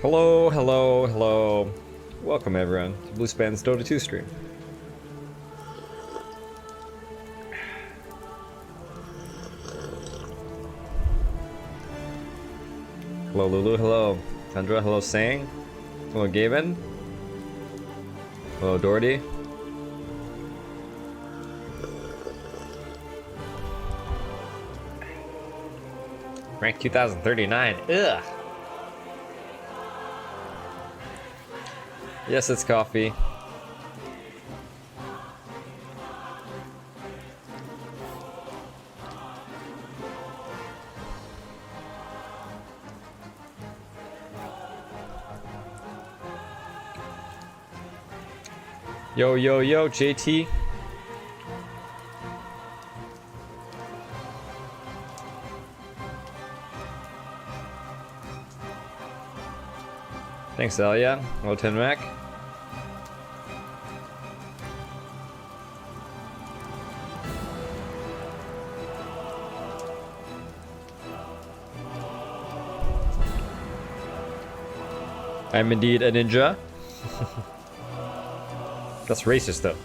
Hello, hello, hello. Welcome everyone to Bluespan's Dota 2 stream. Hello Lulu, hello Tundra, hello Sang, hello Gavin, hello Doherty. Rank 2039, ugh. Yes, it's coffee. Yo, yo, yo, JT. Thanks, Elia. Hello, Tin Mac. I'm indeed a ninja. That's racist, though.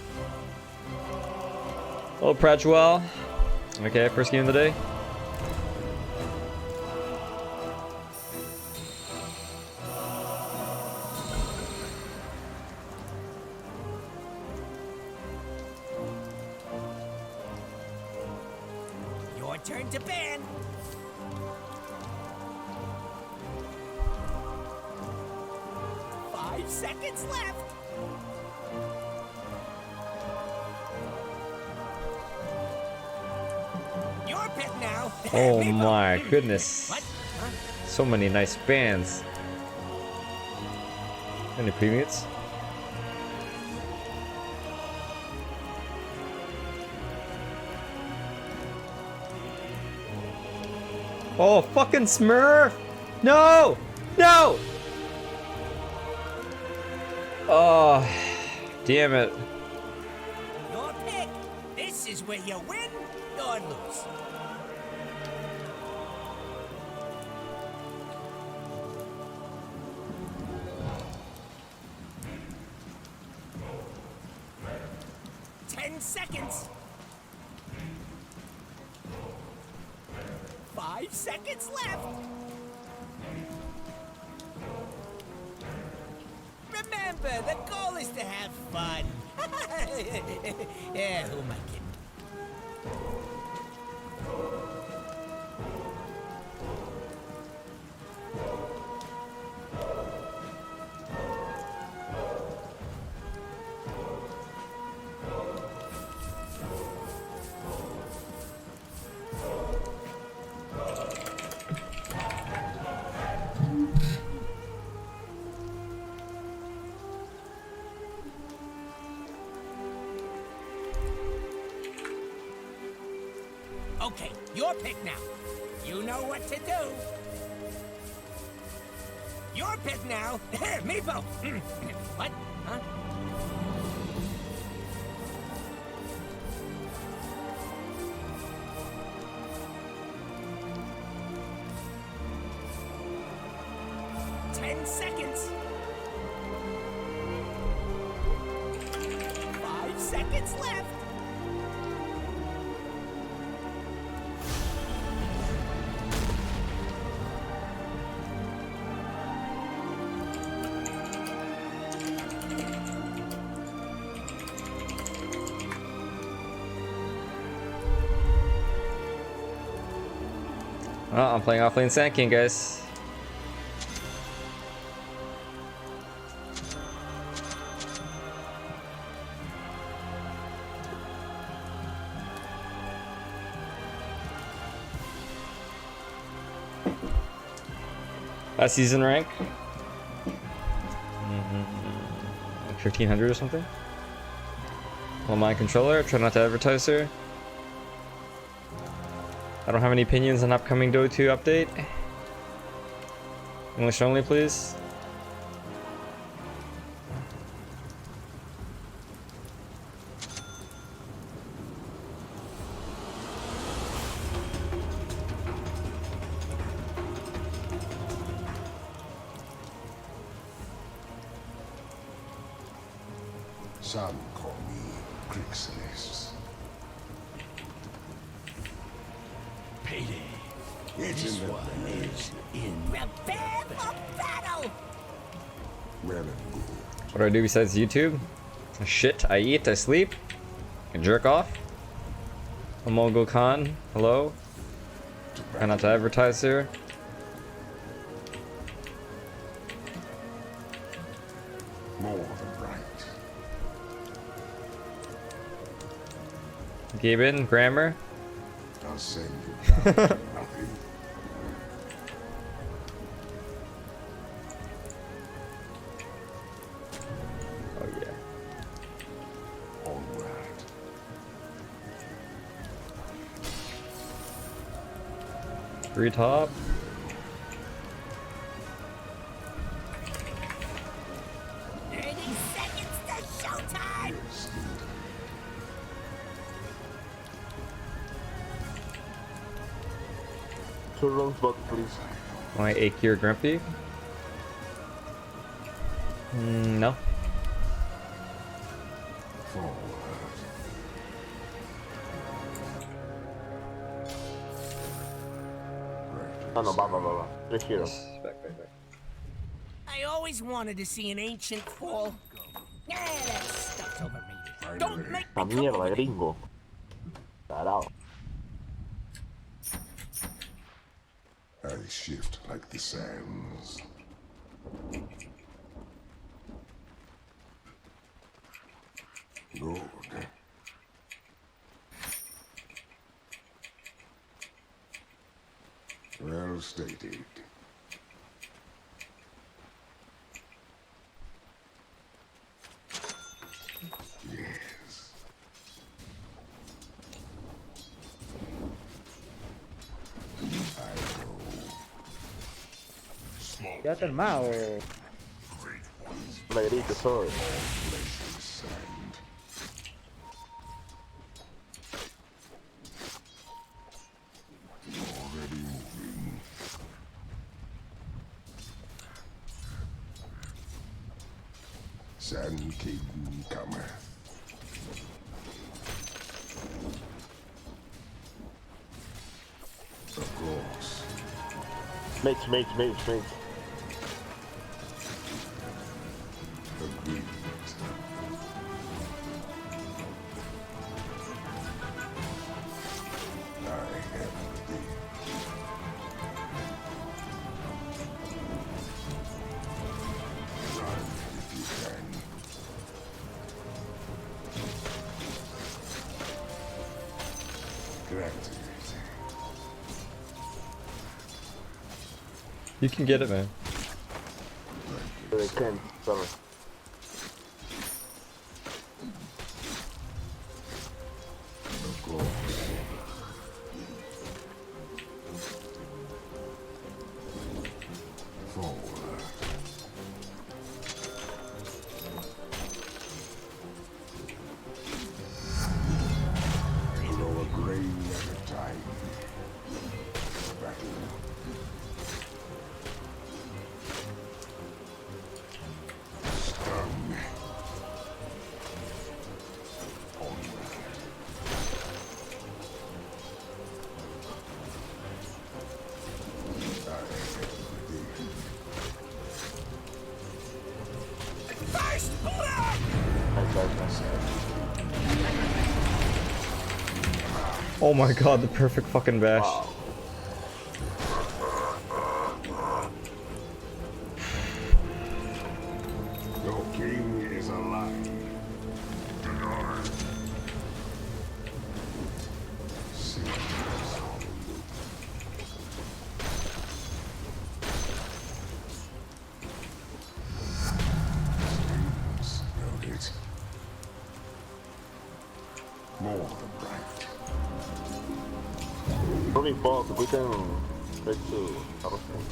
Hello, Pradgewell. Okay, first game of the day. Your turn to ban. Five seconds left. Your pick now. Oh Meepo. my goodness. What? Huh? So many nice bands. Any premiums? Oh, fucking Smurf! No! No! Oh, damn it. Your pick. This is where you win or lose. Seconds. 5 seconds left. Remember, the goal is to have fun. Yeah, who am I kidding? Okay, your pick now. You know what to do. Your pick now. Meepo. What? Huh? Seconds. 5 seconds left. Oh, I'm playing offlane Sand King, guys. Last season rank? 1500 or something? Well, my controller, try not to advertise her. I don't have any opinions on upcoming Dota 2 update. English only, please. Some call me Crixus. Payday. It's This in the one is in. Prepare for battle! well and good. What do I do besides YouTube? Shit, I eat, I sleep, I jerk off. I'm Mogul Khan, hello. Try not to advertise here. More than right. Gaben, grammar. I'll send you down to nothing. Oh yeah. All right. Three top. 30 seconds to showtime! Two rooms book, please. My achy or grumpy? No. Forward. No, no, baba. Three hero. Back, back, back. I always wanted to see an ancient fall. Yeah, that stuff's overrated. Don't make La me come over mierda, there. gringo. Tarado. I shift like the sands. Good. Well stated. Yes. ¿Ya está armado? La grito, sorry. Sand. Already moving. Sand King cometh. Of course. Mate. Agreed. I am ready. Run if you can. Granted. You can get it, man. They can, sorry. Of course. Forward. Throw a grain at a time. Battle. Stung. Onward. I am ready. First blood! Nice. Oh my god, the perfect fucking bash. Wow. Your king is alive. Denied. Serious on you. Students noted. More than right. Probably both, we can try to harvesting.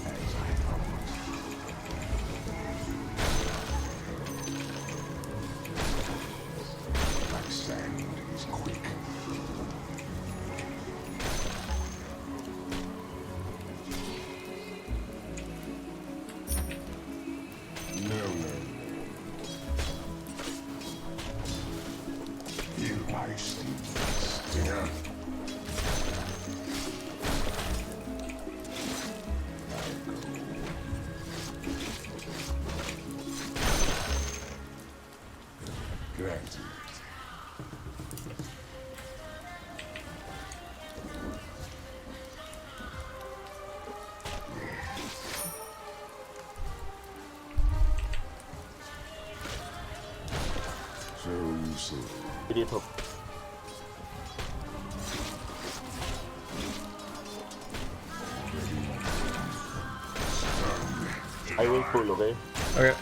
As I thought. Like sand is quick. No. Granted. So you say. พี่ดีถูกไอวิ่งฟูลโอเค Okay.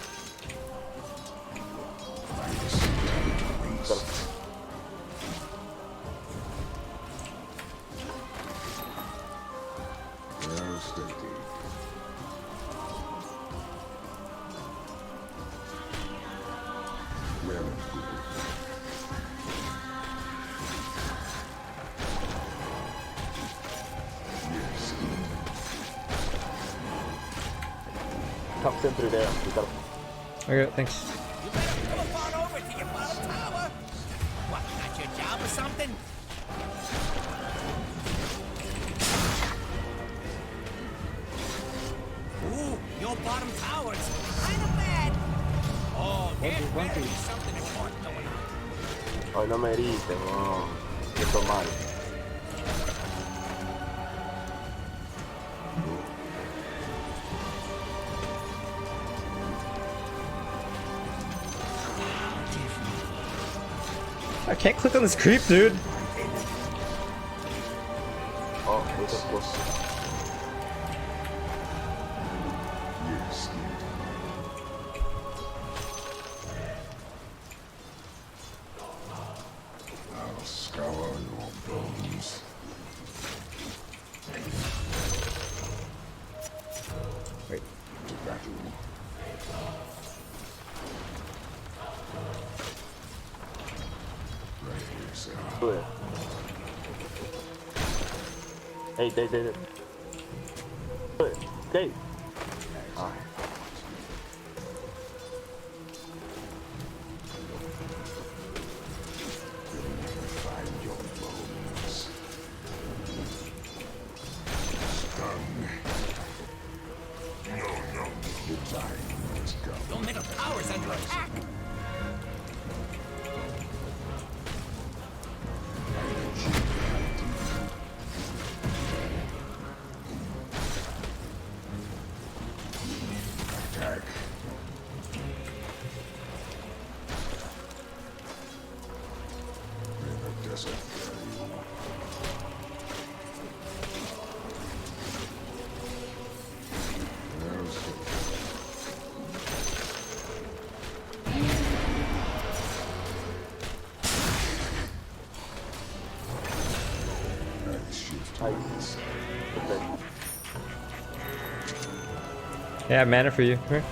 Well stated. Well and good. Yes. ท็อปเซนทรีเดียพี่ครับ Okay, thanks. You better come on over to your bottom tower. What, not your job or something? Ooh, your bottom tower's kind of bad. Oh, there's better be something important going on. Hoy no me griten, no. Esto mal. I can't click on this creep, dude. Oh, muchas cosas. Yes. I'll scour your bones. Wait. To battle. Right here, sir. Sube. Hey, Sube. Okay. Ah. Find your bones. Stunned. No. The time has come. Your middle tower's under attack. Attack. In the desert carry you. Well, I shift Ay. ways. Perfecto. Yeah, I have mana for you. Here.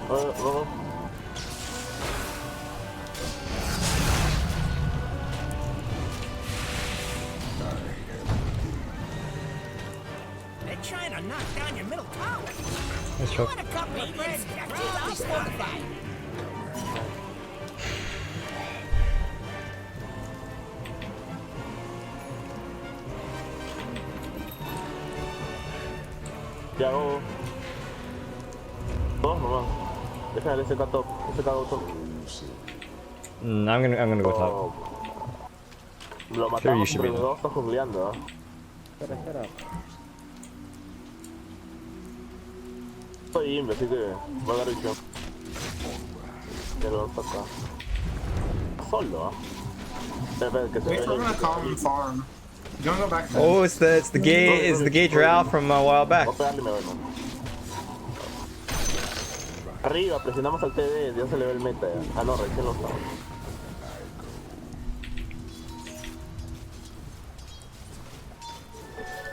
Vamos. They're trying to knock down your middle tower. Nice You job. want a couple of friends? I'll start the fight. Ya hago. Dos nomás. Deja el SK top. SK top. I'm gonna go top. Oh. Lo Sure, you matamos, should pero be los dos está jungleando, ¿eh? Soy imbe, así que va a dar visión. Pero está acá. Solo, ¿eh? Espera, que se Wait ve. for him to come farm. You don't go back then. Oh, it's the gay drow from a while back. Voy a pegarle y me voy, ¿no? Arriba, presionamos al TD, ya se le ve el meta ya. Ah, no, recién lo estaba.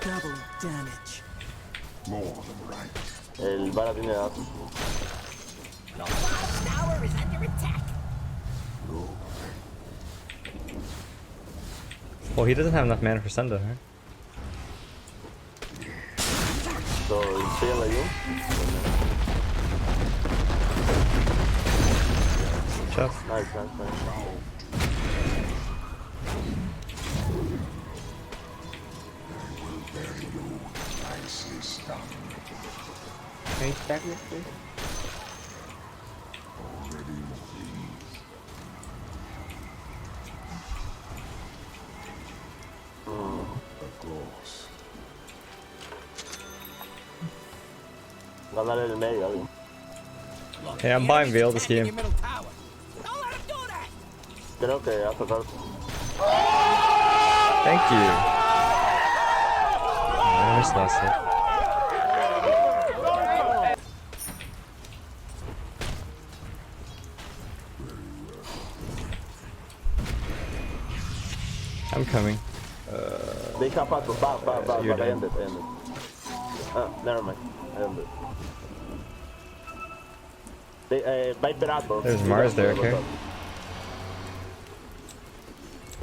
Double damage. More than right. El Vara tiene datos. Your bottom tower is under attack. Go. Well, he doesn't have enough mana for Senda, right? So, pégale ahí. Chef. Nice. Can you stack this, please? Already pleased. Of course. Ganar el medio, alguien. Look, Hey, I'm the buying enemy's Veil this attacking game. your middle tower. Don't let him do that. Creo que va a tocar. Thank you. I missed last hit. I'm coming. They zapatos, va, You're end dead. it, end it. Ah, never mind, end it. They, Viperato. There's Mars there, okay.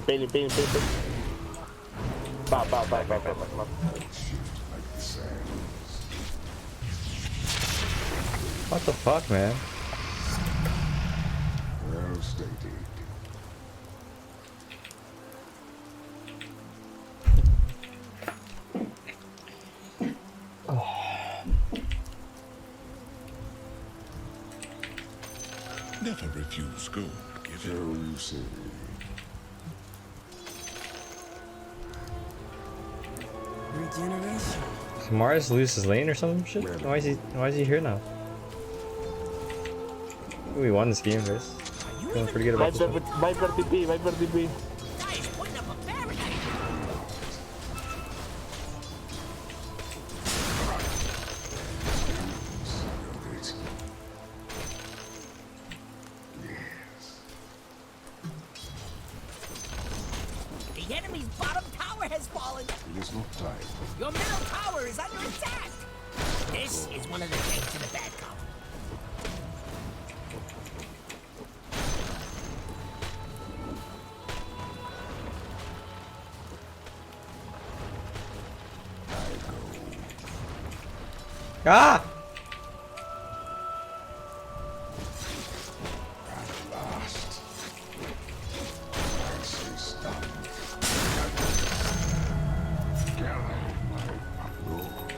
Pin. Va. Shift like the sands. What the fuck, man? Well stated. Never refuse gold given. So you say. Regeneration. Did Mars lose his lane or some shit? Why is he here now? We won this game, guys. Are you Feeling even pretty good about this one. Viper TP. guy is putting up a barricade? It. Yes. The enemy's bottom tower has fallen. It is not time. Your middle tower is under attack. This is one of the tanks in the bad column. Ah! At last. I say stop. Galley, my lord.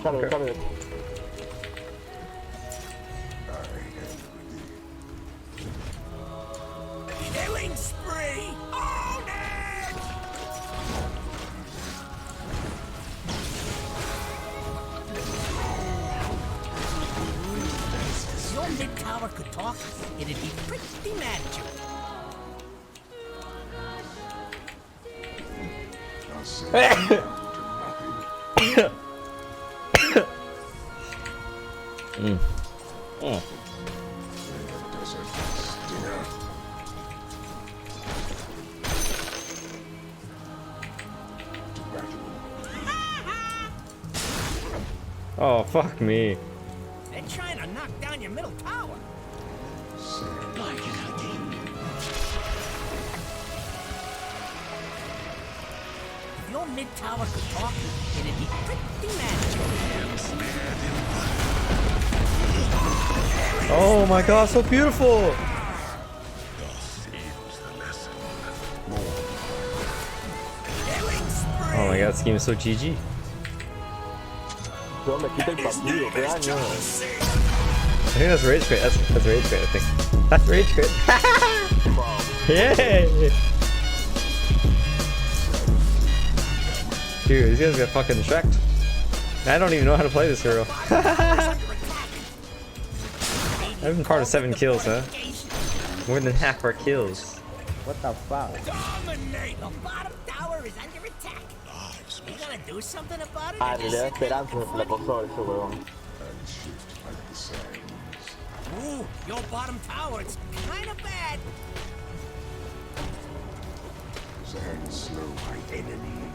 Come here. I am ready. Killing spree! Own it! If your mid tower could talk, it'd be pretty mad at you. I'll say no to nothing. Desert stinger. To battle. Oh, fuck me. They're trying to knock down your middle tower. Say If your mid tower could talk, it'd be pretty mad at you. Oh my god, so beautiful! Thus ends the lesson. Killing spree! Oh my god, this game is so GG. Yo me quita el partido, qué daño. I think that's rage quit. That's rage quit, I think. That's rage quit. Yay! Dude, these guys got fucking Shrek. I don't even know how to play this hero. I've been part of 7 kills, huh? More than half our kills. What the fuck? Dominate! The bottom tower is under attack. You gonna do something about it? Ah, or le just da sit there? esperanza, se la pasó ese huevón. and shift like the sands. Ooh, your bottom tower, it's kind of bad. Sand slow my enemies.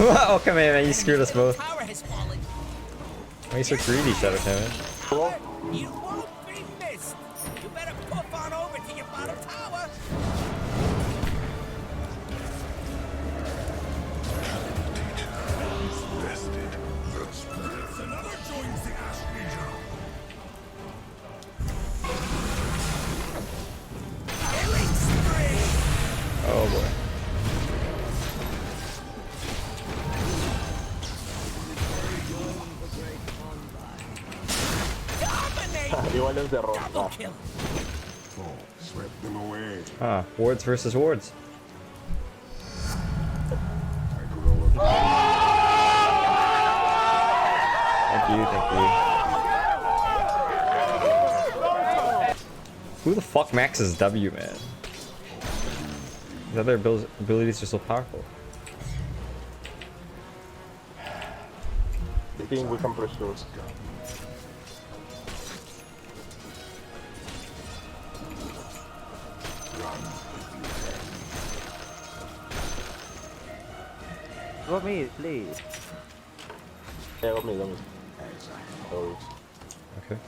Oh, come here, man. You screwed us both. Tower has fallen. Why are you so greedy, Shadow Cannon? You won't be missed. You better poof on over to your bottom tower. Rested. Another joins the Ash Legion. Killing spree! Oh boy. Igual encerró. Double kill. Fall swept them away. Ah, wards versus wards. I could overcome. Thank you, thank you. Who the fuck maxes W, man? His other abilities are so powerful. I think we can pursue. Go me, please. Go me. Oh. Okay.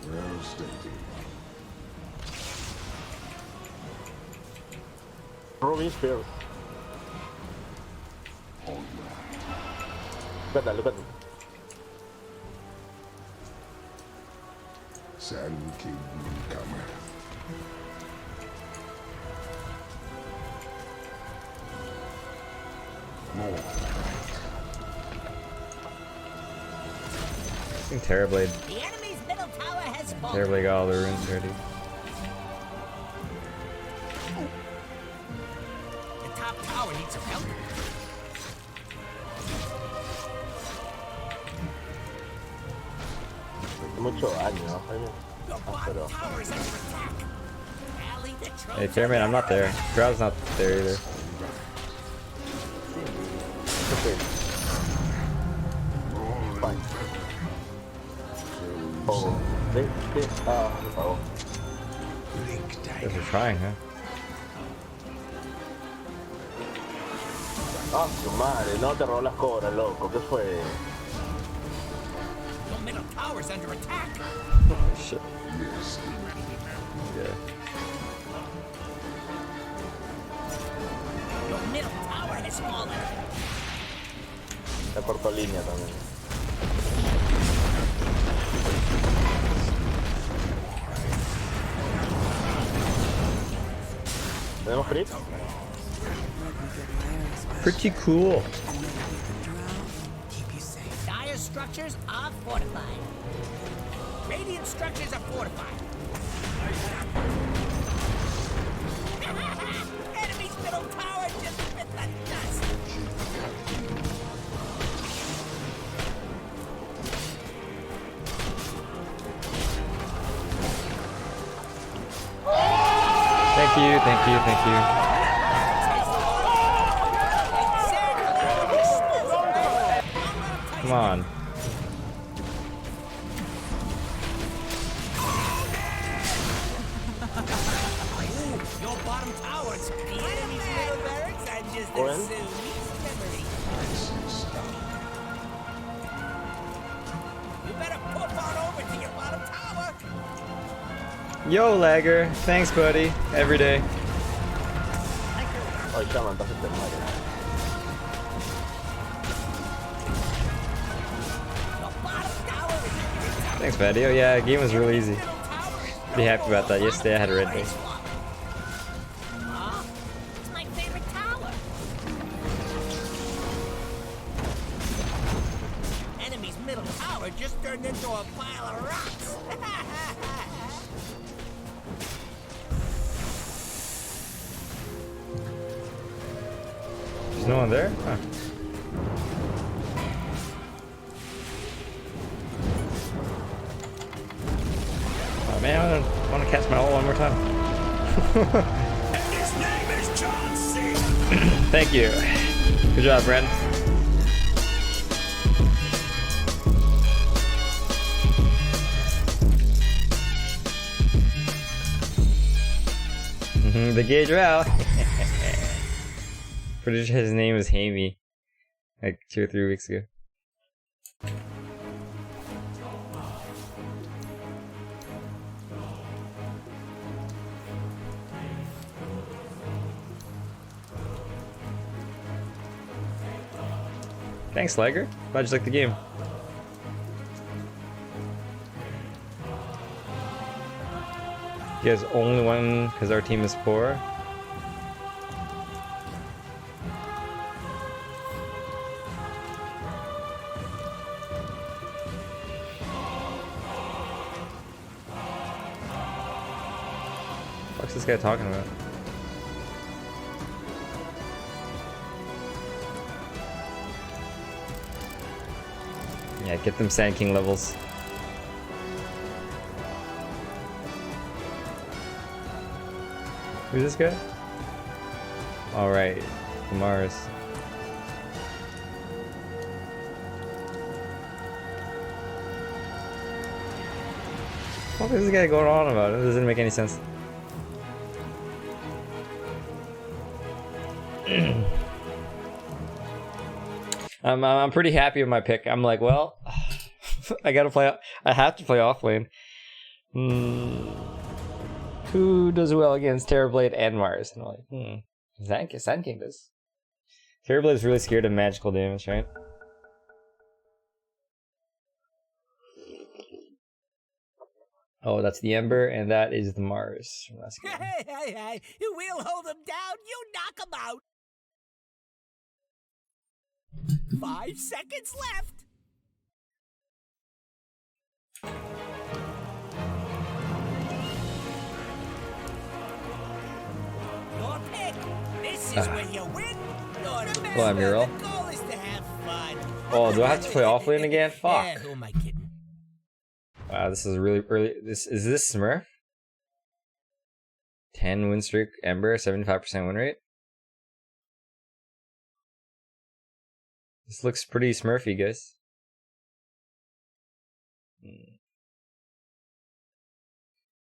Well stated. Ruby Spears. Look at that. Sand King cometh. More. I think Terrorblade. The enemy's middle tower has fallen. Terrorblade got all the runes ready. The top tower needs some help. Mucho daño, Jaime. Your bottom tower is under attack. Rally the troops. Hey, Terrorman, I'm not there. Drow's not there either. Okay. Fine. Oh, oh. Guys are trying, huh? Ah, su madre, no te robó las cobras, loco. ¿Qué fue? Your middle tower is under attack. Shit. Yes. Yeah. Your middle tower has fallen. Se cortó línea también. ¿Tenemos crit? Pretty cool. Dire structures are fortified. Radiant structures are fortified. Enemy's middle tower just bit the dust. Thank you, thank you, thank you. Come on. Your bottom towers. The enemy's middle barracks are just Well. a Sudanese memory. You better pop on over to your bottom tower. Yo, Lagger. Thanks, buddy. Every day. Ay, chama, entonces te mueres. Your bottom tower is Thanks, buddy. Oh, yeah, the game was really easy. middle tower. Be happy about that. Yesterday I had a red day. Huh? It's my favorite tower. Enemy's middle tower just turned into a pile of rocks. There's no one there? Huh. Oh, man, I want to cast my ult one more time. His name is John C. Thank you. Good job, Brent. The gay drow. Pretty sure his name was Hamey. Like 2 or 3 weeks ago. Thanks, Liger. Glad you liked the game. You guys only won because our team is poor? What's this guy talking about? Yeah, get them Sand King levels. Who's this guy? Alright, Mars. What is this guy going on about? It doesn't make any sense. I'm pretty happy with my pick. I'm like, well, I gotta play. I have to play off lane. Who does well against Terrorblade and Mars? And I'm like, Sand King does. Terrorblade's really scared of magical damage, right? Oh, that's the Ember, and that is the Mars from last game. Hey, we'll hold them down, you knock them out. 5 seconds left. Your pick. This is where you win. Well, I'm Muriel. The goal is to have fun. Oh, do I have to play off lane again? Fuck. Yeah, who am I kidding? Wow, this is really early. Is this Smurf? 10 win streak, Ember, 75% win rate. This looks pretty Smurfy, guys.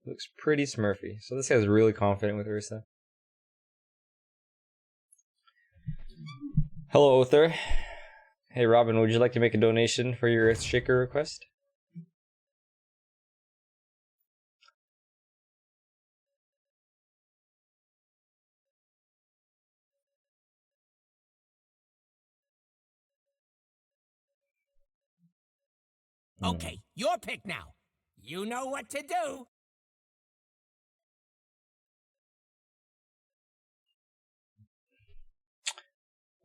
Looks pretty Smurfy. So this guy's really confident with Ursa. Hello, Other. Hey, Robin, would you like to make a donation for your Earthshaker request? Okay, your pick now. You know what to do.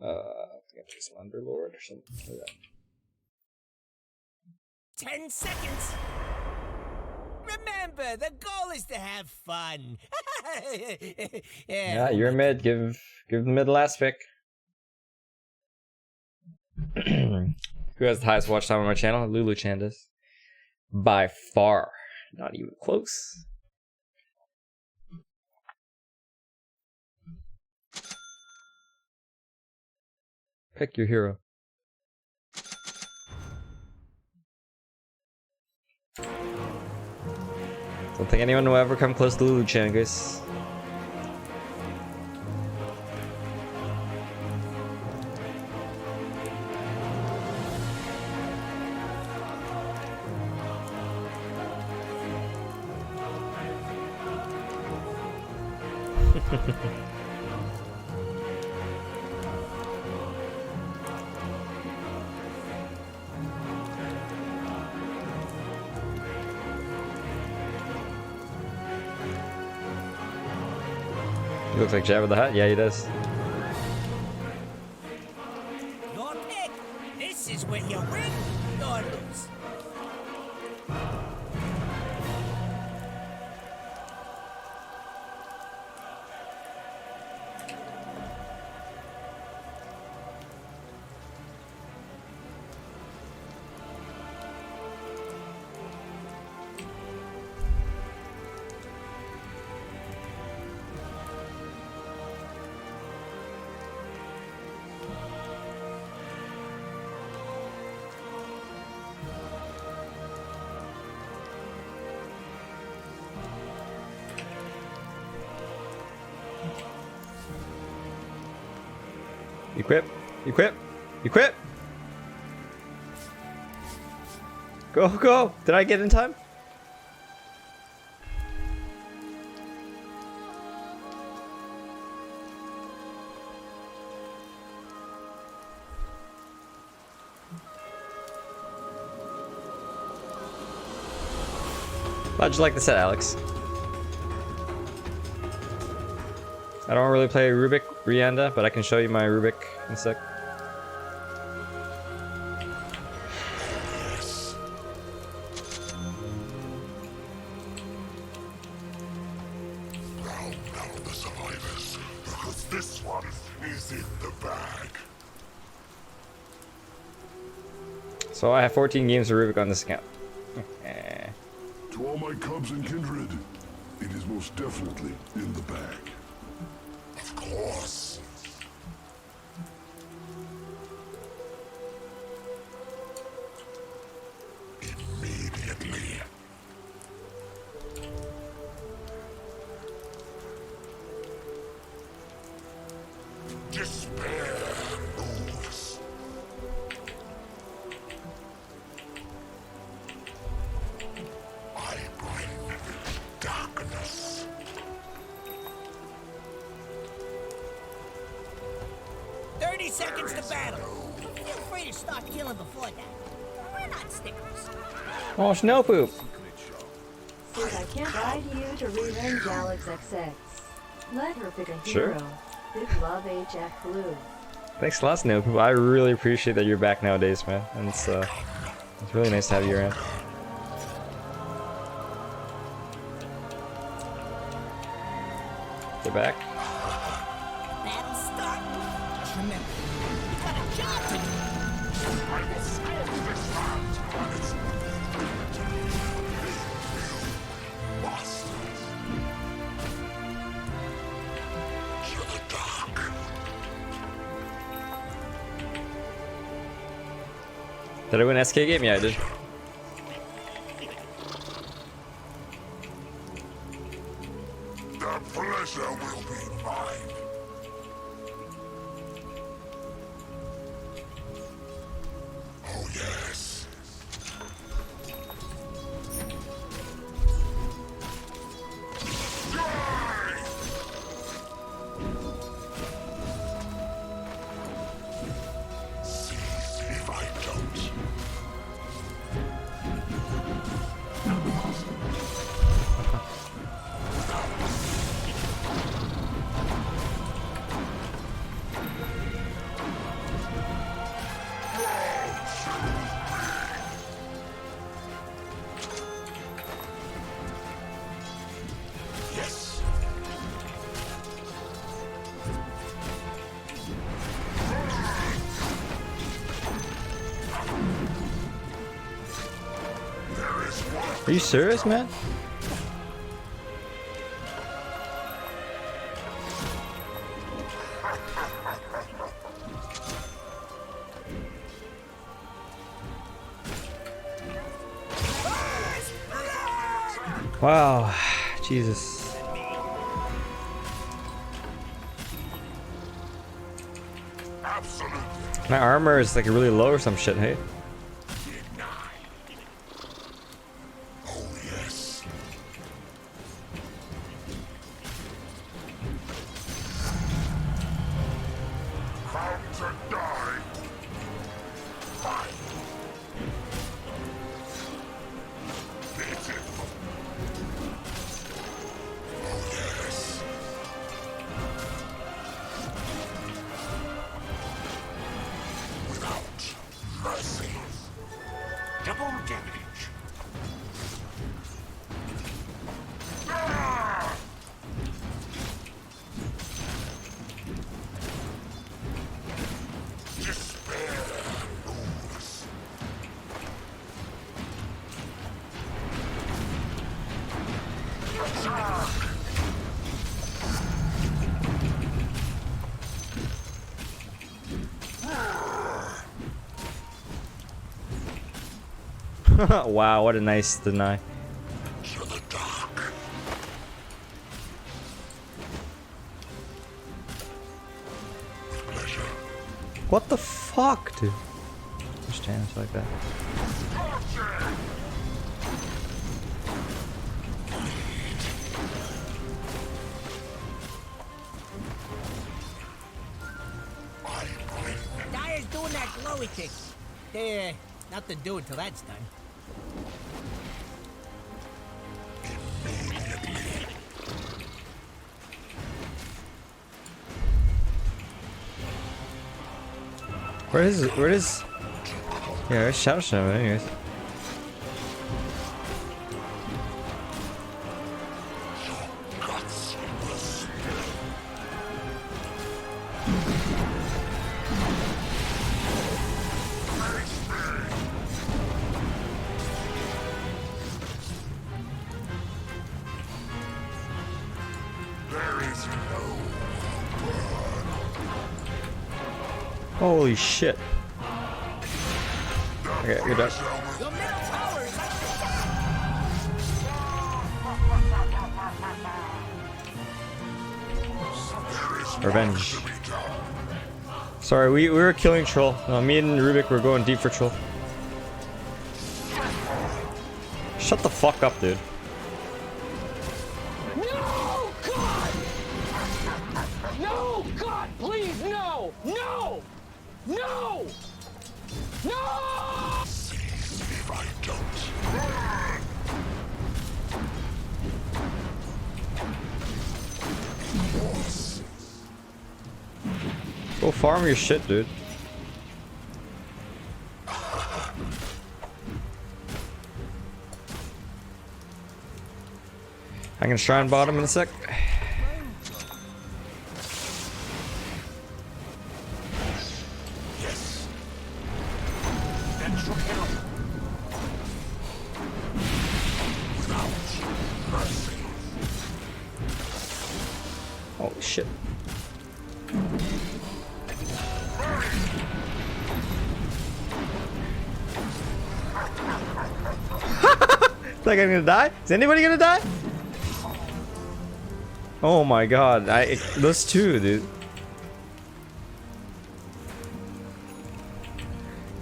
I think I some Underlord or something like that. 10 seconds. Remember, the goal is to have fun. Yeah, you're mid. Give the mid the last pick. Who has the highest watch time on my channel? Lulu Chan does. By far. Not even close. Pick your hero. Don't think anyone will ever come close to Lulu Chan, guys. He looks like Jabba the Hutt. Yeah, he does. Your pick. This is where you win or lose. Equip. Equip. Equip. Go, go. Did I get in time? How'd you like the set, Alex? I don't really play Rubik Rianda, but I can show you my Rubik in a sec. survivors, because this one is in the bag. So I have 14 games of Rubik on this account. Eh. To all my cubs and kindred, it is most definitely in the bag. Of course. Immediately. Despair moves. I bring darkness. 30 seconds to battle. Feel free to start killing before that. We're not stickers. Oh, snow poop. Since I can't guide you to revenge Alex XX, let her pick a Sure. hero. Big love, Jack Blue. Thanks a lot, Snow Poop. I really appreciate that you're back nowadays, man. And it's really nice to have you around. Get back. Battle start. Just remember, you got a job to do. Did I win SK game? Yeah, I did. The pleasure will be mine. Oh yes. Seize if I don't. Yes. There is one. Are you serious, man? Wow, Jesus. Absolutely. My armor is like really low or some shit, hey? Oh yes. Bound to die. Fine. Beautiful. Oh yes. Without mercy. Double damage. Ah! Despair moves. Attack! Wow, what a nice deny. To the dark. With pleasure. What the fuck, dude? Just chance like that. Dyer's doing that glowy thing. Nothing to do until that's done. Where is yeah, there's Shadow Snow anyways. Holy shit. Okay, good job. Your middle tower is under attack. Revenge. Sorry, we were killing troll. Me and Rubik were going deep for troll. Shut the fuck up, dude. No, God! No, God, please, no! No! No! No! If I don't. Go farm your shit, dude. I can shrine bottom in a sec. Oh shit. Is that guy gonna die? Is anybody gonna die? Oh my god, those two, dude.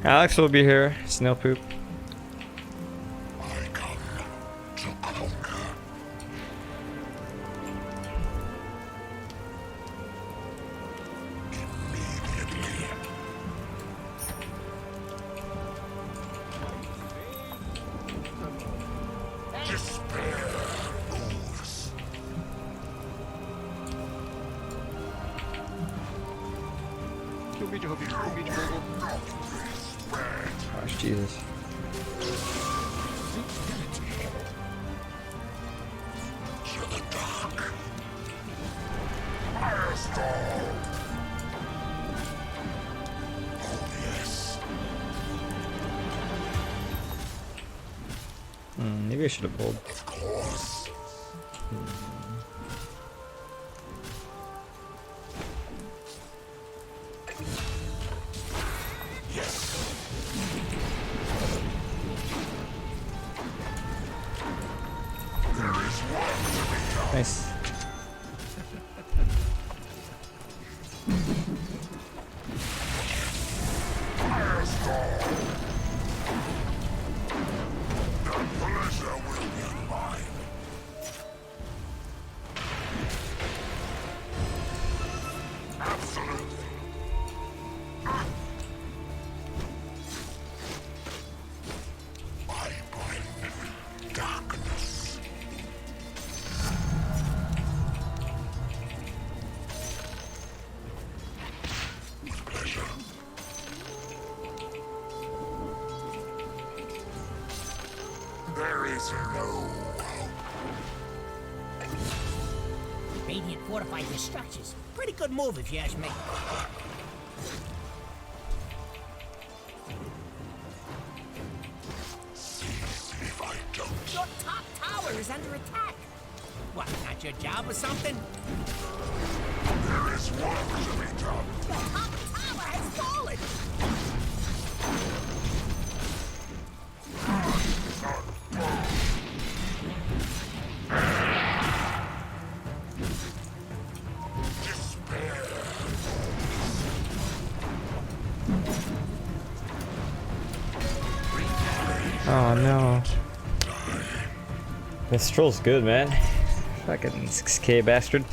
Alex will be here. Snail poop. I come to conquer. Immediately. Despair moves. Gosh, Jesus. To the dark. Firestorm. Oh yes. Maybe I should have pulled. Of course. Nice. Pleasure will be mine. Absolutely. I bring darkness. With pleasure. There is no hope. Radiant fortified their structures. Pretty good move if you ask me. Cease if I don't. Your top tower is under attack. What, not your job or something? There is work to be done. Your top tower has fallen. Despair. Oh no. This troll's good, man. Fucking 6k bastard.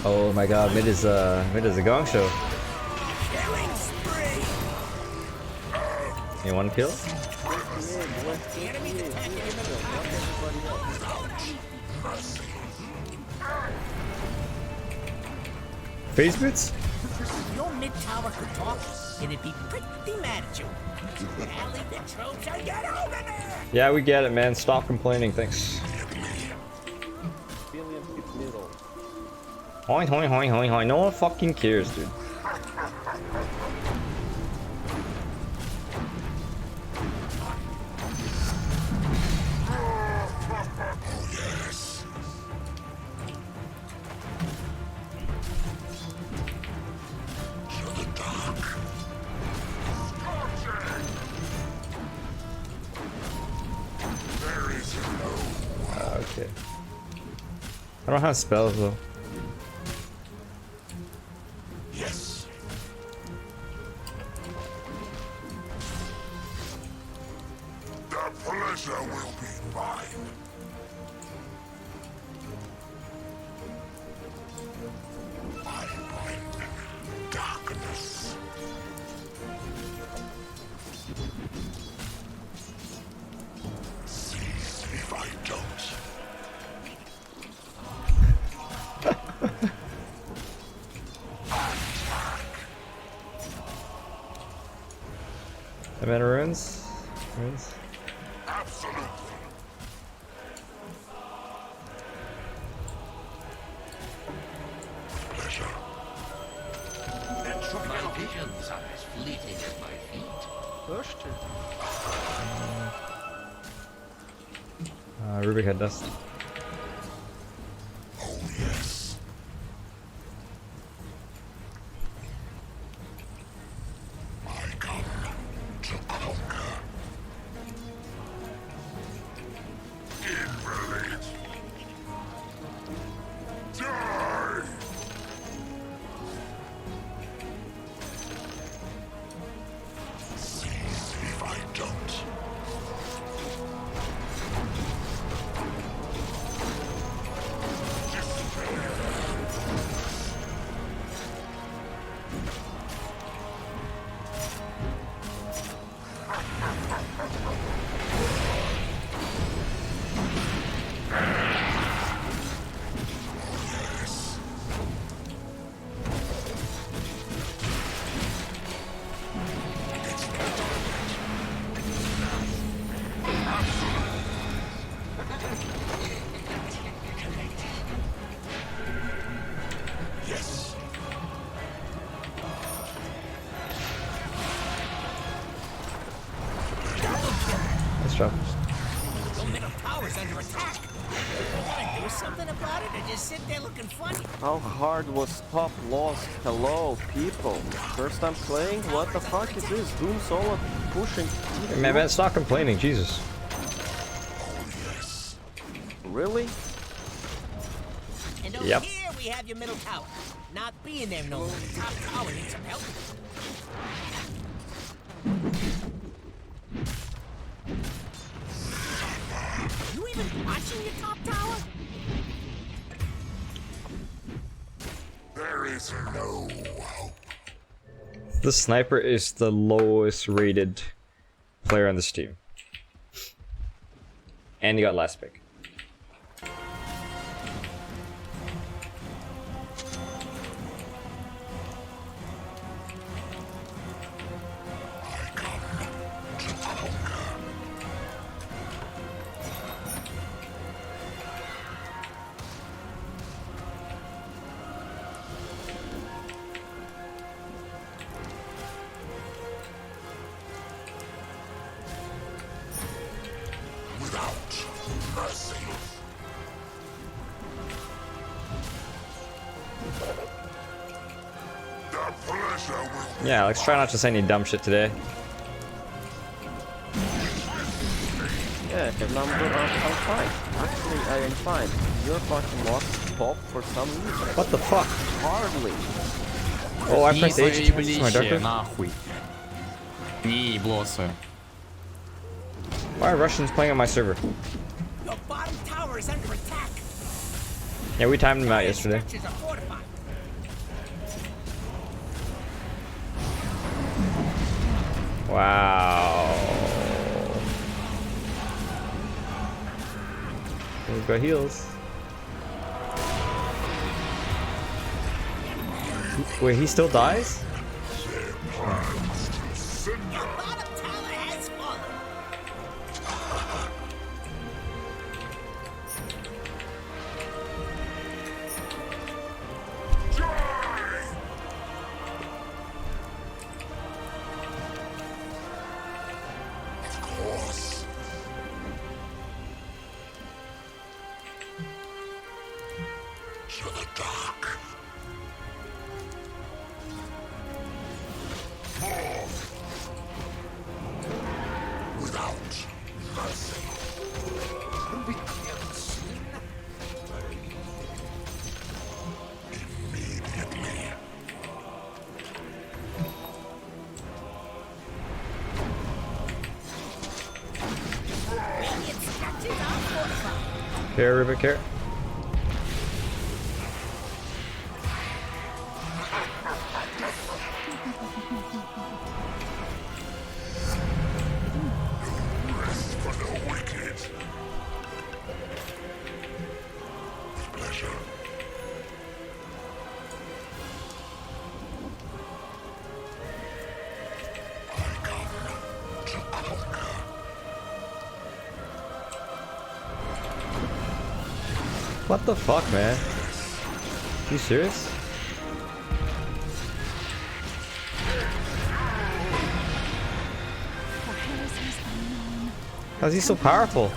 Oh my god, mid is a gong show. Killing spree. You want to kill? The enemy's attacking your middle tower. Face boots? If your mid tower could talk, it'd be pretty mad at you. Rally the troops and get over there! Yeah, we get it, man. Stop complaining. Thanks. Hoing, hoing, hoing, hoing, hoing. No one fucking cares, dude. I don't have spells though. Yes. The pleasure will be mine. I bring darkness. Seize if I don't. I'm in runes. Runes. Absolutely. Pleasure. My visions are as fleeting as my feet. Thirsty. Rubik had dust. Oh yes. I come to conquer. Invalid. Die! Seize if I don't. Yes. Nice job. Your middle tower's under attack. You gotta do something about it or just sit there looking funny. How hard was top lost? Hello, people. First time playing? What the fuck is this? Doom Solo pushing. Hey, man, stop complaining, Jesus. Really? And over Yep. here we have your middle tower. Not being there no more. The top tower needs some help. You even watching your top tower? There is no hope. The sniper is the lowest rated player on this team. And he got last pick. I come to conquer. Without mercy. The pleasure will Yeah, let's try not to say any dumb shit today. Yeah, and I'm fine. Actually, I am fine. Your fucking lost pop for some reason. What the fuck? Hardly. Oh, I И pressed H to my заебли darker. нахуй. Не еблосы. Why are Russians playing on my server? Your bottom tower is under attack. Yeah, we timed them out yesterday. Structures are fortified. Wow. We've got heals. Wait, he still dies? Your bottom tower has fallen. of course. To the dark. For Care, Ribbit, care. Rest for the wicked. With pleasure. I come to conquer. What the fuck, man? You serious? How's he so powerful?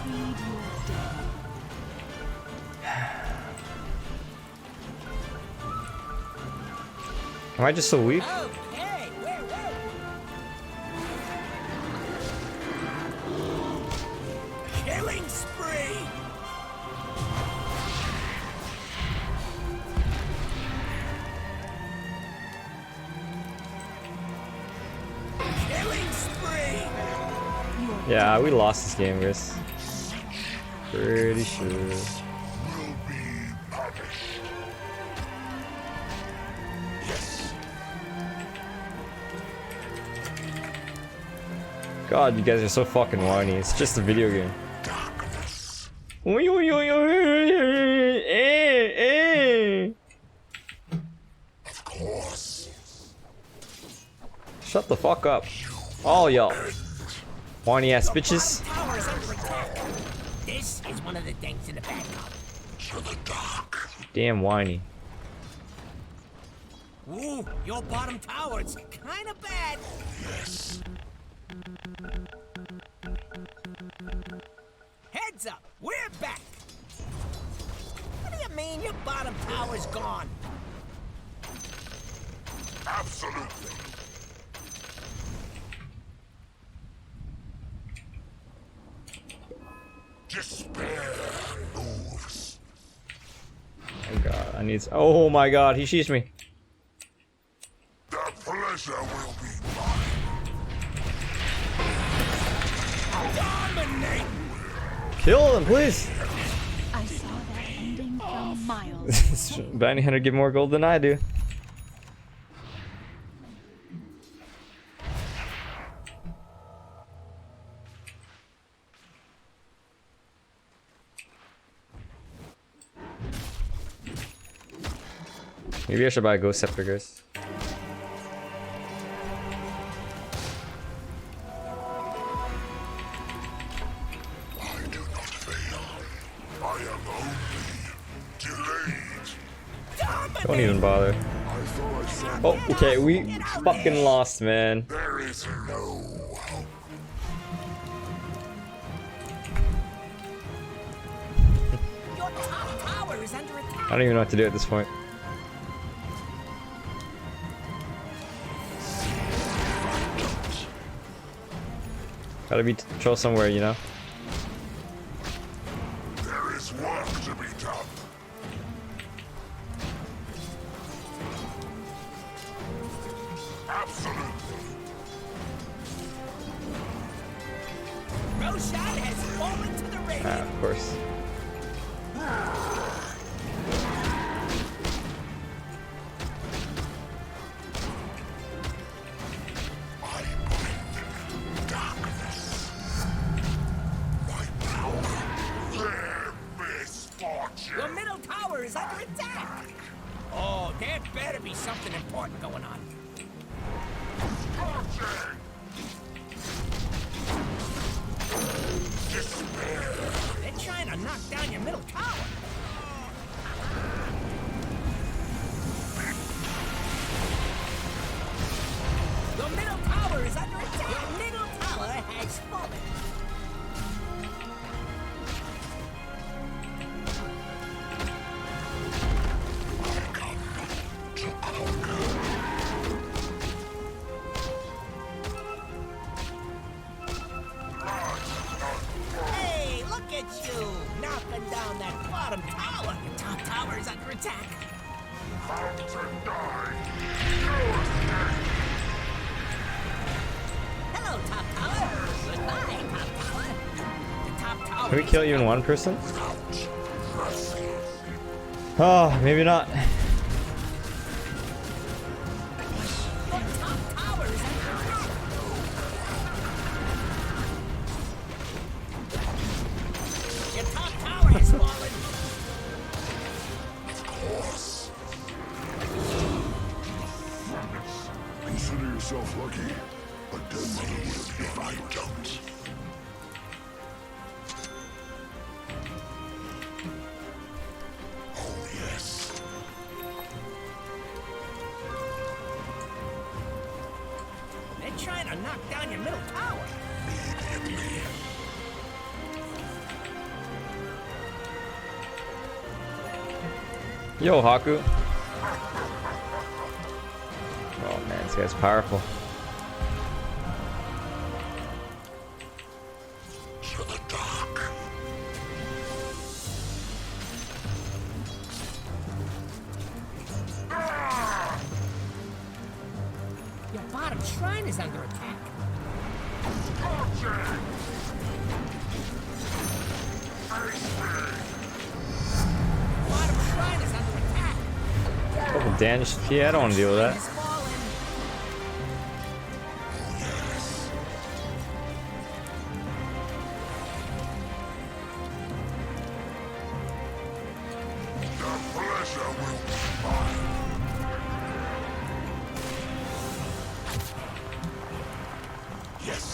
Am I just so weak? Okay, whoa. Killing spree! Killing spree! Yeah, we lost this game, guys. Pretty sure. Will be punished. Yes. God, you guys are so fucking whiny. It's just a video game. Darkness. Of course. Shut the fuck up. All y'all. Whiny ass bitches. Bottom tower is under attack. This is one of the things in the backup. To the dark. Damn whiny. Ooh, your bottom tower, it's kind of bad. Yes. Heads up, we're back. What do you mean your bottom tower's gone? Absolutely. Despair moves. Oh god, I need. Oh my god, he shoots me. The pleasure will be mine. Dominate! Kill him, please. I saw that ending from miles. Bounty Hunter get more gold than I do. Maybe I should buy a Ghost Scepter, guys. I do not fail. I am only delayed. Don't even bother. I thought I saw. Oh, okay, we fucking lost, man. There is no hope. Your top tower is under attack. I don't even know what to do at this point. Gotta be control somewhere, you know? There is work to be done. Absolutely. Roshan has fallen to the ring. Ah, of course. I bring darkness. My power. Their misfortune. Your middle tower is under attack. Oh, there better be something important going on. Scorching. Despair. They're trying to knock down your middle tower. Your middle tower is under attack. Your middle tower has fallen. To conquer. Hey, look at you, knocking down that bottom tower. The top tower is under attack. How to die. You escape. Hello, top tower. Goodbye, top tower. The top tower. Can we kill even one person? Out. Oh, maybe not. Your top tower is under attack. Your top tower has fallen. Consider yourself lucky. A dead mother would have if I don't. Oh, yes. They're trying to knock down your middle tower. Yo, Haku. Oh man, this guy's powerful. To the dark. Your bottom shrine is under attack. Bottom shrine is under attack. Couple damage. Yeah, I don't want to deal with that. Has fallen. The pleasure will be mine. Yes.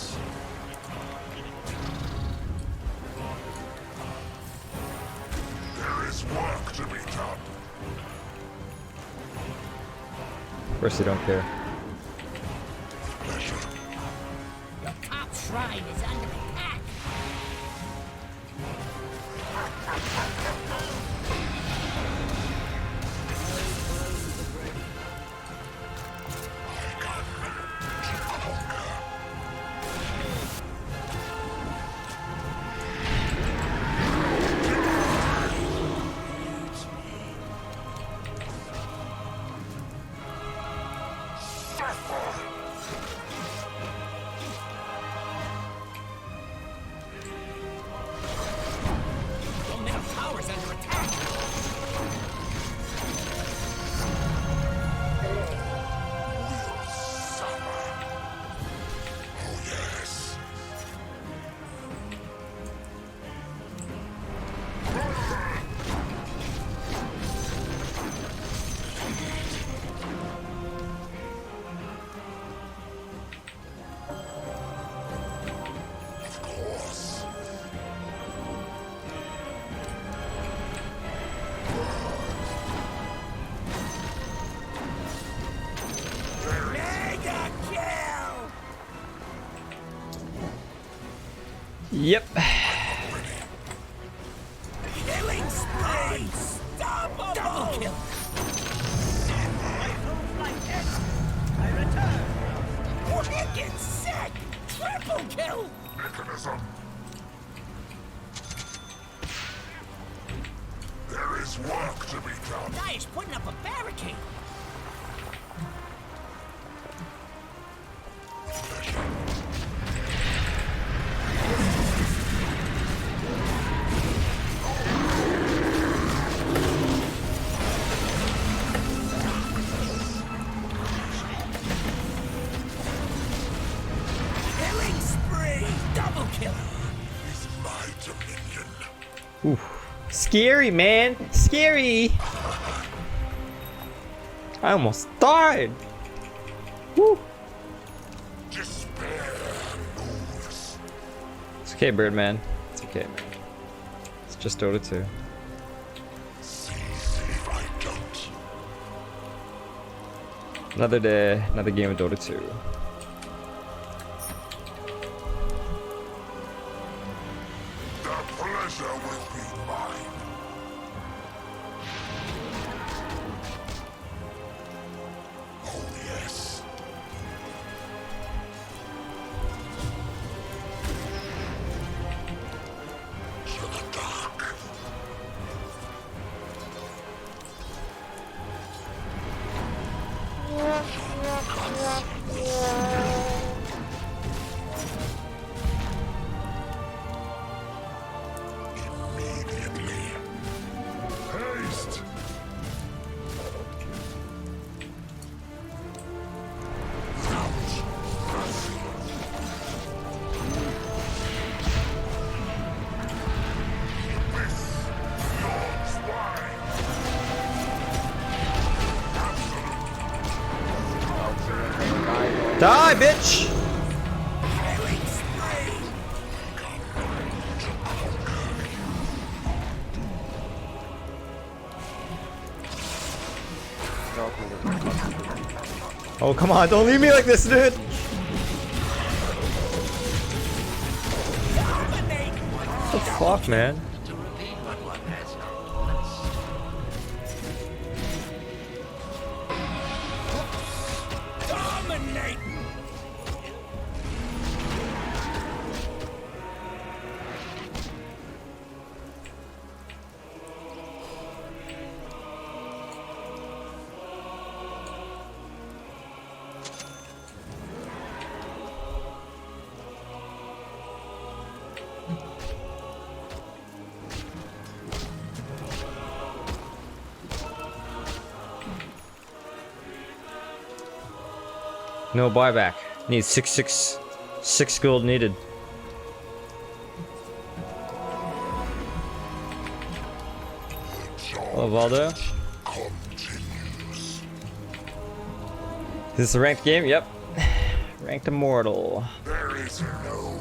There is work to be done. Of course, you don't care. Pleasure. Your top shrine is under attack. Your middle tower is under attack. Oh, yes. Of course. Mega kill! Yep. Killing spree! Unstoppable! Double kill! Wicked sick! Triple kill! Mechanism. There is work to be done. Guy is putting up a barricade. Killing spree! Double kill! Is my dominion. Oof. Scary, man. Scary. I almost died. Woo. Despair moves. It's okay, Birdman. It's okay, man. It's just Dota 2. See if I don't. Another day, another game of Dota 2. The pleasure will be mine. Oh, yes. To the dark. Die, bitch! Oh, come on, don't leave me like this, dude! What the fuck, man? Dominate! No buyback. Need 6 gold needed. Oh, Valdo. Is this a ranked game? Yep. Ranked Immortal. There is no.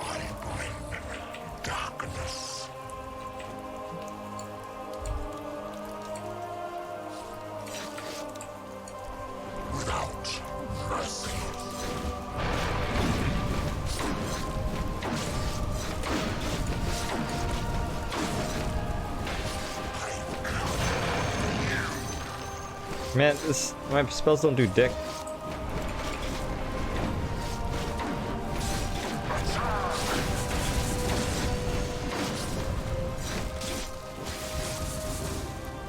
I bring darkness. Without mercy. Man, my spells don't do dick.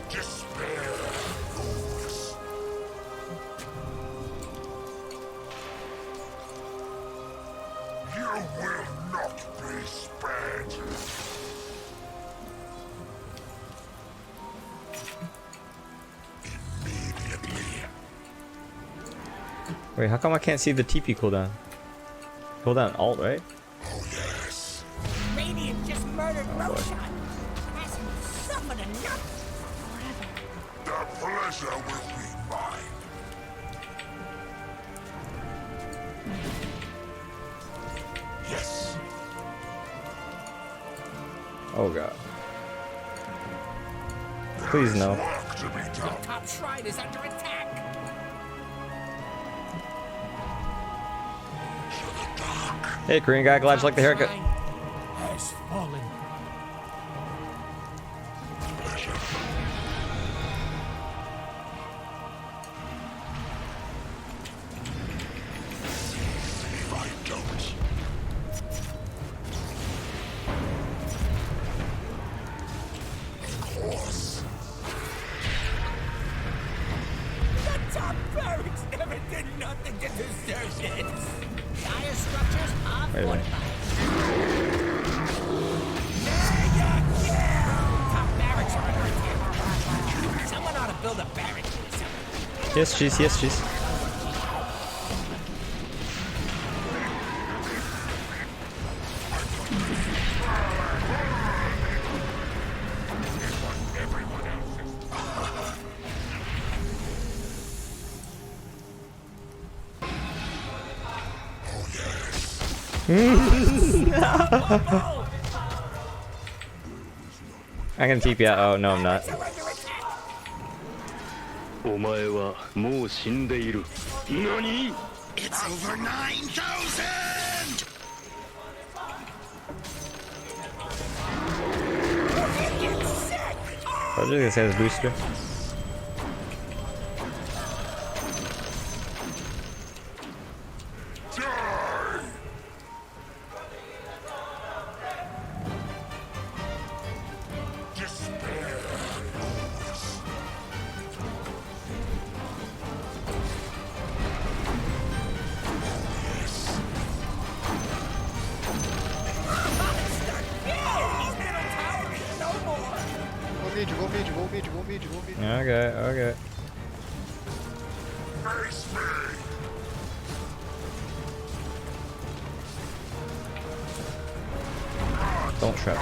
Despair rules. You will not be spared. Immediately. Wait, how come I can't see the TP cooldown? Cooldown alt, right? Oh yes. Radiant just murdered Roshan. Hasn't suffered enough. The pleasure will be mine. Yes. Oh god. Please no. Work to be done. Top shrine is under attack. Hey, Korean guy, glad you like the haircut. Shrine has fallen. If I don't. Of course. The top barracks never did nothing to deserve this. Dire structures are Wait a minute. Top barracks are under attack. Someone ought to build a barrack for this. Yes, jeez, yes, jeez. I'm gonna TP out. Oh, no, I'm not. お前はもう死んでいる。何？ It's over 9,000! I was just gonna say this booster. Despair rules. Okay, okay. Face me. Don't trap me.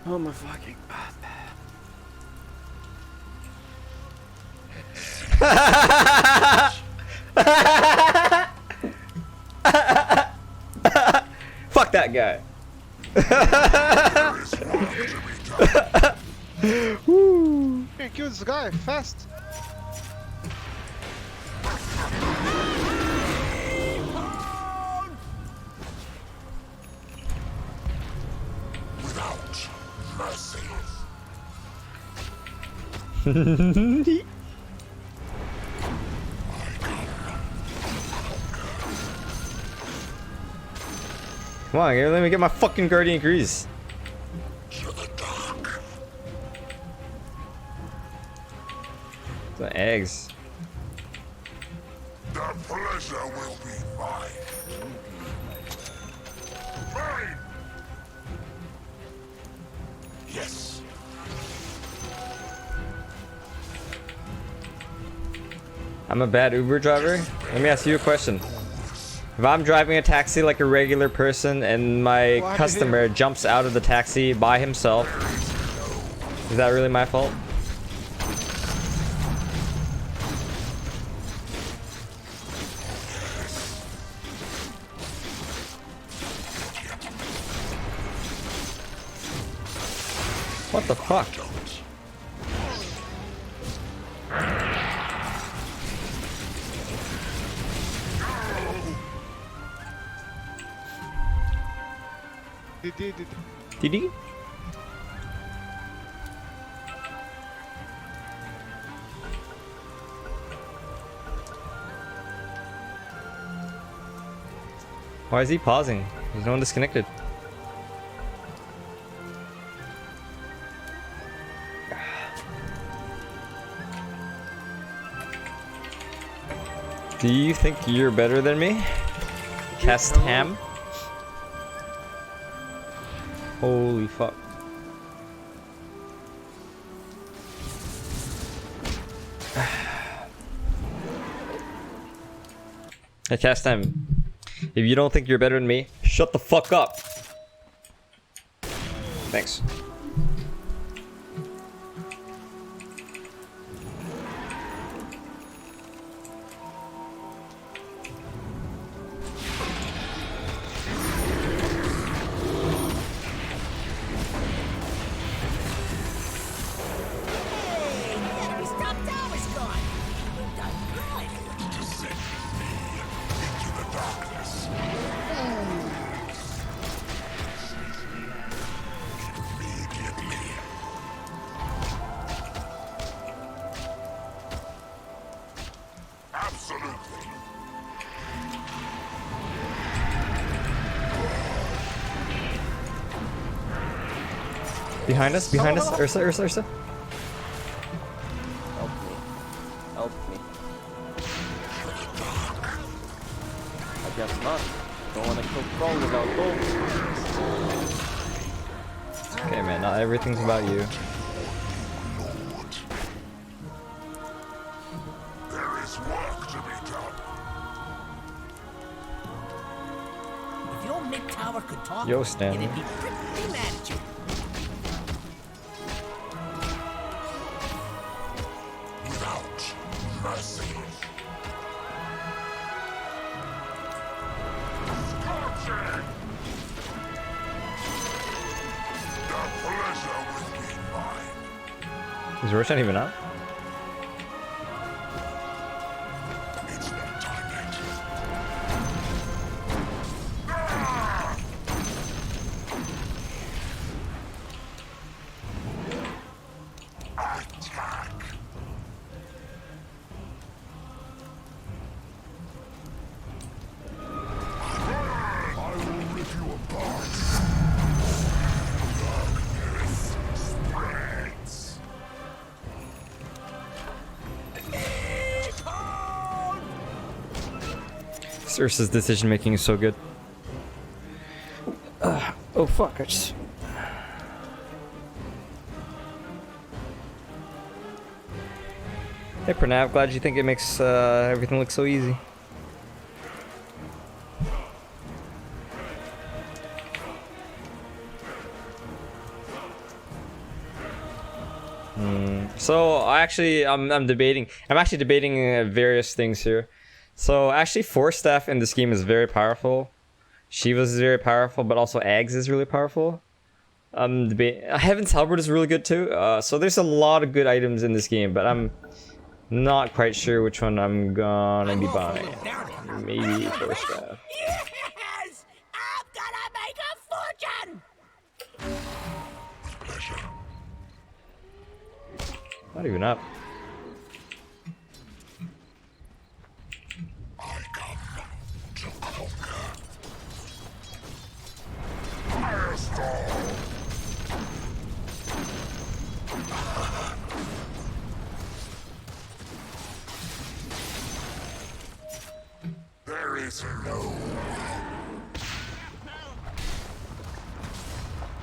Oh my fucking Fuck that guy. Hey, kill this guy, fast! Without mercy. Come on, let me get my fucking Guardian Grease. To the dark. The eggs. The pleasure will be mine. Mine! Yes. I'm a bad Uber driver. Let me ask you a question. If I'm driving a taxi like a regular person and my Why customer jumps out of the taxi by himself, is that really my fault? What the fuck? Did Why is he pausing? He's no one disconnected. Do you think you're better than me? Cast ham? Holy fuck. Hey, Cast time. If you don't think you're better than me, shut the fuck up. Thanks. Hey, the enemy's top tower's gone. We've done good. To send me into the darkness. Immediately. Absolutely. Behind us, Ursa, Ursa, Ursa. help me. Help me. I guess not. Don't wanna kill Kroll without gold. Okay, man, not everything's about you. Lord. There is work to be done. If your mid tower could talk, Yo, Stanley. it'd be pretty mad at you. Without mercy. Scorching! The pleasure will be mine. Is Roshan even up? It's not time yet. Ah! Attack! I will rip you apart. Darkness spreads. Ursa's decision making is so good. Oh fuck, I just... Hey Pranav, glad you think it makes everything look so easy. So I'm debating. I'm actually debating various things here. So actually, Force Staff in this game is very powerful. Shiva's is very powerful, but also Ags is really powerful. Heaven's Halberd is really good too. So there's a lot of good items in this game, but I'm not quite sure which one I'm gonna be buying. Maybe Force Staff. Yes! I'm gonna make a fortune! Not even up. There is no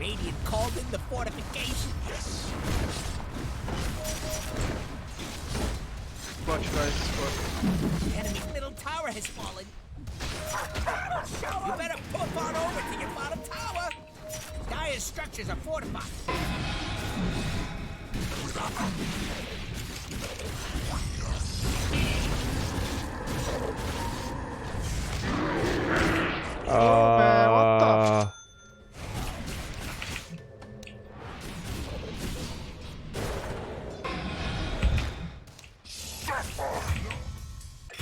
Radiant called in the fortification. Yes. Watch guys, watch. The enemy's middle tower has fallen. You better pop on over to your bottom tower. Dire's structures are fortified. Man, what the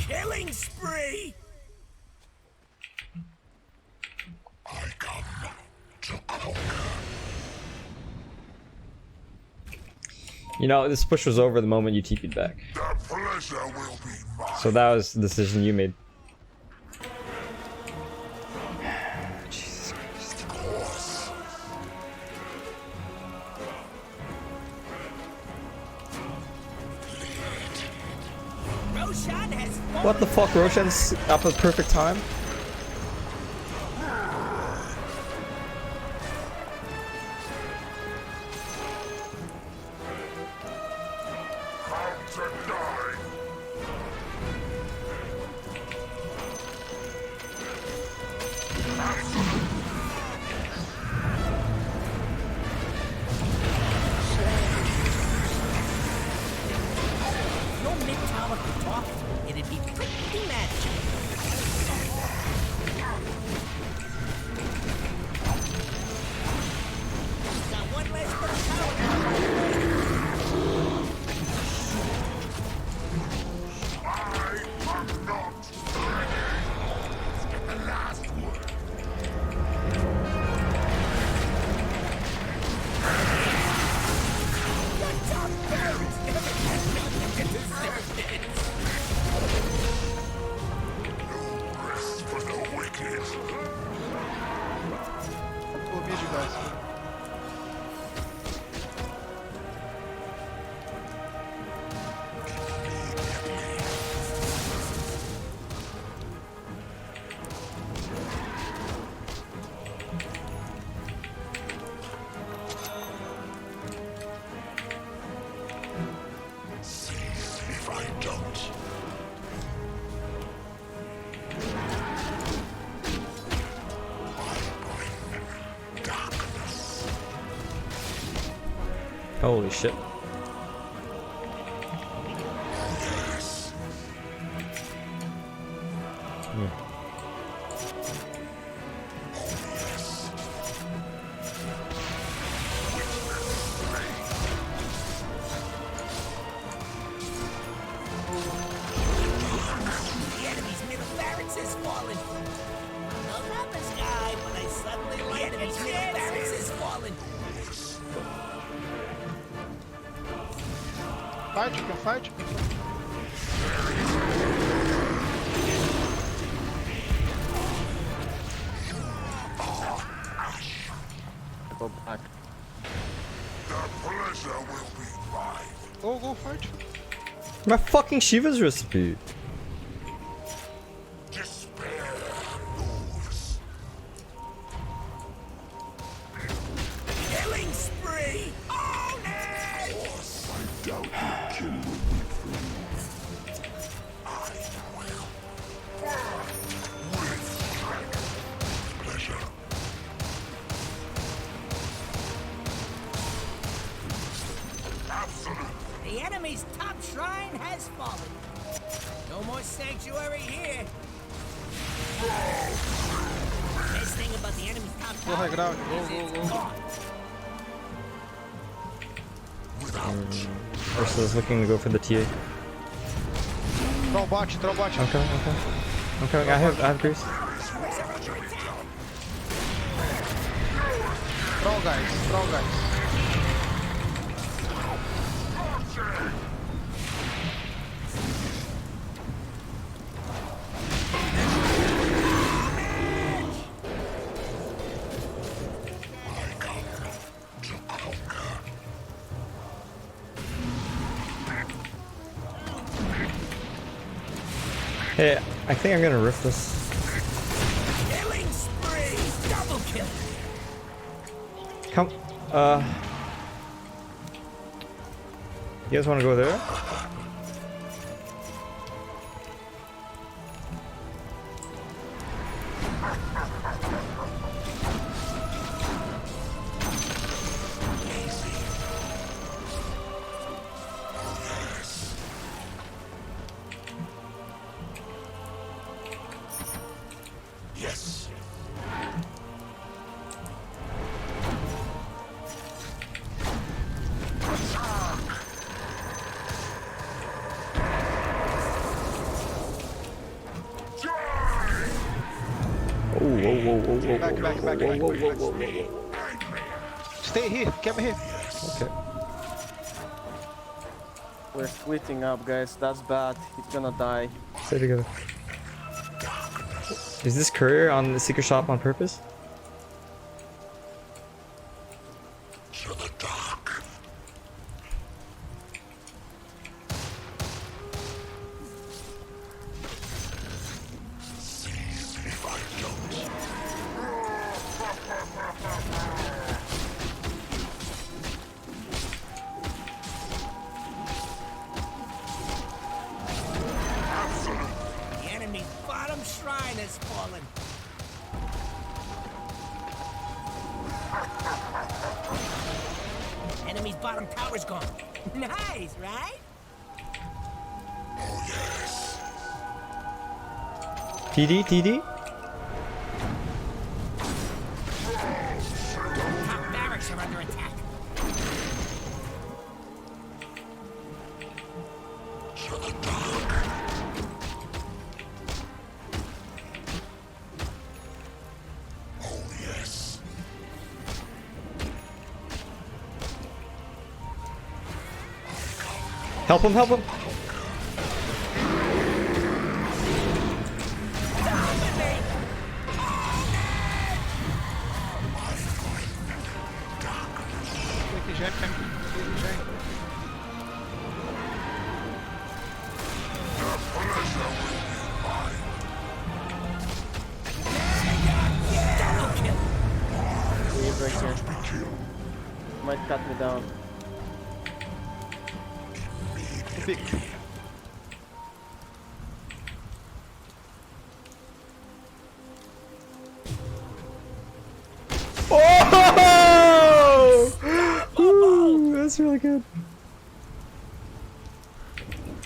Killing spree! You know, this push was over the moment you TP'd back. the pleasure will be mine. So that was the decision you made. Jesus Christ. Roshan has fallen. What the fuck? Roshan's up at perfect time? Come to die. Your mid tower could talk. It'd be pretty magic. Got one less for the tower now, by the way. I am not ready. The last word. Rest for the wicked. We'll get you guys. If I don't, I bring darkness. Holy shit. Yes. The enemy's middle barracks has fallen. No numbers guy, but I suddenly like the enemy's middle barracks has fallen. Fight, you can fight, you can. Go back. The pleasure will be mine. Go fight. My fucking Shiva's recipe. Despair moves. Killing spree! Own it! I doubt your kin will be proved. I will work with strength. Pleasure. I The enemy's top shrine has fallen. No more sanctuary here. Best thing about the enemy's top Go high tower ground. is it's Go. gone. Ursa's looking to go for the TA. Throw bot. I'm coming. I have Grease. Throw guys. Hey, I think I'm gonna riff this. Killing spree. Double kill. Come, you guys want to go there? Back. Stay here. Come here. Okay. We're splitting up, guys. That's bad. He's gonna die. Stay together. Is this courier on the secret shop on purpose? The enemy's bottom shrine has fallen. Enemy's bottom tower's gone. Nice, right? TD? Top barracks are under attack. Help him! Take a jump. He's right here. Might cut me down. Pick. Oh! Ooh, that's really good.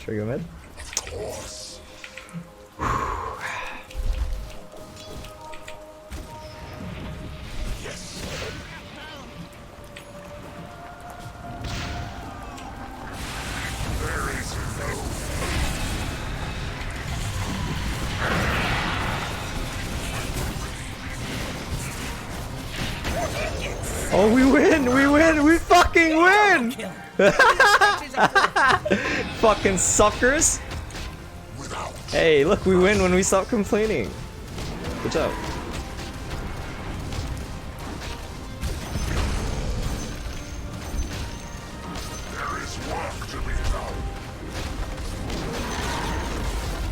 Should we go mid? Oh, we win! We fucking win! Kill. Fucking suckers! Hey, look, we win when we stop complaining. Good job.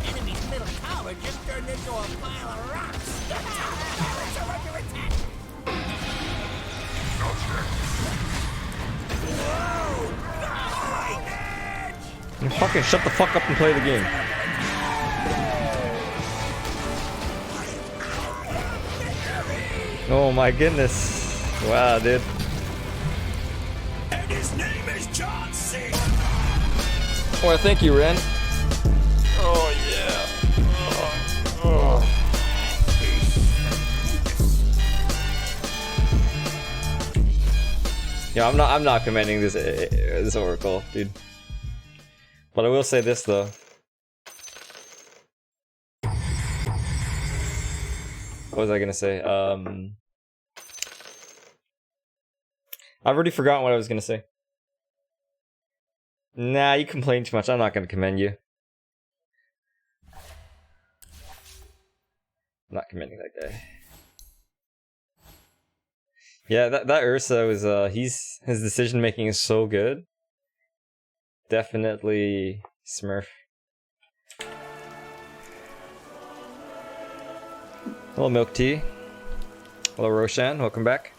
Enemy's middle tower just turned into a pile of rocks. Barracks are under attack. You fucking shut the fuck up and play the game. Oh my goodness. Wow, dude. And his name is John C. Well, thank you, Ren. Oh yeah. Yeah, I'm not commending this Oracle, dude. But I will say this though. What was I gonna say? I've already forgotten what I was gonna say. Nah, you complain too much. I'm not gonna commend you. I'm not commending that guy. Yeah, that Ursa was his decision making is so good. Definitely Smurf. Hello Milk Tea. Hello Roshan, welcome back.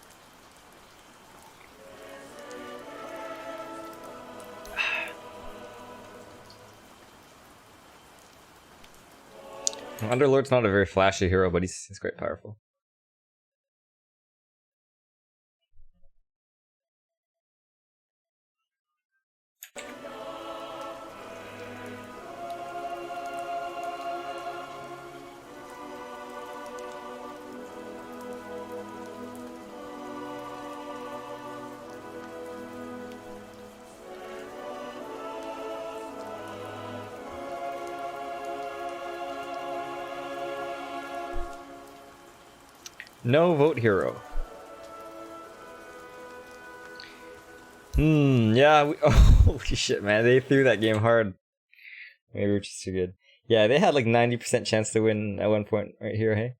Underlord's not a very flashy hero, but he's quite powerful. No vote hero. Yeah, holy shit, man. They threw that game hard. Maybe we're just too good. Yeah, they had like 90% chance to win at one point right here, hey?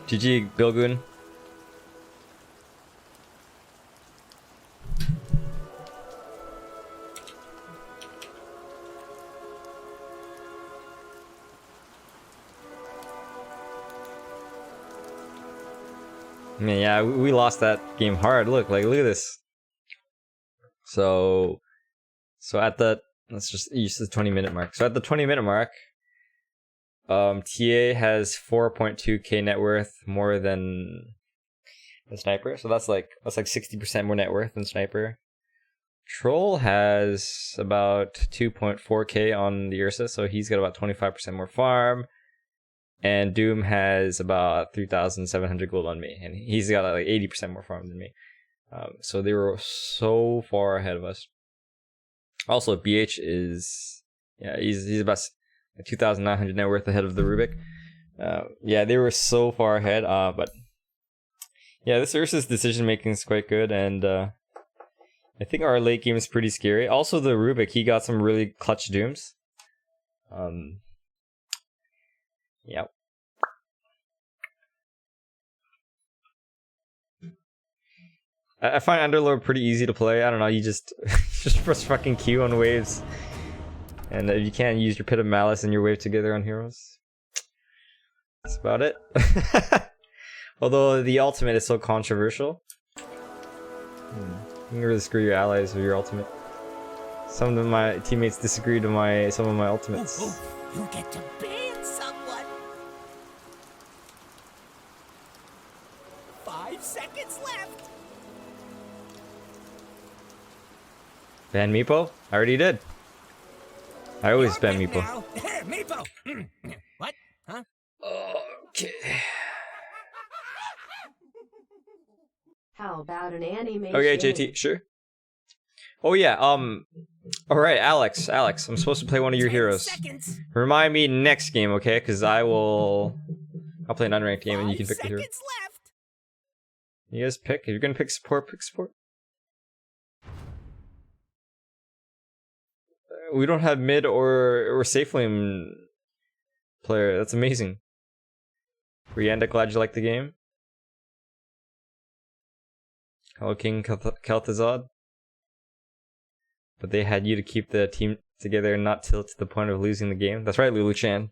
GG, Bilgun. I mean, yeah, we lost that game hard. Look at this. So at the, let's just use the 20-minute mark. So at the 20-minute mark, TA has 4.2k net worth more than the Sniper. So that's like 60% more net worth than Sniper. Troll has about 2.4k on the Ursa, so he's got about 25% more farm. And Doom has about 3,700 gold on me, and he's got like 80% more farm than me. So they were so far ahead of us. Also, BH is, yeah, he's about 2,900 net worth ahead of the Rubik. Yeah, they were so far ahead. But yeah, this Ursa's decision making is quite good, and I think our late game is pretty scary. Also, the Rubik, he got some really clutch Dooms. Yep. I find Underlord pretty easy to play. I don't know, you just press fucking Q on waves. And if you can't use your Pit of Malice and your wave together on heroes. That's about it. Although the ultimate is so controversial. You can really screw your allies with your ultimate. Some of my teammates disagreed with some of my ultimates. You get to ban someone. 5 seconds left. Ban Meepo? I already did. I always ban Meepo. Meepo! What? Huh? Okay. How about an animation? Okay, JT, sure. Oh yeah, alright, Alex, I'm supposed to play one of your heroes. Seconds. Remind me next game, okay? Because I'll play an unranked game and you can pick the hero. Seconds left. You guys pick. If you're gonna pick support, pick support. We don't have mid or safe lane player. That's amazing. Brianda, glad you like the game. Hello, King Kel'Thuzad. But they had you to keep the team together and not tilt to the point of losing the game. That's right, Lulu Chan.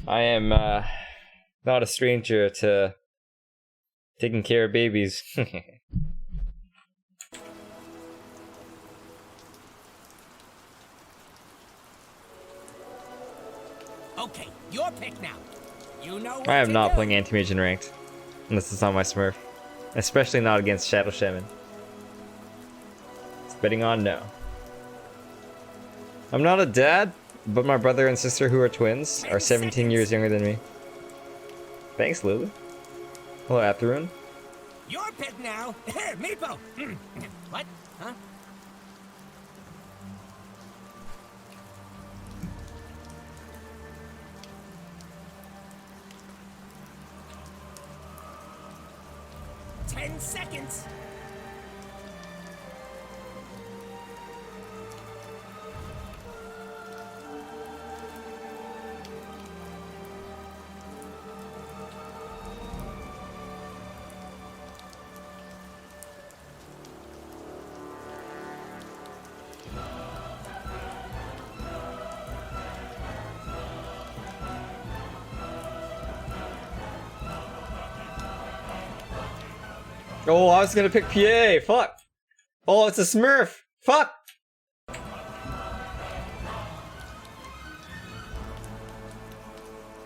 I am not a stranger to taking care of babies. Okay, your pick now. You know what I am to not do. playing Anti-Mage in ranked. Unless it's on my Smurf. Especially not against Shadow Shaman. It's betting on no. I'm not a dad, but my brother and sister, who are twins, are 17 years younger than me. Thanks, Lulu. Hello, Athrun. Your pick now. Meepo. What? Huh? Ten seconds. Oh, I was gonna pick PA. Fuck. Oh, it's a Smurf. Fuck.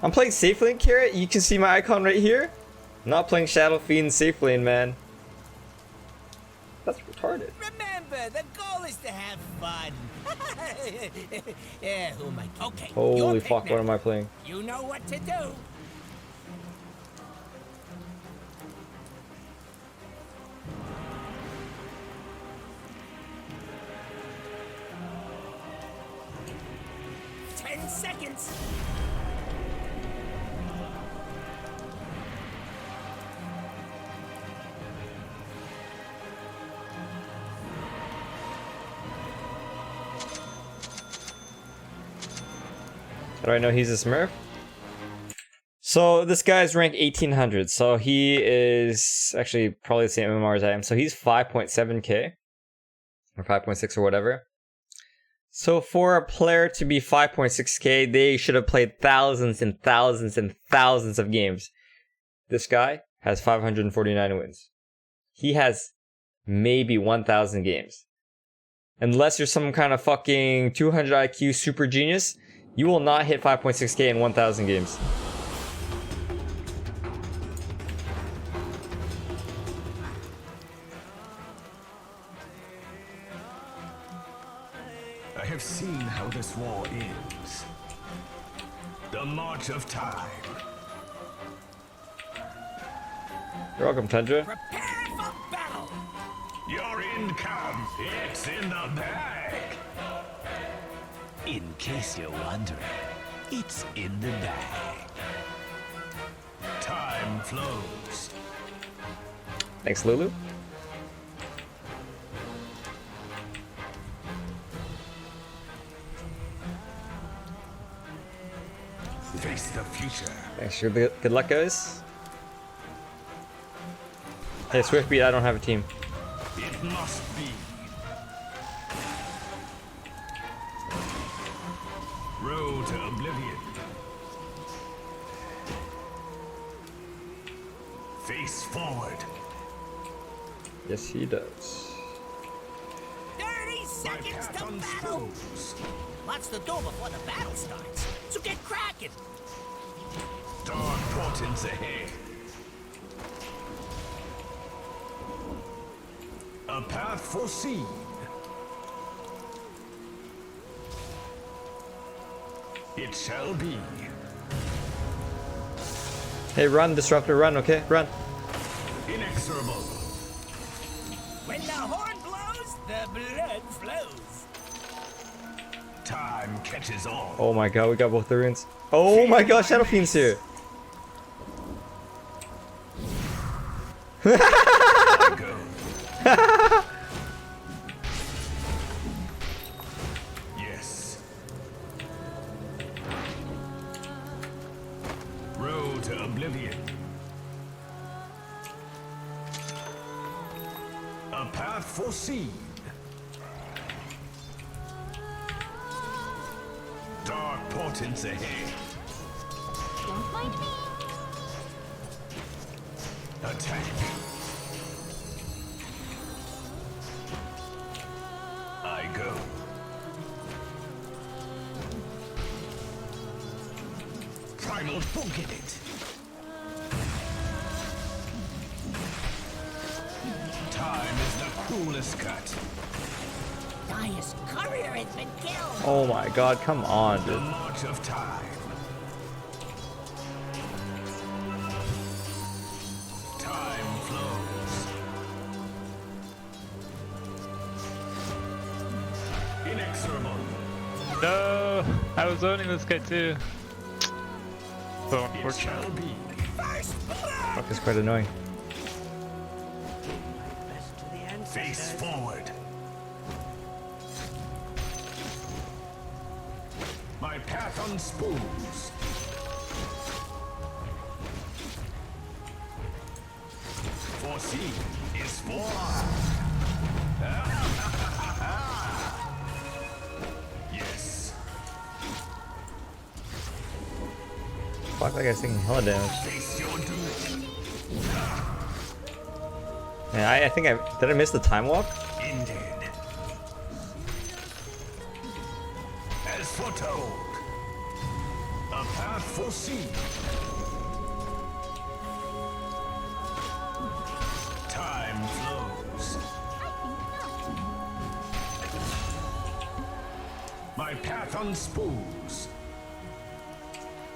I'm playing Safe Lane Carrot. You can see my icon right here. I'm not playing Shadow Fiend Safe Lane, man. That's retarded. Remember, the goal is to have fun. Yeah, who am I? Okay. Holy your pick fuck, now. what am I playing? You know what to do. Seconds. How do I know he's a Smurf? So this guy's ranked 1800, so he is actually probably the same MMR as I am. So he's 5.7k or 5.6 or whatever. So for a player to be 5.6k, they should have played thousands and thousands and thousands of games. This guy has 549 wins. He has maybe 1,000 games. Unless you're some kind of fucking 200 IQ super genius, you will not hit 5.6k in 1,000 games. I have seen how this war ends. The march of time. You're welcome, Tundra. Prepare for battle. Your end comes. It's in the bag. In case you're wondering, it's in the bag. Time flows. Thanks, Lulu. Face the future. Thanks for the good luck, guys. Hey, Swiftbeat, I don't have a team. It must be. Road to oblivion. Face forward. Yes, he does. 30 seconds to battle. Lots to do before the battle starts, so get cracking. Dark portents ahead. A path foreseen. It shall be. Hey, run, Disruptor, run, okay? Run. Inexorable. When the horn blows, the blood flows. Time catches all. Oh my god, we got both the runes. Oh my god, Shadow Fiend's here. Go. Yes. Road to oblivion. A path foreseen. Dark portents ahead. Don't mind me. Attack. I go. Primal forget it. coolest cut. Dire's courier has been killed. Oh my god, come on, The dude. march of time. Time flows. Inexorable. No, I was owning this guy too. So It unfortunate. shall be. Fuck, is quite annoying. Face forward. My path unspoons. Foreseen is forearmed. Yes. Fuck, that guy's taking hella damage. Face your doom. Yeah, I think did I miss the time walk? Indeed. As foretold. A path foreseen. Time flows. My path unspoons.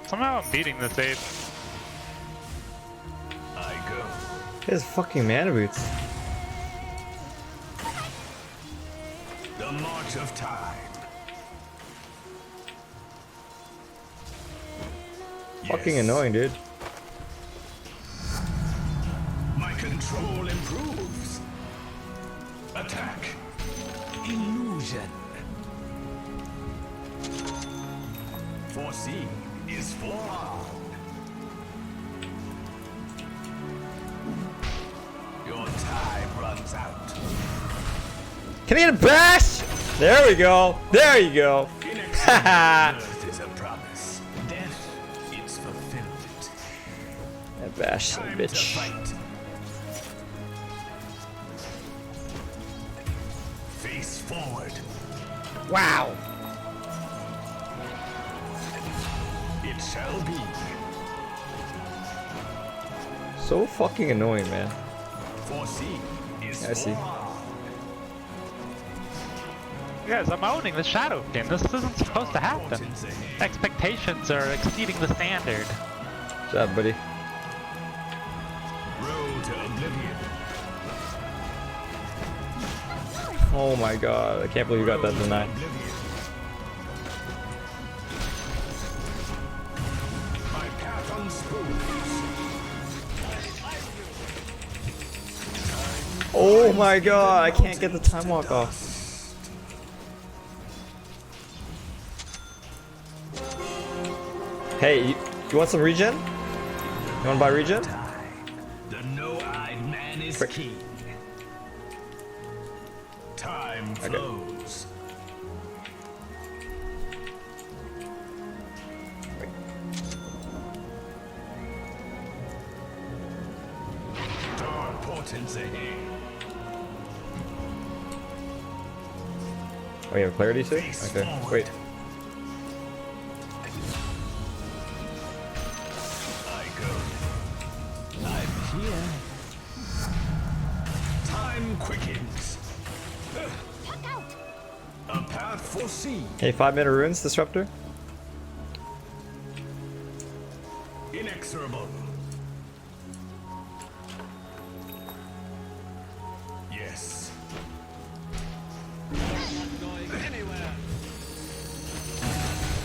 Somehow I'm beating this ape. I go. His fucking mana boots. The march of time. Fucking Yes. annoying, dude. My control improves. Attack. Illusion. Foreseen is forearmed. Your time runs out. Can I get a bash? There we go. There you go. Haha. Birth is a promise. Death is fulfillment. That bash, son of a Time to bitch. fight. Face forward. Wow. It shall be. So fucking annoying, man. Foreseen is I see. forearmed. Guys, I'm owning the Shadow King. This isn't supposed to happen. Fortunes ahead. Expectations are exceeding the standard. Good job, buddy. Road to oblivion. Oh my god, I can't believe you got that tonight. Oblivion. My path unspoons. Oh my god, I can't get the time walk off. Hey, you want some regen? You want to buy regen? The no-eyed man is Frick. king. Time Okay. flows. Dark portents ahead. Oh, you have clarity too? Okay, wait. I go. I'm here. Time quickens. A path foreseen. Hey, 5-minute runes, Disruptor? Inexorable. Yes.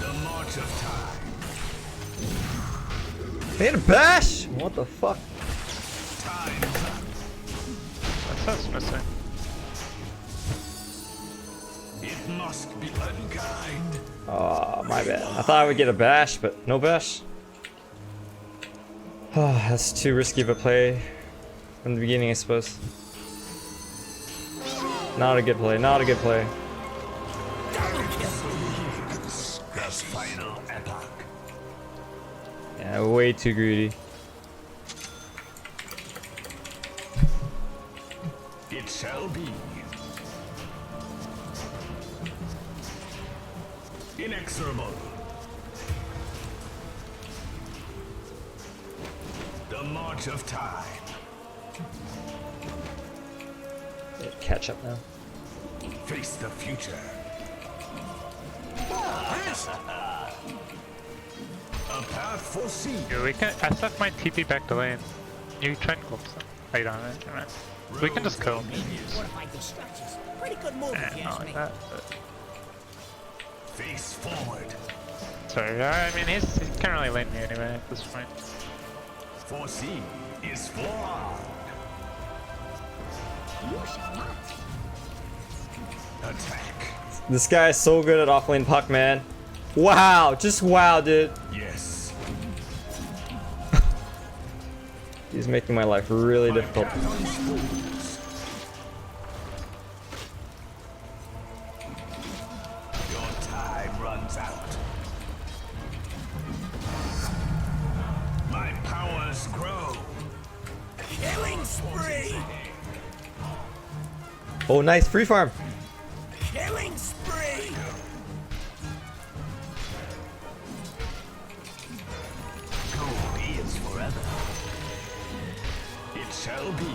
The march of time. They had a bash! What the fuck? Time's up. What's this missing? It must be unkind. Oh, my bad. I thought I would get a bash, but no bash. Oh, that's too risky of a play from the beginning, I suppose. Not a good play, not a good play. The final epoch. Yeah, way too greedy. It shall be. Inexorable. The march of time. Catch up now. Face the future. A path foreseen. Dude, we can. I stuck my TP back to lane. You try and go some. Wait on it. Alright. We can just kill him. Fortified destructions. Pretty good move if you Not ask like me. that. But... Face forward. Sorry, I mean he can't really lane me anyway at this point. Foreseen is forearmed. You shall not. Attack. This guy is so good at offlane puck, man. Wow, just wow, dude. Yes. He's making my life really difficult. Path on spoons. Your time runs out. My powers grow. Killing spree! Oh, nice free farm. Killing spree! Gold is forever. It shall be.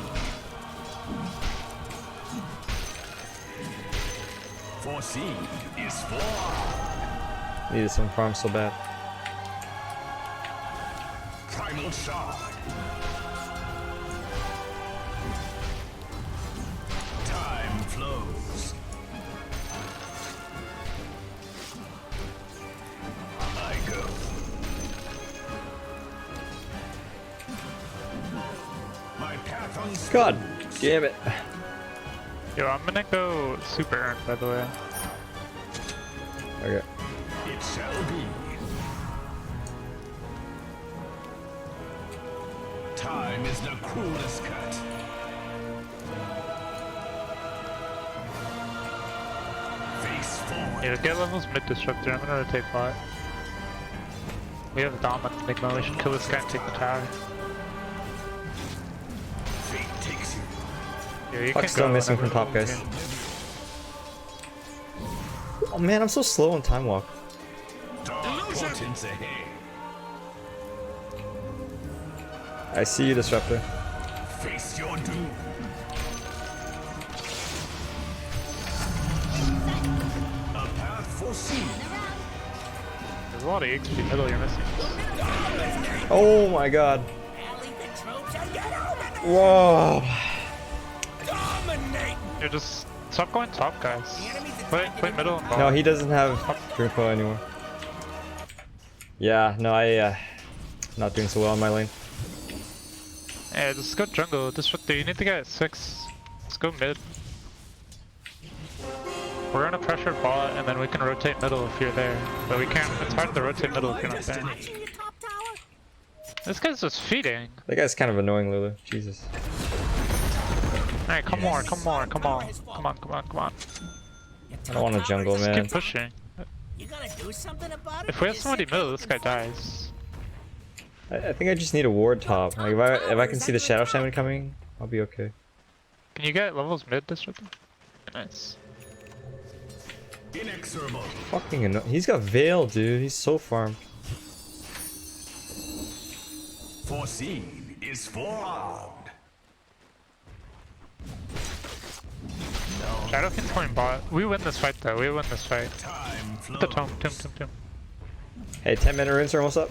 Foreseen is forearmed. Needed some farm so bad. Primal shard. Time flows. I go. My path on God damn it. Yo, I'm gonna go super earned by the way. Okay. It shall be. Time is the cruelest cut. Face forward. Yeah, get levels mid disruptor. I'm gonna rotate bot. We have Dom on Enigma. We should kill this guy and take the tower. Fate takes you. Yeah, you Fuck, can still go missing from whenever top, you guys. can. Oh man, I'm so slow on time walk. Dark portents ahead. I see you, Disruptor. Face your doom. A path foreseen. There's a lot of XP middle you're missing. Oh my god. Rally the troops and get over there! Whoa. Dominate! You're just stop going top, guys. Play middle and bottom. No, he doesn't have green flow anymore. Yeah, no, not doing so well in my lane. Yeah, just go jungle. Disruptor. You need to get 6. Let's go mid. We're gonna pressure bot, and then we can rotate middle if you're there. But we can't. It's hard to rotate middle if you're not there. Watching your top tower? This guy's just feeding. That guy's kind of annoying, Lulu. Jesus. Alright, come on, come on, come on, come on, come on, come on. I don't want to jungle, Just man. keep pushing. You gonna do something about it? If we have Just somebody sit there middle, this guy looking dies. I think I just need a ward top. Like if I can see the Shadow Shaman coming, I'll be okay. Can you get levels mid disruptor? Nice. Inexorable. Fucking annoying. He's got Veil, dude. He's so farmed. Foreseen is forearmed. Shadowkin's playing bot. We win this fight though. We win this fight. Time Hit the flows. tomb. Hey, 10-minute runes are almost up.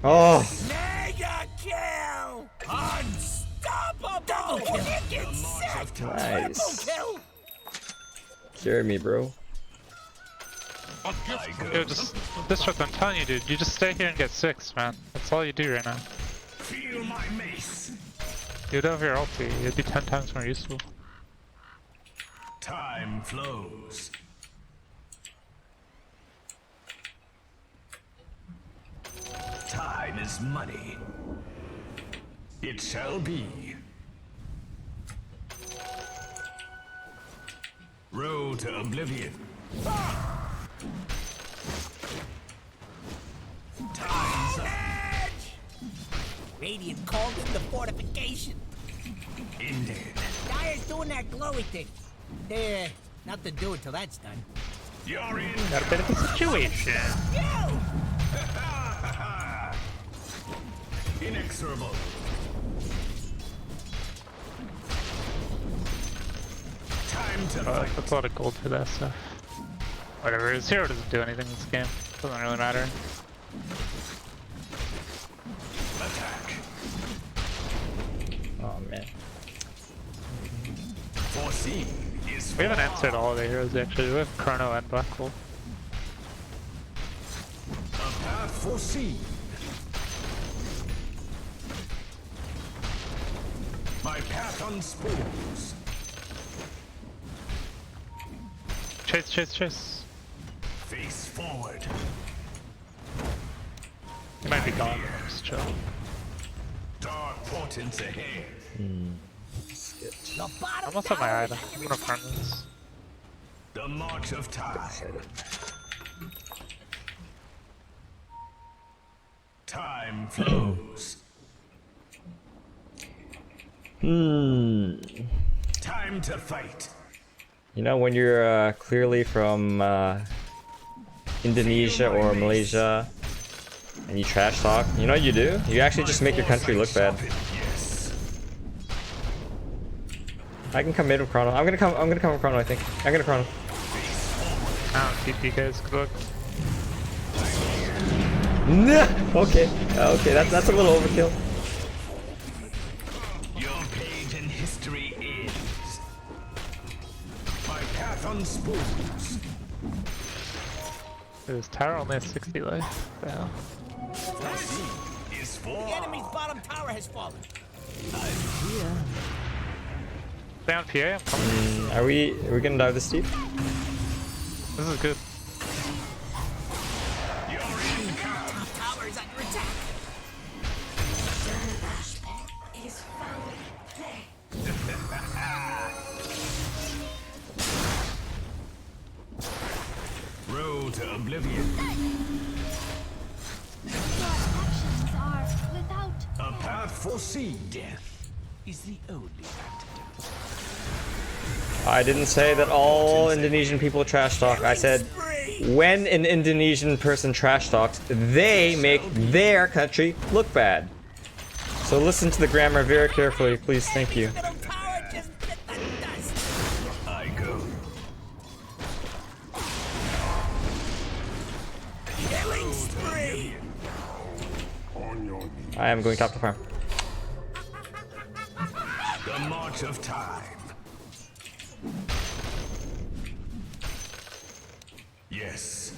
Oh, Mega kill! Unstoppable! Double kill! Wicked sick! nice. Kill! Carry me, bro. Yo, just disrupt. I'm telling you, dude. You just stay here and get 6, man. That's all you do right now. Feel my mace. You'd have your ulti. It'd be 10 times more useful. Time flows. Time is money. It shall be. Road to oblivion. Time's up. Radiant called in the fortification. Ended. Dyer's doing that glowy thing. There, nothing to do until that's done. You're in. Got a bit of a situation. You! Inexorable. Time to That's fight. a lot of gold for that stuff. Whatever, Zero doesn't do anything in this game. Doesn't really matter. Attack. Oh man. Foreseen is We haven't answered all of the heroes actually. We have Chrono and Black Hole. a path foreseen. My path unspools. Chase, chase, chase. Face forward. He might be gone. Just chill. Dark portents ahead. The bottom Almost have my tower item. I'm gonna farm this. The march of time. Time flows. Time to fight. You know, when you're clearly from Indonesia or Malaysia and you trash talk, you know what you do? You actually just make your country look bad. Yes. I can come in with Chrono. I'm gonna come with Chrono, I think. I'm gonna Chrono. I don't TP guys, good luck. Nah! Okay. Okay, that's a little overkill. Your page in history ends. My path unspools. This tower only has 60 life. What the hell? Is The for enemy's bottom tower has fallen. Stay on PA, I'm coming. Are we gonna dive this deep? This is good. Top tower is under attack. road to oblivion. Actions are without. A path foreseen. Death is the only antidote. I didn't say that all Indonesian people trash talk. I said when an Indonesian person trash talks, they make their country look bad. So listen to the grammar very carefully, please. Thank you. Middle tower just bit the dust. I go. Killing spree. On your knees. I am going top to farm. The march of time. Yes.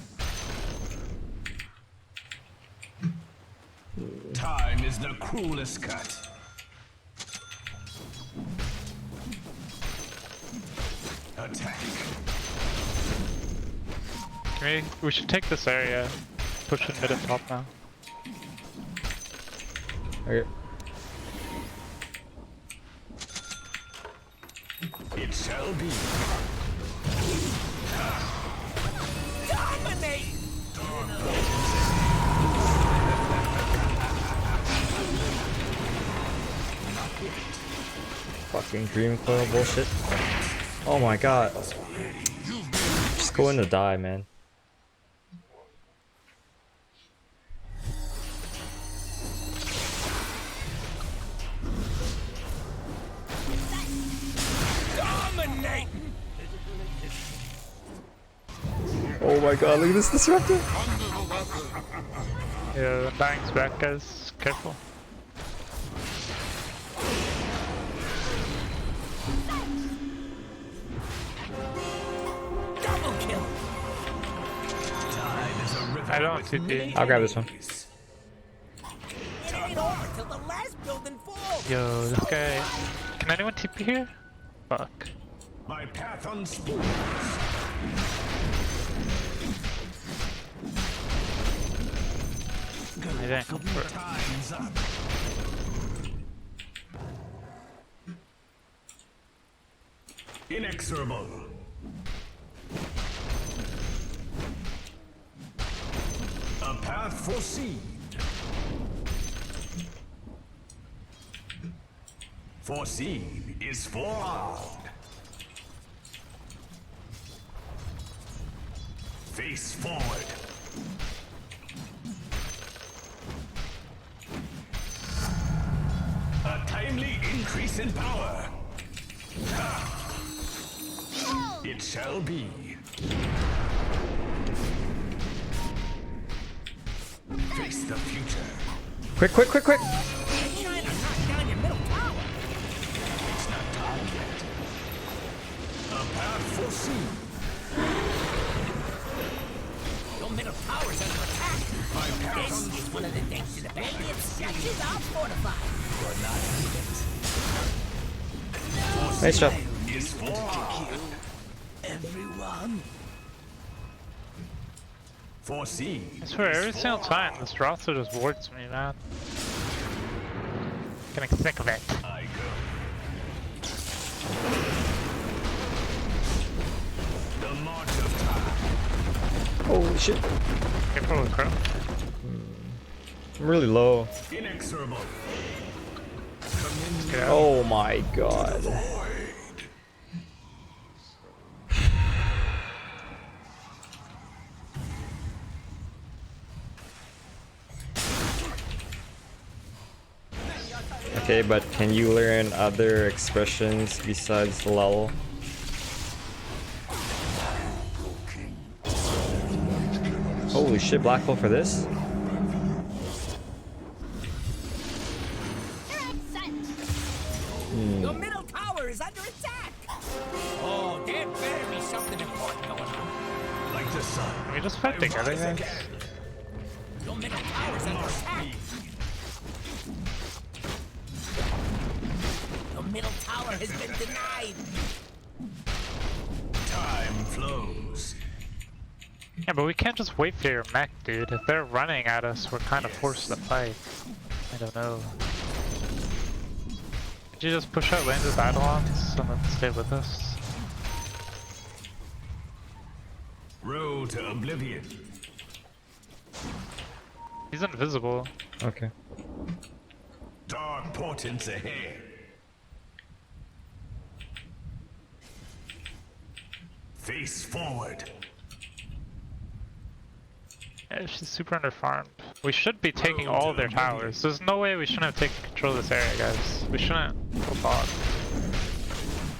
Time is the cruelest cut. Attack. We should take this area. Push it mid and top now. Okay. It shall be. Dominate. Fucking dream coil bullshit. Oh my god. Just go in to die, man. Dominate. Oh my god, look at this disruptor. Yeah, the bang's back, guys. Careful. Double kill. Time is a river. I don't have TP. I'll grab this one. It ain't over till the last building falls. Yo, this guy. Can anyone TP here? Fuck. My path unspools. I didn't come for it. Time's up. Inexorable. A path foreseen. Foreseen is forearmed. Face forward. A timely increase in power. It shall be. Face the future. Quick, quick, quick, quick! You're trying to knock down your middle tower. It's not time yet. A path foreseen. Your middle tower's under attack. My path This is one of the things to the bank. Its sections are fortified. You're not even. Nice job. Is for Everyone. foreseen. I swear, every single time this roster just wards me, man. Getting sick of it. I go. The march of time. Holy shit. Careful with Crow. I'm really low. Inexorable. Get out. Oh my god. Okay, but can you learn other expressions besides lol? Holy shit, black hole for this? Your middle tower is under attack. Oh, there better be something important going on. Like the sun. Can we just fight together, guys? Your middle tower's under attack. Your middle tower has been denied. Time flows. Yeah, but we can't just wait for your mech, dude. If they're running at us, we're kind of forced to fight. I don't know. Could you just push out lanes with Eidolons and then stay with us? Road to oblivion. He's invisible. Okay. Dark portents ahead. Face forward. Yeah, she's super underfarmed. We should be taking all of their towers. There's no way we shouldn't have taken control of this area, guys. We shouldn't go bog.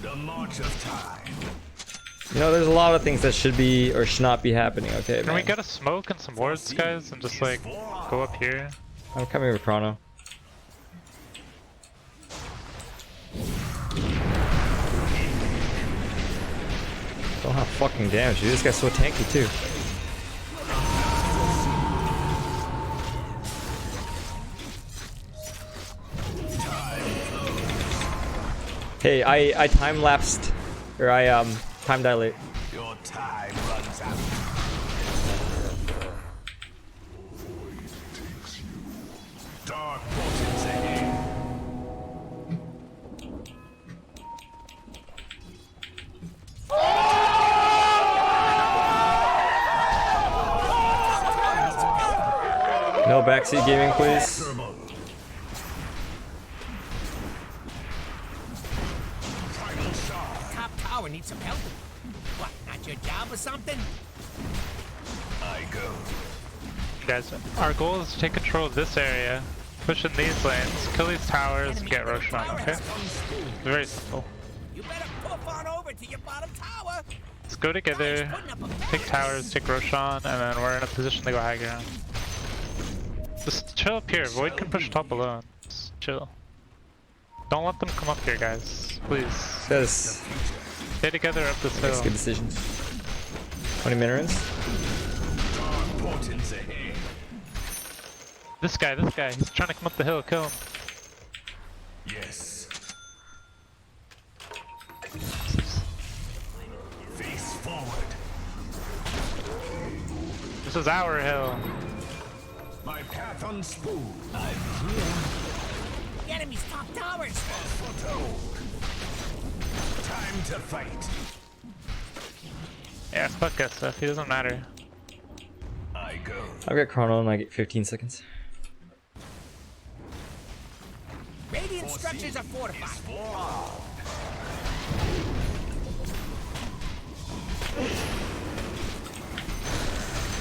The march of time. You know, there's a lot of things that should be or should not be happening, okay, Can we man? get a smoke and some wards, guys, and just like go up here? I'm coming with Chrono. Don't have fucking damage, dude. This guy's so tanky too. Hey, I time lapsed, or I time dilate. Your time runs out. Dark portents ahead. No backseat gaming, please. Inexorable. Primal shard. Top tower needs some help. What, not your job or something? I go. Guys, our goal is to take control of this area, push in these lanes, kill these towers, and get Roshan, okay? It's very simple. You better poof on over to your bottom tower. Let's go together, take towers, take Roshan, and then we're in a position to go high ground. Just chill up here. Void can push top alone. Just chill. Don't let them come up here, guys. Please. Guys, Stay together up this hill. makes good decisions. 20 minerals. Dark portents ahead. This guy, he's trying to come up the hill, kill him. Yes. Face forward. This is our hill. My path unspooled. The enemy's top tower's Foretold. Time to fight. Yeah, fuck SF, he doesn't matter. I go. I've got Chrono in like 15 seconds. Radiant structures are fortified.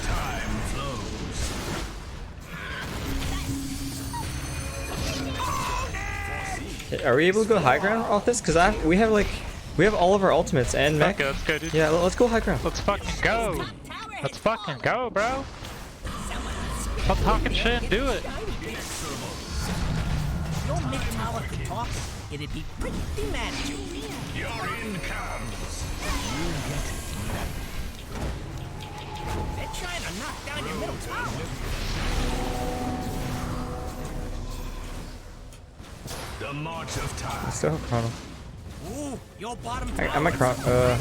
Time flows. Hey, are we able to go high ground off this? Cause we have like We have all of our ultimates and mech. Okay, let's go, dude. Yeah, let's go high ground. Let's fucking go. Let's fucking go, bro. Stop talking shit and do it. Your mid tower could talk, it'd be pretty mad at you. Your in comes. They're trying to knock down your middle tower. The march of time. Still have chrono. Ooh, your bottom tower. I might chrono.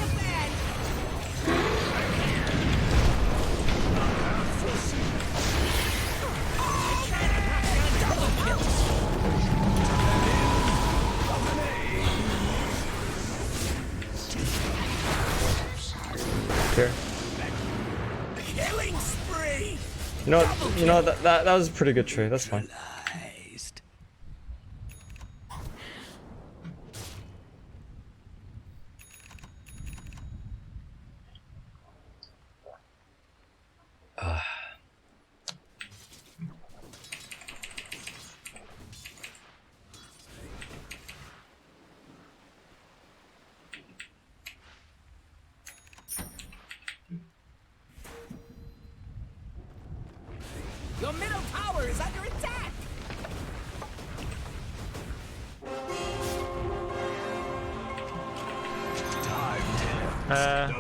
Here. Killing spree. You know that was a pretty good trade. That's fine. Your middle tower is under attack.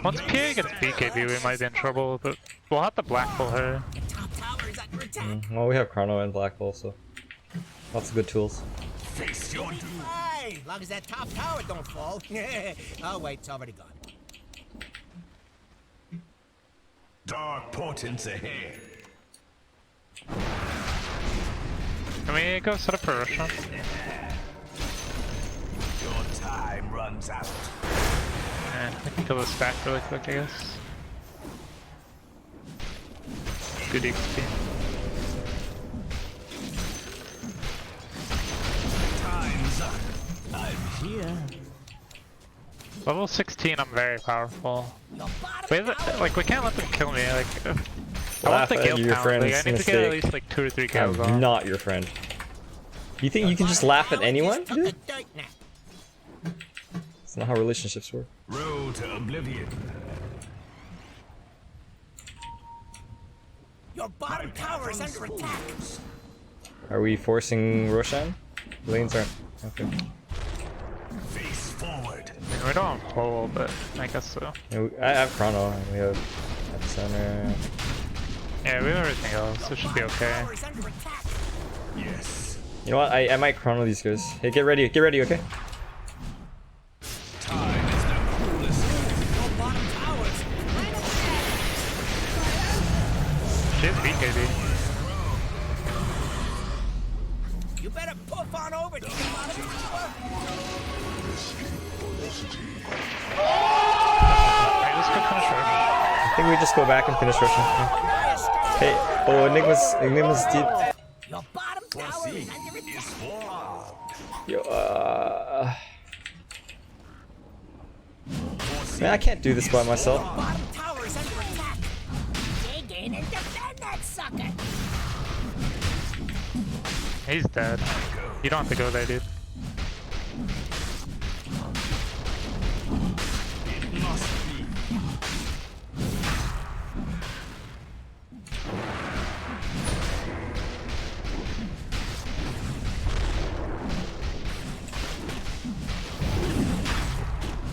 Once PA gets BKB, we might be in trouble, but we'll have to blackball her. Your top tower is under attack. Well, we have chrono and black hole, so lots of good tools. Face your doom. Hey, long as that top tower don't fall. Oh wait, it's already gone. Dark portents ahead. Can we go set up for Roshan? Your time runs out. I can kill this back really quick, I guess. Good XP. Time's up. I'm here. Level 16, I'm very powerful. Your bottom We have, like, we can't let them kill me. Like, I want Laugh the at guild your count. Like, I friend's need to get at mistake. least like 2 or 3 kills I'm on. not your friend. You think you can just laugh at anyone, Took a dude? dirt nap. That's not how relationships work. Road to oblivion. Your bottom tower is under attack. Are we forcing Roshan? Lanes aren't. Okay. Face forward. I mean, we don't have pole, but I guess so. Yeah, I have chrono. And we have epicenter. Yeah, we have everything else. It should be okay. Tower is under attack. Yes. You know what? I might chrono these guys. Hey, get ready, okay? Time is the coolest. Your bottom tower is under attack. She has BKB. You better poof on over to your bottom tower. Alright, let's go finish Roshan. I think we just go back and finish Roshan. Yeah. Hey, oh, Enigma's deep. Your bottom tower is under attack. Yo, man, I can't do this by myself. Bottom tower is under attack. Dig in and defend that sucker. He's dead. You don't have to go there, dude. It must be.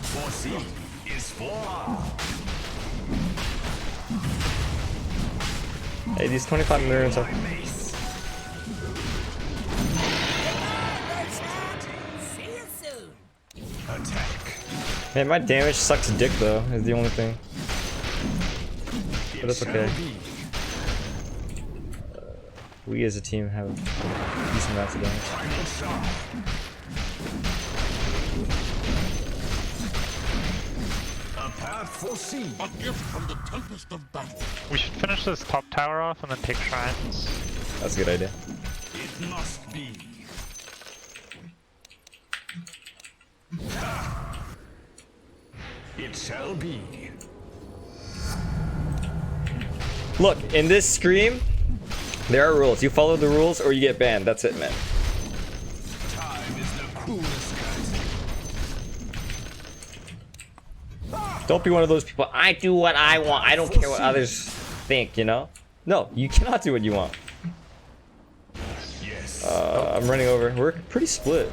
Foreseen is for. Hey, these 25 mirrors are. See you soon. Attack. Man, my damage sucks dick though, is the only thing. But it's okay. We as a team have decent amounts of damage. Final shot. A path foreseen. A gift from the tempest of battle. We should finish this top tower off and then take shrines. That's a good idea. It must be. It shall be. Look, in this stream, there are rules. You follow the rules or you get banned. That's it, man. Time is the coolest cut. Don't be one of those people. I do what I want. I don't care what others think. You know? No, you cannot do what you want. Yes. I'm running over. We're pretty split.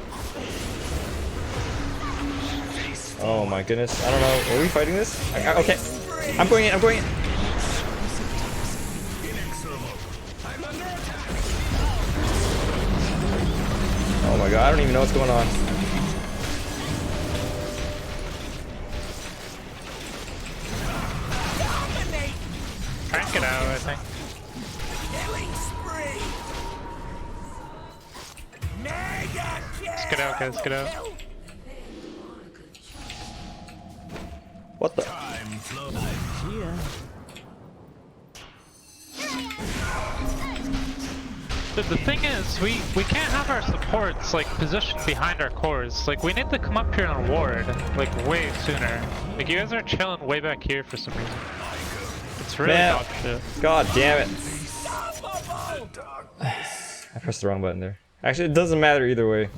Oh my goodness. I don't know. Are we fighting this? Okay. I'm going in. I'm going in. Oh my god. I don't even know what's going on. Crank it out, I think. Let's get out, guys. Get out. What the? The thing is, we can't have our supports like positioned behind our cores. Like we need to come up here and ward like way sooner. Like you guys are chilling way back here for some reason. It's really dog shit. God damn it. I pressed the wrong button there. Actually, it doesn't matter either way.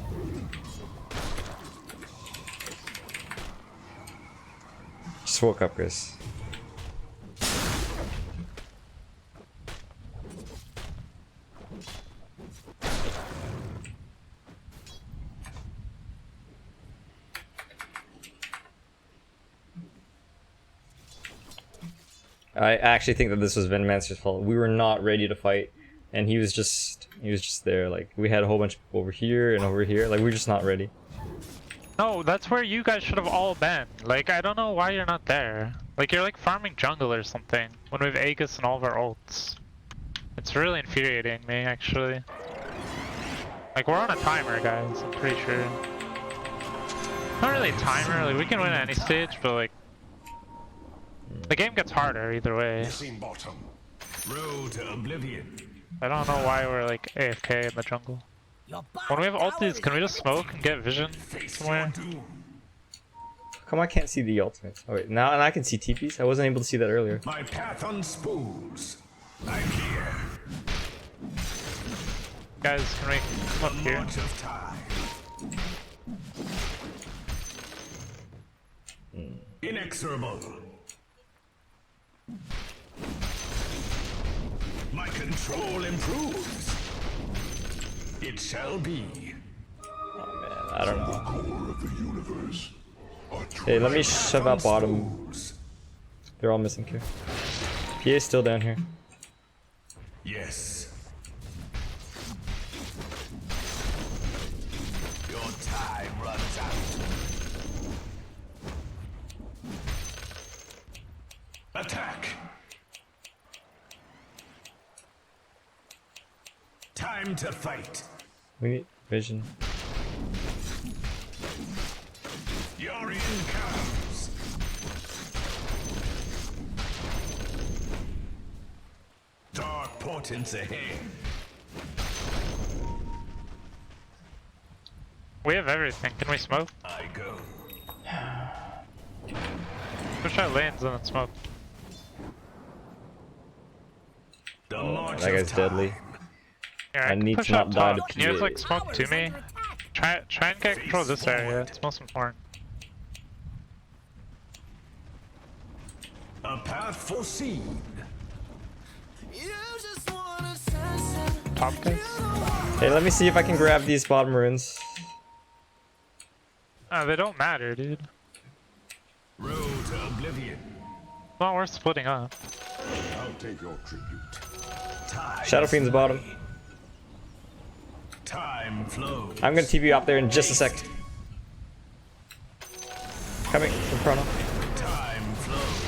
Just woke up, guys. I actually think that this was Venomancer's fault. We were not ready to fight, and he was just there. Like we had a whole bunch of people over here and over here. Like we're just not ready. No, that's where you guys should have all been. Like I don't know why you're not there. Like you're like farming jungle or something when we have Aegis and all of our ults. It's really infuriating me actually. Like we're on a timer, guys. I'm pretty sure. Not really a timer. Like we can win at any stage, but like. The game gets harder either way. Road to oblivion. I don't know why we're like AFK in the jungle. When we have ultis, can we just smoke and get vision somewhere? How come I can't see the ultimates? Oh wait, now and I can see TPs. I wasn't able to see that earlier. My path unspools. I'm here. Guys, can we come up here? Inexorable. My control improves. It shall be. Oh man, I don't know. Core of the universe. Hey, let me shove out bottom. They're all missing here. PA's still down here. Yes. Your time runs out. Attack. Time to fight. We need vision. You're in comes. Dark portents ahead. We have everything. Can we smoke? I go. Push out lanes and then smoke. Oh, that guy's deadly. Yeah, I need push to not up die top. to Can you guys PA. like smoke to me? Try and get control of this area. It's most important. A path foreseen. Top guys? Hey, let me see if I can grab these bottom runes. They don't matter, dude. Road to oblivion. It's not worth splitting up. I'll take your tribute. Shadow Fiend's bottom. Time flows. I'm gonna TP you up there in just a sec. Coming from Chrono. Time flows.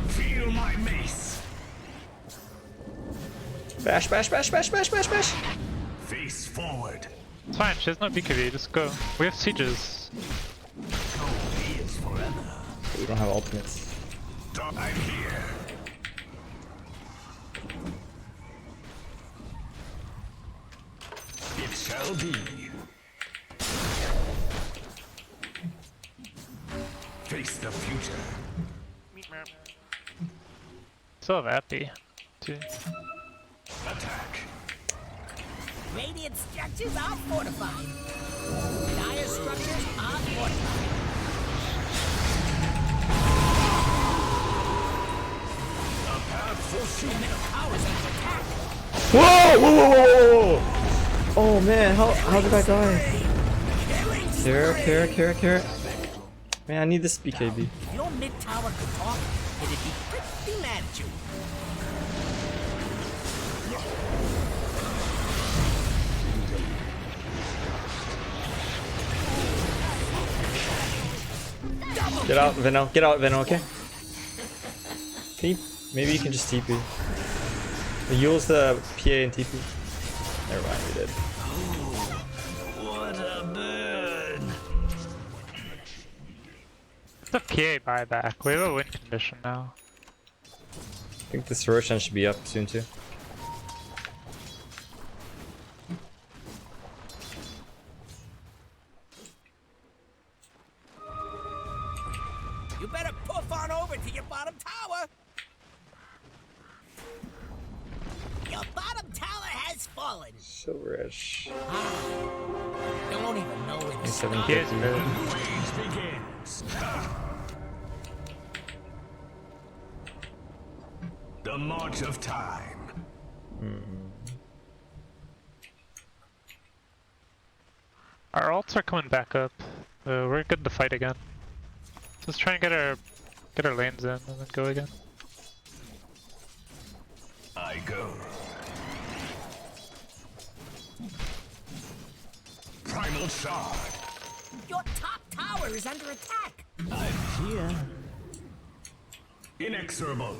Feel my mace. Bash, bash, bash, bash, bash, bash, bash. Face forward. It's fine, she has no BKB, just go. We have sieges. We don't have ultimates. I'm here. It shall be. Face the future. Still have Appy, too. Attack. Radiant structures are fortified. Dire structures are fortified. The middle tower's under attack. Whoa! Whoa! Whoa! Whoa! Whoa! Oh man, how did I die? Carrot. Man, I need this BKB. If your mid tower could talk, it'd be pretty mad at you. Get out, Veno. Get out, Veno, okay? Can you, maybe you can just TP. Use the PA and TP. Never mind, we did. What a burn! The PA buyback. We have a win condition now. I think this Roshan should be up soon too. You better poof on over to your bottom tower. Your bottom tower has fallen. So rich. Don't even know where this 750. Waves begins. The march of time. Our ults are coming back up. We're good to fight again. Let's try and get our lanes in and then go again. I go. Primal shard. Your top tower is under attack. I'm here. Inexorable.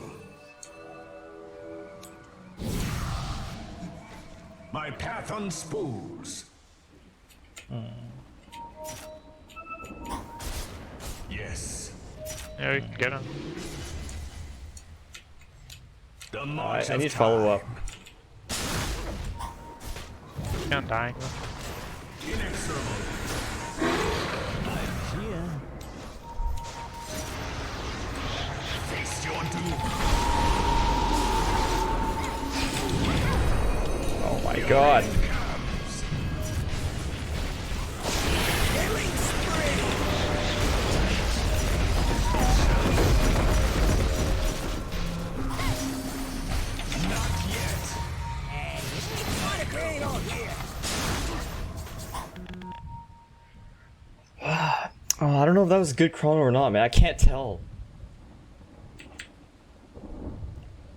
My path unspools. Yes. Yeah, we can get him. The march I of need follow up. Yeah, I'm dying though. Inexorable. I'm here. Face your doom. Oh my god. Oh, I don't know if that was a good chrono or not, man. I can't tell.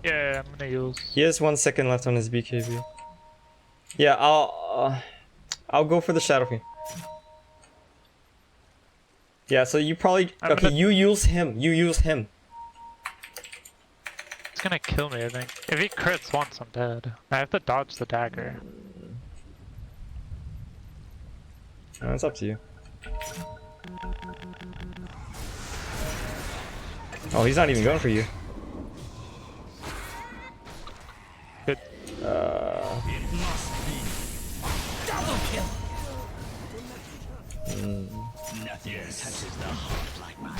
Yeah, I'm gonna use. He has 1 second left on his BKB. Yeah, I'll go for the Shadow Fiend. Yeah, so you probably you use him. You use him. It's gonna kill me, I think. If he crits once, I'm dead. I have to dodge the dagger. No, it's up to you. Oh, he's not even going for you. Good. It must be. Double kill. Nothing touches the heart like my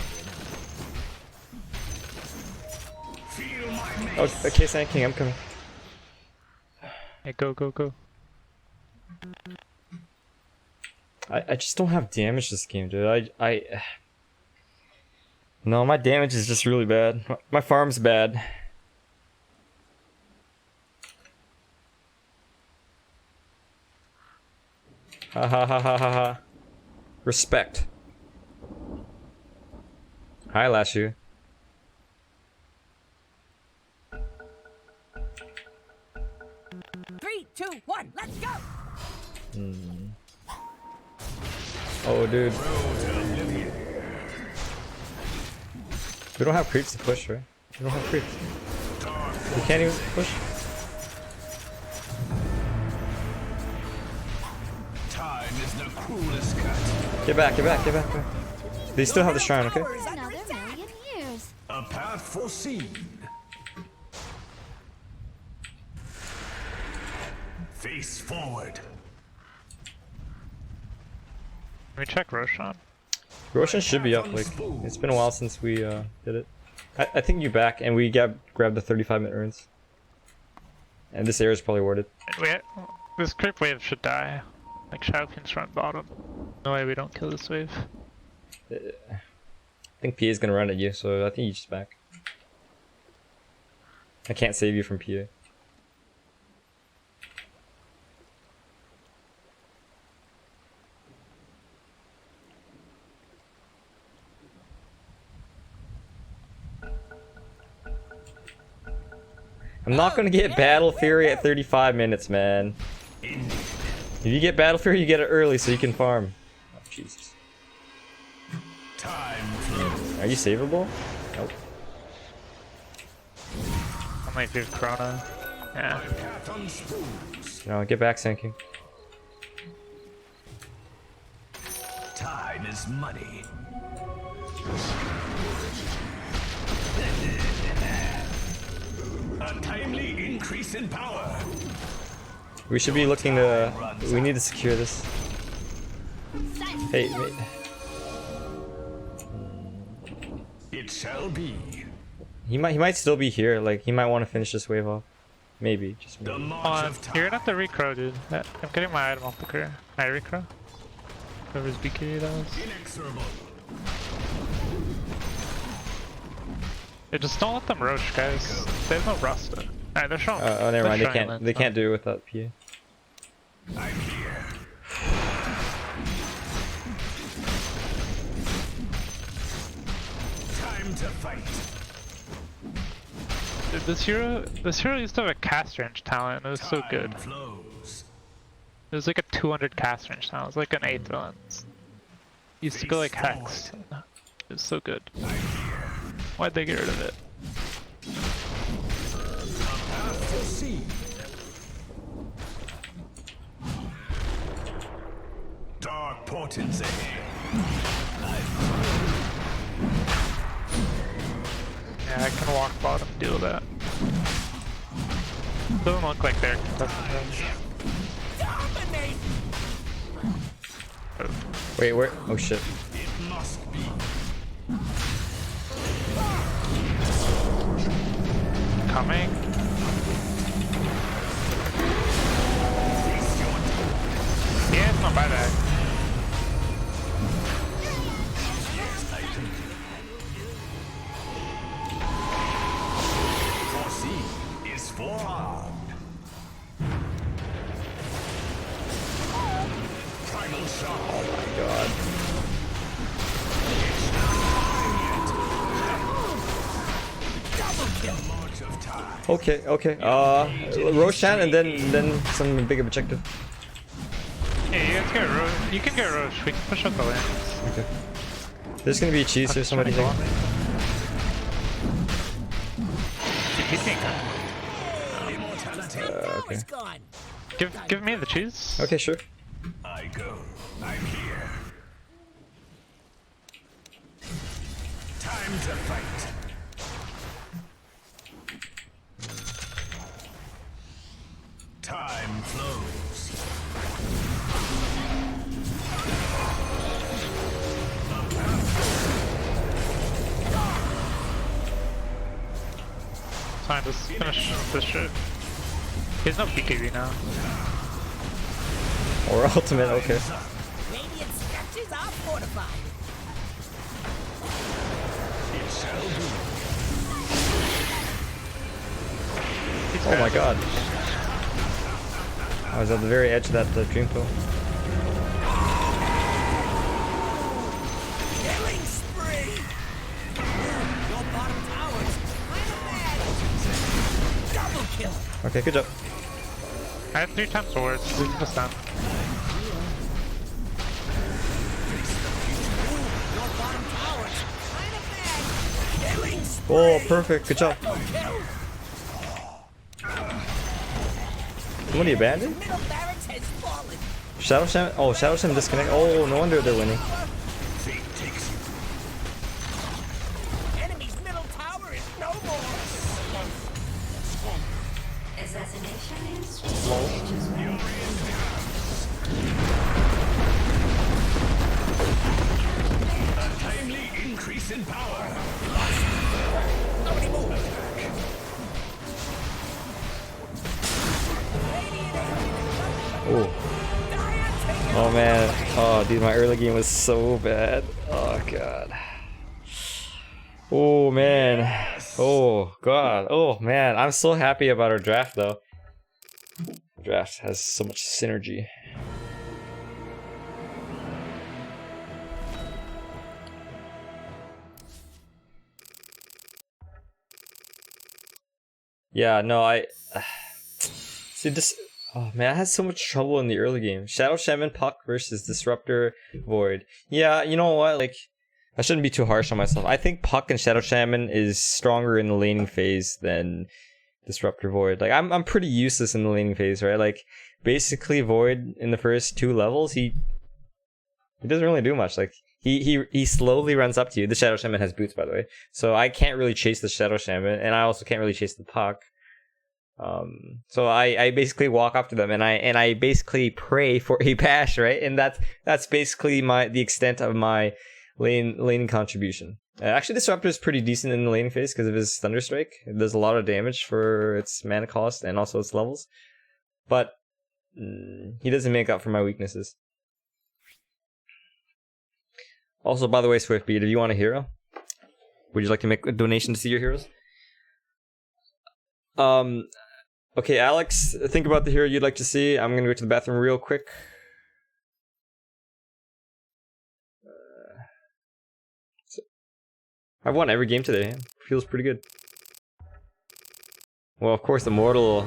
Feel my mace. Oh, okay, Sand King, I'm coming. Hey, go. I just don't have damage this game, dude. No, my damage is just really bad. My farm's bad. Ha ha ha ha ha ha. Respect. Hi, Lashu. Three, 2, 1, let's go. Oh, dude. We don't have creeps to push, right? We don't have creeps. We can't even push. Time is the cruelest cut. Get back. They still have the shrine, okay? Another million years. A path foreseen. Face forward. Can we check Roshan? Roshan should be up, like, it's been a while since we did it. I think you back and we grabbed the 35-minute runes. And this area is probably warded. This creep wave should die. Like Shao Kahn's front bottom. No way we don't kill this wave. I think PA is gonna run at you, so I think you just back. I can't save you from PA. I'm not gonna get Battle Fury at 35 minutes, man. If you get Battle Fury, you get it early so you can farm. Oh, Jesus. Are you savable? Nope. Only if you have Chrono. Yeah. No, get back, Sanking. Time is money. A timely increase in power. We should be looking to. We need to secure this. Hey, wait. It shall be. He might still be here. Like he might want to finish this wave off. Maybe, just maybe. You're gonna have to recrow, dude. I'm getting my item off the career. I recrow. Whoever's BK that was. Inexorable. Yeah, just don't let them roach, guys. They have no Rasta. Alright, they're showing. Oh, never mind. They can't do it without PA. I'm here. Time to fight. Dude, this hero used to have a cast range talent, and it was so good. It was like a 200 cast range talent. It was like an 8th villain. Used to go like Hex. It was so good. Why'd they get rid of it? Dark portents ahead. Yeah, I can walk bottom, deal with that. Doesn't look like they're contesting this. Wait, where? Oh shit. It must be. Coming. Yeah, it's not buyback. Foreseen is forearmed. Primal shot. Oh my god. Okay, okay. Roshan and then some big objective. Yeah, you guys get Roche. You can get Roche. We can push up the lanes. Okay. There's gonna be a cheese here. Somebody take. Okay. Give me the cheese. Okay, sure. I go. I'm here. Time to fight. Time flows. Fine, just finish this shit. He has no BKB now. Or ultimate, okay. Radiant structures are fortified. It shall be. Oh my god. I was at the very edge of that dream pill. Killing spree. Your bottom tower's kind of bad. Double kill. Okay, good job. I have 3 times swords. We can just stand. Your bottom tower's kind of bad. Killing spree. Oh, perfect. Good job. Somebody abandoned? Middle barracks has fallen. Shadow Sham? Oh, Shadow Sham disconnect. Oh, no wonder they're winning. Enemy's middle tower is no more. Assassination is A timely increase in power. Nobody move. Oh man. Oh dude, my early game was so bad. Oh god. Oh man. Oh god. Oh man. I'm so happy about our draft though. Draft has so much synergy. Yeah, no, see this. Oh man, I had so much trouble in the early game. Shadow Shaman Puck versus Disruptor Void. Yeah, you know what? Like, I shouldn't be too harsh on myself. I think Puck and Shadow Shaman is stronger in the laning phase than Disruptor Void. Like, I'm pretty useless in the laning phase, right? Like, basically Void in the first 2 levels, he doesn't really do much. Like, he slowly runs up to you. The Shadow Shaman has boots, by the way, so I can't really chase the Shadow Shaman, and I also can't really chase the Puck. So I basically walk up to them and I basically pray for a bash, right? And that's basically the extent of my lane contribution. Actually, Disruptor is pretty decent in the lane phase because of his Thunderstrike. It does a lot of damage for its mana cost and also its levels, but he doesn't make up for my weaknesses. Also, by the way, Swiftbeat, if you want a hero, would you like to make a donation to see your heroes? Okay, Alex, think about the hero you'd like to see. I'm gonna go to the bathroom real quick. I've won every game today. Feels pretty good. Well, of course, Immortal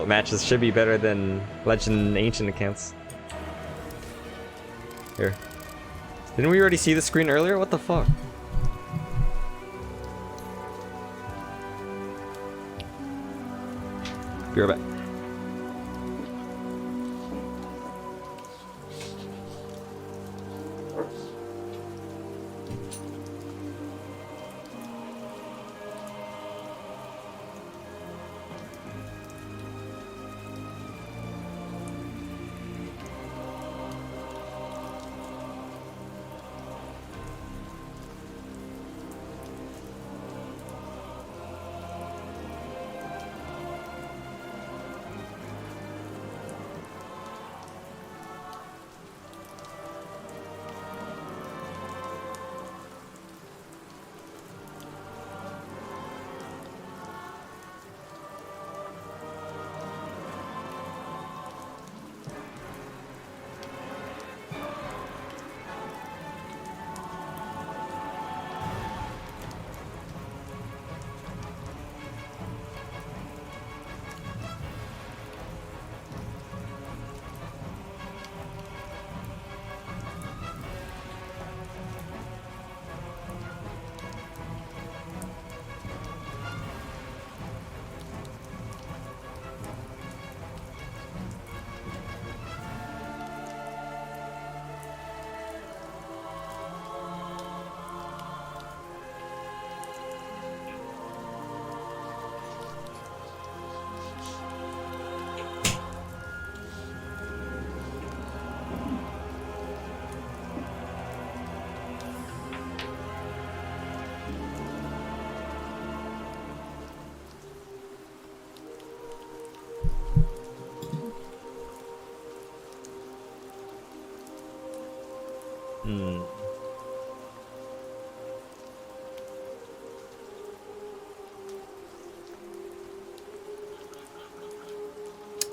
matches should be better than Legend and Ancient accounts. Here. Didn't we already see the screen earlier? What the fuck? Be right back.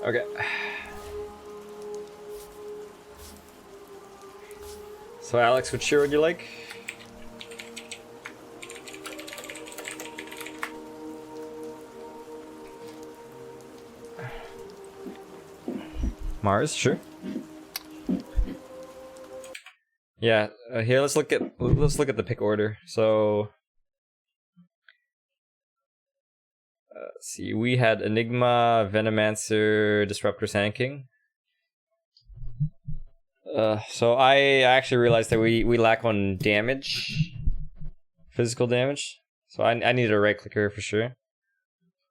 Okay. So Alex, which hero would you like? Mars, sure. Yeah, here let's look at the pick order. So let's see, we had Enigma, Venomancer, Disruptor, Sand King. So I actually realized that we lack on damage, physical damage. So I needed a right clicker for sure.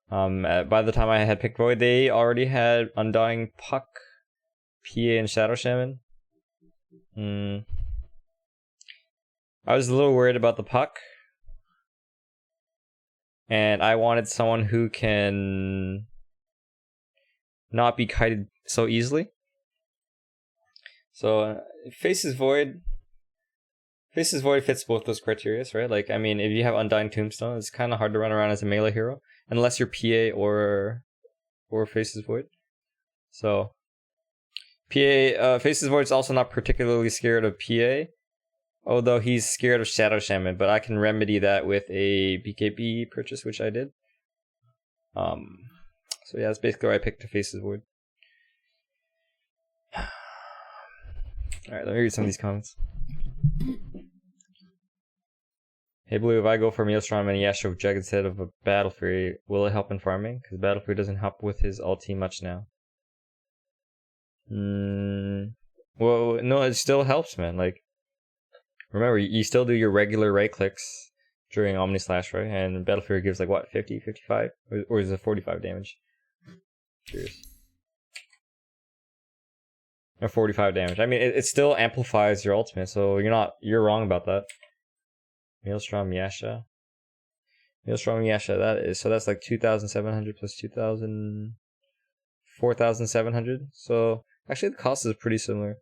By the time I had picked Void, they already had Undying Puck, PA, and Shadow Shaman. I was a little worried about the Puck, and I wanted someone who can not be kited so easily. So Faces Void. Faces Void fits both those criteria, right? Like, I mean, if you have Undying Tombstone, it's kind of hard to run around as a melee hero unless you're PA or Faces Void. So Faces Void is also not particularly scared of PA, although he's scared of Shadow Shaman. But I can remedy that with a BKB purchase, which I did. So yeah, that's basically why I picked the Faces Void. All right, let me read some of these comments. Hey Blue, if I go for Maelstrom and Yasha with Jag instead of a Battle Fury, will it help in farming? Because Battle Fury doesn't help with his ulti much now. Well, no, it still helps, man. Like, remember, you still do your regular right clicks during Omni Slash, right? And Battle Fury gives like what, 50, 55? Or is it 45 damage? Curious. Or 45 damage. I mean, it still amplifies your ultimate, so you're wrong about that. Maelstrom Yasha. Maelstrom Yasha, that's like 2,700 plus 2,000, 4,700. So actually the cost is pretty similar.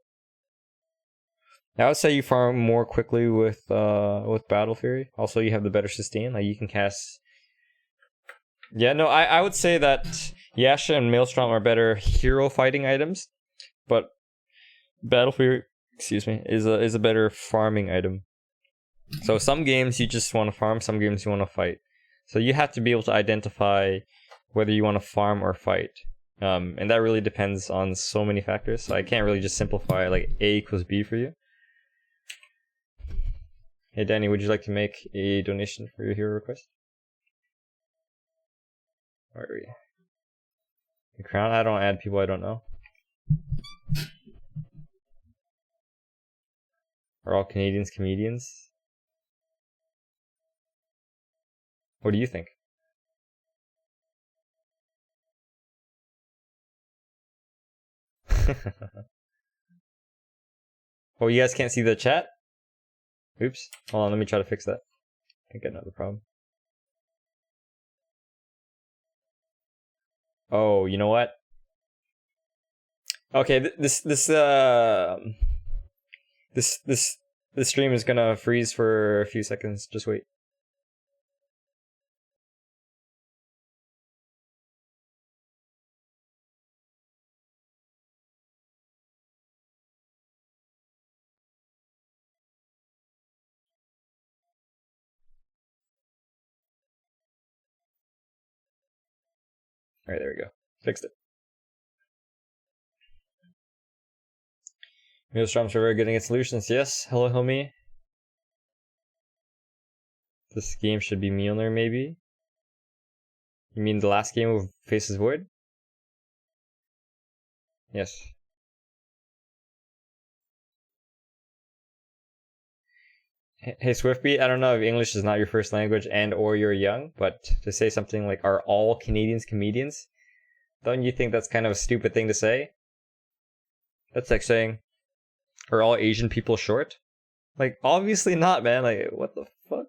I would say you farm more quickly with Battle Fury. Also, you have the better sustain. Like, you can cast. Yeah, no, I would say that Yasha and Maelstrom are better hero fighting items, but Battle Fury, is a better farming item. So some games you just want to farm, some games you want to fight. So you have to be able to identify whether you want to farm or fight. And that really depends on so many factors. So I can't really just simplify like A equals B for you. Hey Danny, would you like to make a donation for your hero request? Where are we? The crown? I don't add people I don't know. Are all Canadians comedians? What do you think? Oh, you guys can't see the chat? Oops. Hold on, let me try to fix that. I think I know the problem. Oh, you know what? Okay, this stream is gonna freeze for a few seconds. Just wait. Alright, there we go. Fixed it. Maelstroms are very good at solutions. Yes. Hello, homie. This game should be Mjolnir, maybe? You mean the last game of Faces Void? Yes. Hey Swiftbeat, I don't know if English is not your first language and or you're young, but to say something like, are all Canadians comedians? Don't you think that's kind of a stupid thing to say? That's like saying, are all Asian people short? Like, obviously not, man. Like, what the fuck?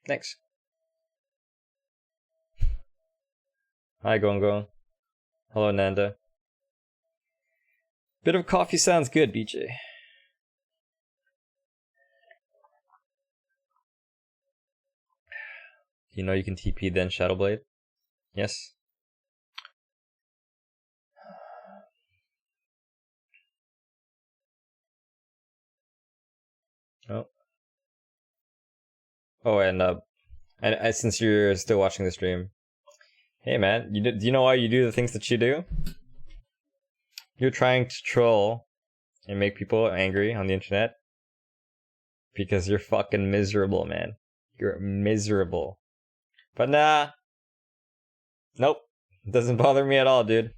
Thanks. Hi, Gongo. Hello, Nanda. Bit of coffee sounds good, BJ. You know you can TP then Shadowblade? Yes. Oh. Oh, and since you're still watching the stream, hey man, do you know why you do the things that you do? You're trying to troll and make people angry on the internet because you're fucking miserable, man. You're miserable. But nah. Nope. It doesn't bother me at all, dude.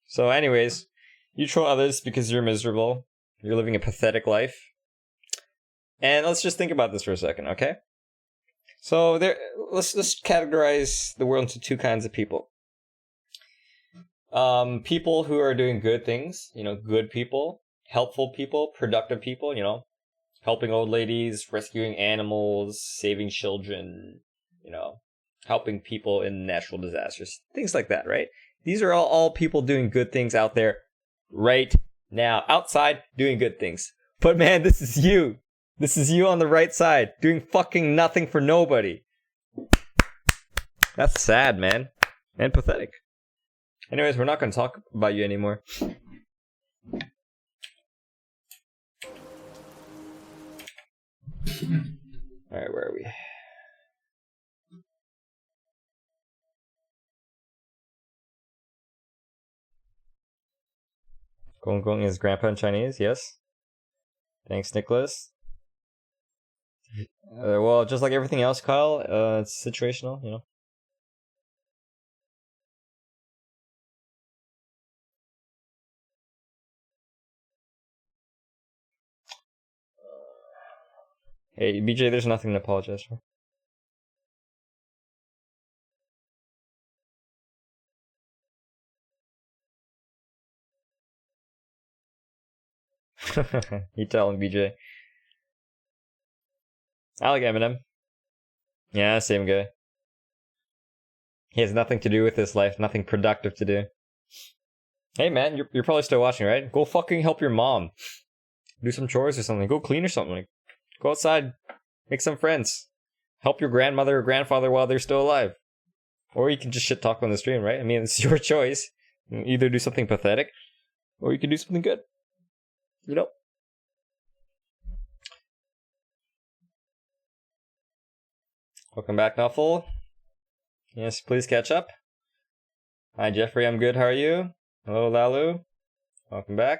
So anyways, you troll others because you're miserable. You're living a pathetic life. And let's just think about this for a second, okay? So let's categorize the world into two kinds of people. People who are doing good things, good people, helpful people, productive people, helping old ladies, rescuing animals, saving children, helping people in natural disasters, things like that, right? These are all people doing good things out there right now, outside doing good things. But man, this is you. This is you on the right side, doing fucking nothing for nobody. That's sad, man. And pathetic. Anyways, we're not going to talk about you anymore. Alright, where are we? Gong Gong is grandpa in Chinese, yes. Thanks, Nicholas. Well, just like everything else, Kyle, it's situational, you know. Hey, BJ, there's nothing to apologize for. You tell him, BJ. I like Eminem. Yeah, same guy. He has nothing to do with his life, nothing productive to do. Hey man, you're probably still watching, right? Go fucking help your mom. Do some chores or something. Go clean or something. Like, go outside, make some friends. Help your grandmother or grandfather while they're still alive. Or you can just shit talk on the stream, right? I mean, it's your choice. You can either do something pathetic, or you can do something good. You know? Welcome back, Nuffle. Yes, please catch up. Hi, Jeffrey, I'm good. How are you? Hello, Lalu. Welcome back.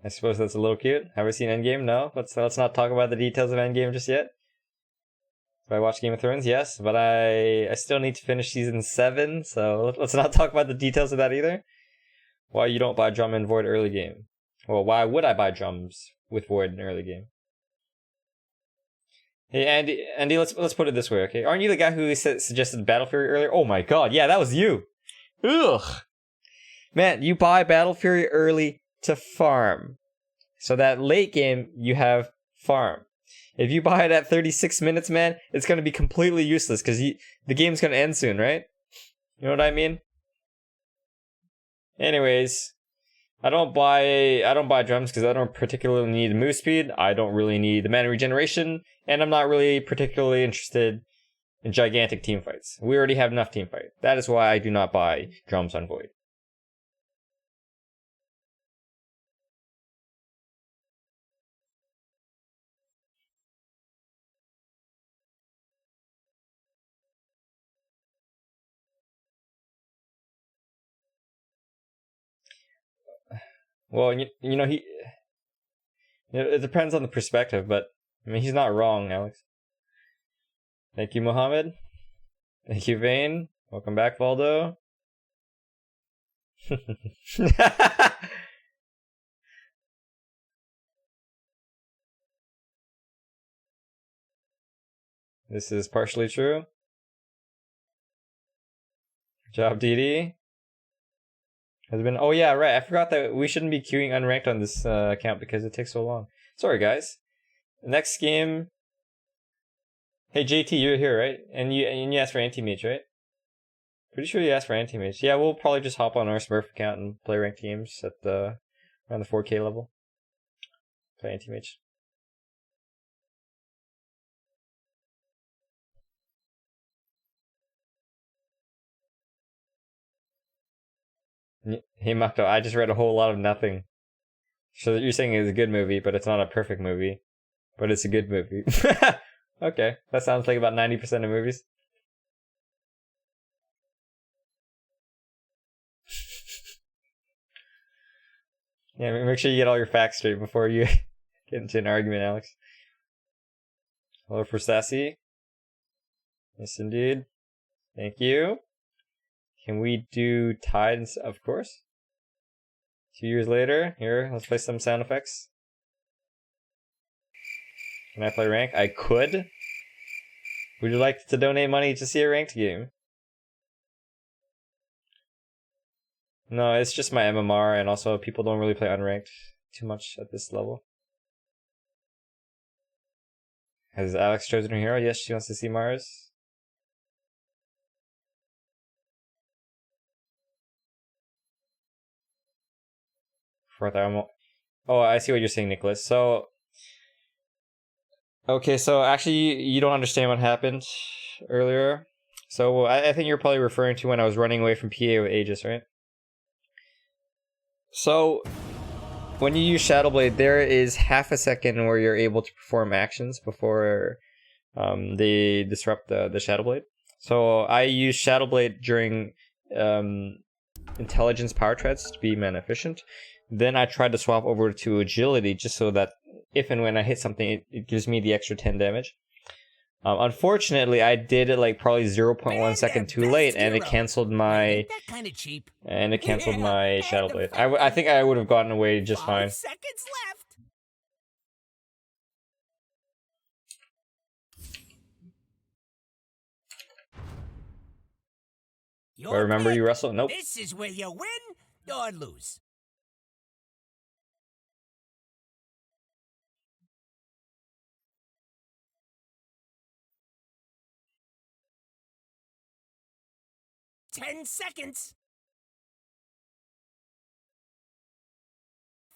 I suppose that's a little cute. Have we seen Endgame? No. Let's not talk about the details of Endgame just yet. Do I watch Game of Thrones? Yes, but I still need to finish season 7, so let's not talk about the details of that either. Why you don't buy Drum and Void early game? Well, why would I buy Drums with Void in early game? Hey, Andy, let's put it this way, okay? Aren't you the guy who suggested Battle Fury earlier? Oh my god, yeah, that was you. Ugh. Man, you buy Battle Fury early to farm. So that late game, you have farm. If you buy it at 36 minutes, man, it's going to be completely useless because the game's going to end soon, right? You know what I mean? Anyways, I don't buy drums because I don't particularly need the move speed. I don't really need the mana regeneration, and I'm not really particularly interested in gigantic team fights. We already have enough team fight. That is why I do not buy drums on Void. Well, you know, it depends on the perspective, but I mean, he's not wrong, Alex. Thank you, Mohammed. Thank you, Vane. Welcome back, Valdo. This is partially true. Good job, DD. Has been. Oh yeah, right. I forgot that we shouldn't be queuing unranked on this account because it takes so long. Sorry, guys. Next game. Hey JT, you're here, right? And you asked for anti-mage, right? Pretty sure you asked for anti-mage. Yeah, we'll probably just hop on our Smurf account and play ranked games at around the 4K level. Play anti-mage. Hey Mako, I just read a whole lot of nothing. So you're saying it's a good movie, but it's not a perfect movie. But it's a good movie. Okay, that sounds like about 90% of movies. Yeah, make sure you get all your facts straight before you get into an argument, Alex. Hello for Sassy. Yes, indeed. Thank you. Can we do Tides? Of course. 2 years later. Here, let's play some sound effects. Can I play rank? I could. Would you like to donate money to see a ranked game? No, it's just my MMR, and also people don't really play unranked. too much at this level. Has Alex chosen her hero? Yes, she wants to see Mars. Fourth armor. Oh, I see what you're saying, Nicholas. So, okay, so actually, you don't understand what happened earlier. So, I think you're probably referring to when I was running away from PA with Aegis, right? So, when you use Shadowblade, there is half a second where you're able to perform actions before they disrupt the Shadowblade. So, I use Shadowblade during intelligence power treads to be mana efficient. Then I tried to swap over to agility just so that if and when I hit something, it gives me the extra 10 damage. Unfortunately, I did it like probably 0.1 second too late, and it canceled my Shadowblade. I think I would have gotten away just fine. 5 seconds left. Do I remember you wrestle? Nope. This is where you win or lose. Ten seconds.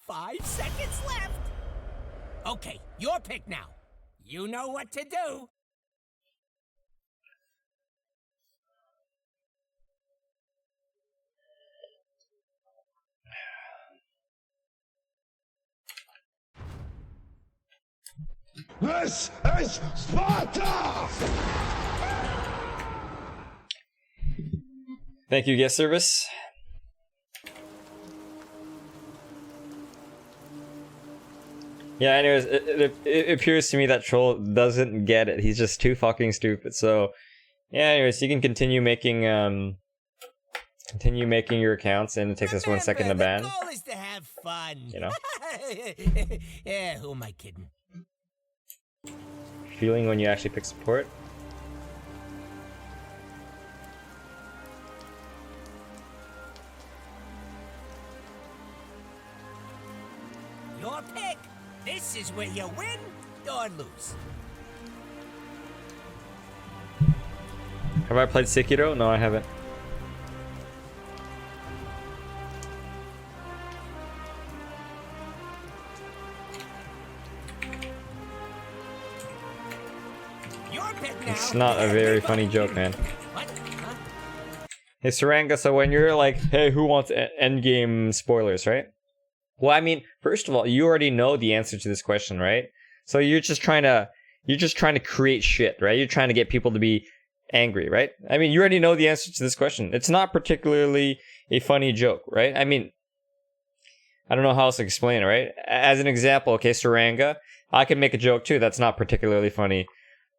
5 seconds left. Okay, your pick now. You know what to do. This is Sparta! Thank you, guest service. Yeah, anyways, it appears to me that Troll doesn't get it. He's just too fucking stupid. So, yeah, anyways, you can continue making your accounts, and it takes us 1 second to ban. The goal is to have fun. You know? Yeah, who am I kidding? Feeling when you actually pick support. Your pick. This is where you win or lose. Have I played Sekiro? No, I haven't. Your pick now. It's not a very funny joke, man. What? Huh? Hey, Saranga, so when you're like, hey, who wants endgame spoilers, right? Well, I mean, first of all, you already know the answer to this question, right? So you're just trying to create shit, right? You're trying to get people to be angry, right? I mean, you already know the answer to this question. It's not particularly a funny joke, right? I mean, I don't know how else to explain it, right? As an example, okay, Saranga, I can make a joke too that's not particularly funny.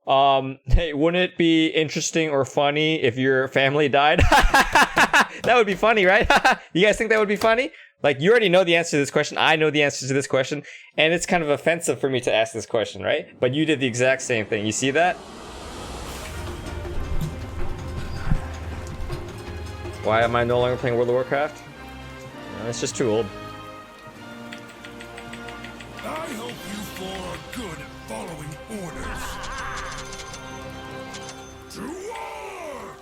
Hey, wouldn't it be interesting or funny if your family died? That would be funny, right? You guys think that would be funny? Like, you already know the answer to this question. I know the answer to this question. And it's kind of offensive for me to ask this question, right? But you did the exact same thing. You see that? Why am I no longer playing World of Warcraft? It's just too old. I hope you four are good at following orders. To war!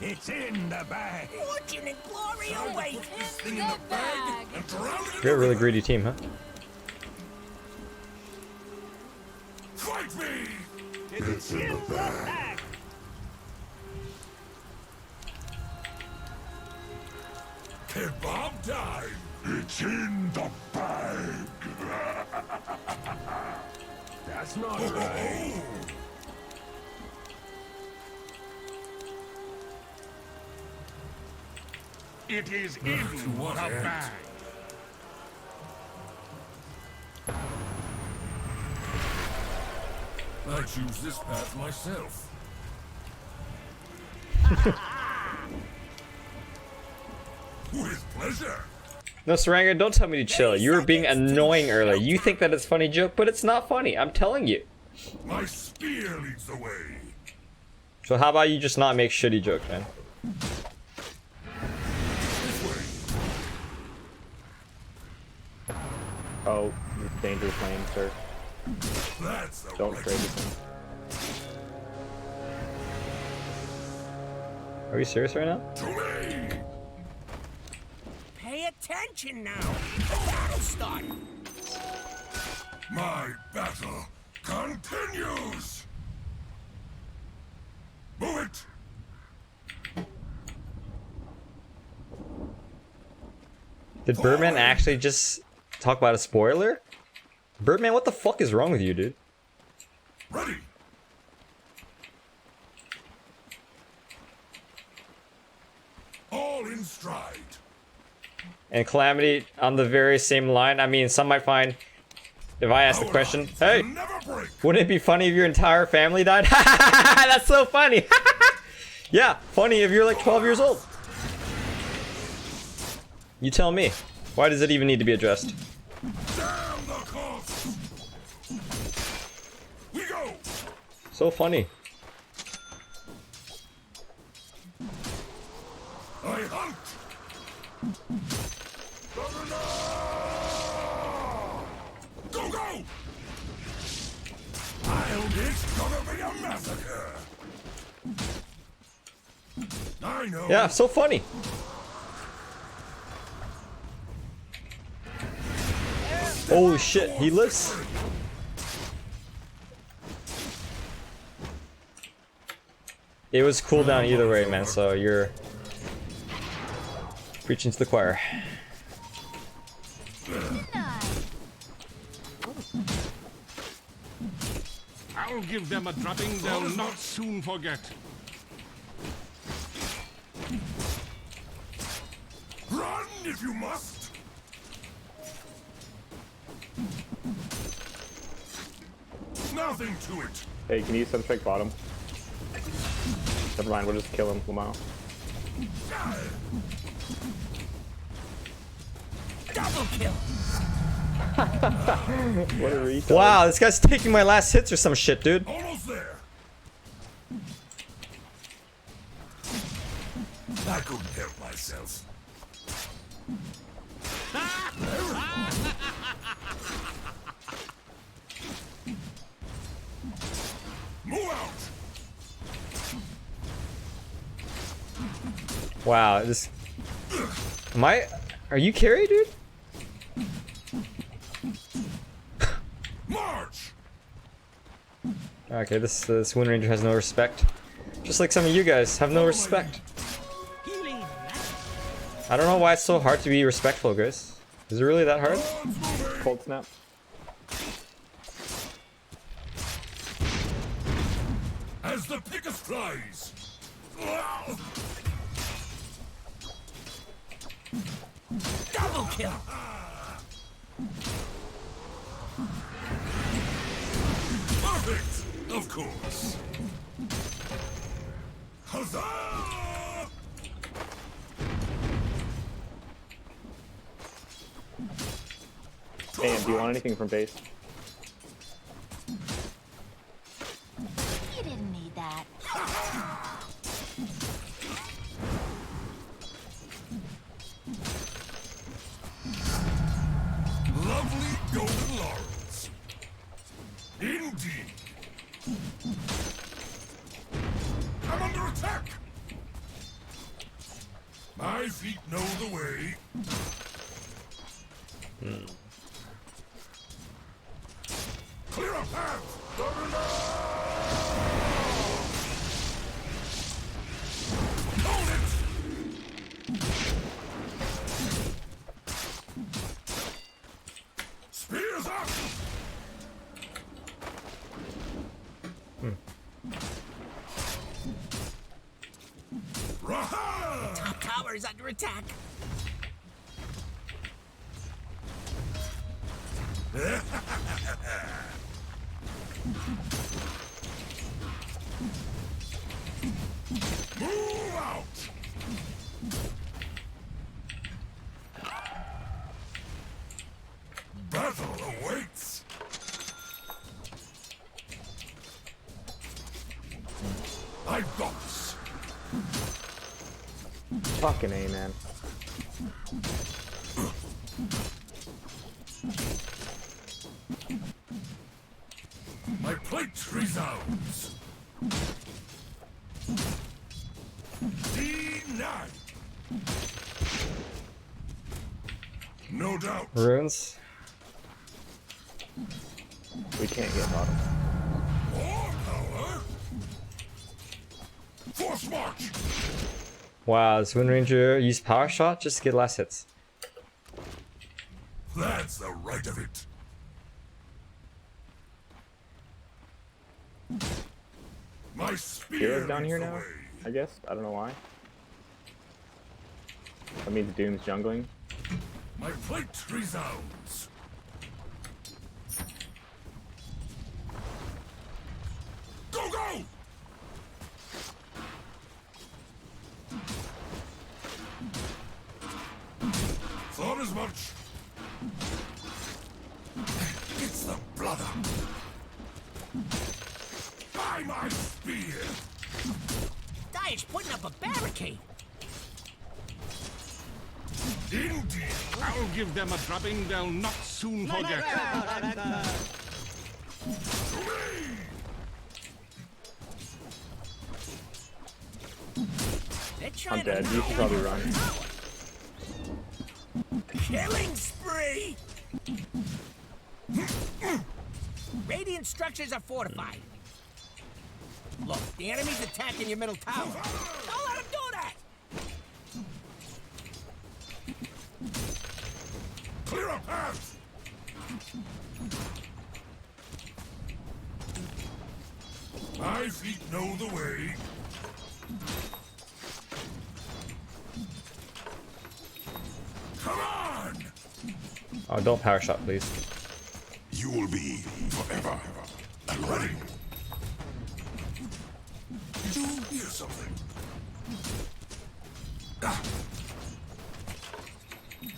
It's in the bag. Fortune and glory await. This thing in the bag and drown it. You're a really greedy team, huh? Fight me! It's in the bag. Kebab time! It's in the bag! That's not right. It is in the bag! I choose this path myself. With pleasure! No, Saranga, don't tell me to chill. You were being annoying earlier. You think that it's a funny joke, but it's not funny. I'm telling you. My spear leads the way. So how about you just not make shitty jokes, man? This way. Oh, dangerous lane, sir. Don't trade with him. Are you serious right now? Pay attention now. The battle started. My battle continues. Move it. Did Birdman actually just talk about a spoiler? Birdman, what the fuck is wrong with you, dude? Ready. All in stride. And Calamity on the very same line. I mean, some might find, if I ask the question, hey, wouldn't it be funny if your entire family died? That's so funny. Yeah, funny if you're like 12 years old. You tell me. Why does it even need to be addressed? Down the course. We go. So funny. I hunt. Go, go. It's gonna be a massacre. I know. Yeah, so funny. Holy shit, he lives. It was cooldown either way, man, so you're preaching to the choir. I'll give them a drubbing they'll not soon forget. Run if you must. Nothing to it. Hey, can you sunstrike bottom? Never mind, we'll just kill him, Lamau. Double kill. What a retard. Wow, this guy's taking my last hits or some shit, dude. Almost there. I couldn't help myself. Move out. Wow, this... Are you carry, dude? March. Okay, this Wind Ranger has no respect. Just like some of you guys have no respect. I don't know why it's so hard to be respectful, guys. Is it really that hard? Cold snap. As the Pickus flies. Double kill. Perfect, of course. Huzzah! Hey, do you want anything from base? You didn't need that. Lovely golden laurels. Indeed. I'm under attack. My feet know the way. Clear a path. Hold it. Spears up. Raha! Top tower is under attack. Move out! Battle awaits! I've got this! Fucking A, man. resounds. Denied. No doubt. Runes. We can't get bottom. More power. Force march. Wow, this Wind Ranger used power shot just to get less hits. That's the right of it. My spear Hero's down leads here the now, way. I guess. I don't know why. That means Doom's jungling. My plate resounds. Go, go! Thought as much. It's the brother. By my spear. Dire's putting up a barricade. Indeed. I'll give them a drubbing they'll not soon forget. They're trying I'm dead. to You should probably run. Killing spree! Radiant structures are fortified. Look, the enemy's attacking your middle tower. Don't let him do that! Clear a path. My feet know the way. Come on! Oh, don't power shot, please. You will be forever and ready. Did you hear something?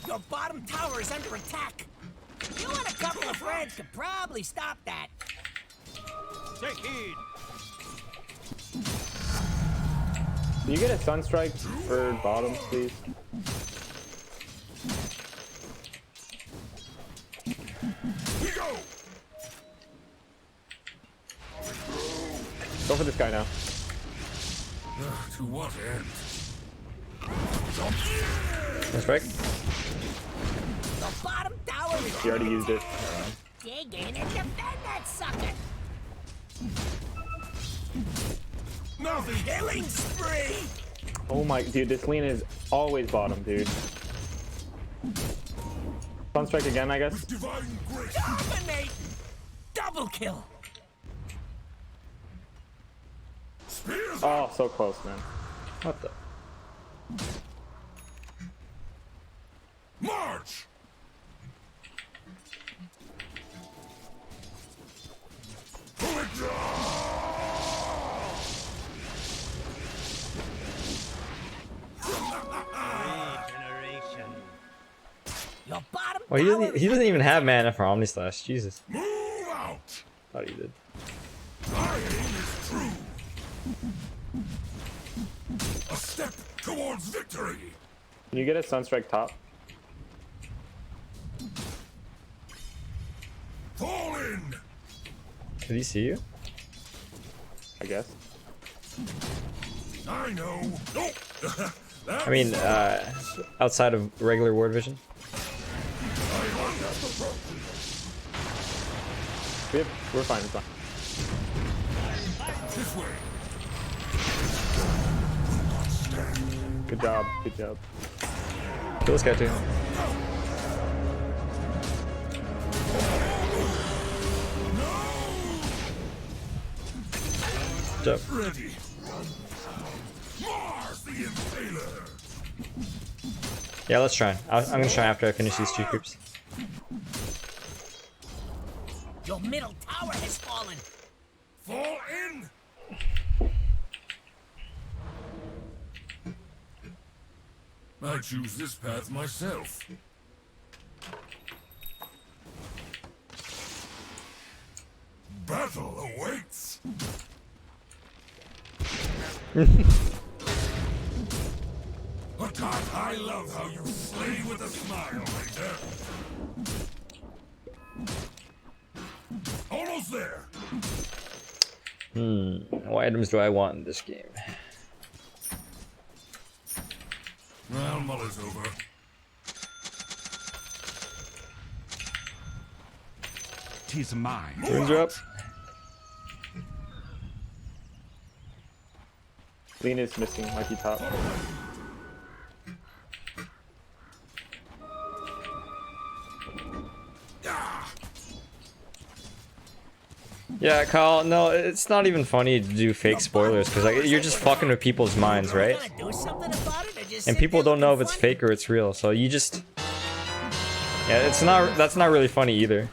Your bottom tower is under attack. You and a couple of friends could probably stop that. Take heed. Can you get a Sunstrike for bottom, please? We go! Go for this guy now. To what end? That's right. The bottom tower is He already used it. dig in and defend that sucker. Nothing. Killing spree! Oh my, dude, this lean is always bottom, dude. Sunstrike again, I guess. Divine grace. Dominate! Double kill! Spears. Oh, so close, man. What the? March. Your bottom Well, tower he doesn't even have mana for Omni Slash. Jesus. Move out. Thought he did. My aim is true. A step towards victory. Can you get a Sunstrike top? Fall in. Did he see you? I guess. I know. Nope. I mean, outside of regular ward vision. We're fine, we're fine. This way. Good job, good job. Kill this guy too. Good job. Ready. Mars the Impaler. Yeah, let's try. I'm gonna try after I finish these two creeps. Your middle tower has fallen. Fall in. I choose this path myself. Battle awaits. God, I love how you slay with a smile, Ranger. Almost there. What items do I want in this game? Well, Muller's over. Tis mine. Runes are up. Lean is missing, might be top. Yeah, Kyle, no, it's not even funny to do fake spoilers because like you're just fucking with people's minds, right? Do something about it or just And sit people there don't know if looking it's funny? fake or it's real, so you just yeah, it's not. That's not really funny either.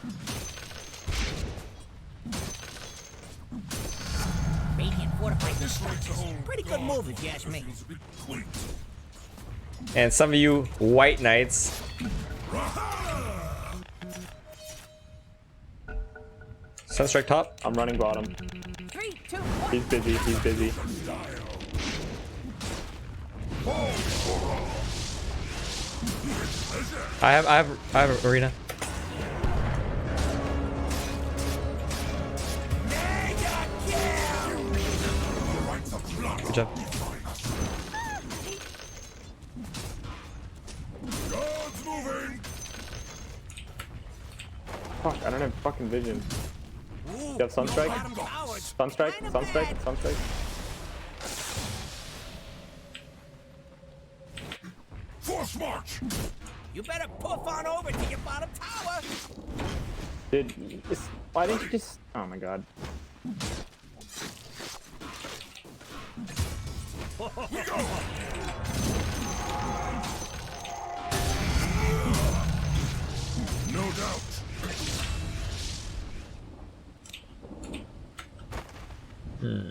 Radiant fortified this structures. Pretty good move if you ask me. And some of you white knights. Sunstrike top. I'm running bottom. 3, 2, 1. He's busy, he's busy. I have arena. Good job. God's moving. Fuck, I don't have fucking vision. You have Sunstrike? Sunstrike? Sunstrike? Sunstrike? Force march. You better poof on over to your bottom tower. Dude, why didn't you just... Oh my god. We go. No doubt.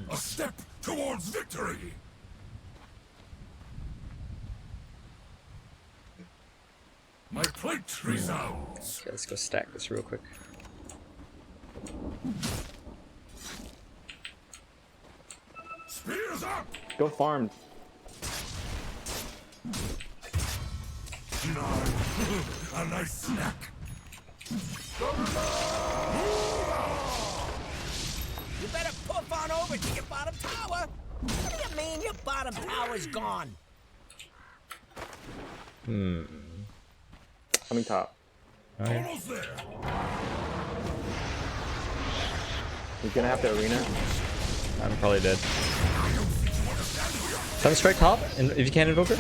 A step towards victory. My plate resounds. Okay, let's go stack this real quick. Spears up. Go farm. A nice snack. You better poof on over to your bottom tower. What do you mean your bottom tower's gone? Coming top. Almost there. He's gonna have to arena. I'm probably dead. Sunstrike top, and if you can invoke her.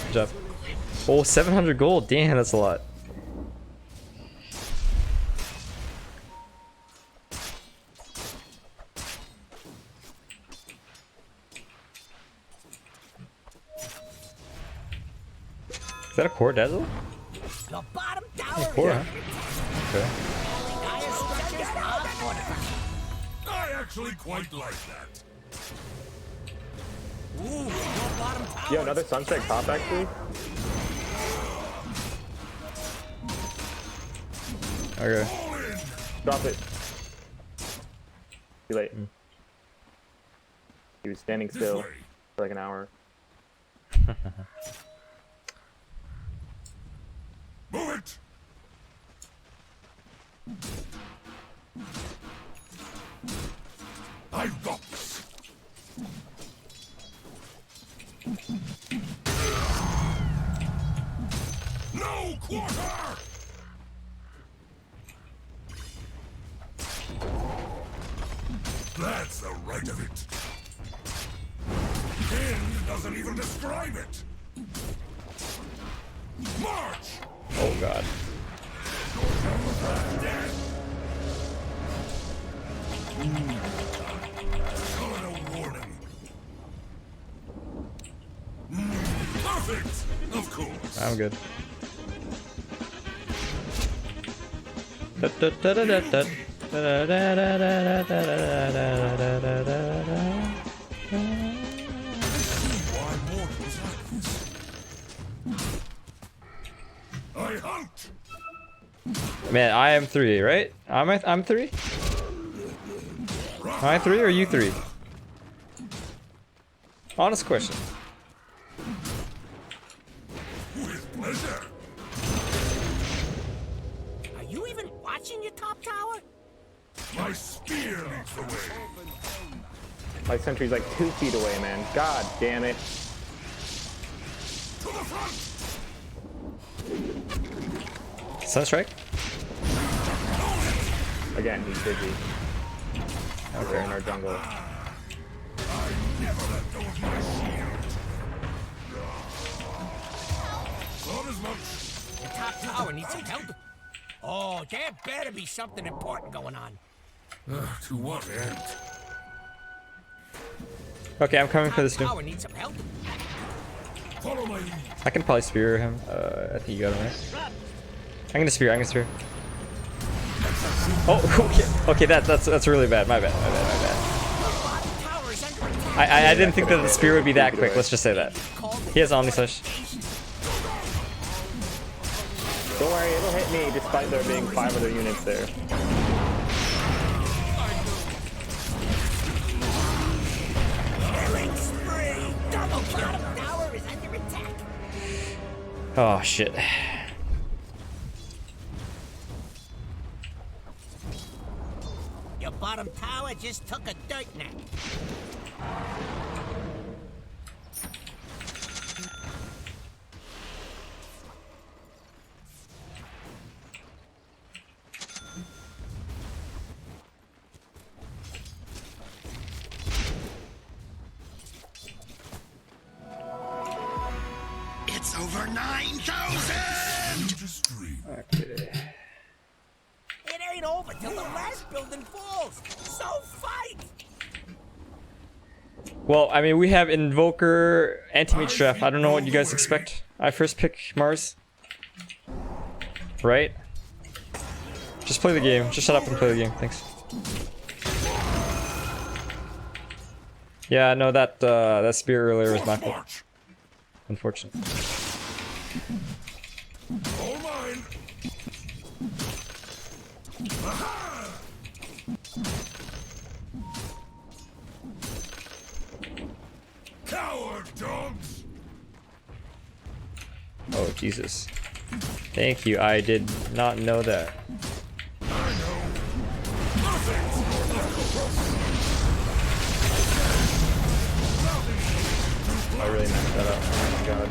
Good job. Oh, 700 gold. Damn, that's a lot. Is that a core dazzle? Your bottom tower Core, is huh? Okay. dire structures are fortified. I actually quite like that. Ooh, your bottom tower. Yo, another Sunstrike top actually? Okay. Drop it. Too late. He was standing still for like an hour. Move it. I've got this. No quarter. That's the right of it. End doesn't even describe it. March! Oh god. Call it a warning. Perfect! Of course. I'm good. Why mortals like this? I hunt! Man, I am 3, right? I'm 3? Am I 3 or you 3? Honest question. With pleasure. Are you even watching? watching your top tower? My spear leads the way. My sentry's like 2 feet away, man. God damn it. To the front. Sunstrike? Again, he's busy. Okay, in our jungle. Never let go of my shield. Not as much. Your top tower needs some help. Oh, there better be something important going on. To what end? Okay, I'm coming for this dude. Tower needs some help. Follow my lead. I can probably spear him. I think you got him, right? I'm gonna spear. Oh, okay, that's really bad. My bad. I didn't think that the spear would be that quick. Let's just say that. He has Omni Slash. Don't worry, it'll hit me despite there being 5 other units there. Killing spree. Double bottom tower is under attack. Oh shit. Your bottom tower just took a dirt nap. It's over 9,000! Okay. It ain't over till the last building falls. So fight! Well, I mean, we have Invoker, Anti-Mage Draft. I don't know what you guys expect. I first pick Mars. Right? Just play the game. Just shut up and play the game. Thanks. Yeah, no, that spear earlier was my fault. Unfortunate. All mine. Aha! Coward dogs. Oh, Jesus. Thank you. I did not know that. I really messed that up. Oh my god.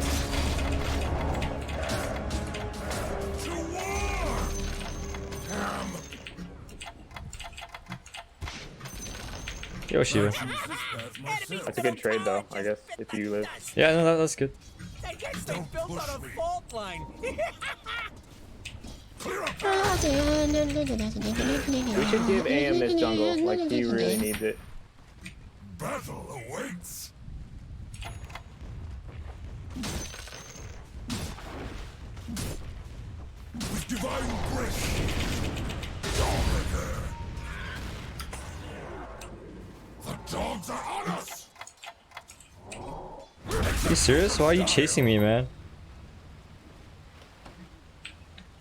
Yo, Shiva. That's a good trade though, I guess, if you live. Yeah, no, that's good. I guess they built on a fault line. We should give AM this jungle, like he really needs it. Battle awaits. With divine breath. Dawbreaker. The dogs are on us. Are you serious? Why are you chasing me, man?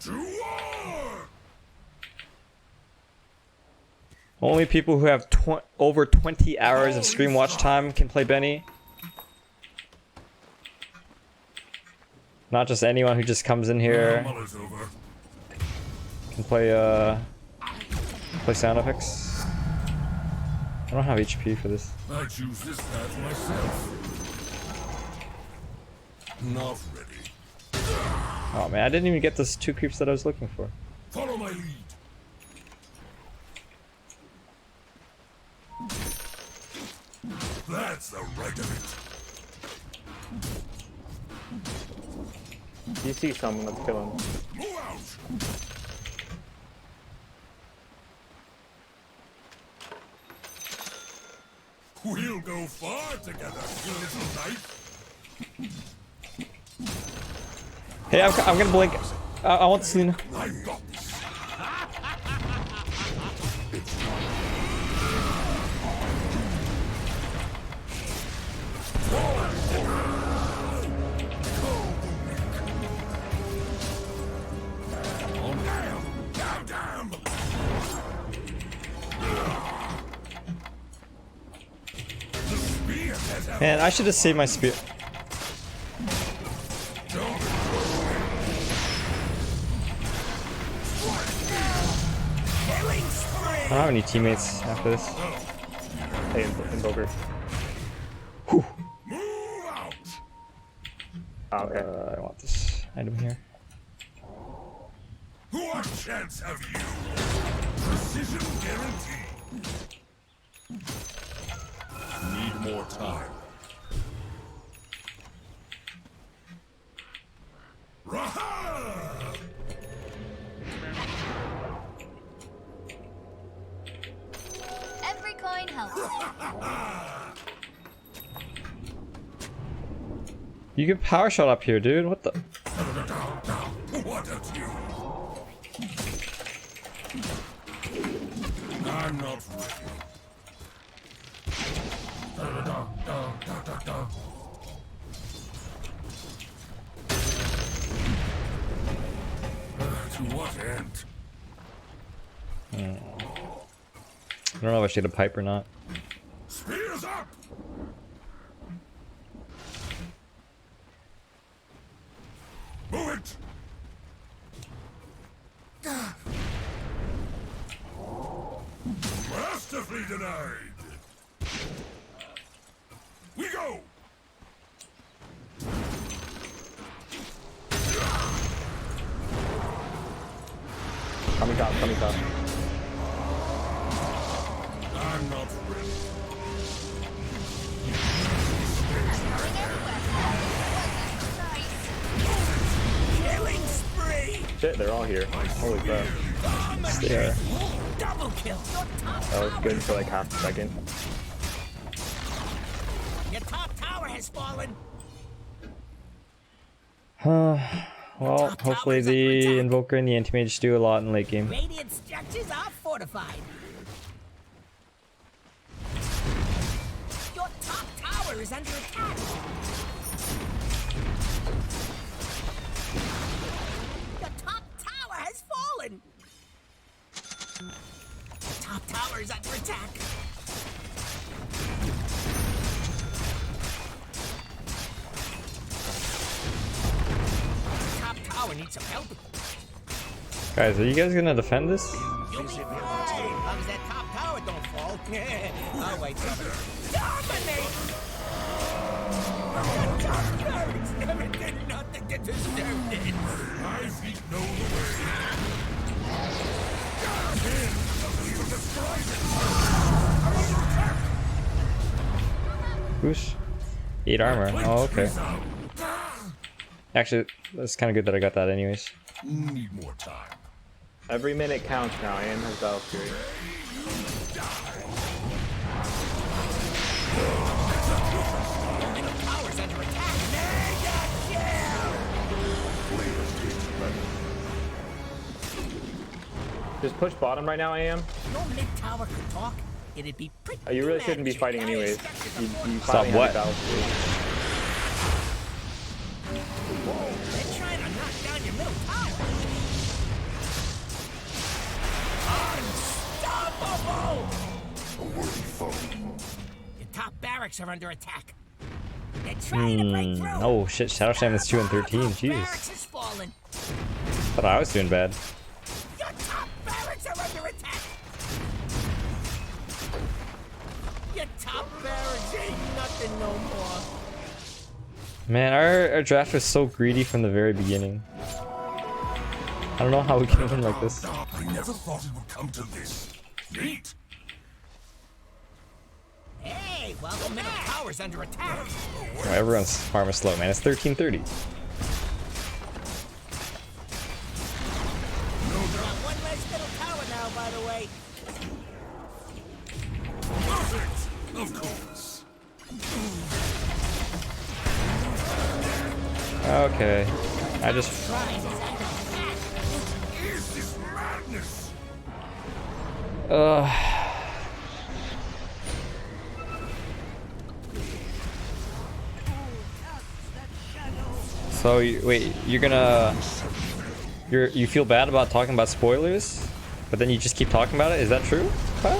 To war. Only people who have over 20 hours of stream watch time can play Benny. Not just anyone who just comes in here can play sound effects. I don't have HP for this. I choose this path myself. Not ready. Oh man, I didn't even get those 2 creeps that I was looking for. Follow my lead. That's the right of If you see someone, let's kill him. it. Move out. We'll go far together, you little knife. Hey, I'm gonna blink. I want Selena. I've got this. Man, I should have saved my spear. I don't have any teammates after this. Hey, Invoker. Move out. Oh, okay. I want this item here. What chance have you? Precision guaranteed. Need more time. Raha! Every coin helps. You can power shot up here, dude. What the? What a team. I'm not ready. To what end? I don't know if I should have a pipe or not. Spears up! Move it! Masterfully denied! We go! Coming top, coming top. I'm not ready. Killing spree! Shit, they're all here. Holy crap. They are. Double kill! That was good for like half a second. Your top tower has fallen! Well, hopefully the Invoker and the Anti-Mage do a lot in late game. Radiant structures are fortified. Your top tower is under attack. Your top tower has fallen. The top tower is under attack. Top tower needs some help. Guys, are you guys gonna defend this? You'll be fine. As long as that top tower don't fall. I'll wait for it. Dominate! The top barracks never did nothing to deserve it. My feet know the way. In, you destroyed it. I'm under attack. Whoosh. 8 armor. Oh, okay. Actually, that's kind of good that I got that anyways. Need more time. Every minute counts now. Ian has Battle Fury. The tower's under attack. Mega kill! Just push bottom right now, AM. No mid tower could talk. It'd be pretty. You really shouldn't be fighting anyways. You finally what? have Battle Fury. They're trying to knock down your middle tower. Unstoppable! A worthy foe. Your top barracks are under attack. They're trying to break through. Oh shit, Shadow Slam is 2 and 13. Barracks Jeez. has fallen. Thought I was doing bad. Your top barracks are under attack. Your top barracks ain't nothing no more. Man, our draft was so greedy from the very beginning. I don't know how we can win like this. I never thought it would come to this. Neat. Hey, well, the middle tower's under attack. Oh, everyone's farming slow, man. It's 1330. Got one less middle tower now, by the way. Perfect. Of course. Okay. I just... Is this madness? So, wait, you're gonna... You feel bad about talking about spoilers? But then you just keep talking about it? Is that true? Huh?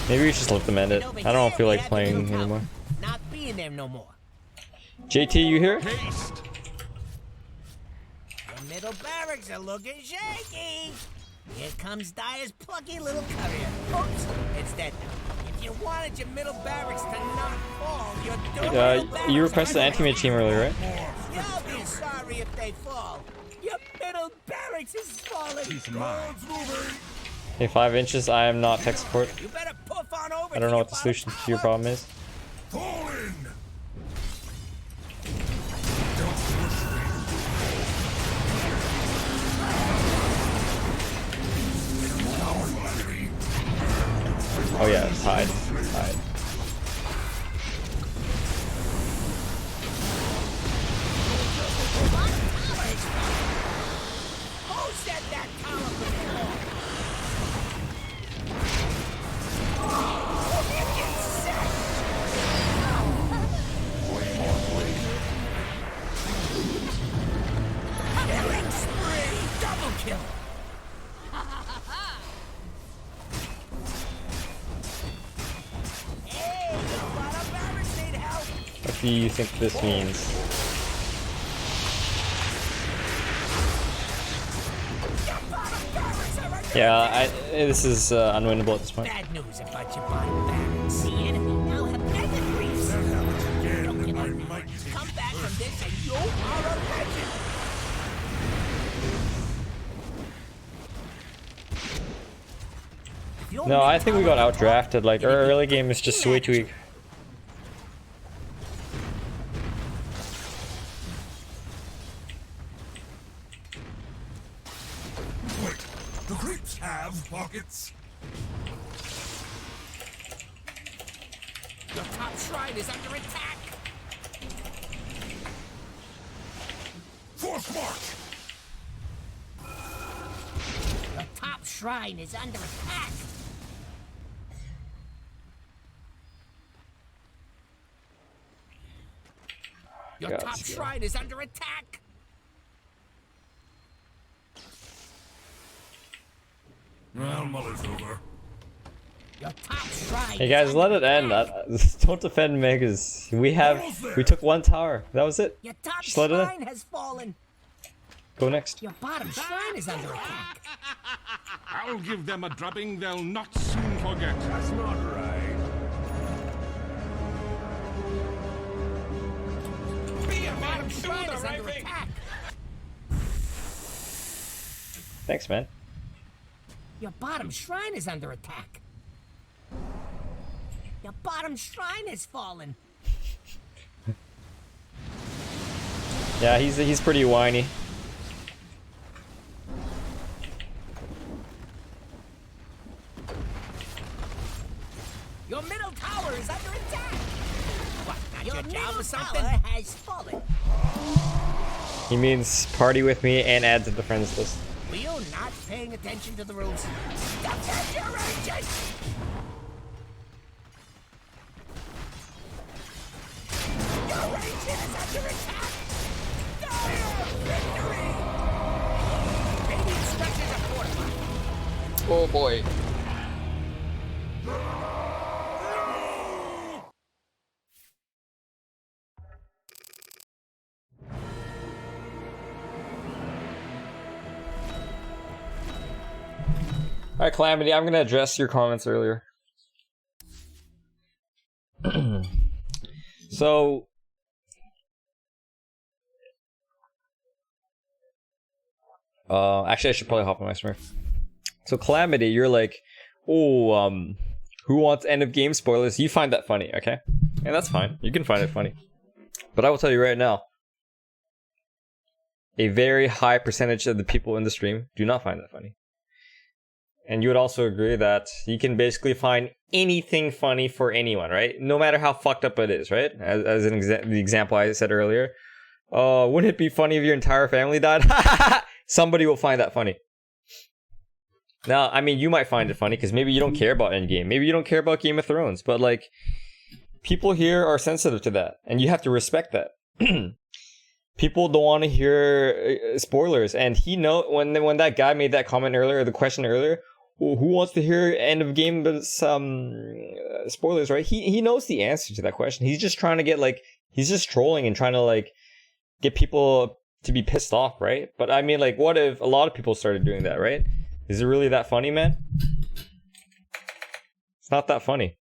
Maybe we just let them end it. I don't feel like playing anymore. Not being there no more. JT, you here? Haste! The middle barracks are looking shaky. Here comes Dyer's plucky little courier. Oops, it's dead now. If you wanted your middle barracks to not fall, You requested the anti-mage team earlier, right? You'll be sorry if they fall. Your middle barracks is falling. He's mine. Okay, 5 inches. I am not tech support. You better puff on over. I don't know what the solution to your problem is. Fall in! Oh yeah, it's hide. It's hide. Who said that tower before? Killing spree! Double kill! Hey, your bottom barracks need help! What do you think this means? Yeah, this is unwinnable at this point. Bad news about your bottom barracks. The enemy now have mega creeps. Don't give up now. Come back from this and you are a legend! No, I think we got outdrafted. Like, our early game is just way too weak. Wait, the creeps have pockets. Your top shrine is under attack! Force march! Your top shrine is under attack! Your top shrine is under attack! Well, mullet's over. Your top shrine. Hey guys, let it end. Don't defend megas. We took 1 tower. That was it. Your top Just let it shrine end. has fallen. Go next. Your bottom shrine is under attack. I'll give them a drubbing they'll not soon forget. That's not right. Your bottom shrine is under attack. Thanks, man. Your bottom shrine is under attack. Your bottom shrine has fallen. Yeah, he's pretty whiny. Your middle tower is under attack. What? Not your middle tower has fallen. He means party with me and add to the friends list. Were you not paying attention to the rules? Defend your agent! Your agent is under attack! Dire victory! Radiant structures are fortified. Oh boy. Alright, Calamity, I'm gonna address your comments earlier. So... actually, I should probably hop on my Smurf. So, Calamity, you're like, oh, who wants end of game spoilers? You find that funny, okay? And that's fine. You can find it funny. But I will tell you right now, a very high percentage of the people in the stream do not find that funny. And you would also agree that you can basically find anything funny for anyone, right? No matter how fucked up it is, right? As an the example I said earlier. Wouldn't it be funny if your entire family died? Somebody will find that funny. Now, I mean, you might find it funny because maybe you don't care about Endgame. Maybe you don't care about Game of Thrones. But, like, people here are sensitive to that. And you have to respect that. People don't want to hear spoilers. And he when that guy made that comment earlier, or the question earlier, who wants to hear end of game spoilers, right? He knows the answer to that question. He's just trying to get like, he's just trolling and trying to like get people to be pissed off, right? But I mean, like, what if a lot of people started doing that, right? Is it really that funny, man? It's not that funny.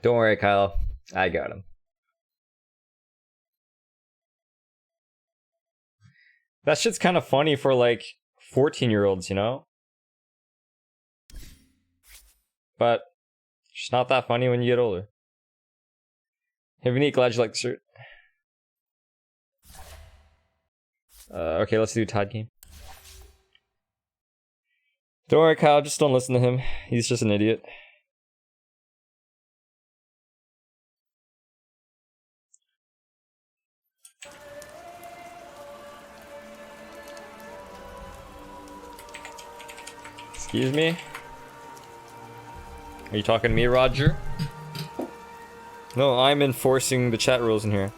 Don't worry, Kyle. I got him. That shit's kind of funny for like 14-year-olds, you know? But it's not that funny when you get older. Hey, Vinny, glad you like the shirt. Okay, let's do Todd game. Don't worry, Kyle. Just don't listen to him. He's just an idiot. Excuse me? Are you talking to me, Roger? No, I'm enforcing the chat rules in here.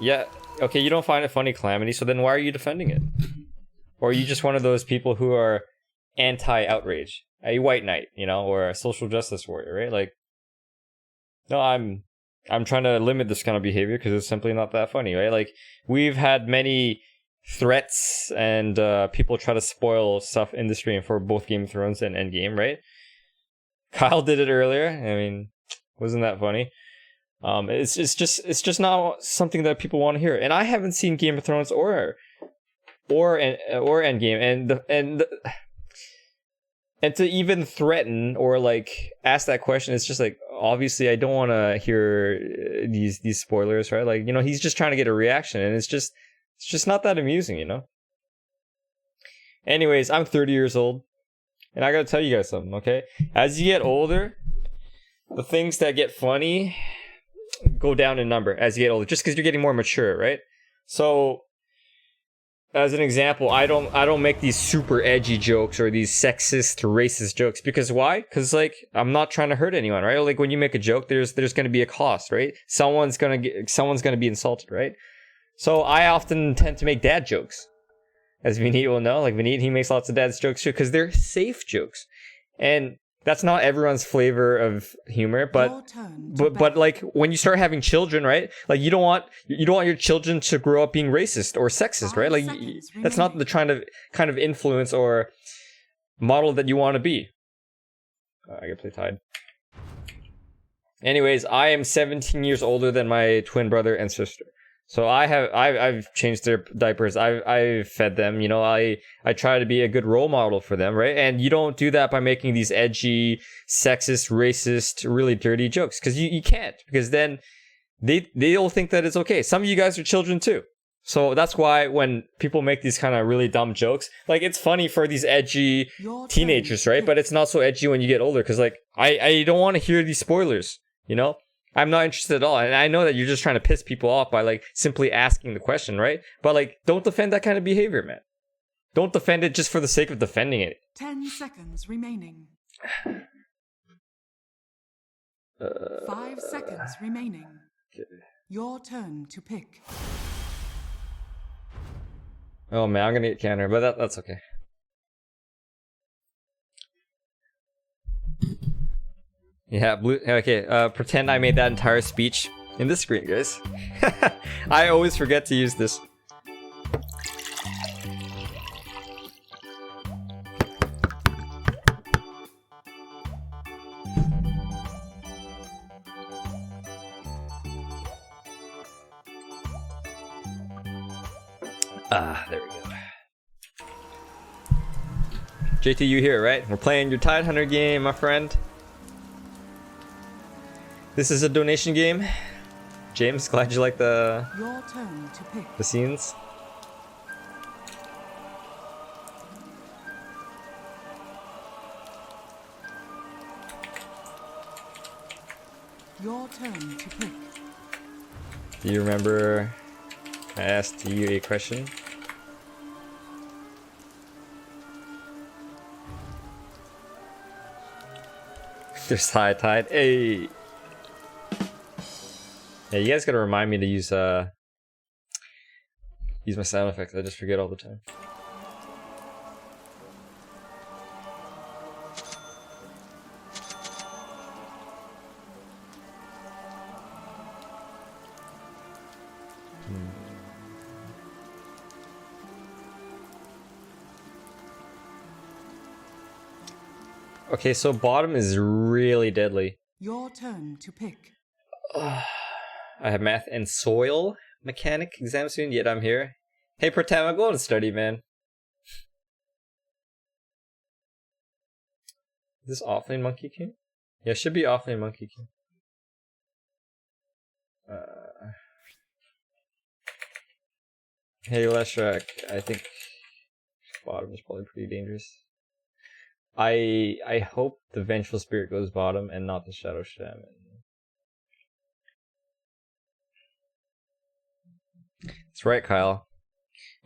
Yeah, okay, you don't find it funny, Calamity, so then why are you defending it? Or are you just one of those people who are anti-outrage? A white knight, you know, or a social justice warrior, right? Like, no, I'm trying to limit this kind of behavior because it's simply not that funny, right? Like, we've had many threats and people try to spoil stuff in the stream for both Game of Thrones and Endgame, right? Kyle did it earlier. I mean, wasn't that funny? It's just not something that people want to hear. And I haven't seen Game of Thrones or Endgame, and to even threaten or like ask that question, it's just like, obviously I don't want to hear these spoilers, right? Like, you know, he's just trying to get a reaction, and it's just not that amusing, you know? Anyways, I'm 30 years old, and I gotta tell you guys something, okay? As you get older, the things that get funny go down in number as you get older, just because you're getting more mature, right? So, as an example, I don't make these super edgy jokes or these sexist, racist jokes, because why? Because like, I'm not trying to hurt anyone, right? Like, when you make a joke, there's gonna be a cost, right? Someone's gonna be insulted, right? So I often tend to make dad jokes. As Vinny will know, like Vinny, he makes lots of dad jokes too, because they're safe jokes. And that's not everyone's flavor of humor, but like, when you start having children, right? Like, you don't want your children to grow up being racist or sexist, right? Like, that's not the kind of influence or model that you want to be. I get play Tide. Anyways, I am 17 years older than my twin brother and sister. So I've changed their diapers. I've fed them. You know, I try to be a good role model for them, right? And you don't do that by making these edgy, sexist, racist, really dirty jokes, because you can't, because then they'll think that it's okay. Some of you guys are children too, so that's why when people make these kind of really dumb jokes, like, it's funny for these edgy teenagers, right? But it's not so edgy when you get older, because like I don't want to hear these spoilers, you know. I'm not interested at all. And I know that you're just trying to piss people off by like simply asking the question, right? But like, don't defend that kind of behavior, man. Don't defend it just for the sake of defending it. 10 seconds remaining. 5 seconds remaining. Okay. Your turn to pick. Oh man, I'm gonna get counter, but that's okay. Yeah, blue. Okay, pretend I made that entire speech in this screen, guys. I always forget to use this. There we go. JT, you here, right? We're playing your Tidehunter game, my friend. This is a donation game. James, glad you like the scenes. Your turn to pick. Do you remember I asked you a question? There's high tide. Hey! Yeah, you guys gotta remind me to use my sound effects. I just forget all the time. Okay, so bottom is really deadly. Your turn to pick. I have math and soil mechanic exam soon, yet I'm here. Hey, Pratam, go and study, man. Is this Offlane Monkey King? Yeah, it should be Offlane Monkey King. Hey, Leshrak, I think bottom is probably pretty dangerous. I hope the Vengeful Spirit goes bottom and not the Shadow Shaman. That's right, Kyle.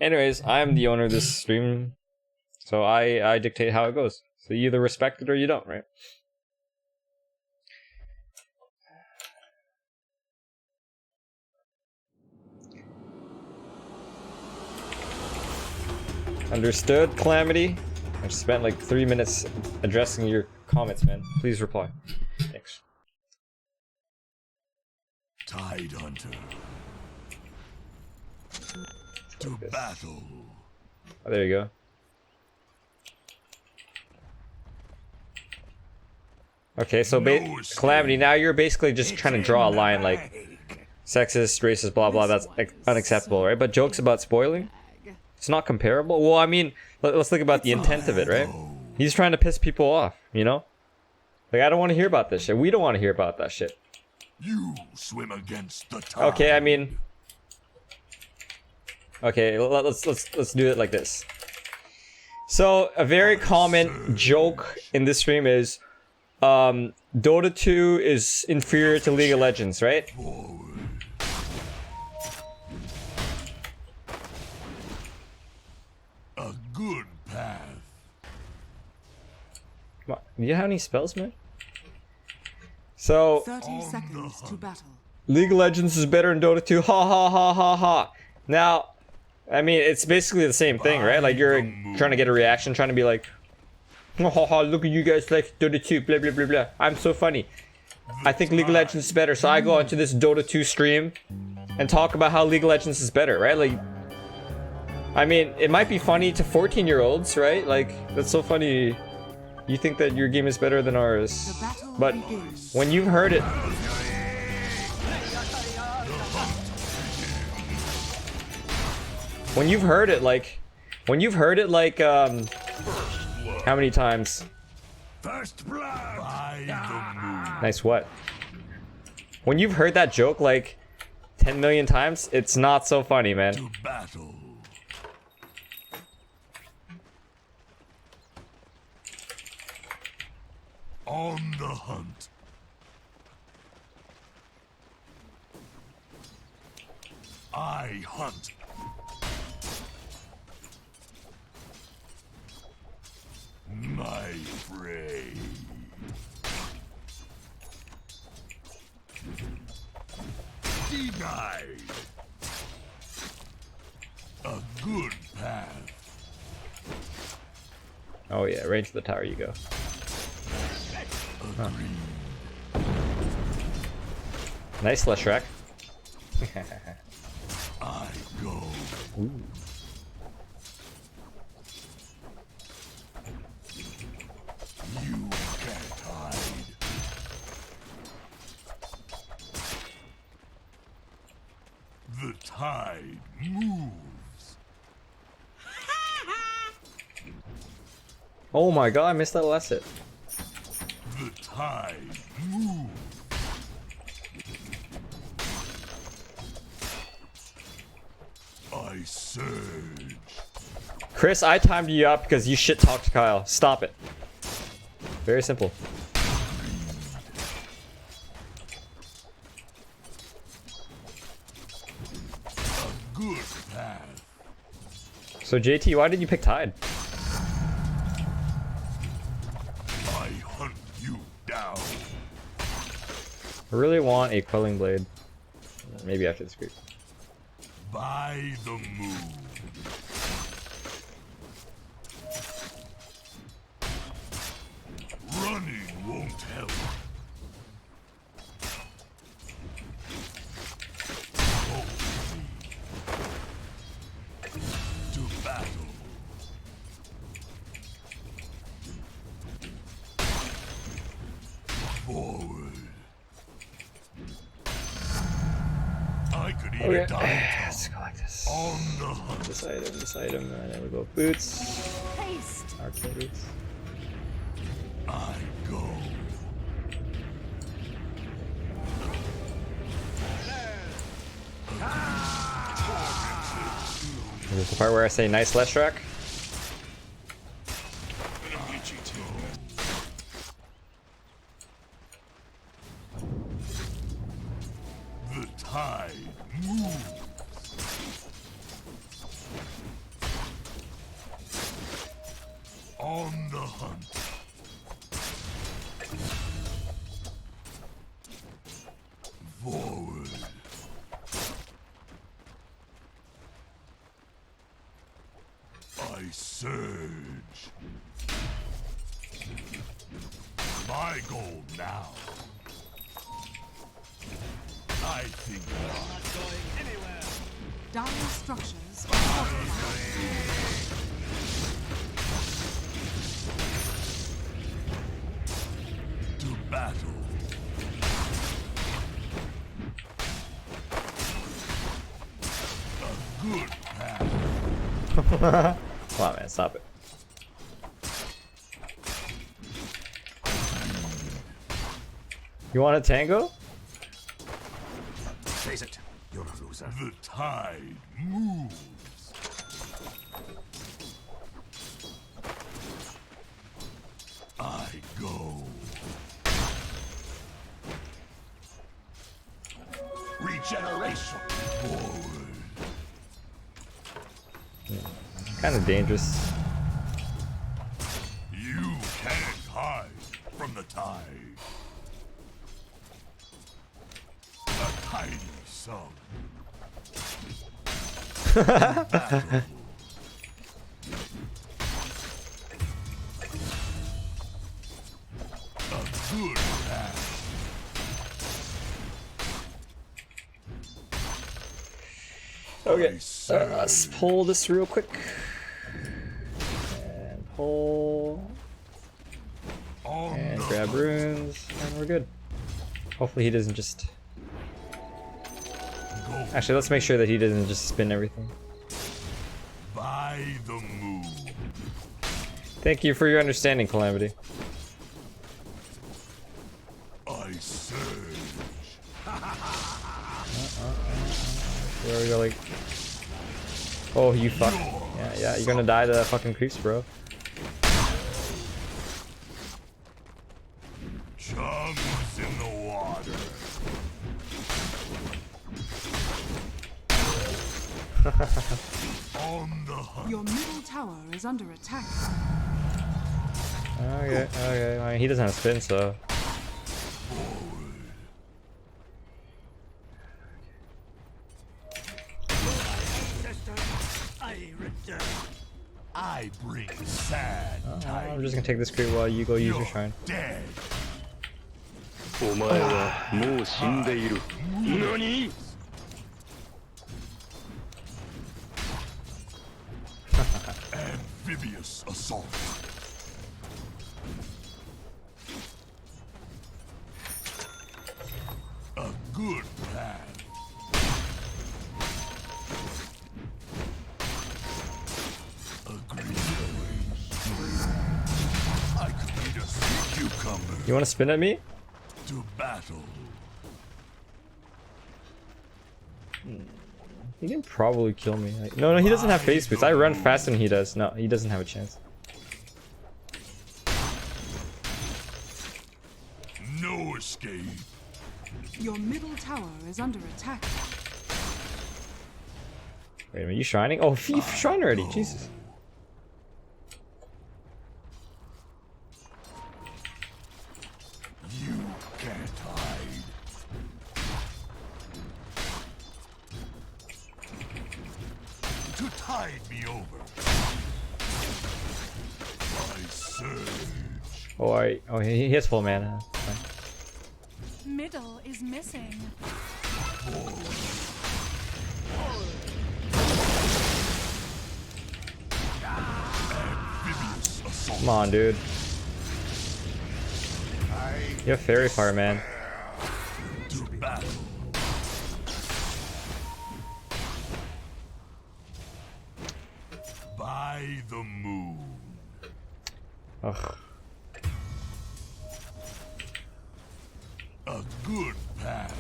Anyways, I'm the owner of this stream, so I dictate how it goes. So you either respect it or you don't, right? Understood, Calamity. I just spent like 3 minutes addressing your comments, man. Please reply. Thanks. Tide Hunter. To battle. Oh, there you go. Okay, so Calamity, now you're basically just trying to draw a line like sexist, racist, blah blah, that's unacceptable, right? But jokes about spoiling? It's not comparable? Well, I mean, let's think about the intent of it, right? He's trying to piss people off, you know? Like, I don't want to hear about this shit. We don't want to hear about that shit. You swim against the tide. Okay, I mean... Okay, let's do it like this. So, a very common joke in this stream is... Dota 2 is inferior to League of Legends, right? A good path. Come on, do you have any spells, man? So... 30 seconds to battle. League of Legends is better than Dota 2, ha ha ha ha ha. Now, I mean, it's basically the same thing, right? Like, you're trying to get a reaction, trying to be like... Ha ha ha, look at you guys like Dota 2, blah blah blah blah. I'm so funny. I think League of Legends is better, so I go onto this Dota 2 stream and talk about how League of Legends is better, right? Like, I mean, it might be funny to 14-year-olds, right? Like, that's so funny. You think that your game is better than ours. But when you've heard it... When you've heard it, like... How many times? First blood. Nice what? When you've heard that joke like 10 million times, it's not so funny, man. To battle. On the hunt. I hunt. My prey. Denied. A good path. Oh yeah, right to the tower you go. Huh. Nice, Leshrak. I go. Ooh. You can't hide. The tide moves. Oh my god, I missed that last hit. The tide moves. I surge. Chris, I timed you up because you shit talked Kyle. Stop it. Very simple. So JT, why did you pick Tide? I hunt you down. I really want a Quelling Blade. Maybe after this group. By the moon. Running won't help. To battle. Forward. I could eat a diamond. Let's go like this. On the hunt. This item, and then we go boots. Haste. Arcane boots. I go. This is the part where I say nice Leshrac. The tide moves. On the hunt. Forward. I surge. My goal now. I think not going anywhere. Dire structures are fortified. To battle. A good path. Come on, man, stop it. You want a tango? Face it, you're a loser. The tide moves. I go. Regeneration. Forward. Kind of dangerous. You can't hide from the tide. A tiny sum. Battle. A good path. Okay, let's pull this real quick. And pull. And grab runes, and we're good. Hopefully he doesn't just... Actually, let's make sure that he doesn't just spin everything. By the moon. Thank you for your understanding, Calamity. I surge. Where we go, like... Oh, you fuck. Yeah, you're gonna die to fucking creeps, bro. Chums in the water. On the hunt. Your middle tower is under attack. Okay. I mean, he doesn't have spin, so... I bring sad tidings. I'm just gonna take this creep while you go use your shrine. Dead. お前はもう死んでいる。何? Amphibious assault. A good plan. I could eat a sea cucumber. You wanna spin at me? To battle. He can probably kill me. Like, no, he doesn't have face boots. I run faster than he does. No, he doesn't have a chance. No escape. Your middle tower is under attack. Wait a minute, you shrining? Oh, you shrine already, Jesus. You can't hide. To tide me over. I surge. Oh, he has full mana. Middle is missing. Come on, dude. You have fairy fire, man. To battle. By the moon. Ugh. A good path.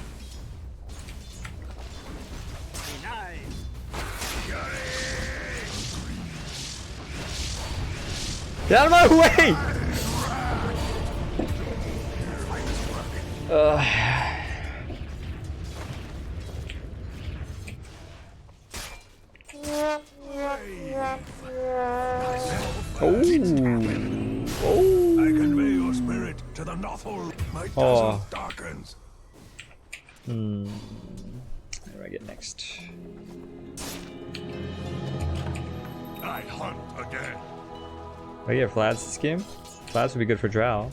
Get out of my way! Oh. I convey your spirit to the Northhold. My dazzle darkens. What do I get next? I hunt again. Oh yeah, Vlad's this game? Vlad's would be good for Drow.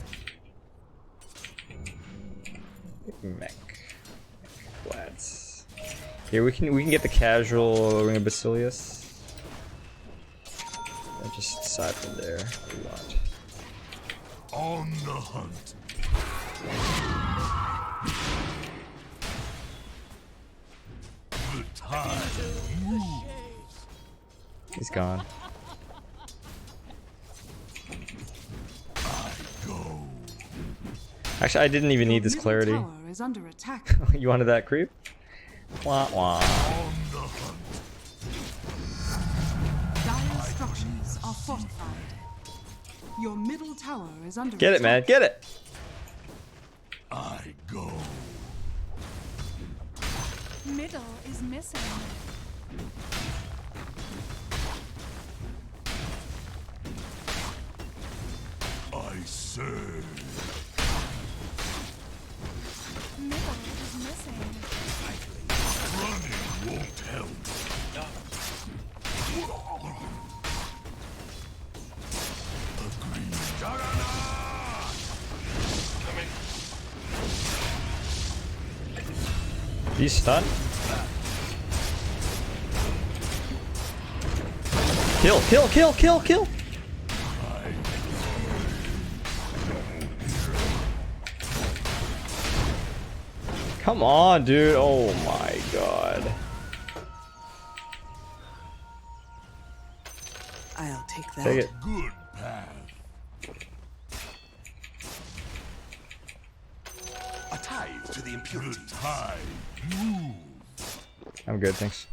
Mech. Vlad's. Here we can get the casual Ring of Basilius. And just decide from there what we want. On the hunt. The tide moves. He's gone. Actually, I didn't even need this clarity. Tower is under attack. You wanted that creep? Wah wah. On the hunt. Dire structures are fortified. Your middle tower is under Get it, man. Get it. I go. Middle is missing. I serve. Middle is missing. Running won't help. Agreed. Juggernaut! Coming. He's stunned. Kill, kill, kill, kill, kill. Come on, dude. Oh my god. I'll take that. Take it. Good path. A tithe to the impurities. The tide moves. I'm good, thanks.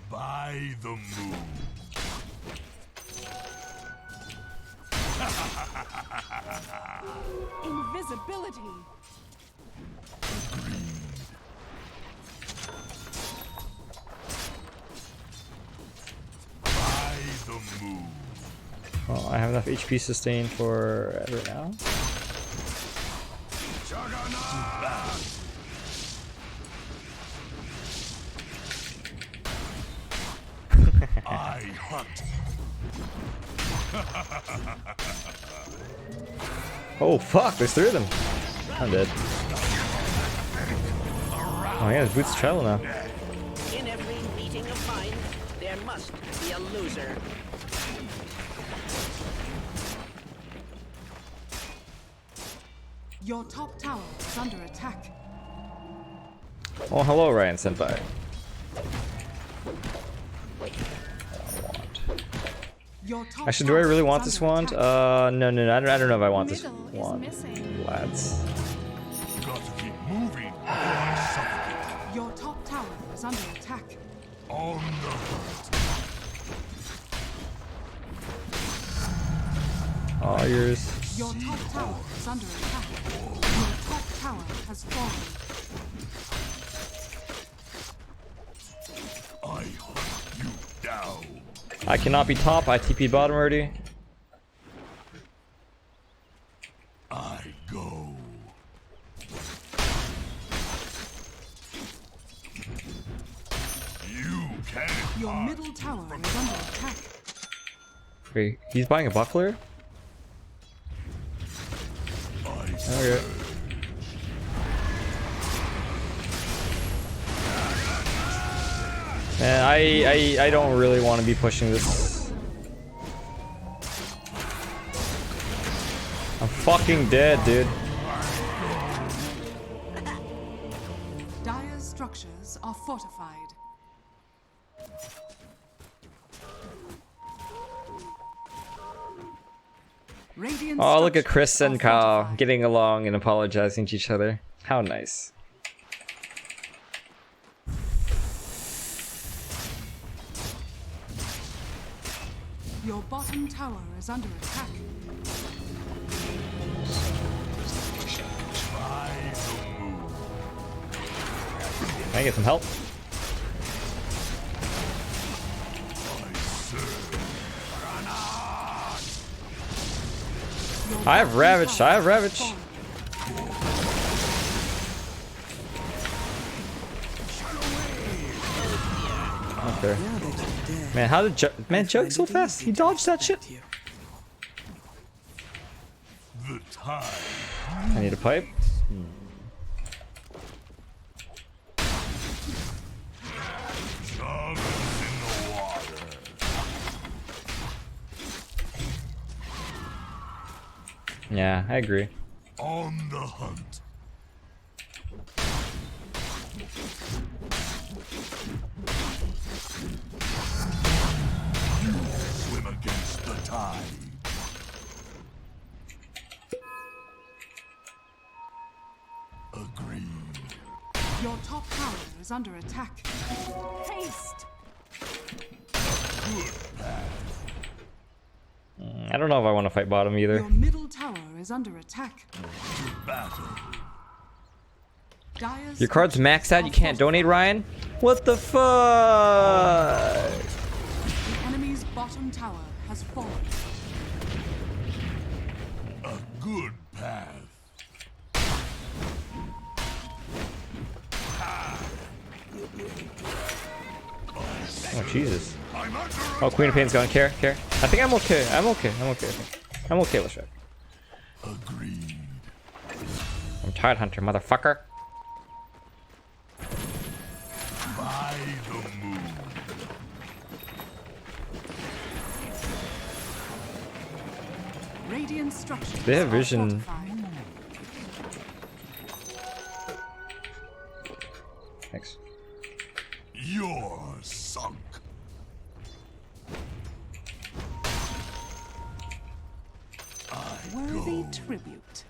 By the moon. Invisibility. By the moon. Well, I have enough HP sustain for right now. I hunt. Oh fuck, there's three of them. I'm dead. Oh yeah, his boots travel now. In every meeting of minds, there must be a loser. Your top tower is under attack. Oh, hello, Ryan Senpai. Your top Actually, do I really tower want is this under wand? attack. No, I don't know if I want this Middle is wand. missing. Lads. Got to keep moving before I suffocate. Your top tower is under attack. On the hunt. All yours. Your top tower is under attack. Your top tower has fallen. I cannot be top. I TP bottom already. I go. You can't. Your middle tower is under attack. Wait, he's buying a buckler? Okay. Man, I don't really want to be pushing this. I'm fucking dead, dude. Dire's structures are fortified. Radiant Oh, look at Chris structures and are Kyle fortified. getting along and apologizing to each other. How nice. Your bottom tower is under attack. Can I get some help? I have Ravaged. I have Ravaged. Okay. Man, how did man joke so fast? He dodged that shit. The time. I need a pipe. Yeah, I agree. On the hunt. You swim against the tide. Agreed. Your top tower is under attack. Haste! I don't know if I want to fight bottom either. Your middle tower is under attack. Battle. Dire's Your card's maxed out. You can't donate, Ryan. What the fuck? The enemy's bottom tower has fallen. A good path. Oh Jesus. Oh, Queen of Pain's gone. Care. I think I'm okay. I'm okay. I'm okay, let's try. Agreed. I'm Tide Hunter, motherfucker. By the moon. Radiant structures They have are vision. fortified. Thanks. You're sunk. Worthy tribute.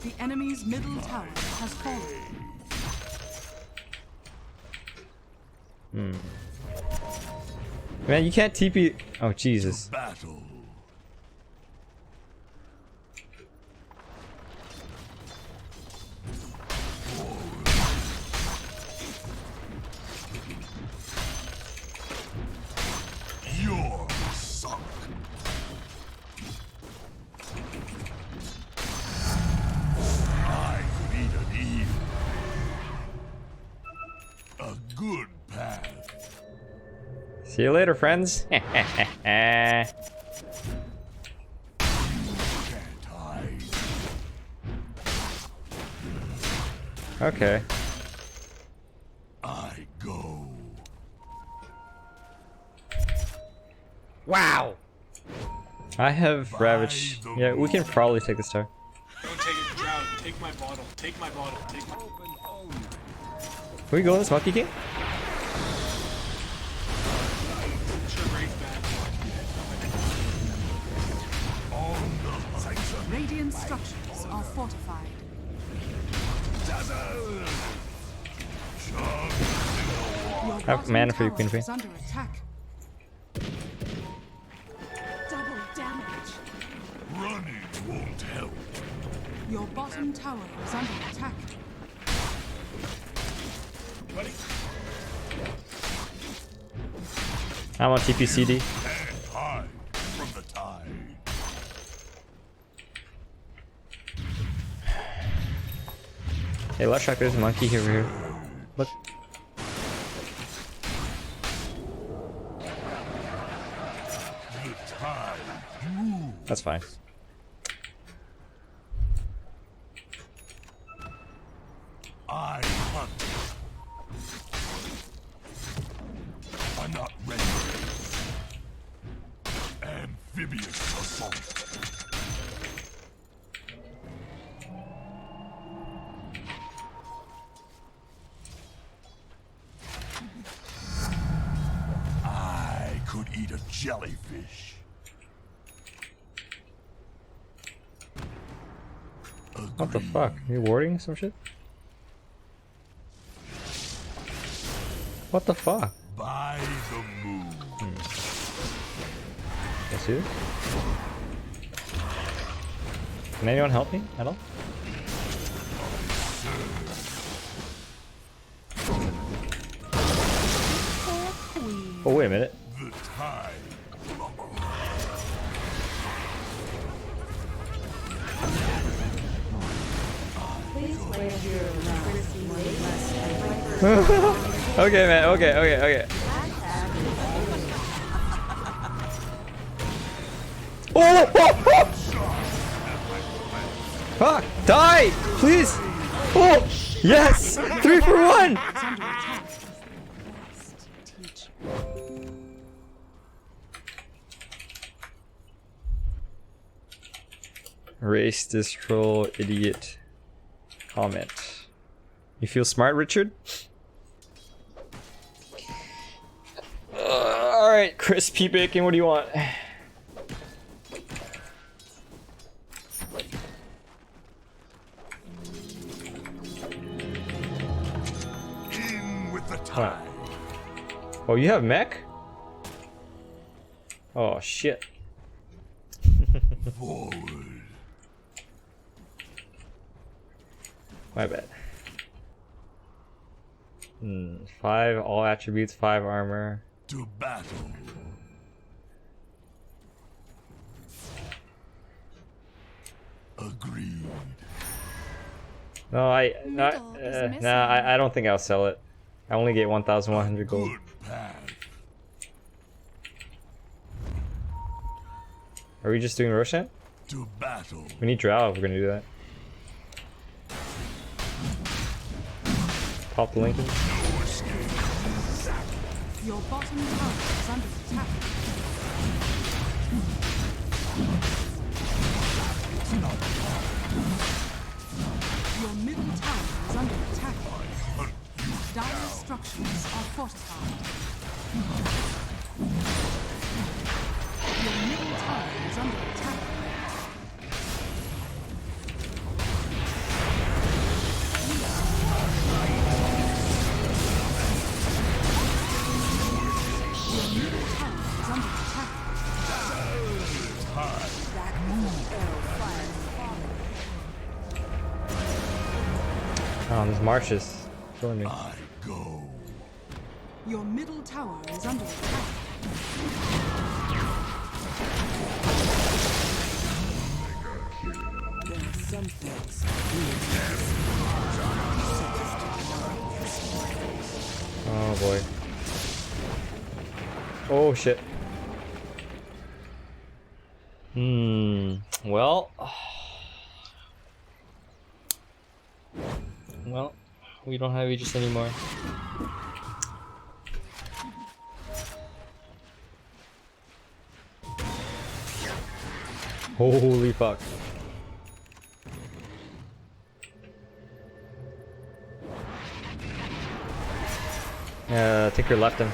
The enemy's middle tower has fallen. Man, you can't TP. Oh Jesus. Battle. You're sunk. I need an eel. A good path. See you later, friends. Can't hide. Okay. I go. Wow. I have Ravage. Yeah, we can probably take this tower. Don't take it, Drown. Take my bottle. Take my bottle. Take my. Can we go this Monkey King? Radiant structures are fortified. Your Have bottom mana for you, tower Queen Fee. is under attack. Double damage. Running won't help. Your bottom tower is under attack. I'm on TPCD. Hide from the tide. Hey, let's check. There's a monkey over here. Look. That's fine. I hunt. I'm not ready. Amphibious assault. I could eat a jellyfish. What the fuck? You warding some shit? What the fuck? By the moon. Can I see this? Can anyone help me at all? Oh, wait a minute. The tide. Okay, man. Okay. Oh! Fuck! Die! Please! Oh! Yes! 3 for 1! Race this troll idiot. Comment. You feel smart, Richard? Alright, crispy bacon, what do you want? In with the tide. Oh, you have mech? Oh, shit. Forward. My bad. 5 all attributes, 5 armor. To battle. Agreed. No, I don't think I'll sell it. I only get 1,100 gold. Good path. Are we just doing Roshan? To battle. We need Drow if we're gonna do that. Pop the Lincoln. Your bottom tower is under attack. Your middle tower is under attack. Dire structures are fortified. Your middle tower is under attack. Oh, this marshes killing me. I go. Your middle tower is under attack. There are some things. Oh boy. Oh shit. Well. Well, we don't have Aegis anymore. Holy fuck. Tinker left him.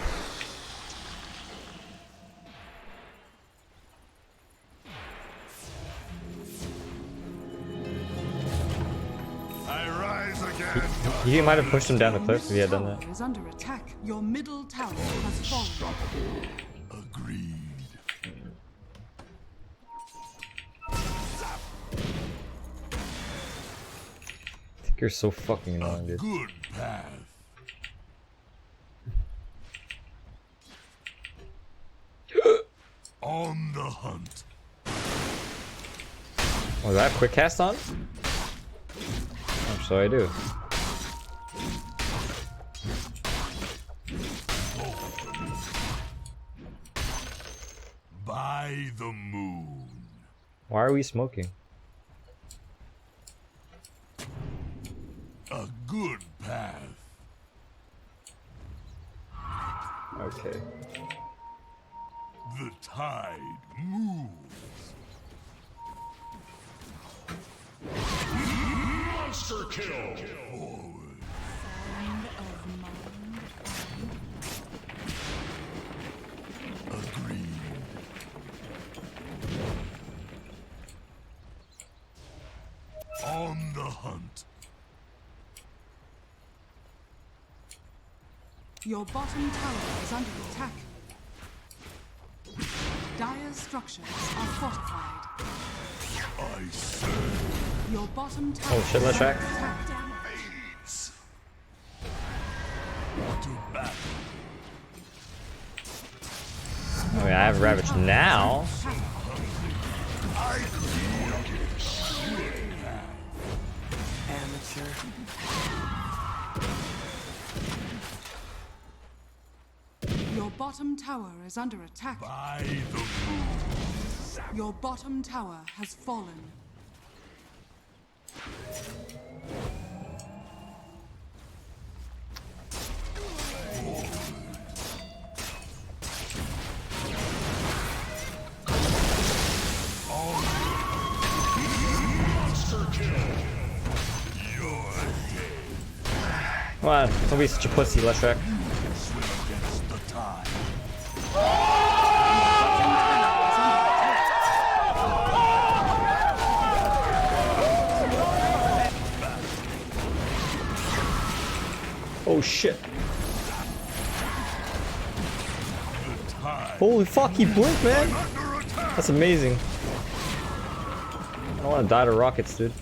I rise again. He might have pushed him down the cliff if he had done that. Is under attack. Your middle tower has fallen. Agreed. Tinker's so fucking annoying, dude. Good path. hunt. Was that quick cast on? Oh, so I do. By the moon. Why are we smoking? A good path. Okay. The tide moves. Monster kill. Forward. Agreed. On the hunt. Your bottom tower is under attack. Dire's structures are fortified. I serve. Your bottom tower Oh shit, let's is under track. attack. To battle. Oh yeah, I have Ravage now. Amateur. Your bottom tower is under attack. By the moon. Your bottom tower has fallen. Come on, don't be such a pussy, let's track. Oh shit. Holy fuck, he blinked, man! That's amazing. I don't want to die to rockets, dude.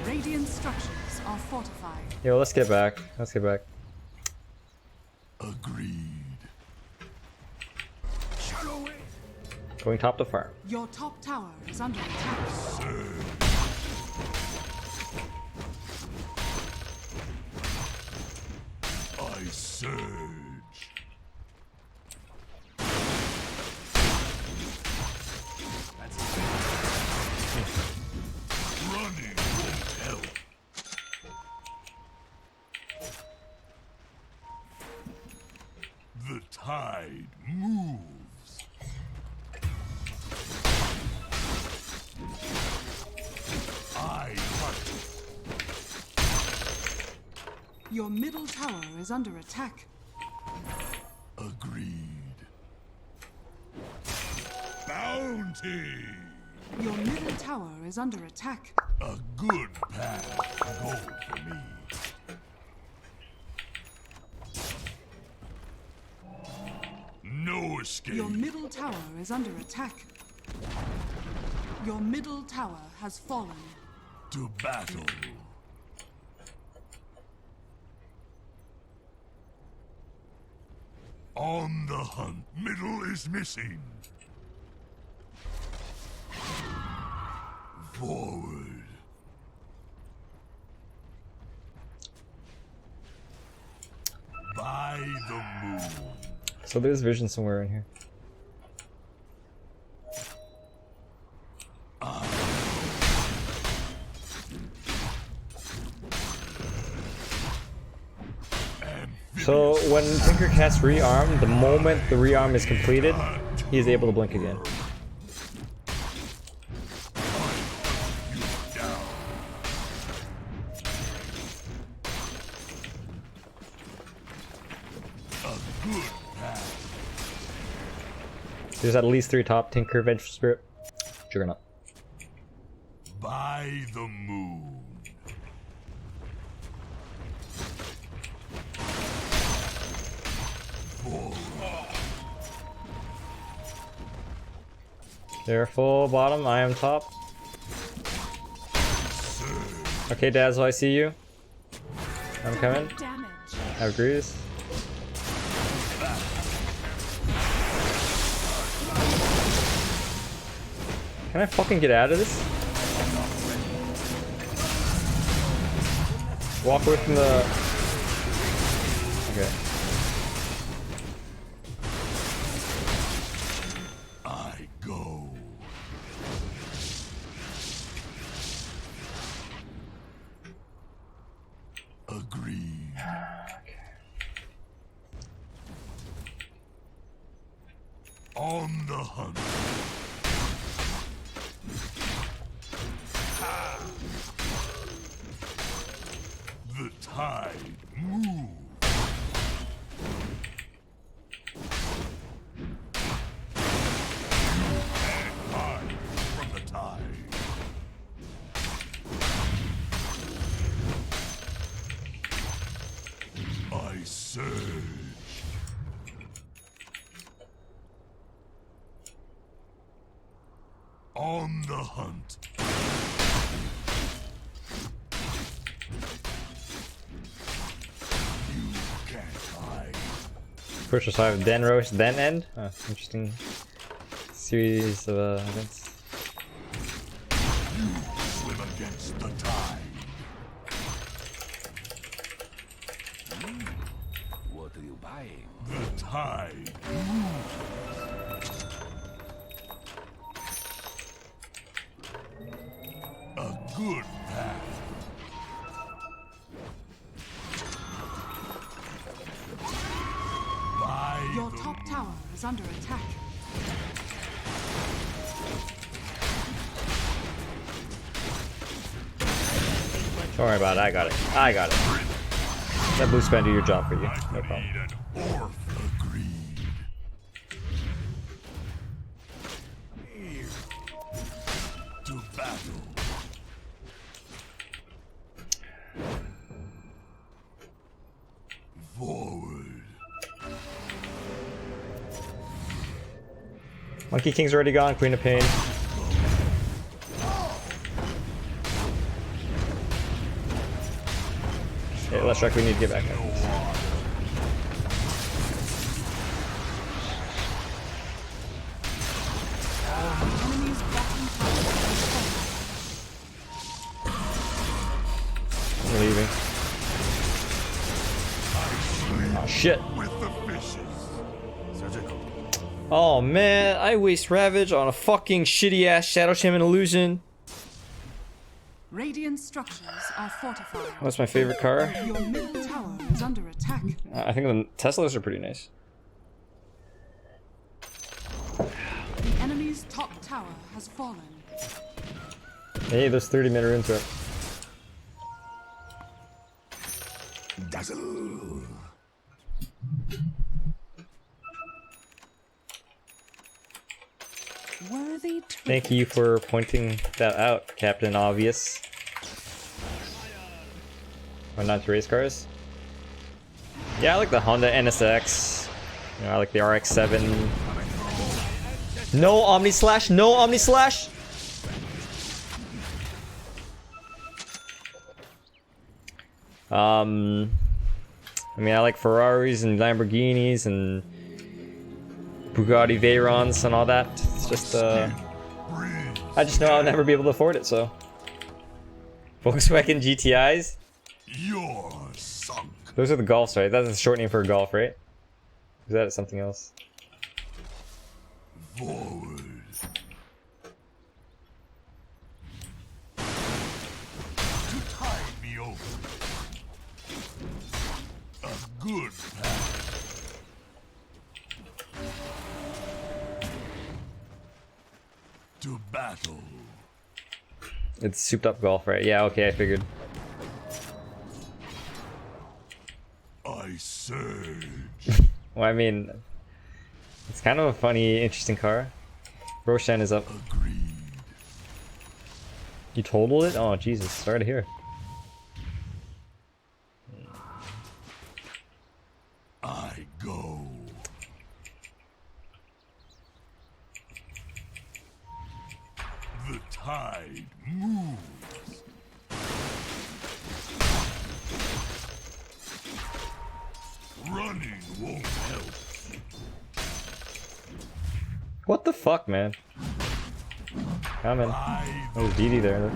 Radiant structures are fortified. Yo, let's get back. Let's get back. Agreed. Going top to farm. Your top tower is under attack. I surge. Running won't help. The tide moves. I hunt. Your middle tower is under attack. Agreed. Bounty. Your middle tower is under attack. A good path. Go for me. No escape. Your middle tower is under attack. Your middle tower has fallen. To battle. On the hunt. Middle is missing. Forward. By the moon. So there's vision somewhere in here. So when Tinker casts rearm, the moment the rearm is completed, he is able to blink again. There's at least 3 top: Tinker, Vengeful Spirit, Juggernaut. By the moon. Careful, bottom, I am top. Okay, Dazzle, I see you. I'm coming. I have Grease. Can I fucking get out of this? Walk away from the... Okay. I go. Agreed. On the hunt. The tide moves. And hide from the tide. I surge. On the hunt. You can't hide. Push aside, then roast, then end? Oh, interesting series of events. You swim against the tide. What are you buying? The tide moves. A good path. By Your the top tower is under attack. Don't worry about it, I got it. I got it. That blue spend do your job for you. No problem. Orf agreed. To battle. Forward. Monkey King's already gone, Queen of Pain. Okay, let's check, we need to get back up. Enemy's bottom tower is falling. I'm leaving. Oh shit. With the fishes. Surgical. Oh man, I waste Ravage on a fucking shitty ass Shadow Shaman illusion. Radiant structures are fortified. What's my favorite car? Your middle tower is under attack. I think the Teslas are pretty nice. The enemy's top tower has fallen. Hey, there's 30-minute into it. Dazzle. Worthy Thank you for pointing that out, Captain Obvious. Or not to race cars. Yeah, I like the Honda NSX. You know, I like the RX-7. No Omni Slash! No Omni Slash! I mean, I like Ferraris and Lamborghinis and Bugatti Veyrons and all that. It's just, I just know I'll never be able to afford it, so. Volkswagen GTIs? You're sunk. Those are the Golfs, right? That's a short name for a Golf, right? Is that something else? Forward. To tide me over. A good path. To battle. It's souped up Golf, right? Yeah, okay, I figured. I surge. Well, I mean, it's kind of a funny, interesting car. Roshan is up. Agreed. You totaled it? Oh, Jesus. Sorry to hear. I go. The tide moves. Running won't help. What the fuck, man? Coming. There's DD there.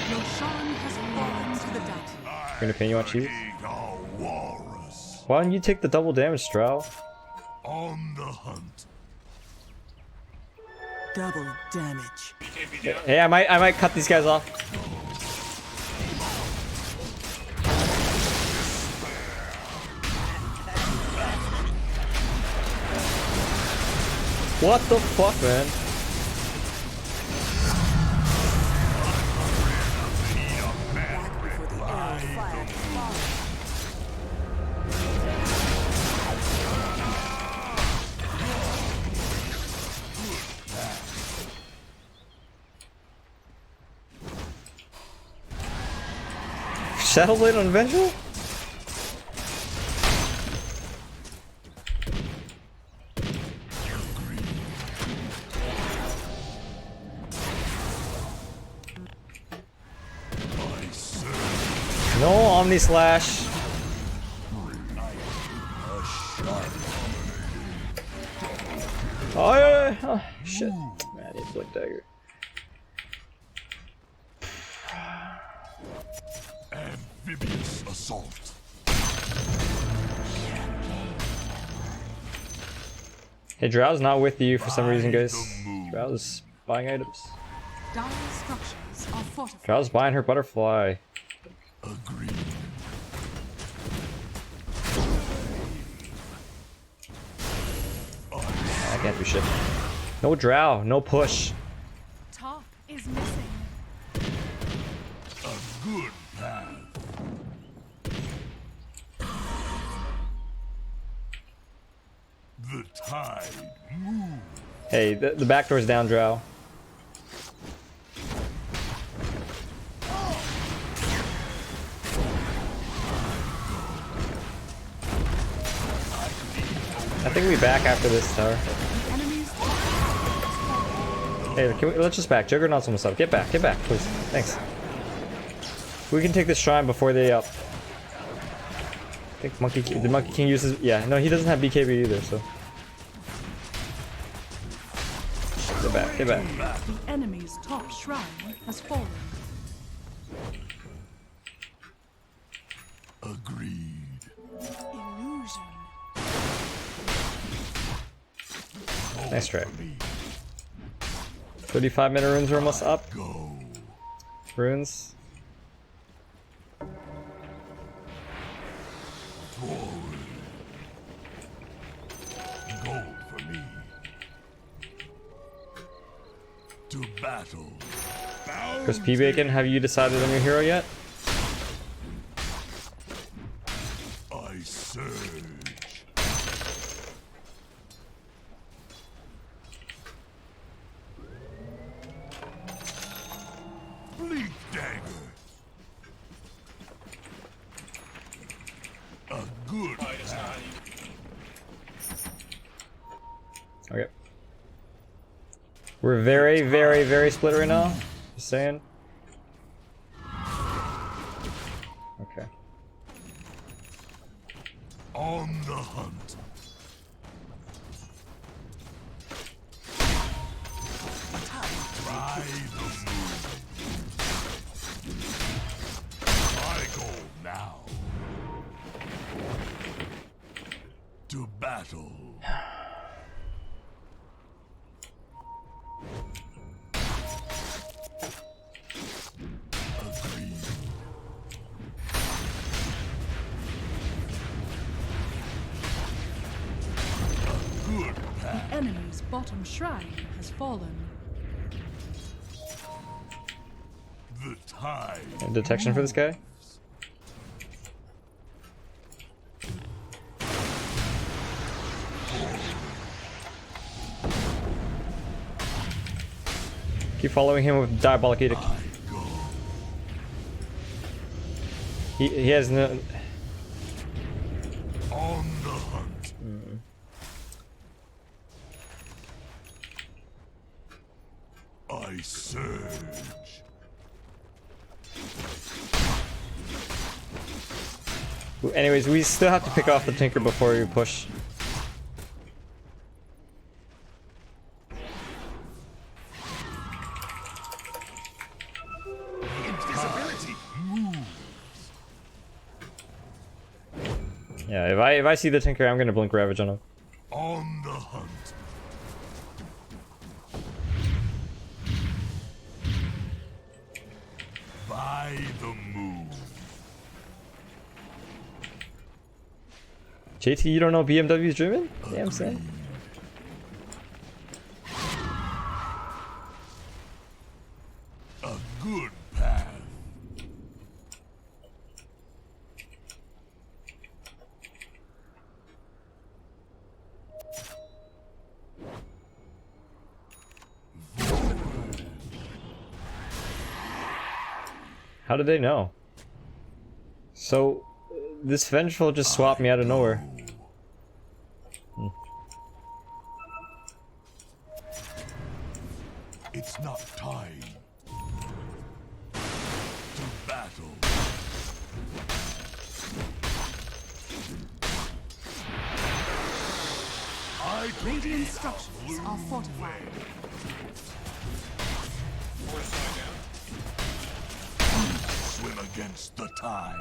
Your Sean has fallen to the dead. Gonna pin you on cheese? Why don't you take the double damage, Stroud? On the hunt. Double damage. Hey, I might cut these guys off. What the fuck, man? Shadowblade on Vengeful? No Omni Slash. Oh yeah, oh, shit. Man, I need Blink Dagger. Amphibious assault. Hey, Drow's not with you for some reason, guys. Drow's buying items. Dire structures are fortified. Drow's buying her butterfly. Agreed. I can't do shit. No Drow, no push. Top is missing. A good path. The tide moves. Hey, the back door's down, Drow. I think we back after this tower. Hey, let's just back. Juggernaut's almost up. Get back, please. Thanks. We can take this shrine before they up. I think the Monkey King uses. Yeah, no, he doesn't have BKB either, so. Get back. The enemy's top shrine has fallen. Agreed. Illusion. Nice try. 35-minute runes are almost up. Runes. Gold for me. To battle. Chris P. Bacon, have you decided on your hero yet? I surge. Bleak dagger. A good path. Okay. We're very, very, very split right now. Just saying. Okay. On the hunt. Try the moon. I go now. To battle. The enemy's bottom shrine has fallen. The tide. Detection for this guy? Keep following him with Diabolic Edict. He has no. On the hunt. I surge. Anyways, we still have to pick off the Tinker before we push. Yeah, if I see the Tinker, I'm gonna blink Ravage on him. On the hunt. By the moon. JT, you don't know BMW's German? Damn, son. A good path. How did they know? So, this Vengeful just swapped me out of nowhere. It's not time to battle. Radiant structures are fortified. Swim against the tide.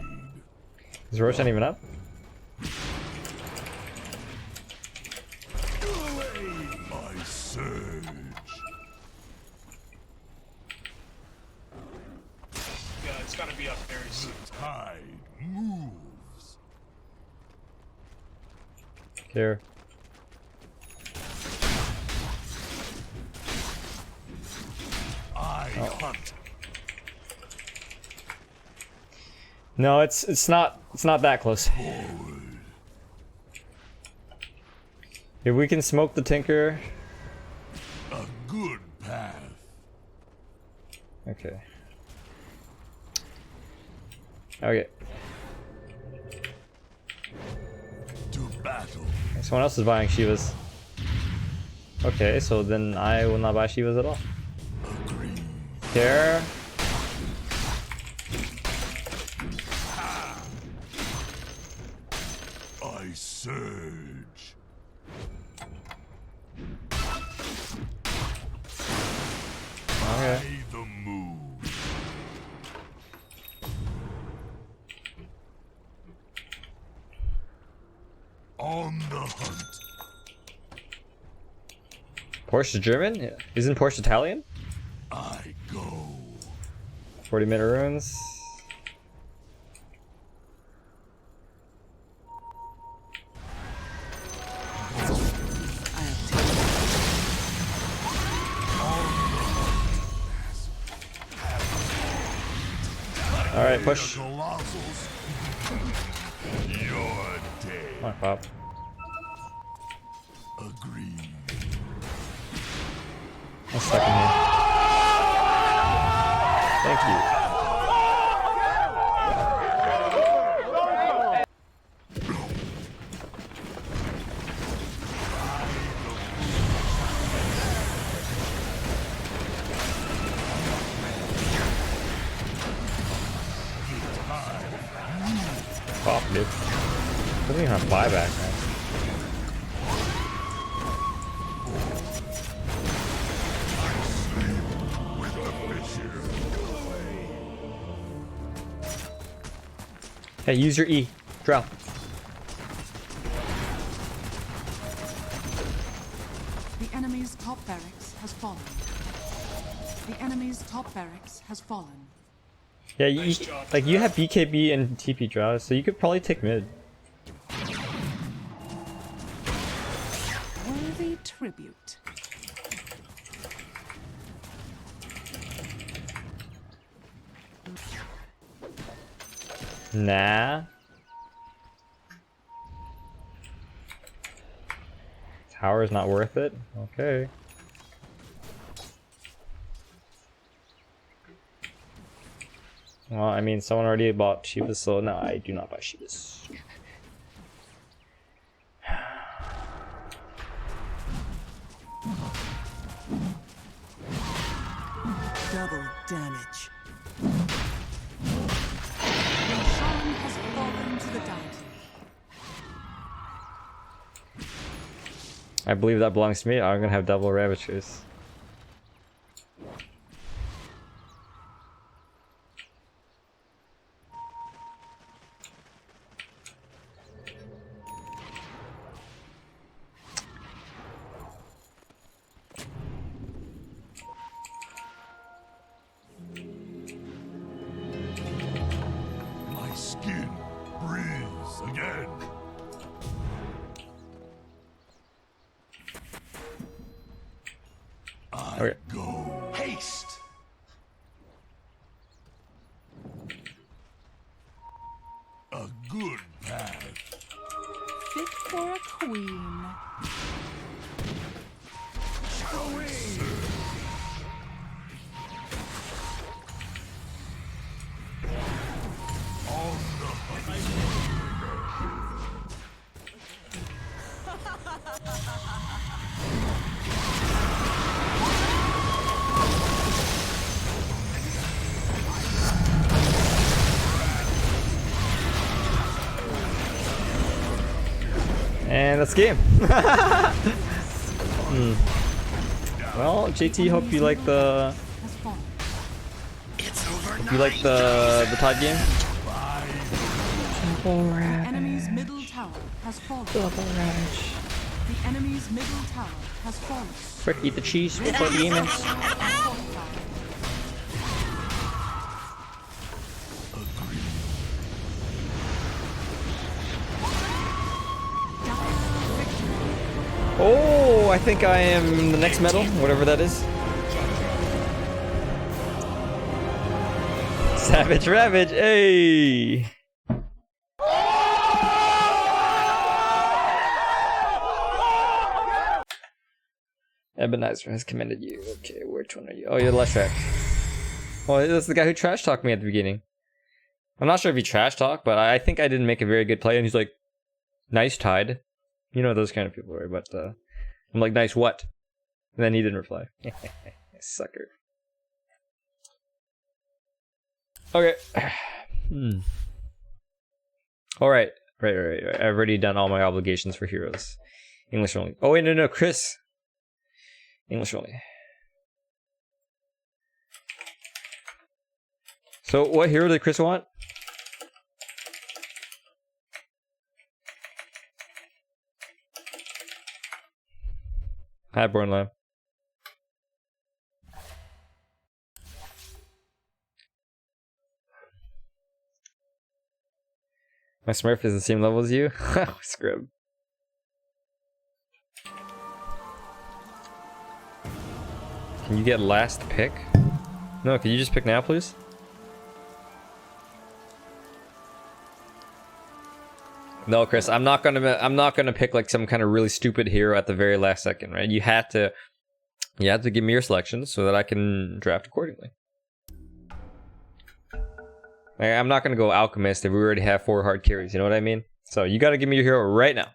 Is Roshan even up? I surge. Yeah, it's gotta be up very soon. The tide moves. Here. I hunt. No, it's not that close. If we can smoke the Tinker. A good path. Okay. Okay. To battle. Someone else is buying Shivas. Okay, so then I will not buy Shivas at all. Care. I surge. Okay. By the moon. On the hunt. Porsche German? Yeah. Isn't Porsche Italian? I go. 40-minute runes. Alright, push. Your day. Come on, Pop. Agreed. I'm stuck in here. Thank you. Pop, dude. Doesn't even have buyback, man. Hey, use your E. Drop. The enemy's top barracks has fallen. The enemy's top barracks has fallen. Yeah, you have BKB and TP draw, so you could probably take mid. Worthy tribute. Nah. Tower's not worth it? Okay. Well, I mean, someone already bought Shivas, so no, I do not buy Shivas. Double damage. Roshan has fallen to the deity. I believe that belongs to me. I'm gonna have double Ravagers. Okay. Go. Haste. A good path. Fit for a queen. And that's game. Well, JT, hope you like the. Hope you like the Tide game. The enemy's middle tower has fallen. The enemy's middle tower has fallen. Quick, eat the cheese before the demons. Oh, I think I am the next medal, whatever that is. Savage Ravage, hey! Ebenezer has commended you. Okay, which one are you? Oh, you're Leshrac. Well, that's the guy who trash talked me at the beginning. I'm not sure if he trash talked, but I think I didn't make a very good play, and he's like, nice Tide. You know those kind of people, right? But I'm like, nice what? And then he didn't reply. Sucker. Okay. Alright. Right. I've already done all my obligations for heroes. English only. Oh, wait, no, Chris. English only. So, what hero did Chris want? Highborn Lamb. My Smurf is the same level as you? Scrub. Can you get last pick? No, can you just pick now, please? No, Chris, I'm not gonna pick like some kind of really stupid hero at the very last second, right? You have to give me your selections so that I can draft accordingly. Like, I'm not gonna go Alchemist if we already have 4 hard carries, you know what I mean? So you gotta give me your hero right now.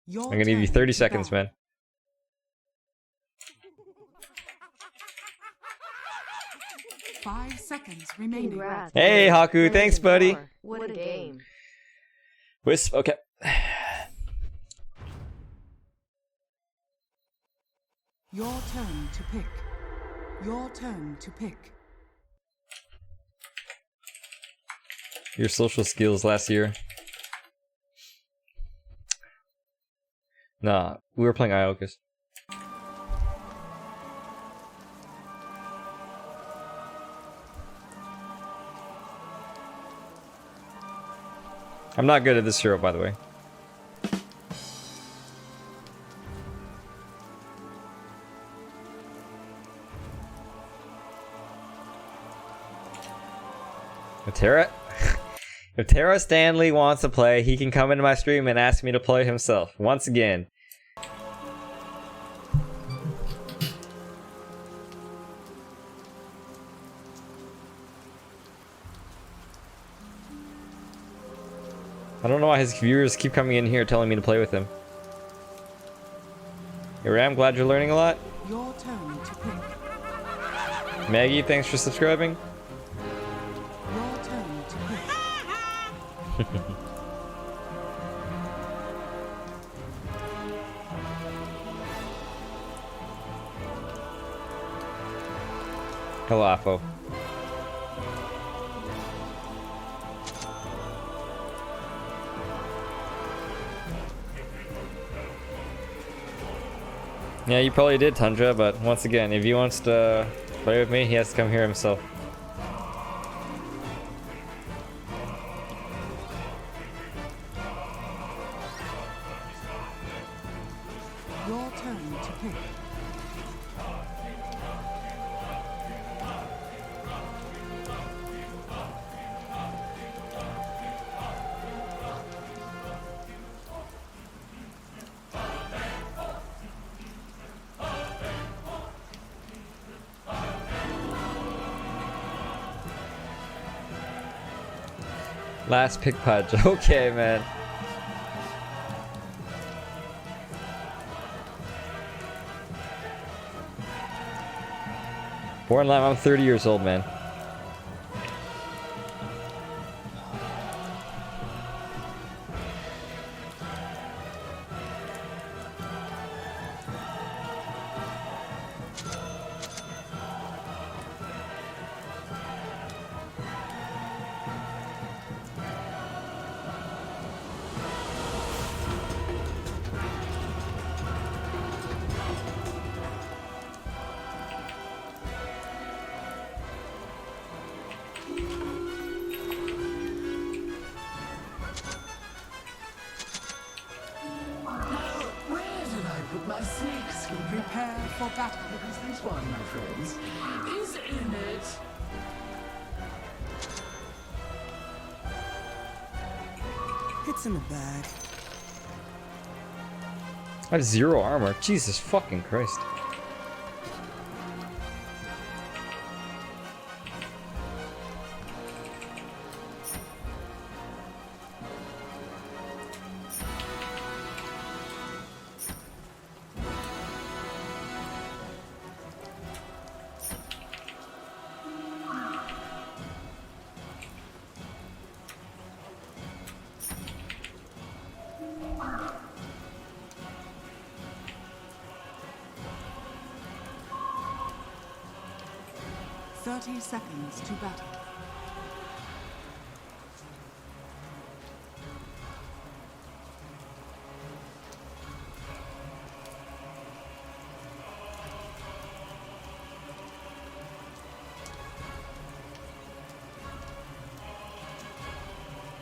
I'm gonna give you 30 seconds, man. Five seconds remaining. Congrats. Hey, Haku, thanks, buddy. What a game. Wisp, okay. Your turn to pick. Your turn to pick. Your social skills last year. Nah, we were playing Iokas. I'm not good at this hero, by the way. If Tara Stanley wants to play, he can come into my stream and ask me to play himself. Once again. I don't know why his viewers keep coming in here telling me to play with him. Hey Ram, glad you're learning a lot. Your turn to pick. Maggie, thanks for subscribing. Your turn to pick. Hello, Afo. Yeah, you probably did, Tundra, but once again, if he wants to play with me, he has to come here himself. Your turn to pick. Last pick pudge. Okay, man. Born Lime, I'm 30 years old, man. Where did I put my snakeskin? Prepare for battle. Because this one, my friends, is in it. It's in the bag. I have 0 armor. Jesus fucking Christ. Seconds to battle.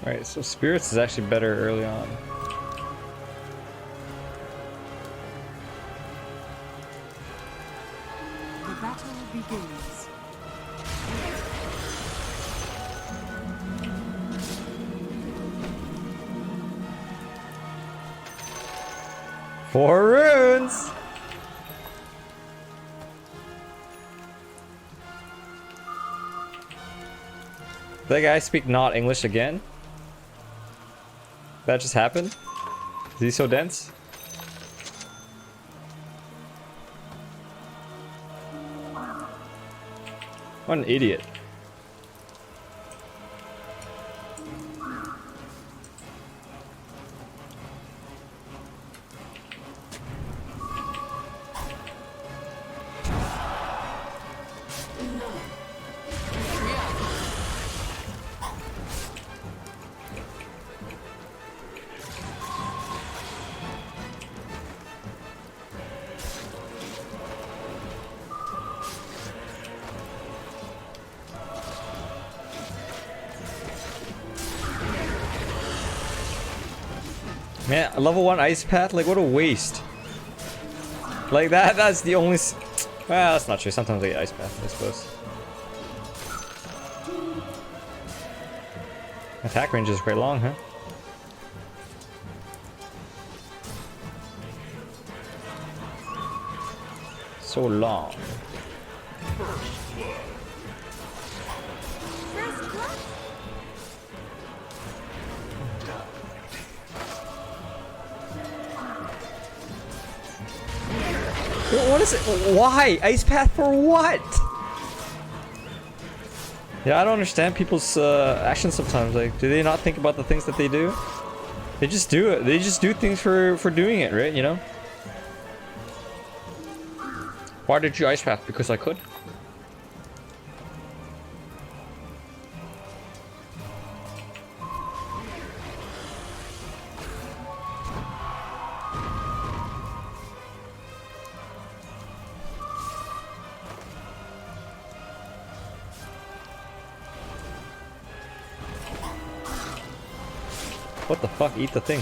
Alright, so Spirits is actually better early on. The battle begins. Four runes! Did that guy speak not English again? That just happened? Is he so dense? What an idiot. Man, a level 1 ice path? Like, what a waste. Like, that's the only... Well, that's not true. Sometimes I get ice path, I suppose. Attack range is quite long, huh? So long. What is it? Why? Ice path for what? Yeah, I don't understand people's actions sometimes. Like, do they not think about the things that they do? They just do it. They just do things for doing it, right? You know? Why did you ice path? Because I could. What the fuck? Eat the thing.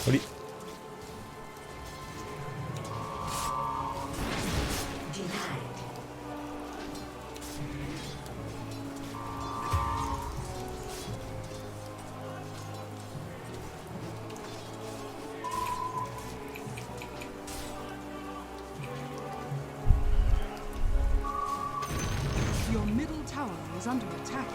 What do you... is under attack.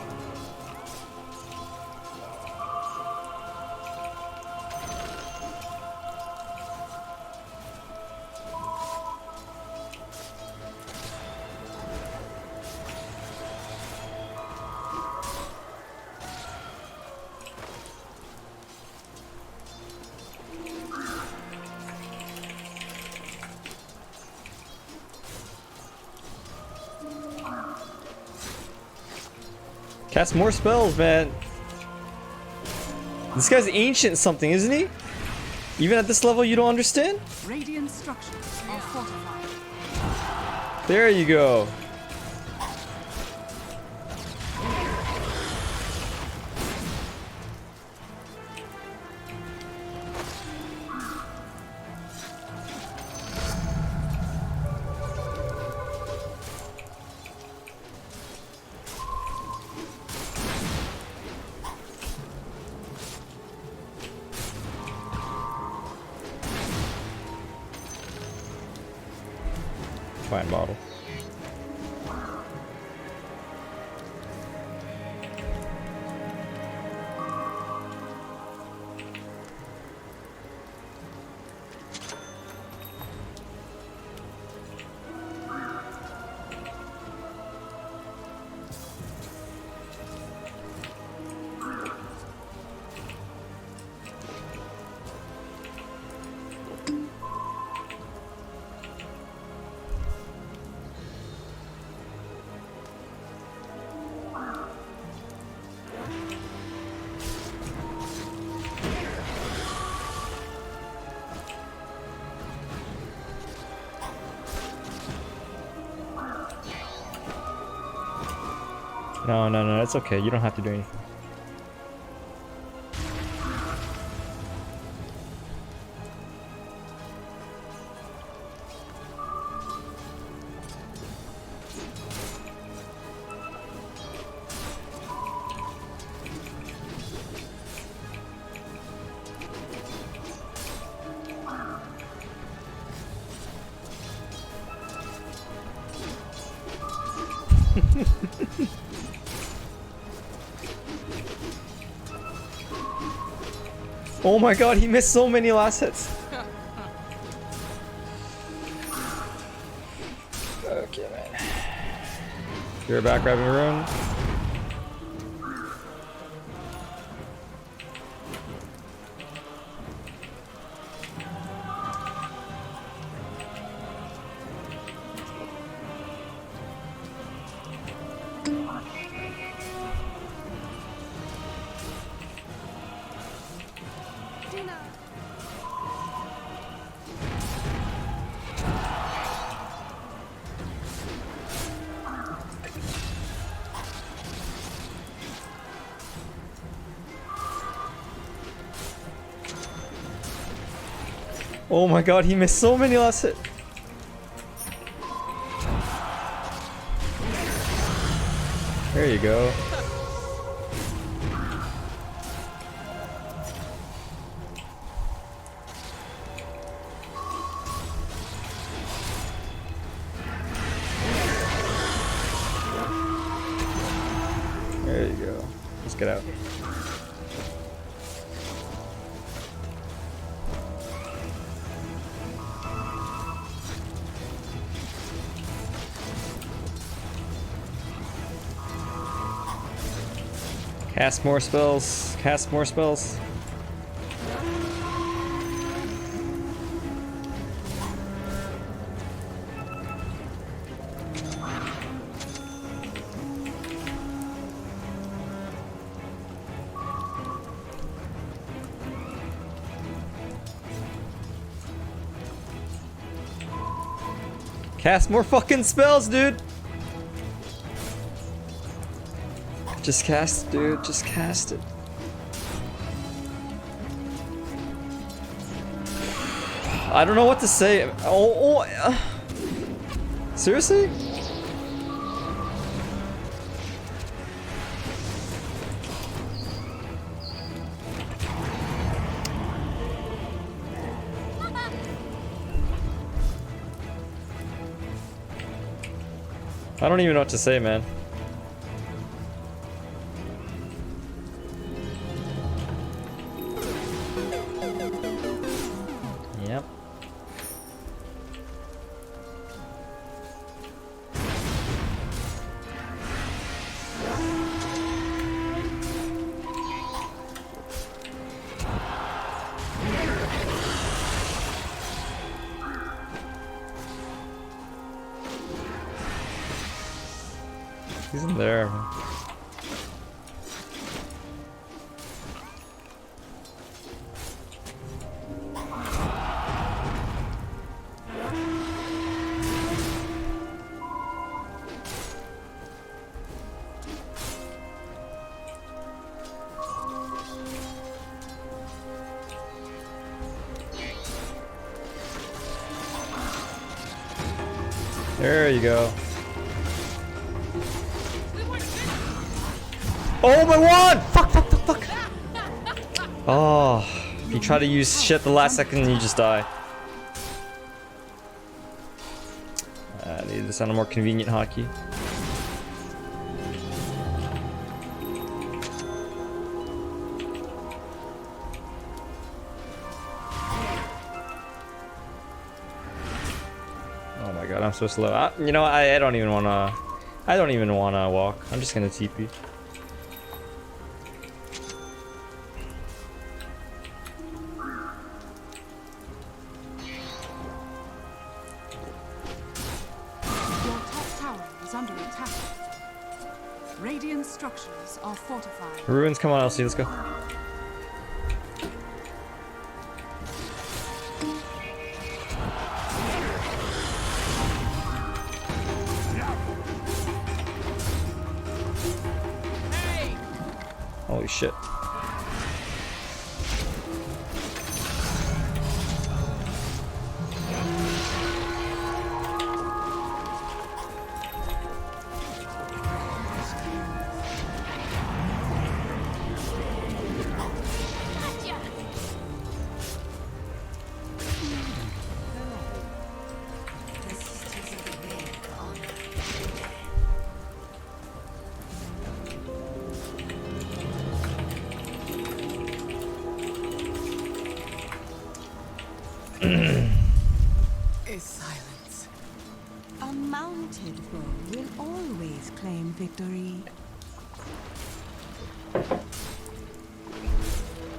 Cast more spells, man. This guy's ancient something, isn't he? Even at this level, you don't understand? Radiant structures are fortified. There you go. Fine model. No, that's okay. You don't have to do anything. Oh my god, he missed so many last hits. Okay, man. You're back grabbing a rune. Oh my god, he missed so many last hit. There you go. There you go. Let's get out. Cast more spells. Cast more spells. Cast more fucking spells, dude. Just cast it, dude. Just cast it. I don't know what to say. Seriously? I don't even know what to say, man. He's in there. There you go. Oh, my wand! Fuck, fuck, fuck, fuck! Oh, you try to use shit the last second and you just die. I need this on a more convenient hotkey. Oh my god, I'm so slow. You know, I don't even wanna. I don't even wanna walk. I'm just gonna TP. Radiant structures are fortified. Ruins, come on, Elsie, let's go. Holy shit. Silence. A mounted foe will always claim victory.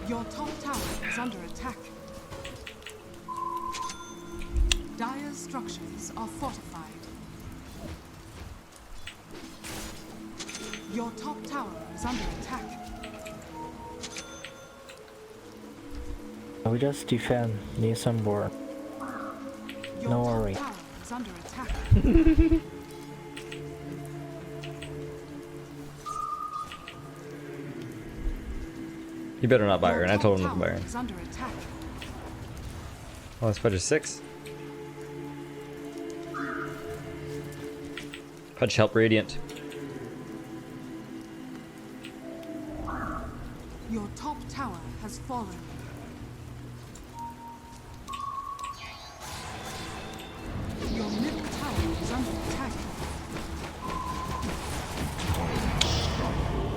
Your top tower is under attack. Dire's structures are fortified. Your top tower is under attack. We just defend, need some work. No worry. Tower is under attack. You better not buy her, and I told him not to buy her. Is under attack. Oh, that's Pudge 6. Pudge help Radiant. Your top tower has fallen. Your middle tower is under attack.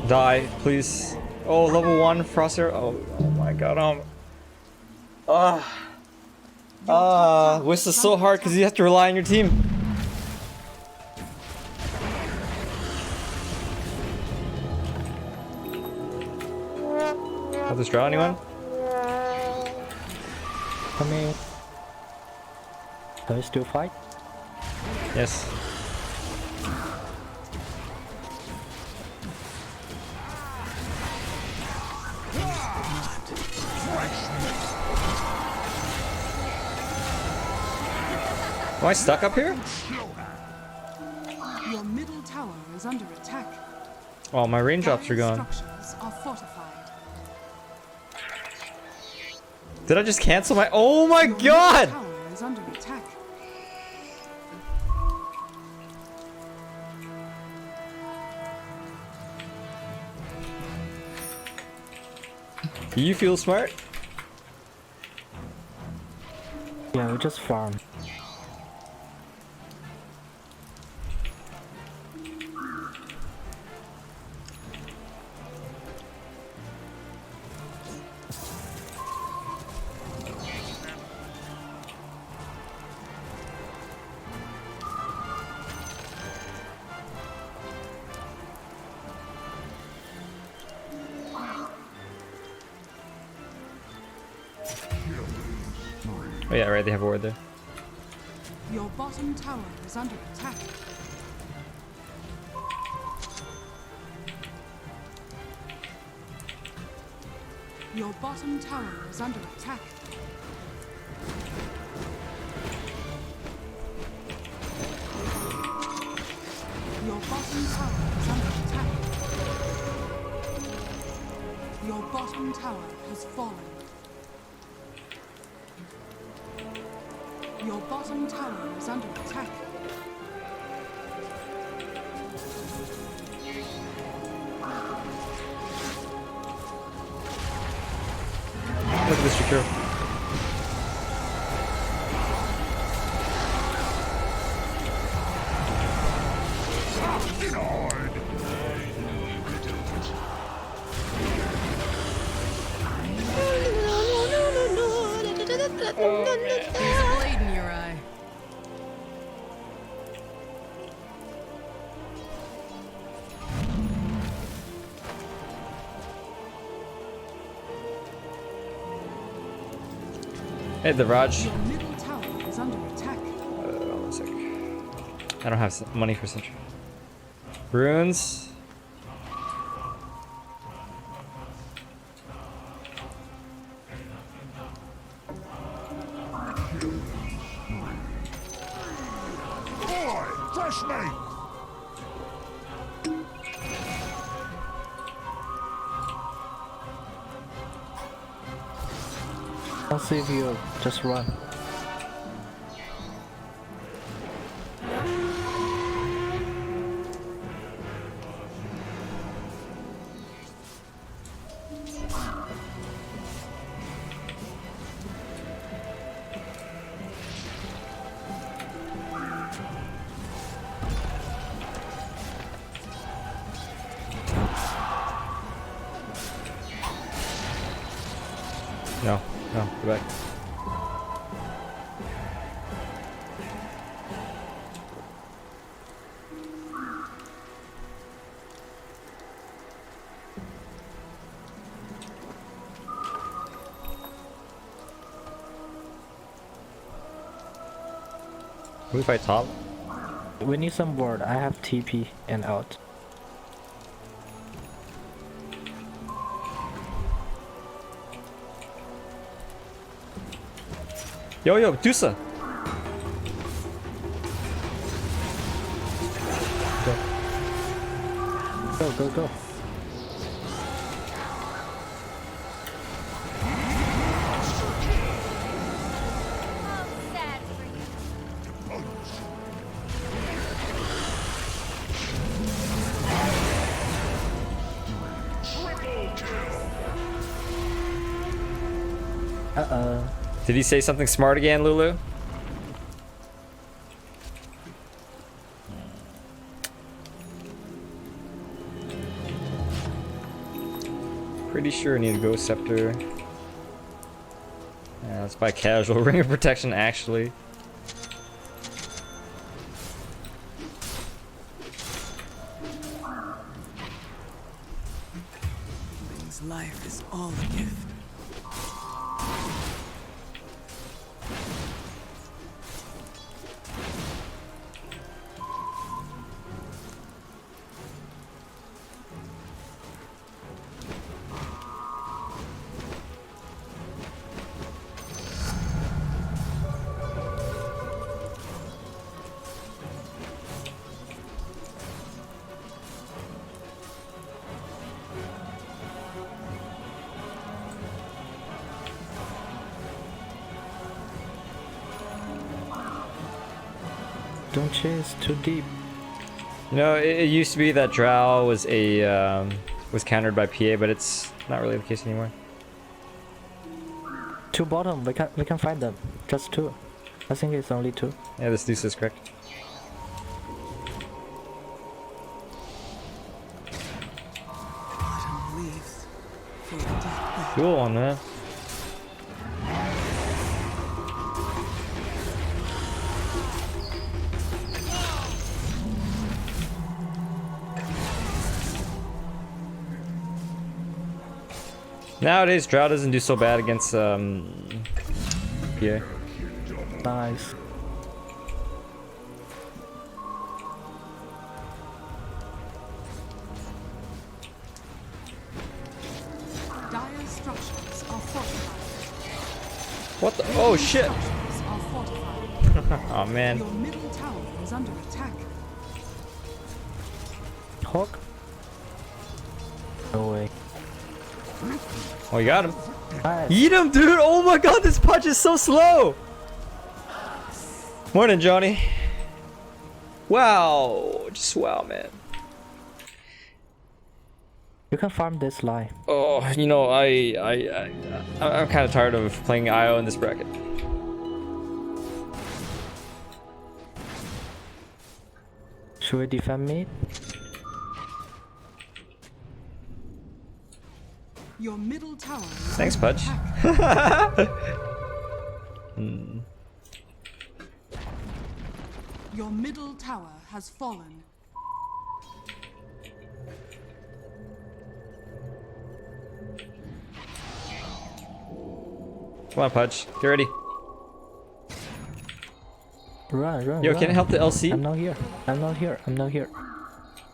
Die, please. Oh, level 1 Froster. Oh my god. This is so hard because you have to rely on your team. Have this draw anyone? Come in. Can we still fight? Yes. Am I stuck up here? Your middle tower is under attack. Oh, my raindrops are gone. Structures are fortified. Did I just cancel my? Oh my god! Tower is under attack. Do you feel smart? Yeah, we just farm. Oh yeah, right, they have a ward there. Your bottom tower is under attack. Your bottom tower is under attack. Your bottom tower is under attack. Your bottom tower has fallen. Your bottom tower is under attack. Look at this secure. There's a blade in your eye. Hey, the Raj. Your middle tower is under attack. One sec. I don't have money for Sentry. Runes. Boy, fresh meat! I'll save you. Just run. No, no, go back. Can we fight top? We need some ward. I have TP and out. Yo, yo, Tusa! Go, go, go. Uh-oh. Did he say something smart again, Lulu? Pretty sure I need a Ghost Scepter. Yeah, let's buy casual Ring of Protection, actually. Ling's life is all a gift. Don't chase too deep. You know, it used to be that Drow was a was countered by PA, but it's not really the case anymore. Two bottom. We can find them. Just two. I think it's only two. Yeah, this deuce is correct. Autumn leaves for a death. Cool one, man. Nowadays, Drow doesn't do so bad against PA. Nice. Dire structures are fortified. What the? Oh shit! Structures are fortified. Oh man. Your middle tower is under attack. Hawk? No way. Oh, you got him. Nice. Eat him, dude! Oh my god, this punch is so slow! Morning, Johnny. Wow. Just wow, man. You can farm this lie. Oh, you know, I'm kind of tired of playing IO in this bracket. Should we defend mid? Your middle tower is Thanks, under Pudge. attack. Your middle tower has fallen. Come on, Pudge. Get ready. Run. Yo, can I help the LC? I'm not here. I'm not here. I'm not here.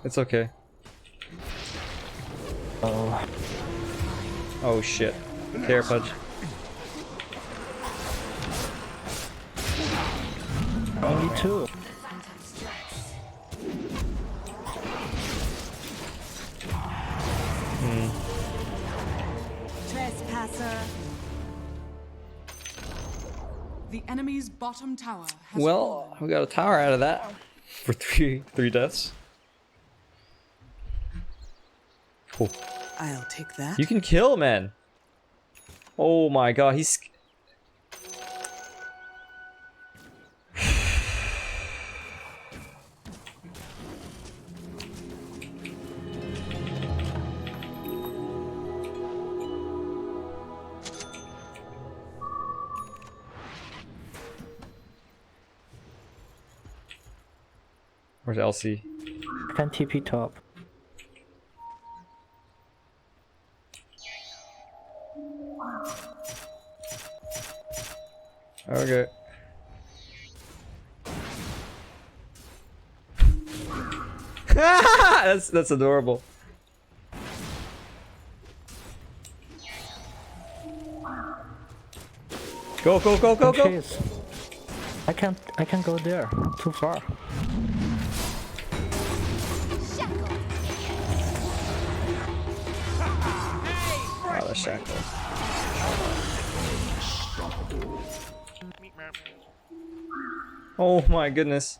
It's okay. Oh. Oh shit. Care, Pudge. Only two. Trespasser. The enemy's bottom tower has Well, fallen. we got a tower out of that for three deaths. Oh. I'll take that. You can kill, man. Oh my god, he's. Where's LC? I can TP top. Okay. that's adorable. Go, go, go, go, go! Chase. I can't go there. Too far. Oh, the shackle. Oh my goodness.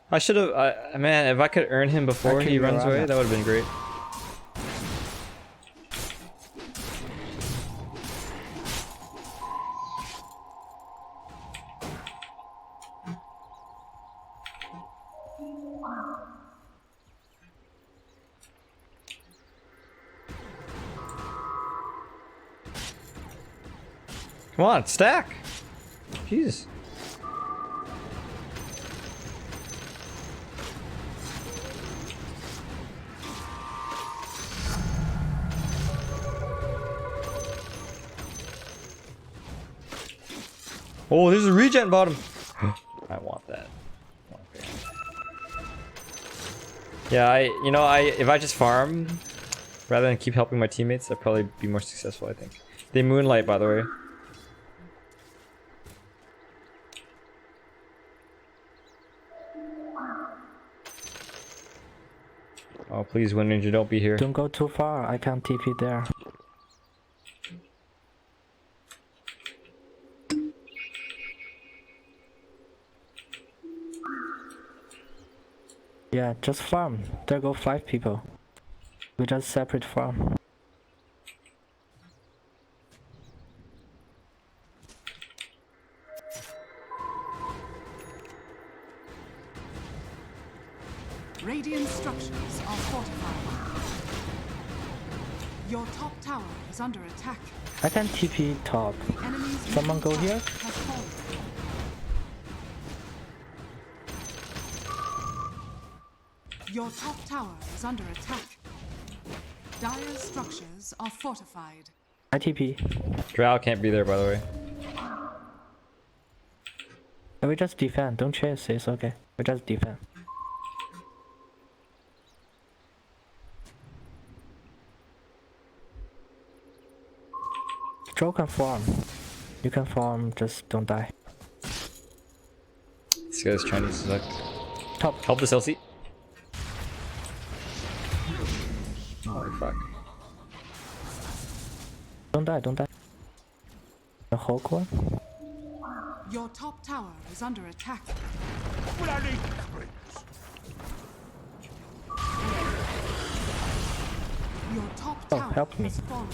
I should have, man, if I could earn him before he runs away, that would have been great. Come on, stack! Jesus. Oh, there's a regen bottom. I want that. Okay. Yeah, if I just farm rather than keep helping my teammates, I'd probably be more successful, I think. They moonlight, by the way. Oh, please, Wind Ninja, don't be here. Don't go too far. I can't TP there. Yeah, just farm. There go 5 people. We just separate farm. Radiant structures are fortified. Your top tower is under attack. I can TP top. The enemy's Someone go here? has fallen. Your top tower is under attack. Dire structures are fortified. I TP. Drow can't be there, by the way. And we just defend. Don't chase. It's okay. We just defend. Stroke and farm. You can farm, just don't die. This guy's trying to suck. Top. Help this LC. Oh fuck. Don't die, don't die. The Hulk one? Your top tower is under attack. Your top Oh, tower help me. has fallen.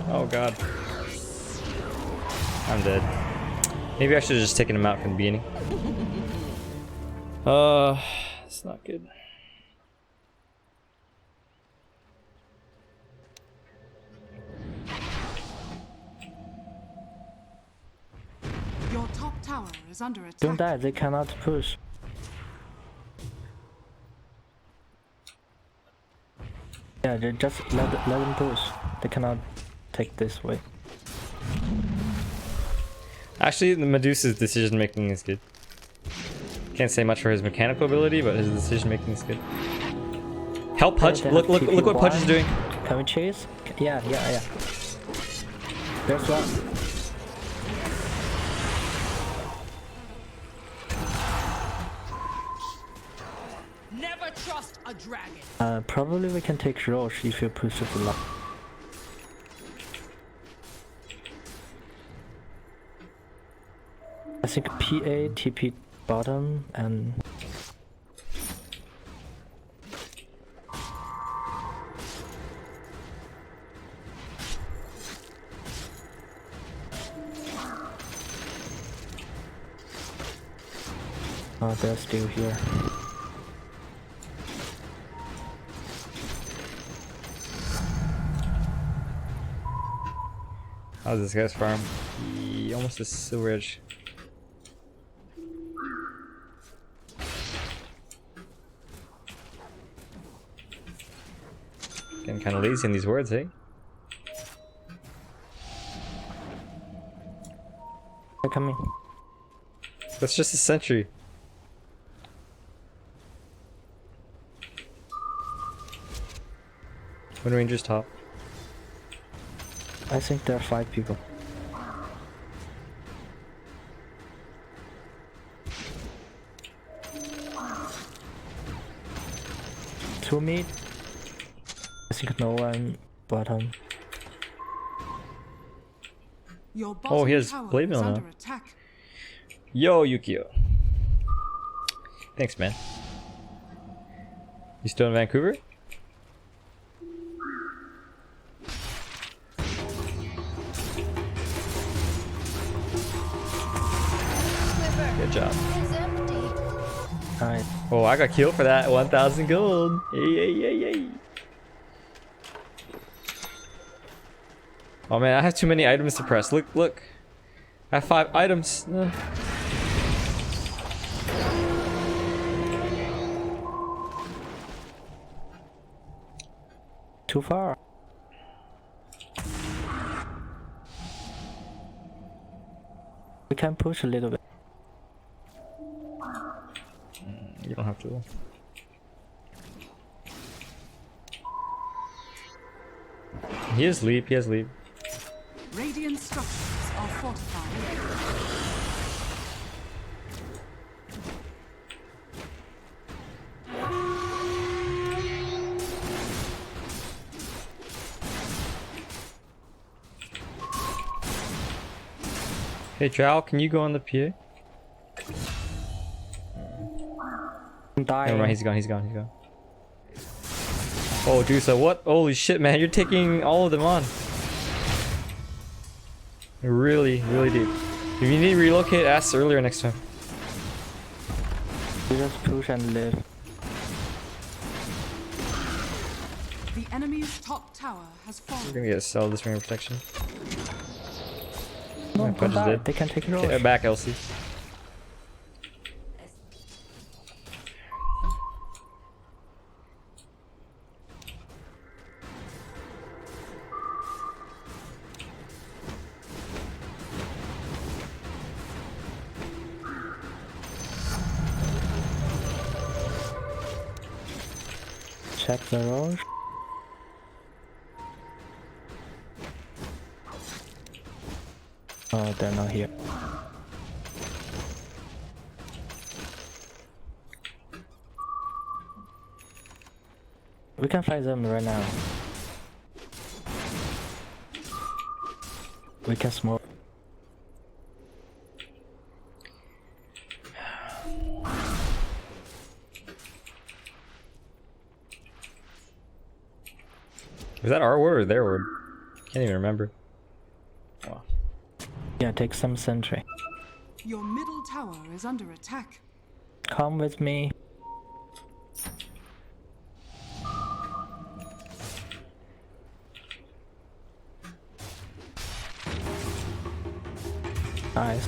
Oh god. I'm dead. Maybe I should have just taken him out from the beginning. It's not good. Your top tower is under attack. Don't die, they cannot push. Yeah, just let them push. They cannot take this way. Actually, the Medusa's decision making is good. Can't say much for his mechanical ability, but his decision making is good. Help Pudge! They Look have what Pudge is TPY. doing. Can we chase? Yeah. There's one. Never trust a dragon. Probably we can take Roche if you push it a lot. I think PA, TP bottom, and... Oh, they're still here. How's this guy's farm? He almost a Silver Edge. Getting kind of lazy in these words, eh? They're coming. That's just a sentry. Wind Ranger's top. I think there are 5 people. Two mid. I think no one bottom. Your Oh, he has bottom tower Blade is Mail now. under attack. Yo, Yukio. Thanks, man. You still in Vancouver? Good job. Alright. Oh, I got killed for that 1,000 gold. Yay. Oh man, I have too many items to press. Look. I have 5 items. Too far. We can push a little bit. You don't have to. He has leap. Radiant structures are fortified. Hey, Drow, can you go on the PA? Never mind, he's gone. Oh, Dusa, what? Holy shit, man, you're taking all of them on. Really deep. If you need to relocate, ask earlier next time. You just push and live. The enemy's top tower has fallen. We're gonna get sell this ring of protection. No, My don't Pudge is die. dead. They can take it Okay, off. back, Elsie. check the road. Oh, they're not here. We can fight them right now. We can smoke. Was that our word or their word? Can't even remember. Oh. Yeah, take some sentry. Your middle tower is under attack. Come with me. Nice.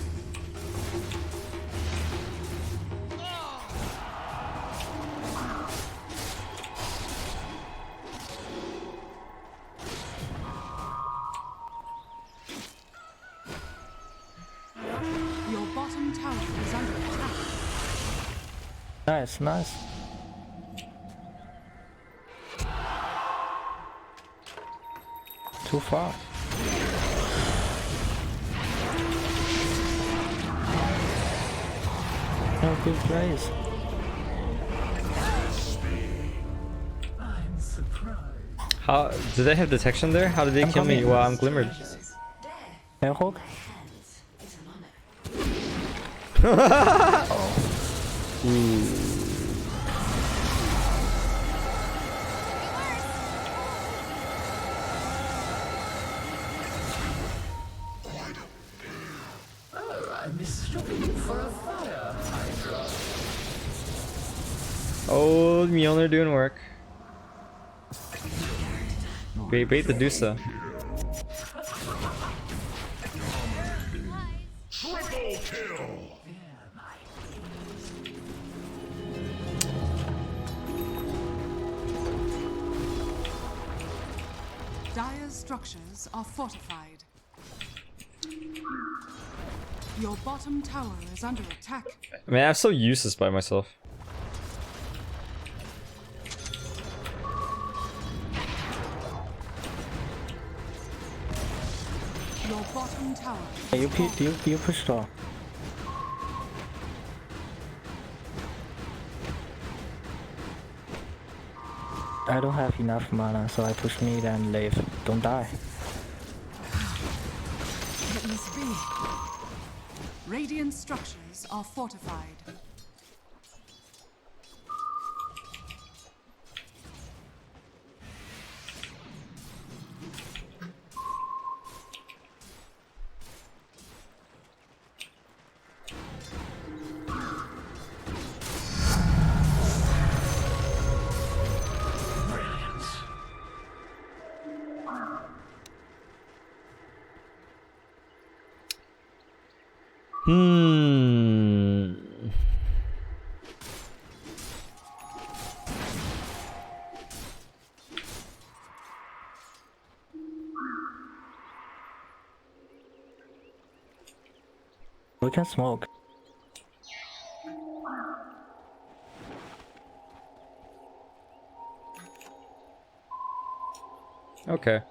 Your bottom tower is under attack. Nice, nice. Too far. No good place. How do they have detection there? How did they kill me while I'm glimmered? Airhawk? I mistook you for a fire hydra. Oh, Mjolnir doing work. Bait the Dusa. Triple kill. Dire's structures are fortified. Your bottom tower is under attack. Man, I'm so useless by myself. Your bottom tower. Hey, you push top. I don't have enough mana, so I push mid and leave. Don't die. Let this be. Radiant structures are fortified. We can smoke. Okay.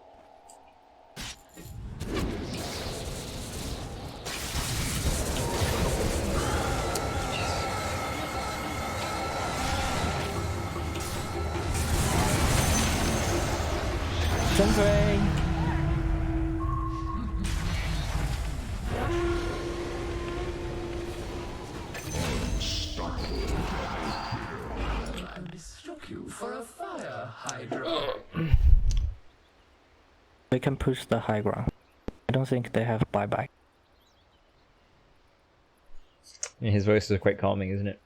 Sentry! I mistook you for a fire hydra. We can push the high ground. I don't think they have buyback. Yeah, his voice is quite calming, isn't it?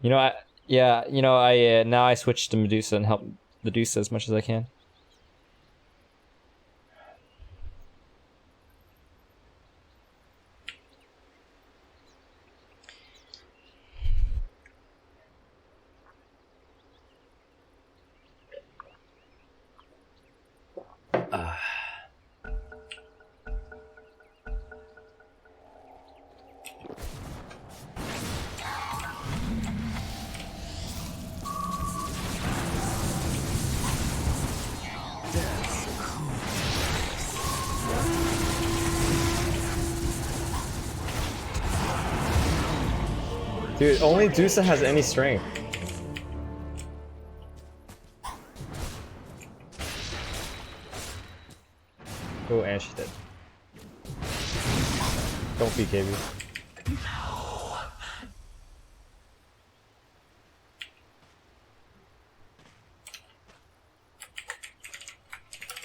You know, now I switched to Medusa and help Medusa as much as I can. Dude, only Dusa has any strength. Oh, and she's dead. Don't BKB.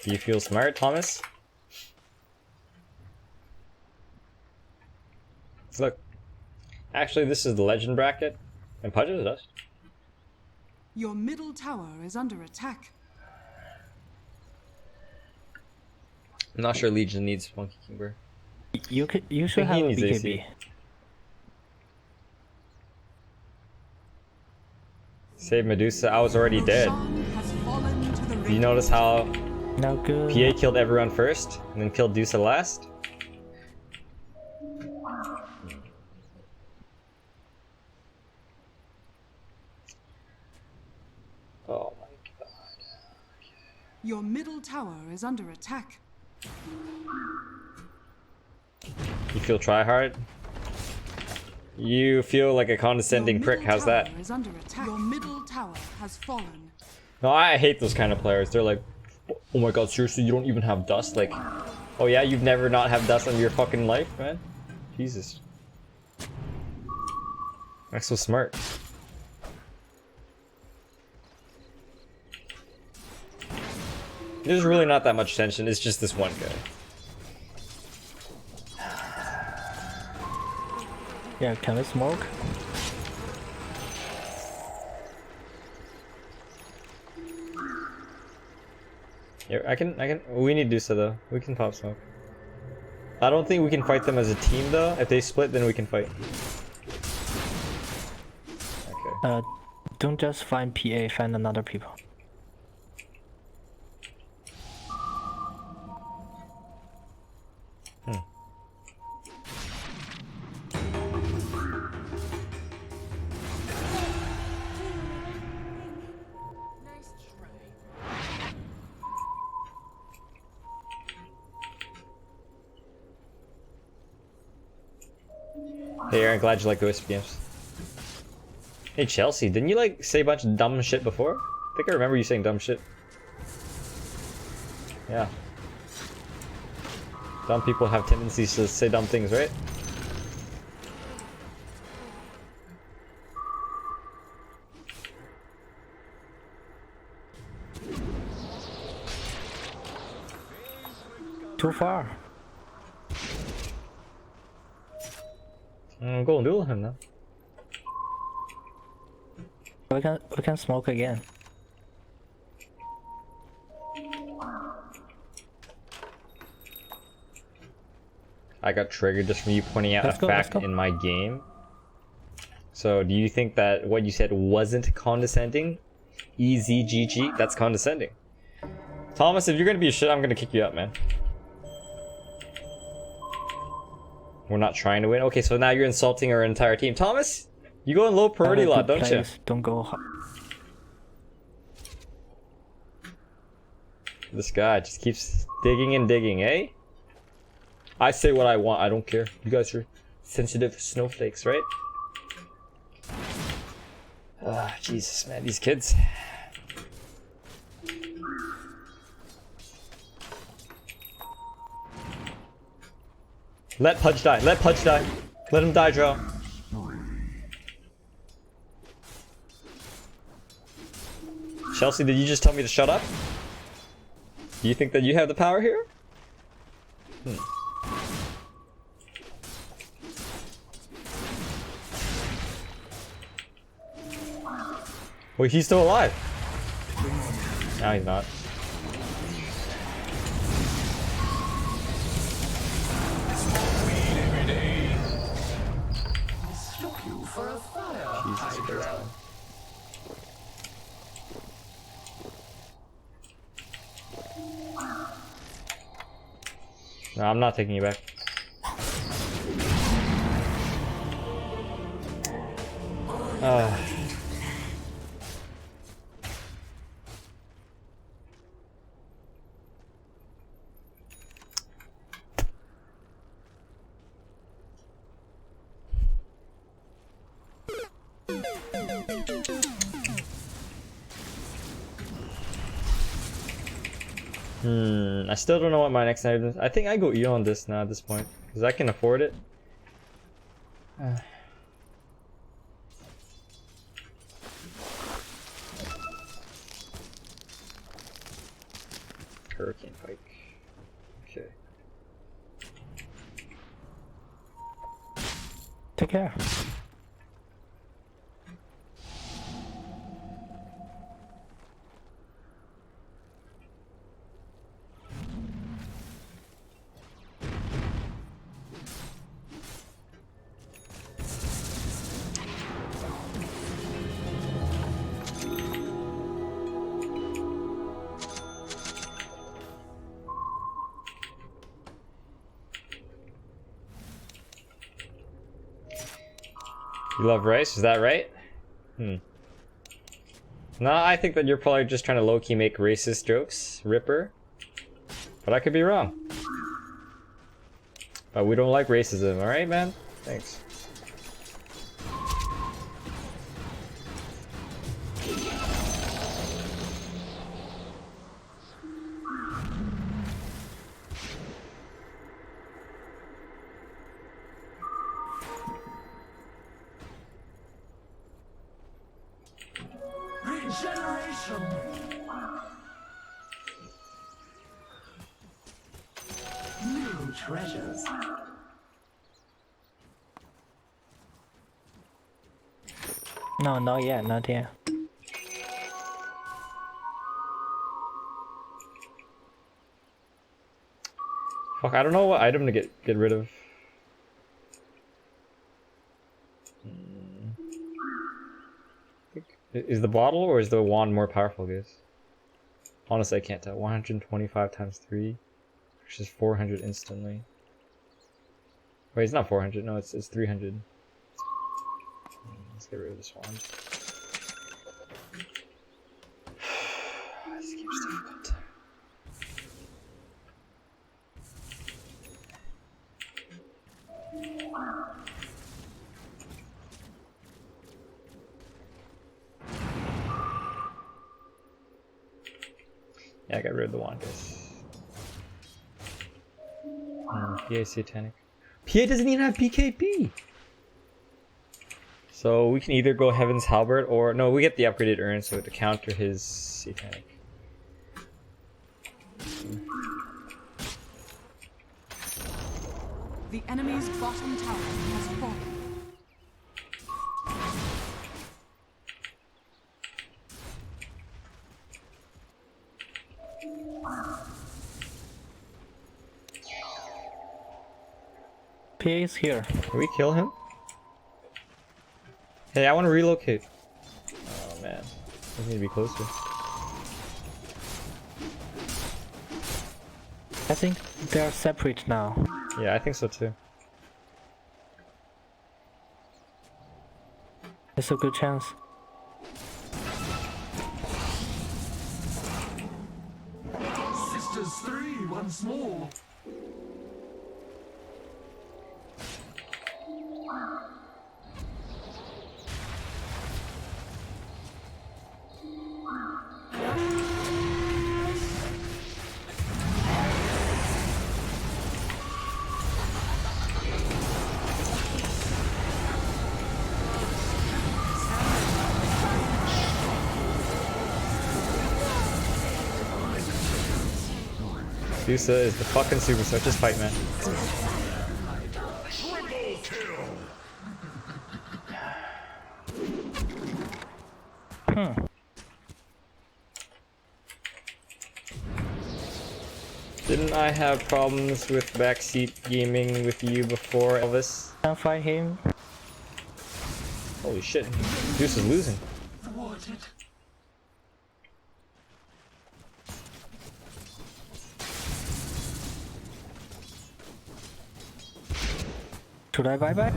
Do you feel smart, Thomas? Look. Actually, this is the legend bracket. And Pudge is dust. Your middle tower is under attack. I'm not sure Legion needs Monkey King, bro. You should have a BKB. Save Medusa. I was already dead. Do you notice how no good. PA killed everyone first and then killed Dusa last? Oh my god. Your middle tower is under attack. You feel try hard? You feel like a condescending prick. How's that? Is under attack. Your middle tower has fallen. No, I hate those kind of players. They're like, oh my god, seriously, you don't even have dust? Like, oh yeah, you've never not have dust in your fucking life, man? Jesus. That's so smart. There's really not that much tension, it's just this one guy. Yeah, can we smoke? Yeah, I can, we need to do so though. We can pop smoke. I don't think we can fight them as a team though. If they split, then we can fight. Okay. Don't just find PA, find another people. Hey Aaron, glad you like the Wisp games. Hey Chelsea, didn't you like say a bunch of dumb shit before? I think I remember you saying dumb shit. Yeah. Dumb people have tendencies to say dumb things, right? Too far. Go and duel him now. We can smoke again. I got triggered just from you pointing out Let's a go, fact in my game. So do you think that what you said wasn't condescending? EZGG? That's condescending. Thomas, if you're gonna be a shit, I'm gonna kick you out, man. We're not trying to win. Okay, so now you're insulting our entire team. Thomas, you go in low priority lot, don't you? Don't go hard. This guy just keeps digging and digging, eh? I say what I want, I don't care. You guys are sensitive snowflakes, right? Ah, Jesus, man, these kids. Let Pudge die. Let Pudge die. Let him die, Joe. Chelsea, did you just tell me to shut up? Do you think that you have the power here? Wait, he's still alive. No, he's not. Jesus Christ. No, I'm not taking you back. I still don't know what my next item is. I think I go E on this now at this point because I can afford it. Hurricane Pike. Okay. Take care. You love rice, is that right? No, I think that you're probably just trying to low-key make racist jokes, Ripper. But I could be wrong. But we don't like racism, alright, man? Thanks. Regeneration. New treasures. No, not yet, not yet. Fuck, I don't know what item to get rid of. Is the bottle or is the wand more powerful, guys? Honestly, I can't tell. 125 times 3 versus 400 instantly. Wait, it's not 400. No, it's 300. Let's get rid of this wand. This game's difficult. Yeah, I got rid of the wand, guys. PA Satanic. PA doesn't even have PKP! So we can either go Heaven's Halberd or... No, we get the upgraded urn so to counter his Satanic. The enemy's bottom tower has fallen. PA is here. Can we kill him? Hey, I want to relocate. Oh man, I need to be closer. I think they are separate now. Yeah, I think so too. There's a good chance. Sisters 3 once more. Yusa is the fucking superstar. Just fight, man. Didn't I have problems with backseat gaming with you before, Elvis? Can't fight him. Holy shit, Deuce is losing. Thwarted. Should I buy back?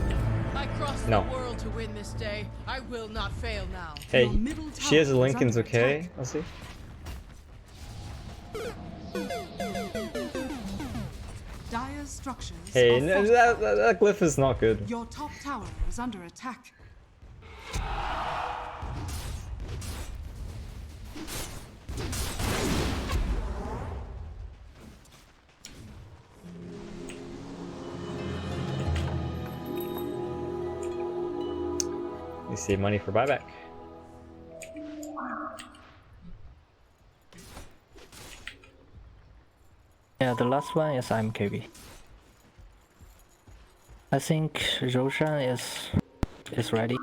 I crossed No. the world to win this day. I will not fail now. Hey, she has a Lincoln's okay. Let's see. Dire structures. Hey, are no, fortified. that glyph is not good. Your top tower is under attack. You save money for buyback. Yeah, the last one is MKB. I think Roshan is ready.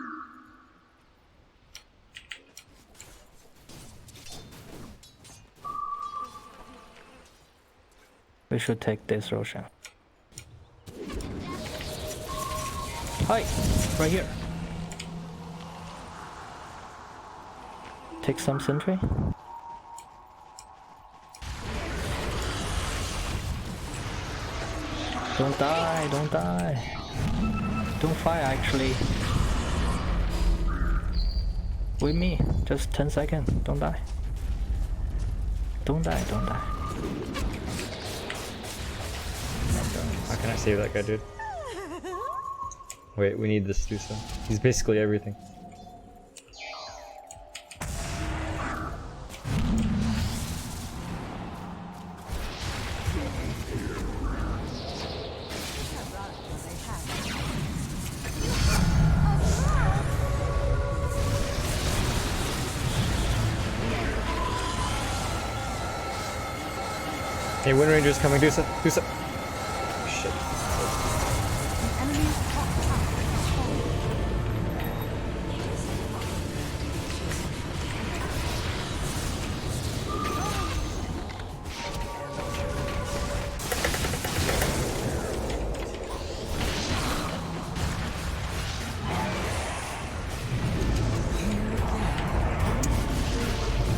We should take this Roshan. Hi, right here. Take some sentry. Don't die, don't die. Don't fight actually. With me, just 10 seconds, don't die. Don't die, don't die. How can I save that guy, dude? Wait, we need this Dusa. He's basically everything. Hey, Wind Ranger's coming, Dusa. Dusa. Shit.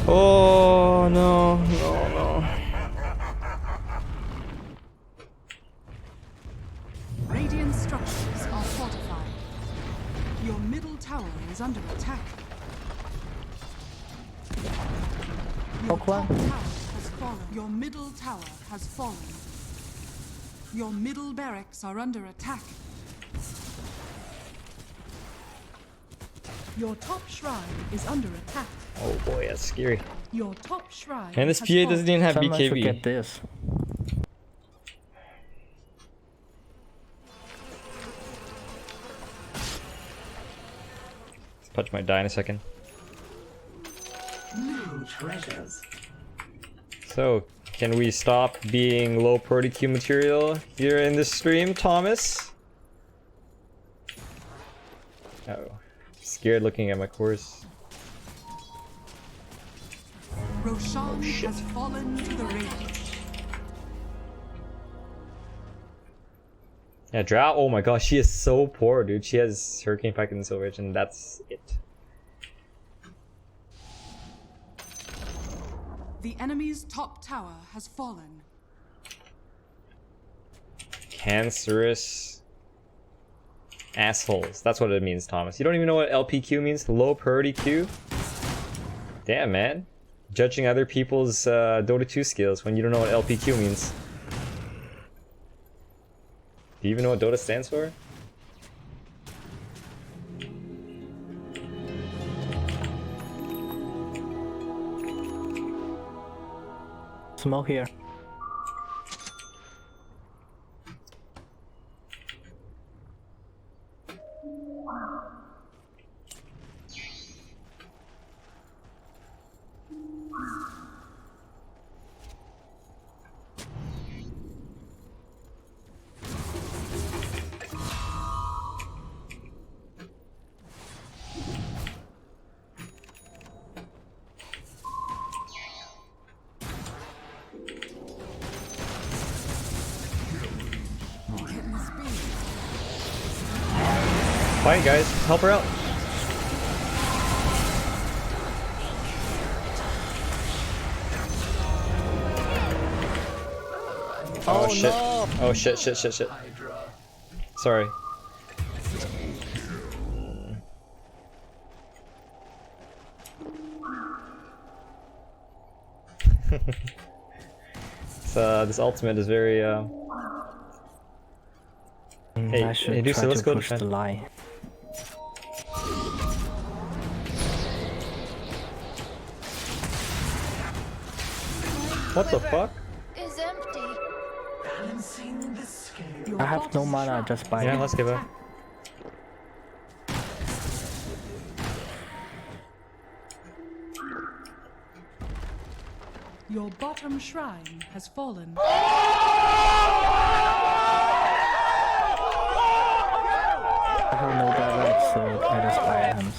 Oh no, no, no. Radiant structures are fortified. Your middle tower is under attack. Your top tower has fallen. Your middle tower has fallen. Your middle barracks are under attack. Your top shrine is under attack. Oh boy, that's scary. Your top shrine. And this has PA doesn't even have Someone should BKB. get this. Punch might die in a second. New treasures. So, can we stop being low Pro-DQ material here in this stream, Thomas? Oh, scared looking at my course. Roshan has fallen to the Radiant. Yeah, Drow. Oh my gosh, she is so poor, dude. She has Hurricane Pike and Silver Edge, and that's it. The enemy's top tower has fallen. Cancerous assholes. That's what it means, Thomas. You don't even know what LPQ means? Low priority Q? Damn, man. Judging other people's Dota 2 skills when you don't know what LPQ means. Do you even know what Dota stands for? Smoke here. Fine, guys. Help her out. Oh shit. No. Oh shit, shit, shit, shit. Sorry. This ultimate is very Hey, I should Dusa, try let's to go push defend. the line. What the fuck? Is empty. Balancing the scale. I have no mana, just buy Yeah, it. let's give up. Your bottom shrine has fallen. I have no direct, so I just buy items.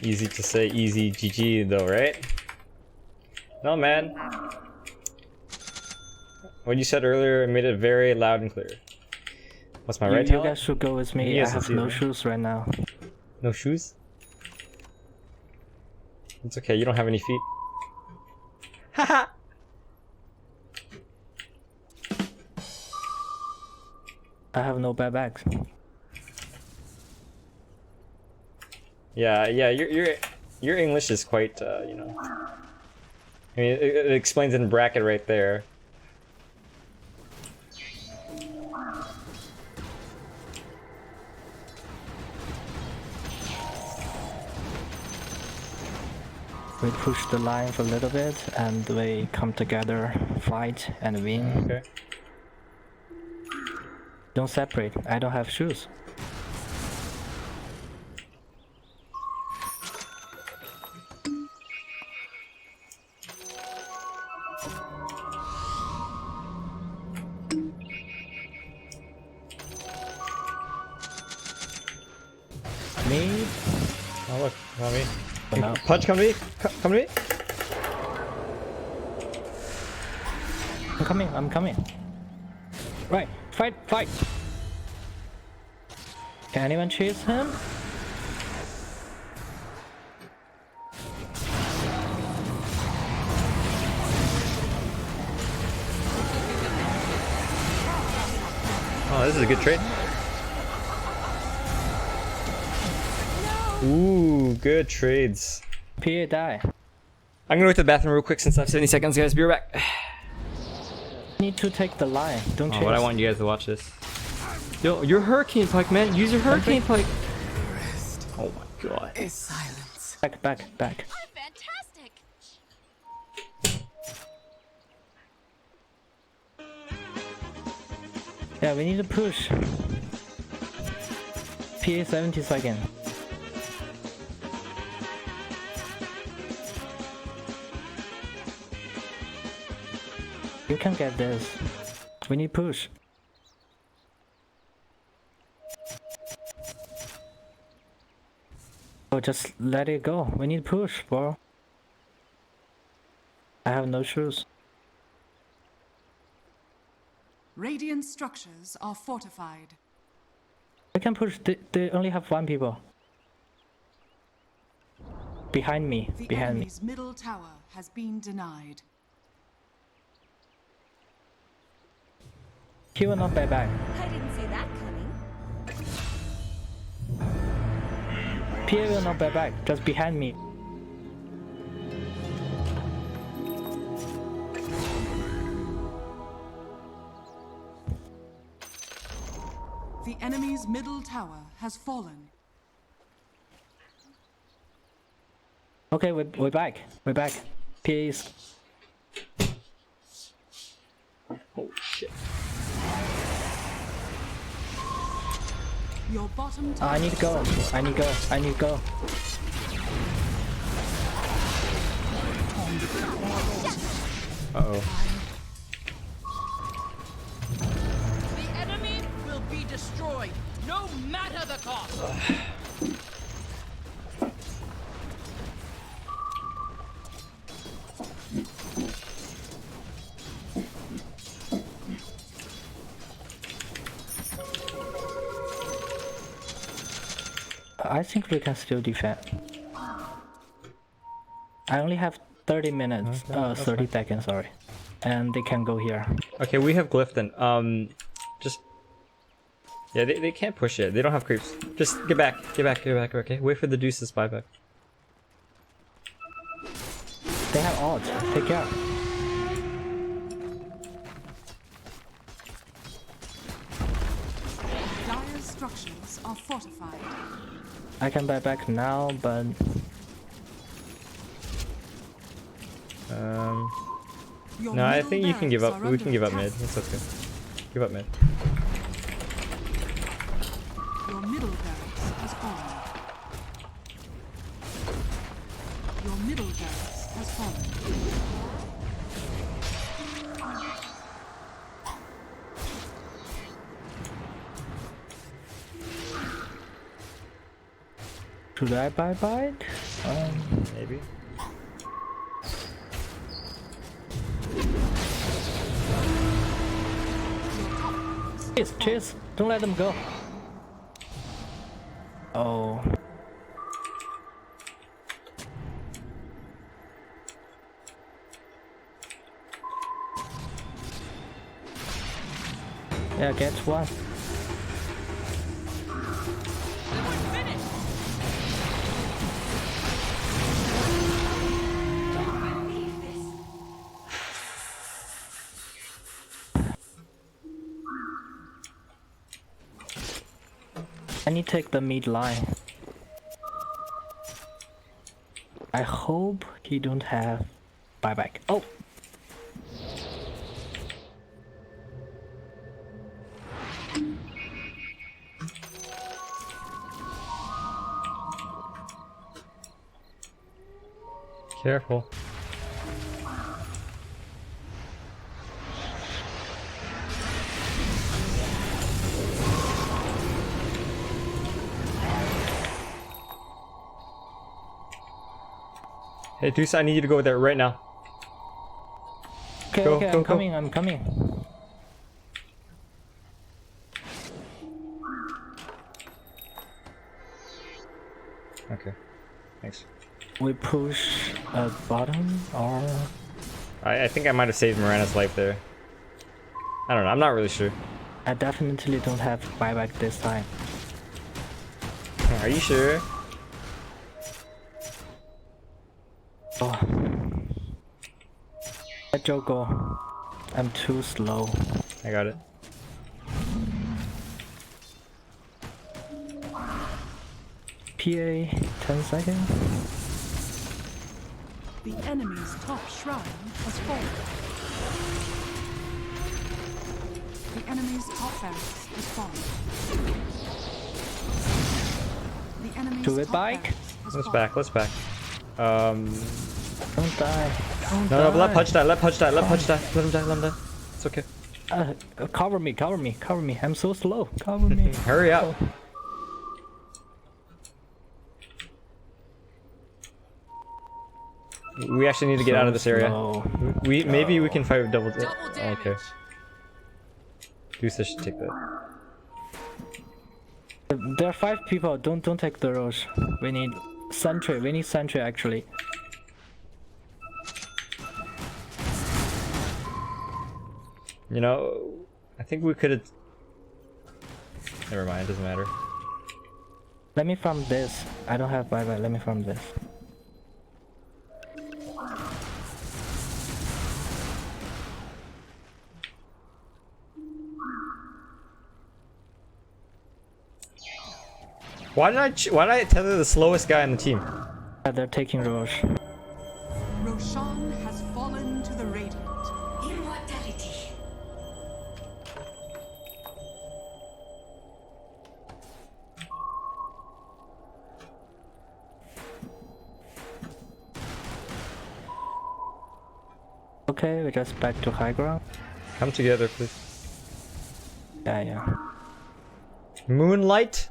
Easy to say, easy GG though, right? No, man. What you said earlier made it very loud and clear. What's my right You talent? guys should go with me. Yes, I let's have do no it. shoes right now. No shoes? It's okay, you don't have any feet. Haha! I have no backpacks. Yeah, your English is quite, you know. I mean, it explains in bracket right there. We push the line for a little bit and we come together, fight and win. Okay. Don't separate. I don't have shoes. Me? Oh look, not me. Oh, no. Punch, come to me! Come to me! I'm coming. Right, fight! Can anyone chase him? Oh, this is a good trade. Ooh, good trades. PA die. I'm gonna go to the bathroom real quick since I have 70 seconds, guys. Be right back. Need to take the line. Don't chase. Oh, but I want you guys to watch this. Yo, your Hurricane Pike, man. Use your Hurricane Pike. Oh my god. Silence. Back. I'm fantastic. Yeah, we need to push. PA 70 seconds. You can get this. We need push. Oh, just let it go. We need push, bro. I have no shoes. Radiant structures are fortified. We can push. They only have one people. Behind me. The Behind me. enemy's middle tower has been denied. He will not buy back. I didn't see that coming. PA will not buy back. Just behind me. The enemy's middle tower has fallen. Okay, we're back. We're back. PA is... Oh shit. Your bottom tower. I need to go. I need to go. Uh-oh. The enemy will be destroyed, no matter the cost. I think we can still defend. I only have 30 minutes, Okay, 30 seconds, sorry. And they can go here. Okay, we have Glyphton. Just... Yeah, they can't push it. They don't have creeps. Just get back, okay? Wait for the deuces buyback. They have ult. Take care. Dire's structures are fortified. I can buy back now, but... Your No, I middle think you can give barracks up. are We can under give up attack. mid. That's okay. Give up mid. Your middle barracks has fallen. fallen. Should I buy it? Maybe. Chase, don't let them go. Oh. Yeah, get one. I need to take the mid line. I hope he don't have buyback. Oh! Careful. Hey, Deuce, I need you to go there right now. Okay, Go, okay, go, I'm go. coming, I'm coming. Okay, thanks. We push bottom or... I think I might have saved Mirana's life there. I don't know, I'm not really sure. I definitely don't have buyback this time. Are you sure? Oh. Let Joe go. I'm too slow. I got it. PA, 10 seconds. The enemy's top shrine has fallen. The enemy's top barracks has fallen. The enemy's Do it top bike? barracks has Let's fallen. back, let's back. Don't die. Don't No, die. let Pudge die, let Pudge die, let Pudge die. Let him die, let him die. It's okay. Cover me, cover me, cover me. I'm so slow. Cover me. Hurry up. We actually need to get out of this area. Maybe we can fight with double. Okay. Deuce should take that. There are 5 people. Don't take the rush. We need sentry. We need sentry actually. You know, I think we could have. Never mind. It doesn't matter. Let me farm this. I don't have buyback. Let me farm this. Why did I tether the slowest guy on the team? They're taking rush. Roshan has fallen to the Radiant. Immortality. Okay, we're just back to high ground. Come together, please. Yeah. Moonlight.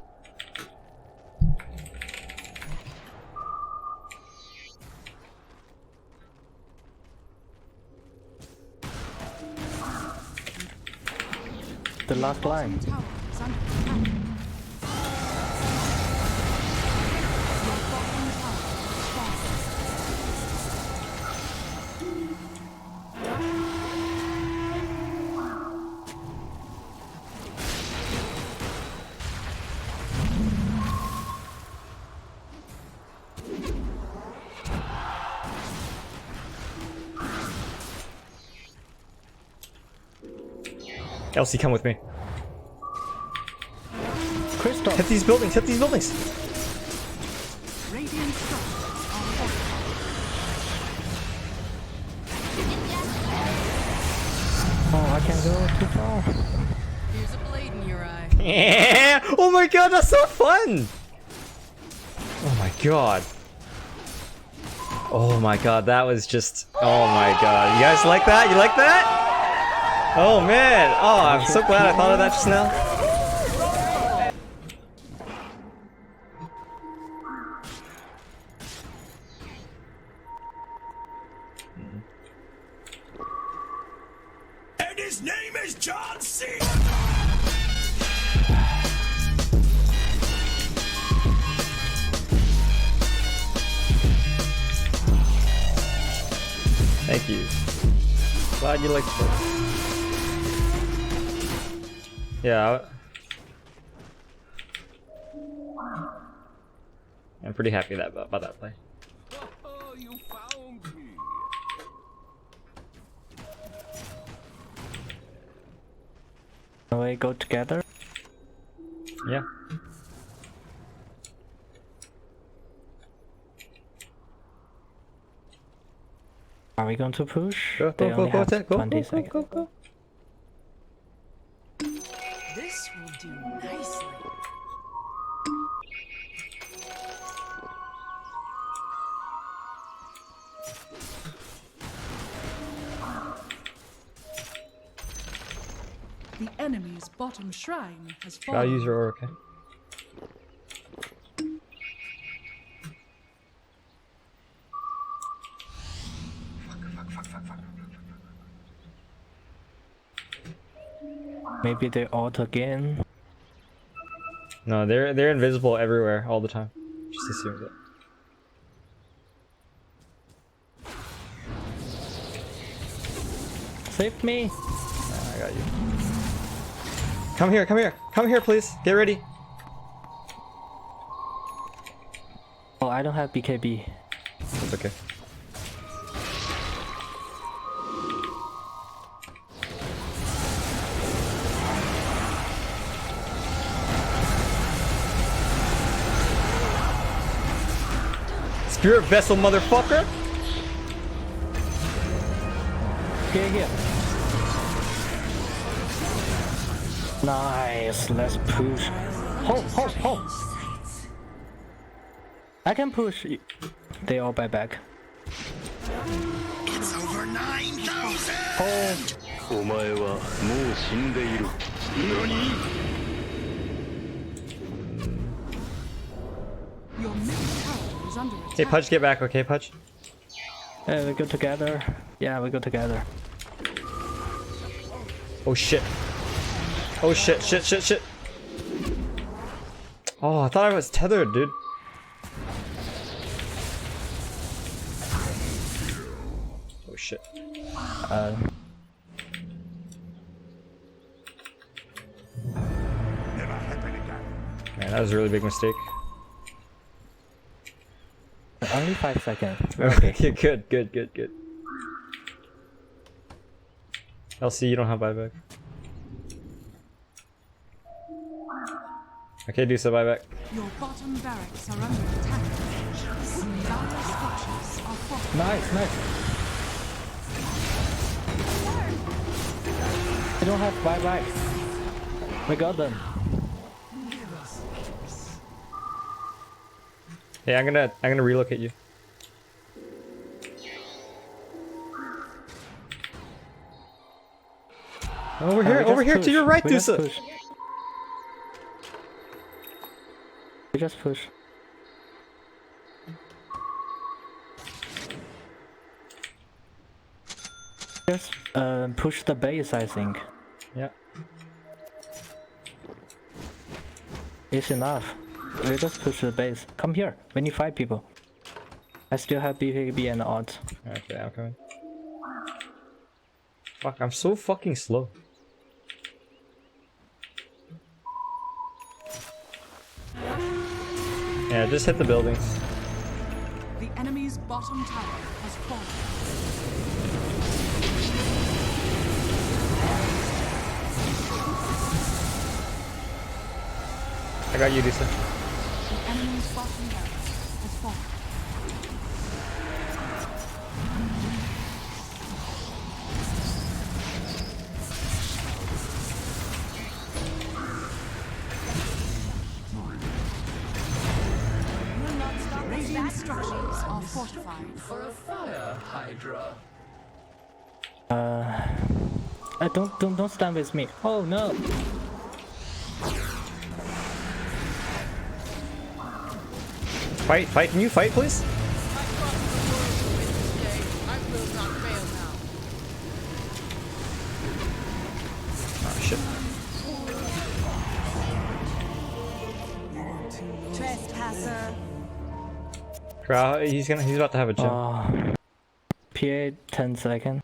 The last line. Tower is under attack. Your bottom tower has fallen. Elsie, come with me. Crystal. Hit these buildings, hit these buildings. Radiant structures are fortified. Oh, I can't go too far. Here's a blade in your eye. Yeah. Oh my god, that's so fun. Oh my god. Oh my god, that was just... Oh my god. You guys like that? You like that? Oh man! Oh, I'm so glad I thought of that just now. And his name is John C. Thank you. Glad you liked it. Yeah. I'm pretty happy about that play. Oh, you found me. Can we go together? Yeah. Are we going to push? Go, They go, only go, have go, 20 seconds. go. This will do nicely. The enemy's bottom shrine has fallen. Gotta use your aura, okay? Maybe they ult again. No, they're invisible everywhere all the time. Just assume that. Save me! I got you. Come here, come here, come here, please. Get ready. Oh, I don't have BKB. That's okay. Spirit vessel, motherfucker! Here. Nice, let's push. Hold. I can push. They all buy back. It's over 9,000! Hold. お前はもう死んでいる。何? Your middle tower is under attack. Hey, Pudge, get back, okay, Pudge? Hey, we go together. Yeah, we go together. Oh shit. Oh shit. Oh, I thought I was tethered, dude. Oh shit. Man, that was a really big mistake. Only 5 seconds. Okay, good. LC, you don't have buyback. Okay, do so buyback. Your bottom barracks are under attack. Dire structures are fortified. Nice. I don't have buyback. We got them. Hey, I'm gonna relocate you. Over here to your right, Dusa. We just push. Just push the base, I think. Yeah. It's enough. We just push the base. Come here. We need 5 people. I still have BKB and ult. Okay, I'm coming. Fuck, I'm so fucking slow. Yeah, just hit the buildings. The enemy's bottom tower has fallen. I got you, Dusa. The enemy's bottom barracks has fallen. Radiant's structures are fortified. For a fire hydra. Don't stand with me. Oh no. Fight, can you fight, please? I will not fail now. Oh, shit. Trespasser. Drow, he's about to have a gem. PA 10 seconds.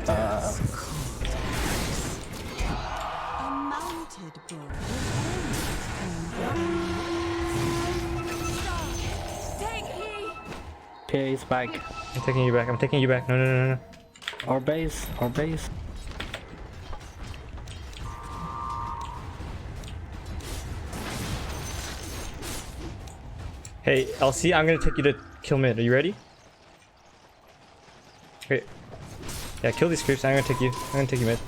A mounted bird. Take me. PA is back. I'm taking you back. No. Our base. Hey, LC, I'm gonna take you to kill mid. Are you ready? Wait. Yeah, kill these creeps. I'm gonna take you mid.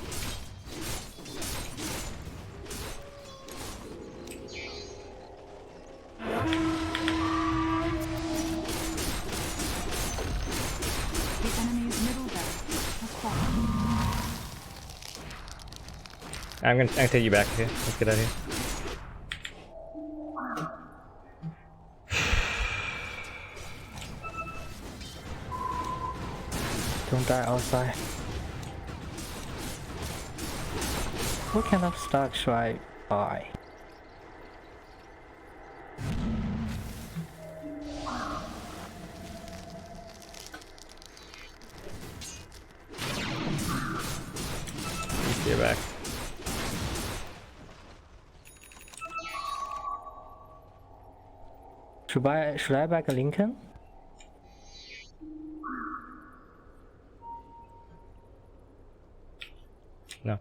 The enemy's middle barracks has fallen. I'm gonna take you back. Okay, let's get out of here. Don't die outside. What kind of stock should I buy? Get back. Should I back a Lincoln? No.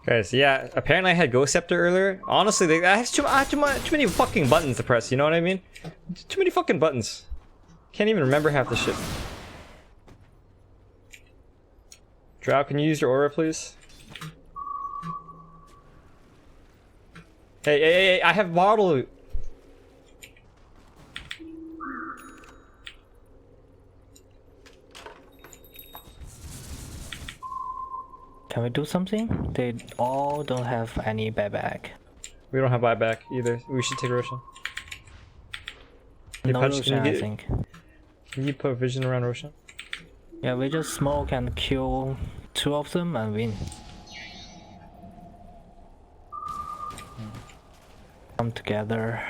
Guys, yeah, apparently I had Ghost Scepter earlier. Honestly, I have too many fucking buttons to press, you know what I mean? Too many fucking buttons. Can't even remember half the shit. Drow, can you use your aura, please? Hey, I have bottle loot. Can we do something? They all don't have any buyback. We don't have buyback either. We should take Roshan. Hey, No Punch, Roshan, I think. Can you put vision around Roshan? Yeah, we just smoke and kill 2 of them and win. Come together.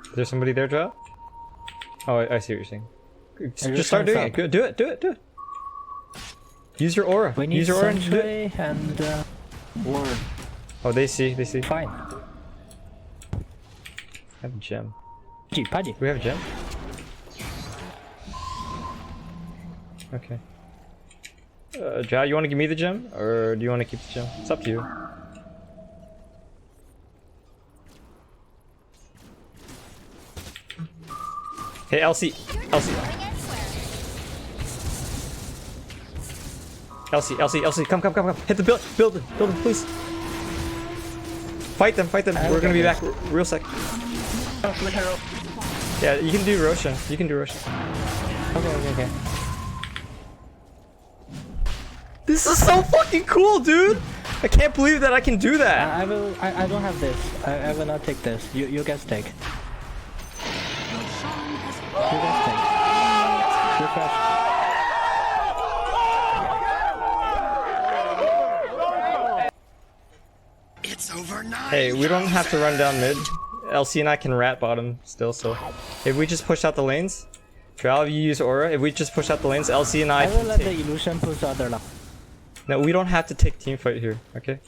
Is there somebody there, Drow? Oh, I see what you're saying. Just start doing it. Good, do it. Use your aura. We need Use your aura and do it. Sentry and ward. Oh, they see. Fine. I have a gem. Paji. Do we have a gem? Okay. Drow, you want to give me the gem? Or do you want to keep the gem? It's up to you. Hey, Elsie, come, hit the build, please. Fight them, we're gonna be back real sec. Yeah, you can do Roshan, Okay. This is so fucking cool, dude! I can't believe that I can do that! I don't have this. I will not take this. You guys take. You guys take. Refresh. It's over 9. Hey, we don't have to run down mid. LC and I can rat bottom still, so if we just push out the lanes, Drow, if you use aura, if we just push out the lanes, LC and I will can let take... the illusion push other line. No, we don't have to take team fight here, okay?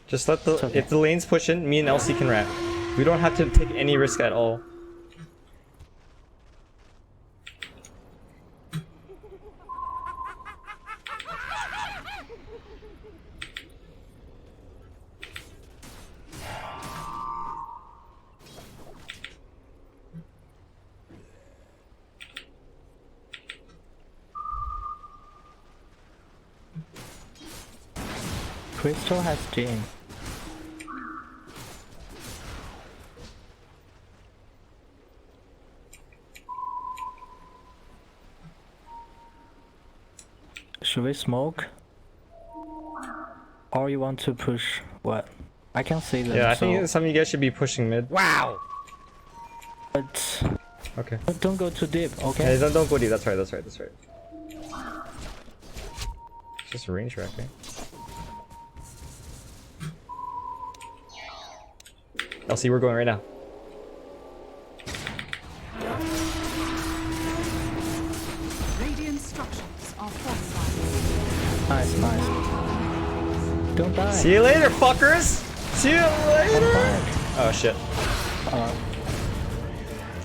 Just let the if the lane's pushing, me and Elsie can ramp. We don't have to take any risk at all. Crystal has Jane. Should we smoke? Or you want to push what? I can't see them. Yeah, I think some of you guys should be pushing mid. Wow! But okay. But don't go too deep, okay? Yeah, don't go deep, that's right, that's right, that's right. It's just a range rack, right? Elsie, we're going right now. Radiant structures are fortified. Nice, nice. Don't die. See you later, fuckers! See you later! Oh shit.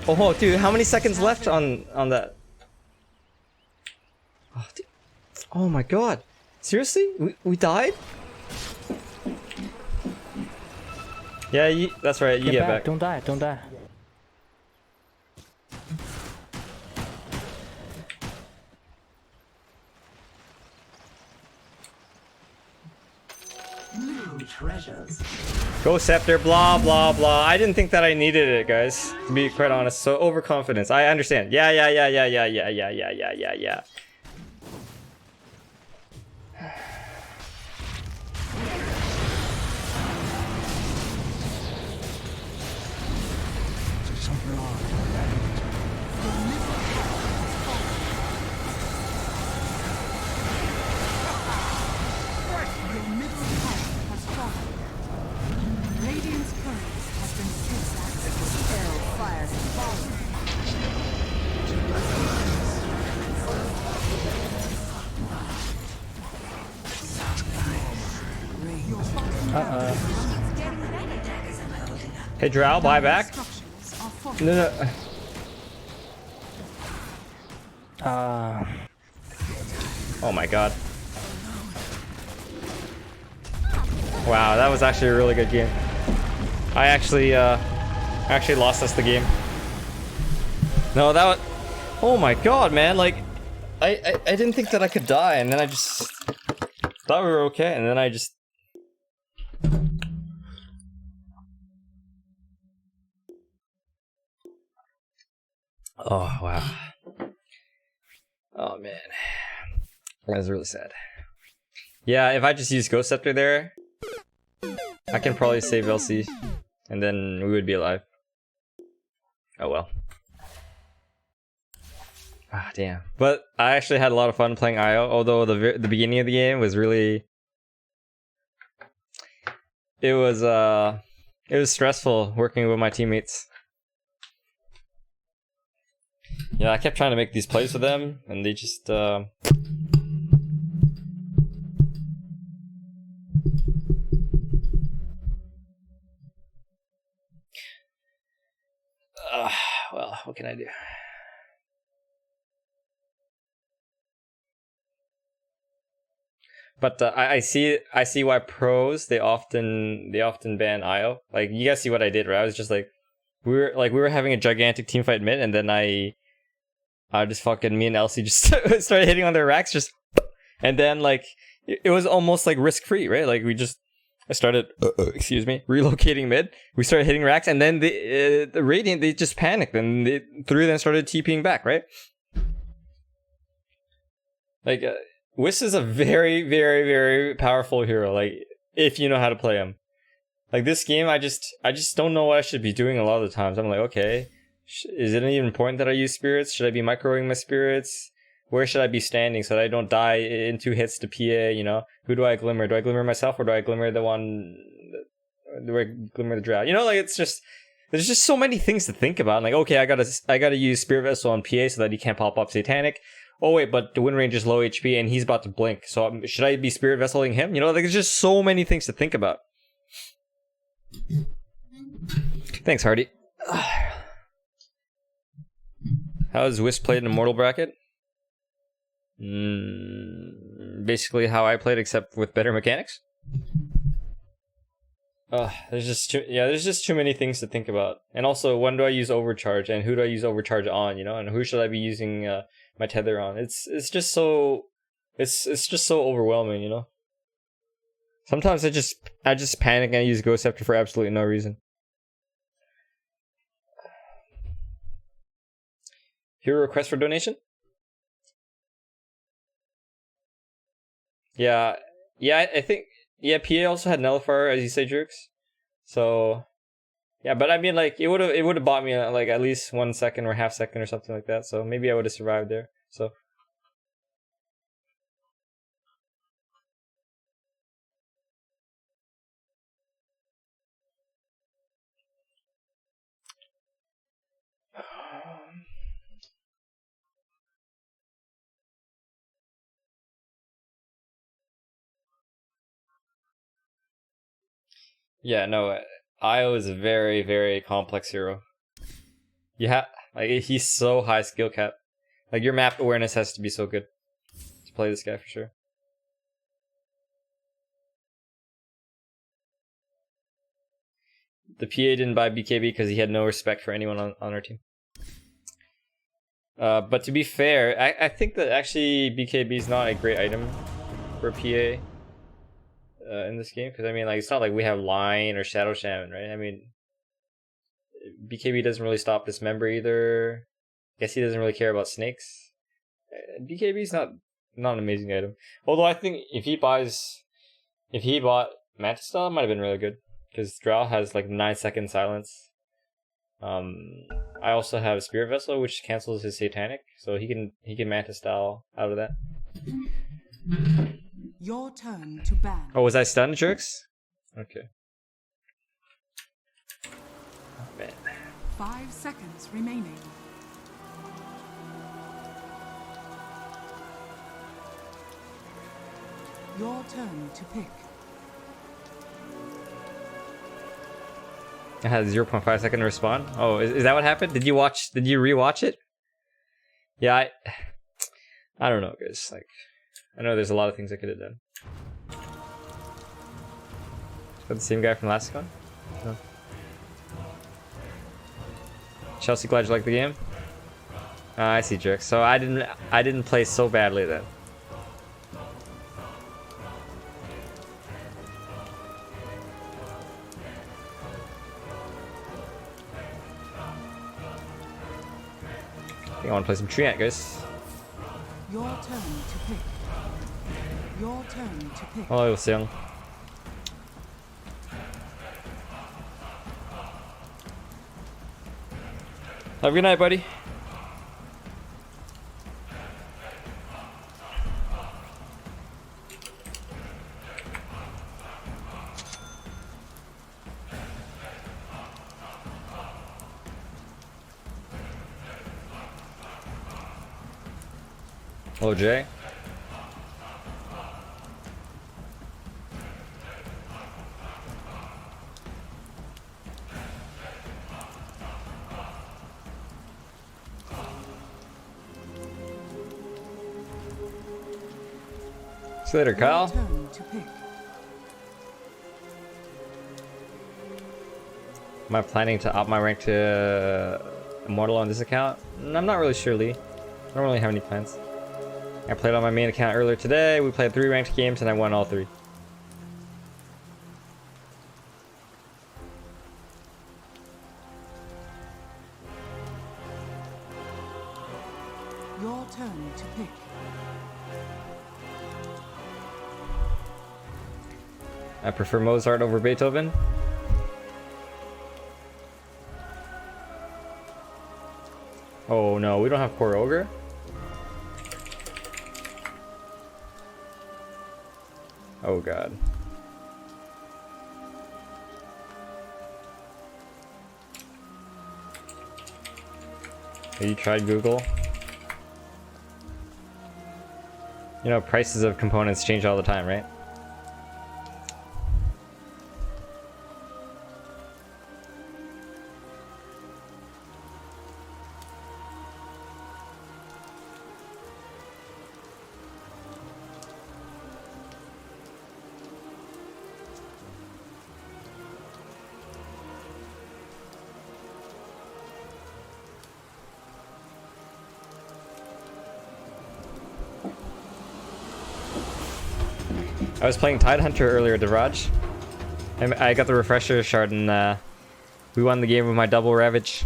Oh dude, how many seconds left on that? Oh, dude. Oh my god. Seriously? We died? Yeah, that's right, you get back. Don't die, don't die. Treasures. Go Scepter, blah blah blah. I didn't think that I needed it, guys. To be quite honest. So overconfidence. I understand. Yeah. Hey Drow, buy back. No. Oh my god. Wow, that was actually a really good game. I actually lost us the game. No, that was... Oh my god, man, like... I didn't think that I could die, and then I just... thought we were okay, and then I just... Oh, wow. Oh, man. That was really sad. Yeah, if I just use Ghost Scepter there, I can probably save Elsie, and then we would be alive. Oh well. Ah, damn. But I actually had a lot of fun playing IO, although the beginning of the game was really... It was stressful working with my teammates. Yeah, I kept trying to make these plays with them, and they just... well, what can I do? But I see why pros they often ban IO. Like, you guys see what I did, right? I was just like we were having a gigantic team fight mid, and then I just fucking, me and Elsie just started hitting on their racks, just, and then like it was almost like risk free, right? Like I started excuse me, relocating mid. We started hitting racks, and then the Radiant, they just panicked, and the three of them started TPing back, right? Like Whis is a very, very, very powerful hero. Like, if you know how to play him. Like, this game, I just don't know what I should be doing a lot of the times. I'm like, okay, is it even important that I use spirits? Should I be microing my spirits? Where should I be standing so that I don't die in 2 hits to PA, you know? Who do I glimmer? Do I glimmer myself, or do I glimmer the one... Do I glimmer the Drow? You know, like, it's just... There's just so many things to think about. Like, okay, I gotta use Spirit Vessel on PA so that he can't pop up Satanic. Oh wait, but the Wind Range is low HP and he's about to blink. So should I be Spirit Vesseling him? You know, like, there's just so many things to think about. Thanks, Hardy. How is Wisp played in Immortal bracket? Basically how I played, except with better mechanics. There's just too many things to think about. And also, when do I use overcharge, and who do I use overcharge on? You know, and who should I be using my tether on? It's just so overwhelming. You know. Sometimes I just panic and I use Ghost Scepter for absolutely no reason. Hero request for donation? Yeah, I think, yeah, PA also had Nullifier, as you say, Jerks. So, yeah, but I mean, like, it would have bought me, like, at least 1 second or half second or something like that, so maybe I would have survived there, so. Yeah, no, Io is a very, very complex hero. Yeah, like, he's so high skill cap. Like, your map awareness has to be so good to play this guy for sure. The PA didn't buy BKB because he had no respect for anyone on our team. But to be fair, I think that actually BKB is not a great item for PA. In this game, because I mean, like, it's not like we have Lion or Shadow Shaman, right? I mean, BKB doesn't really stop Dismember either. Guess he doesn't really care about snakes. BKB is not an amazing item. Although I think if he bought Mantis Style, it might have been really good, because Drow has like 9-second silence. I also have Spirit Vessel, which cancels his Satanic, so he can Mantis Style out of that. Your turn to ban. Oh, was I stunned, Jerks? Okay. Oh, man. 5 seconds remaining. Your turn to pick. I had 0.5 second to respond. Oh, is that what happened? Did you rewatch it? Yeah, I don't know, guys. Like, I know there's a lot of things I could have done. Is that the same guy from last con? No. Chelsea, glad you like the game. I see, Jerk. So I didn't play so badly then. I think I want to play some Treant, guys. Your turn to pick. Your turn to pick. Hello, Seong. Have a good night, buddy. Hello, Jay. See you later, Kyle. Am I planning to up my rank to Immortal on this account? I'm not really sure, Lee. I don't really have any plans. I played on my main account earlier today. We played 3 ranked games and I won all 3. Your turn to pick. I prefer Mozart over Beethoven. Oh no, we don't have Core Ogre? Oh god. Have you tried Google? You know, prices of components change all the time, right? I was playing Tidehunter earlier, Devraj. And I got the refresher shard and we won the game with my double Ravage.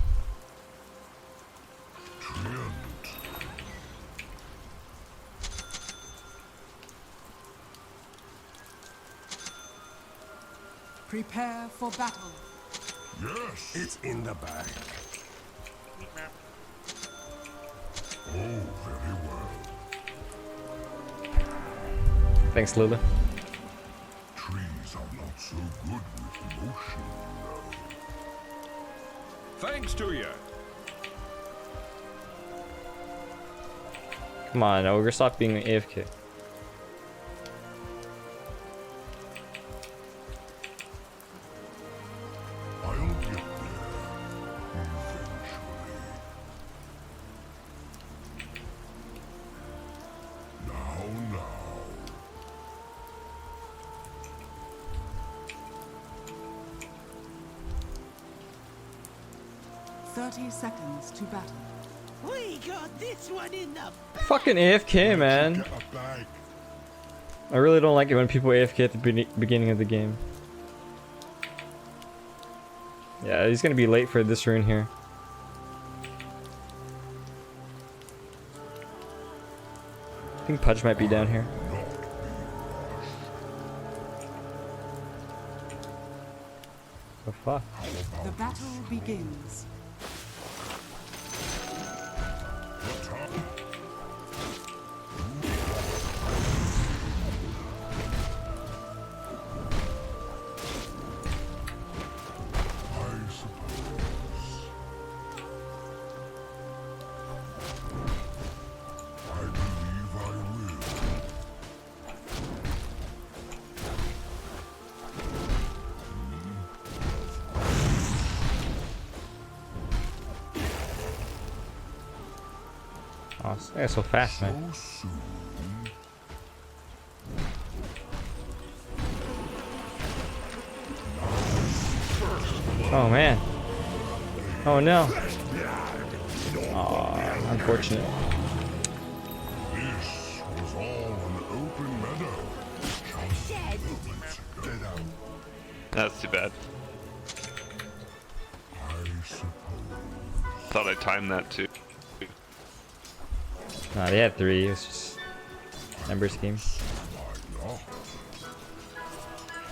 Prepare for battle. Yes, it's in the bag. Oh, very well. Thanks, Lula. Trees are not so good with motion, though. Thanks to you. Come on, Ogre, stop being an AFK. I'll get there eventually. Now. 30 seconds to battle. We got this one in the Fucking AFK, man. I really don't like it when people AFK at the beginning of the game. Yeah, he's gonna be late for this rune here. I think Pudge might be down here. Oh fuck. The battle begins. Oh, yeah, so fast, man. Oh man. Oh no. Oh, unfortunate. This was all an open meadow. Dead out. That's too bad. I suppose. Thought I timed that too. Nah, they had 3. It was just numbers game.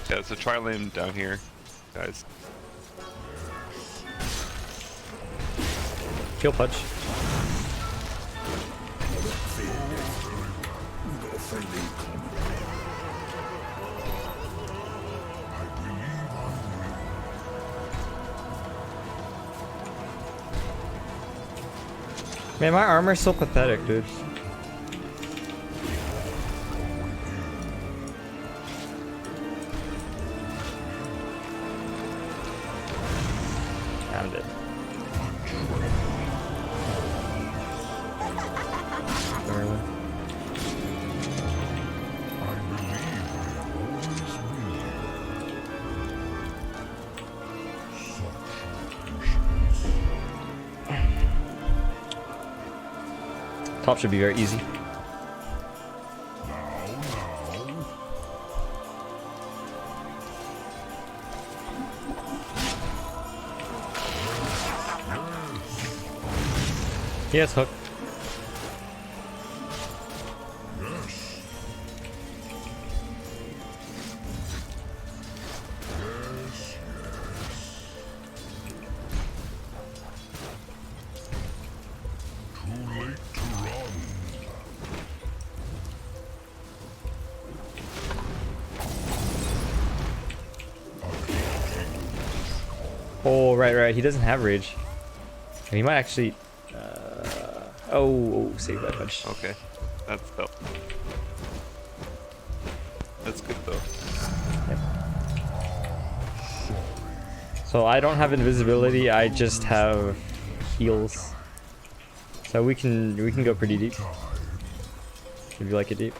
Yeah, so try lane down here, guys. Kill Pudge. Man, my armor's so pathetic, dude. I'm dead. Barely. Top should be very easy. He has hook. Oh, right. He doesn't have rage. And he might actually. Oh, save that much. Okay, that's dope. That's good though. Yep. So I don't have invisibility. I just have heals. So we can go pretty deep. If you like it deep.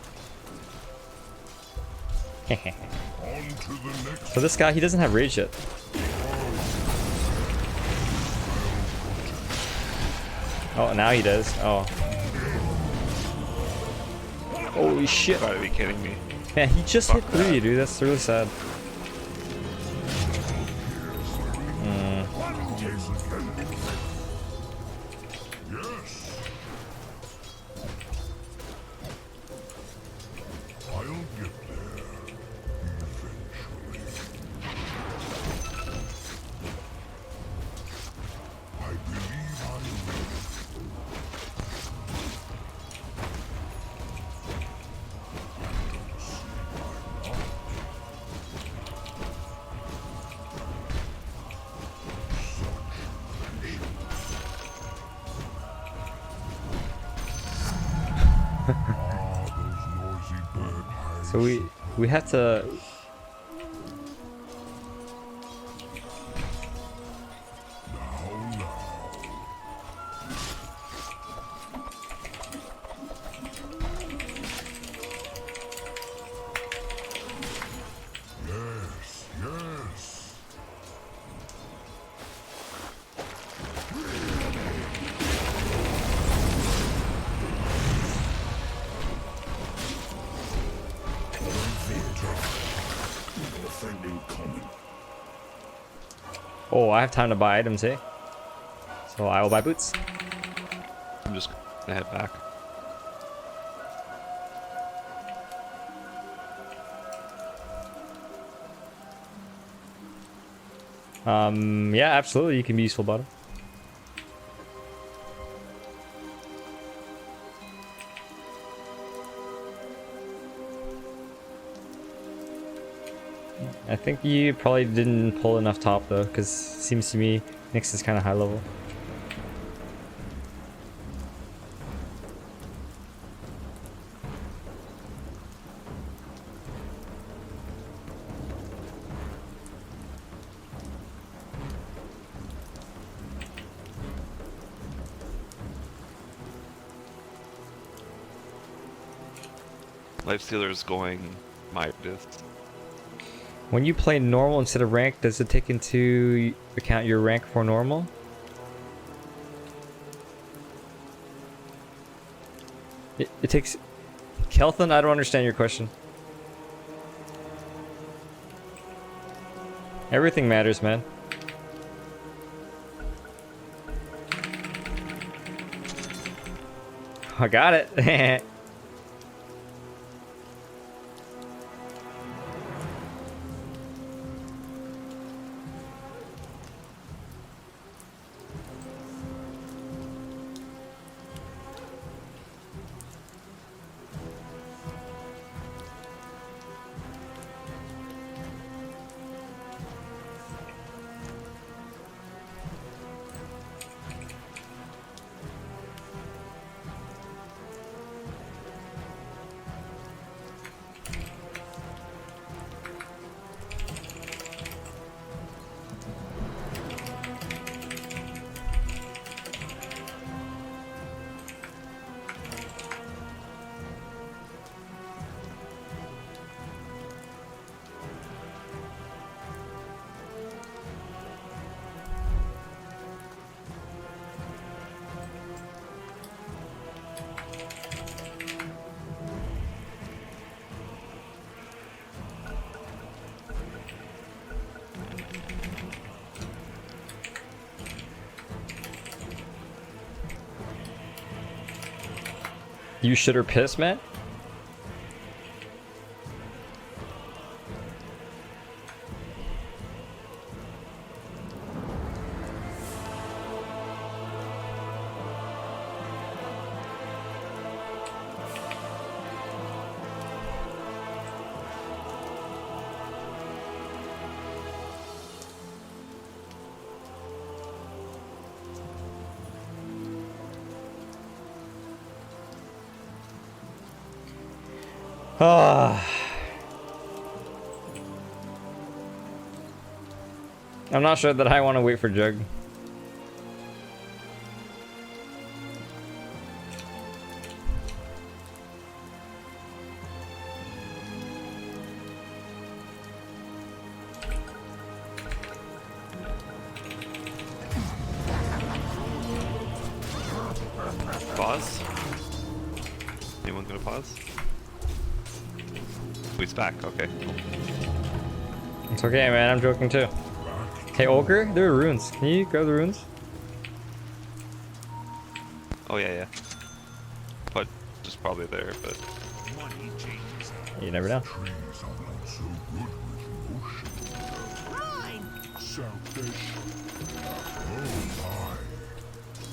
So this guy, he doesn't have rage yet. Oh, now he does. Oh. Holy shit. Gotta be kidding me. Man, he just hit 3, dude. That's really sad. So we had to. Oh, I have time to buy items, eh? So I will buy boots. I'm just gonna head back. Yeah, absolutely, you can be useful, bottom. I think you probably didn't pull enough top though, because it seems to me Nyx is kind of high level. Lifestealer is going Midas. When you play normal instead of rank, does it take into account your rank for normal? It takes... Kelthan, I don't understand your question. Everything matters, man. I got it. You shit or piss, man? I'm not sure that I want to wait for Jug. Pause? Anyone gonna pause? He's back. Okay. It's okay, man. I'm joking too. Hey, Ogre, there are runes. Can you grab the runes? Oh yeah, yeah. But just probably there, but You never know.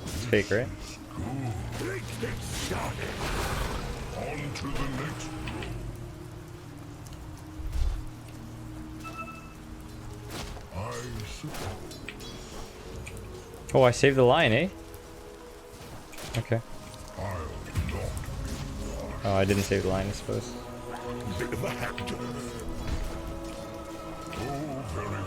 It's fake, right? On to the next I suppose. Oh, I saved the line, eh? Okay. Oh, I didn't save the line, I suppose. Bit of a hector. Oh, very well.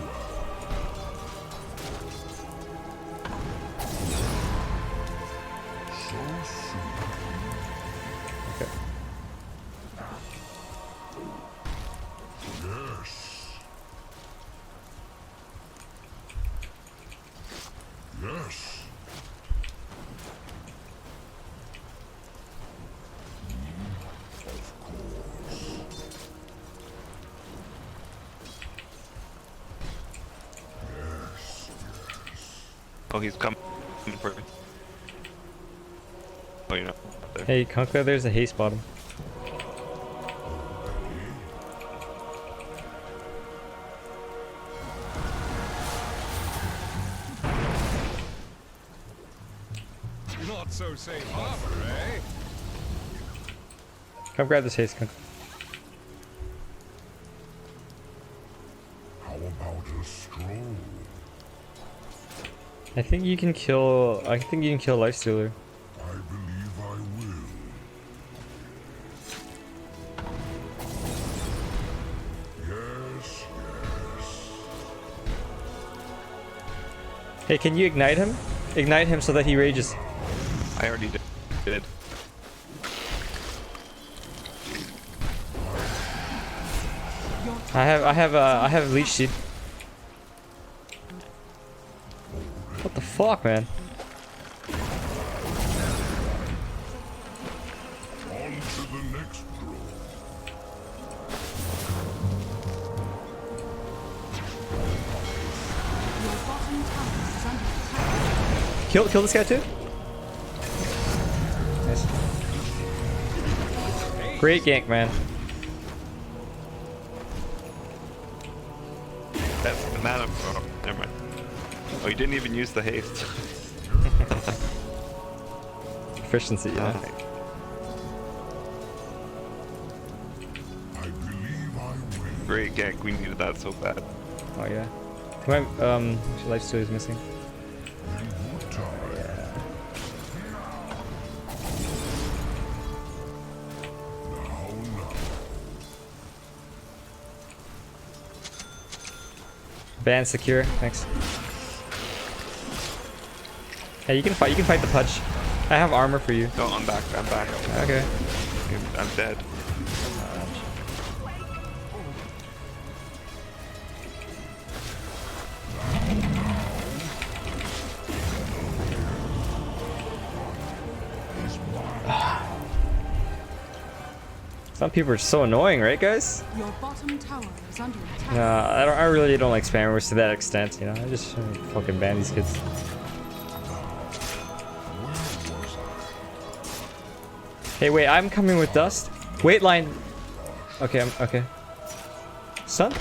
So soon. Okay. Yes. Yes. oh, he's coming for me. Oh, you're not there. Hey, Kunkka, there's a haste bottom. Not so safe harbor, eh? Come grab this haste, Kunkka. How about a stroll? I think you can kill Lifestealer. I believe I will. Yes, yes. Hey, can you ignite him? Ignite him so that he rages. I already did. I have leech seed. What the fuck, man? On to the next draw. Your bottom tower is under attack. Kill this guy too. Nice. Great gank, man. That's the mana. Oh, never mind. Oh, you didn't even use the haste. Efficiency, yeah. I believe I will. Great gank. We needed that so bad. Oh yeah. Come on, Lifestealer is missing. Ban secure, thanks. Hey, you can fight the Pudge. I have armor for you. No, I'm back. Okay. I'm dead. Some people are so annoying, right, guys? Your bottom tower is under attack. No, I really don't like spammers to that extent, you know? I just fucking ban these kids. Hey, wait, I'm coming with dust. Wait, line. Okay, okay. Stun?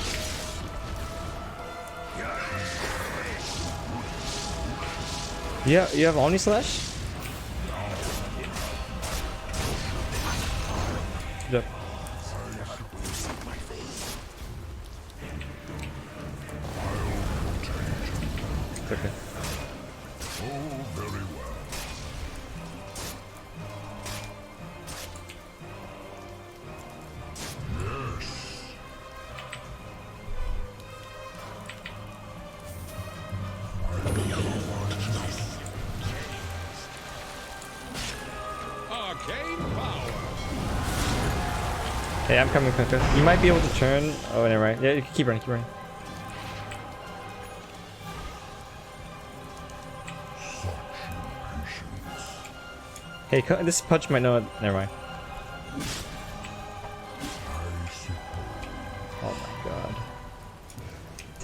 Yeah, you have Oni Slash? Good job. It's okay. Oh, very well. Yes. Arcane power. Hey, I'm coming, Kunkka. You might be able to turn. Oh, never mind. Yeah, you can keep running, keep running. Hey, this Pudge might know it. Never mind.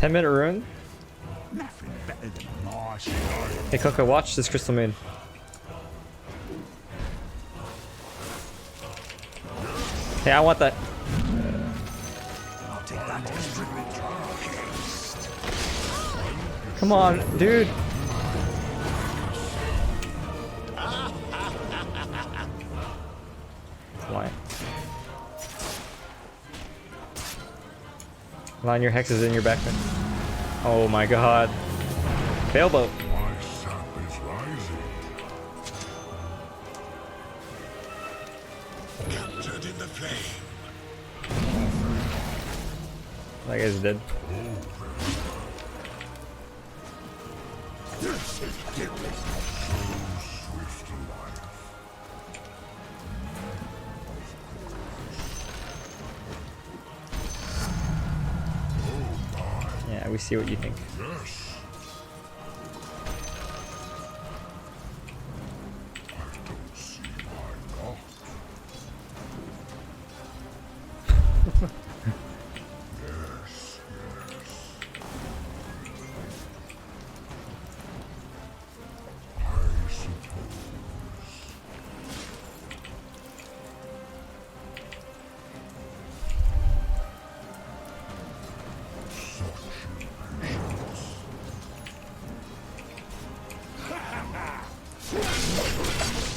10-minute rune. Nothing better than a nice Hey Coco, watch this Crystal Main. Hey, I want that. I'll take that extra. Come on, dude. Why? Line, your hex is in your backpack. Oh my god. Failboat. My sap is rising. Captured in the flame. That guy's dead. This is different. So swift life. Yeah, we see what you think. Yes. I don't see why not. Yes, yes. I suppose.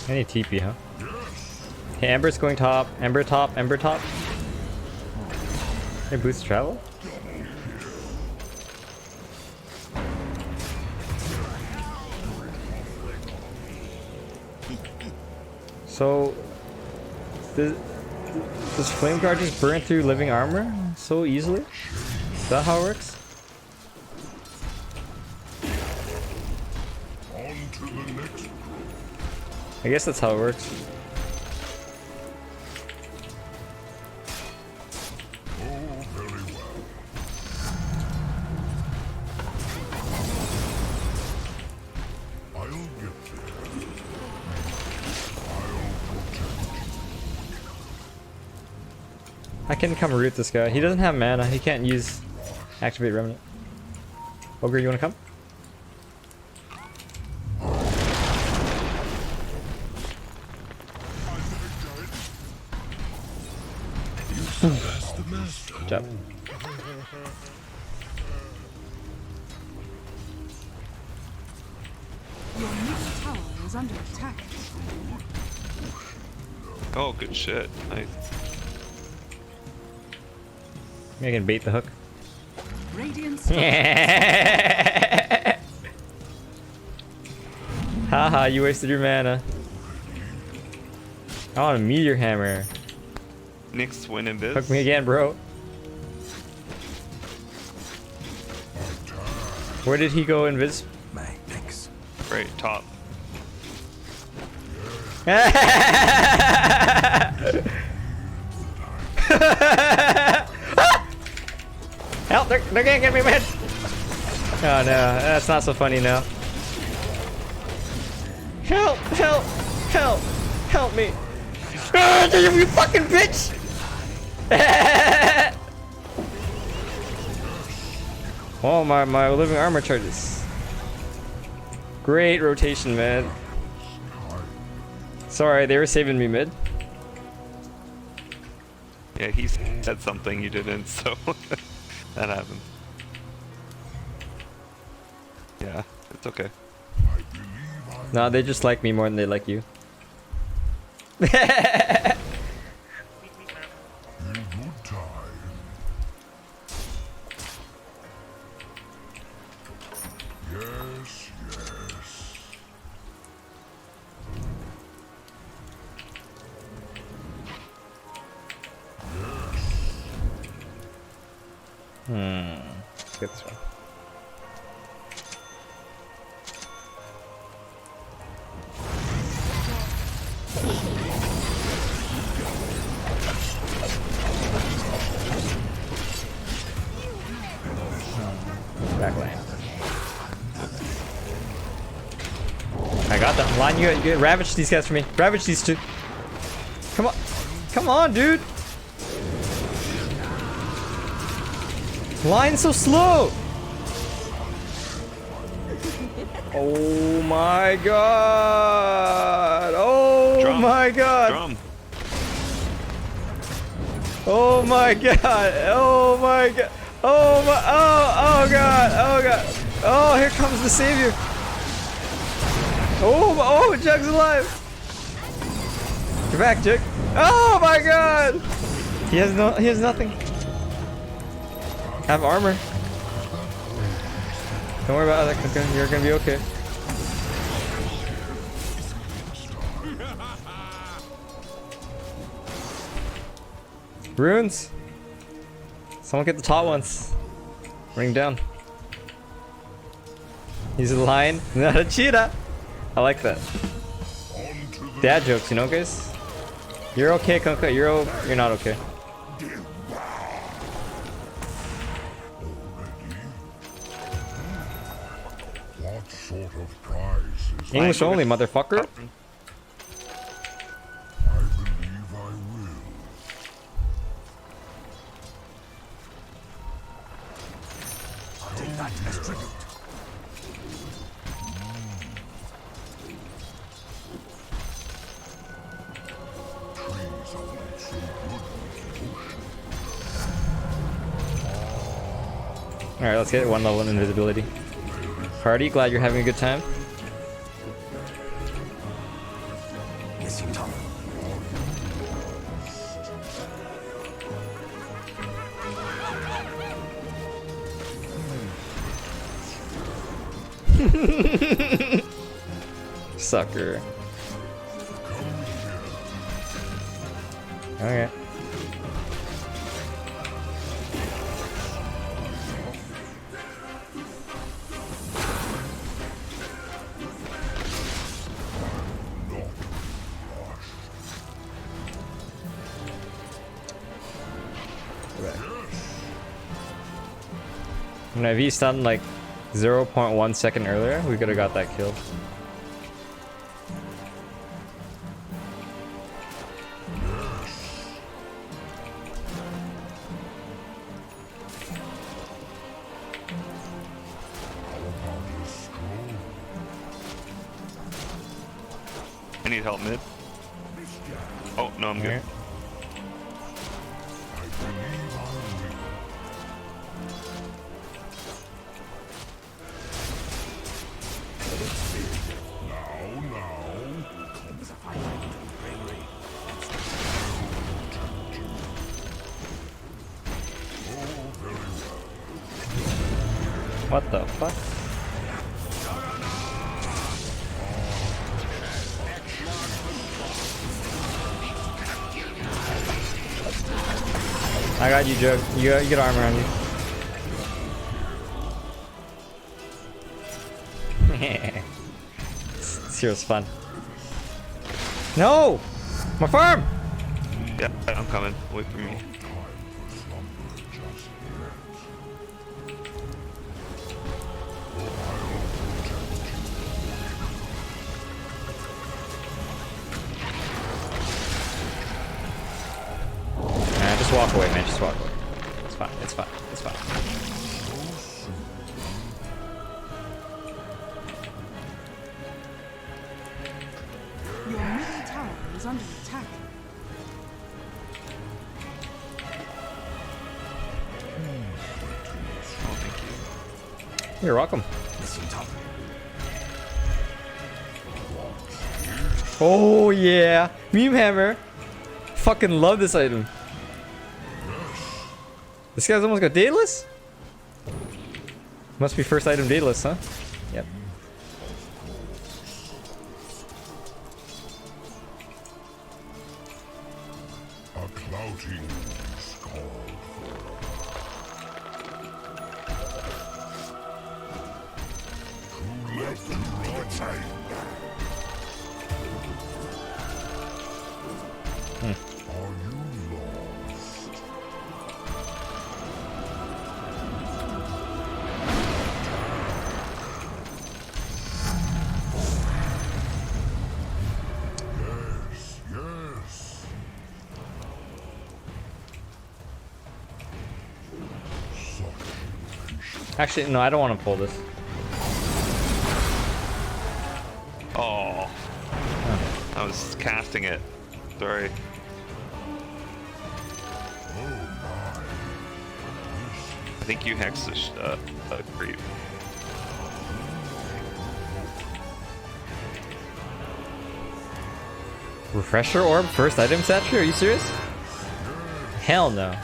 I need TP, huh? Hey, Ember's going top. Ember top. Ember top. Hey, boost travel? So, does Flame Guard just burn through living armor so easily? Is that how it works? On to the next. I guess that's how it works. Oh, very well. I'll get there. I'll protect you. I can come root this guy. He doesn't have mana. He can't use activate remnant. Ogre, you wanna come? That's the master. Good job. Your middle tower is under attack. Oh, good shit. Nice. Maybe I can bait the hook. Radiance. Haha, you wasted your mana. I want a meteor hammer. Nick's winning this. Hook me again, bro. Where did he go, Invis? Mate, thanks. Right, top. Help! They're gonna get me, man! Oh no, that's not so funny now. Help! Help! Help! Help me! Ah, you fucking bitch! Oh, my living armor charges. Great rotation, man. Sorry, they were saving me mid. Yeah, he said something you didn't, so that happened. Yeah, it's okay. No, they just like me more than they like you. Yes, yes. Let's get this one. Backline. I got that. Line, you ravage these guys for me. Ravage these two. Come on. Come on, dude. Line's so slow. Oh my god! Oh Drum. my god! Drum. Oh my god! Oh my god! Oh my! Oh god! Oh god! Oh, here comes the savior! Oh, Jug's alive! Get back, Jug! Oh my god! He has nothing. Have armor. Don't worry about it. You're gonna be okay. Runes. Someone get the top ones. Ring down. He's a lion, not a cheetah. I like that. Dad jokes, you know, guys. You're okay, Kunkka. You're not okay. What sort of prize is English only, motherfucker. I believe I will. I'll take that as tribute. Alright, let's get one level in invisibility. Party, glad you're having a good time. Missing top. Sucker. Okay. And if he stunned like 0.1 second earlier, we could have got that kill. I need help mid. Oh, no, I'm good. What the fuck? I got you, Joe. You get armor on you. This here's fun. No! My farm! Yeah, I'm coming. Wait for me. Just walk away, man. Just walk away. It's fine. It's fine. It's fine. Your middle tower is under attack. You're welcome. Oh yeah, Meme Hammer. Fucking love this item. This guy's almost got Daedalus? Must be first item Daedalus, huh? Yep. A clouting is called for. Too late to right. Are you lost? Yes. Actually, no, I don't want to pull this. was casting it. Sorry. I think you hexed a creep. Refresher orb first item statue? Are you serious? Hell no.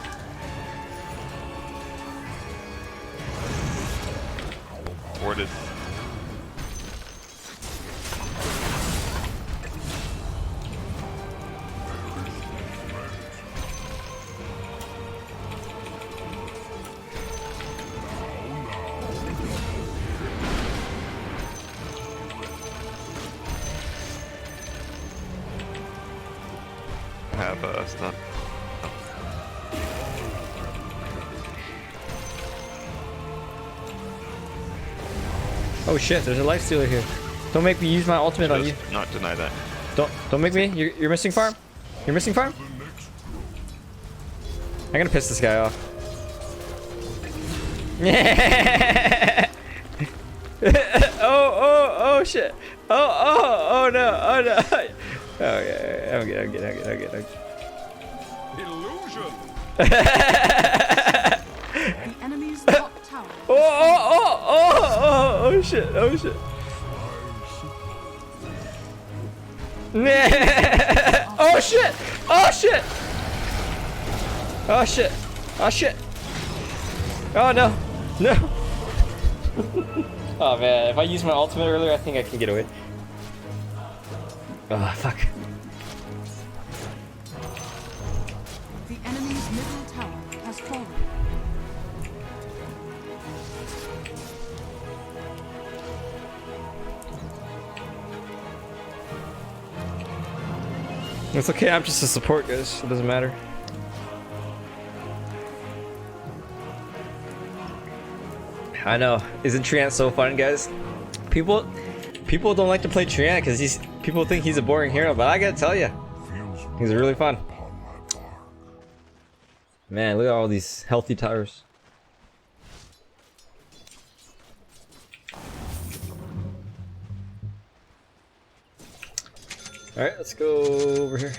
Warded. Have a stun. Oh shit, there's a lifestealer here. Don't make me use my ultimate on you. Not deny that. Don't make me. You're missing farm. You're missing farm. I'm gonna piss this guy off. Oh shit. Oh no. Oh no. Okay, I'm good. Illusion. The enemy's top tower. Oh shit. Oh shit. Oh shit. Oh shit. Oh shit. Oh shit. Oh no. No. Oh man, if I use my ultimate earlier, I think I can get away. Oh fuck. The enemy's middle tower has fallen. It's okay, I'm just a support, guys. It doesn't matter. I know. Isn't Treant so fun, guys? People don't like to play Treant because people think he's a boring hero, but I gotta tell you, he's really fun. Man, look at all these healthy towers. All right, let's go over here.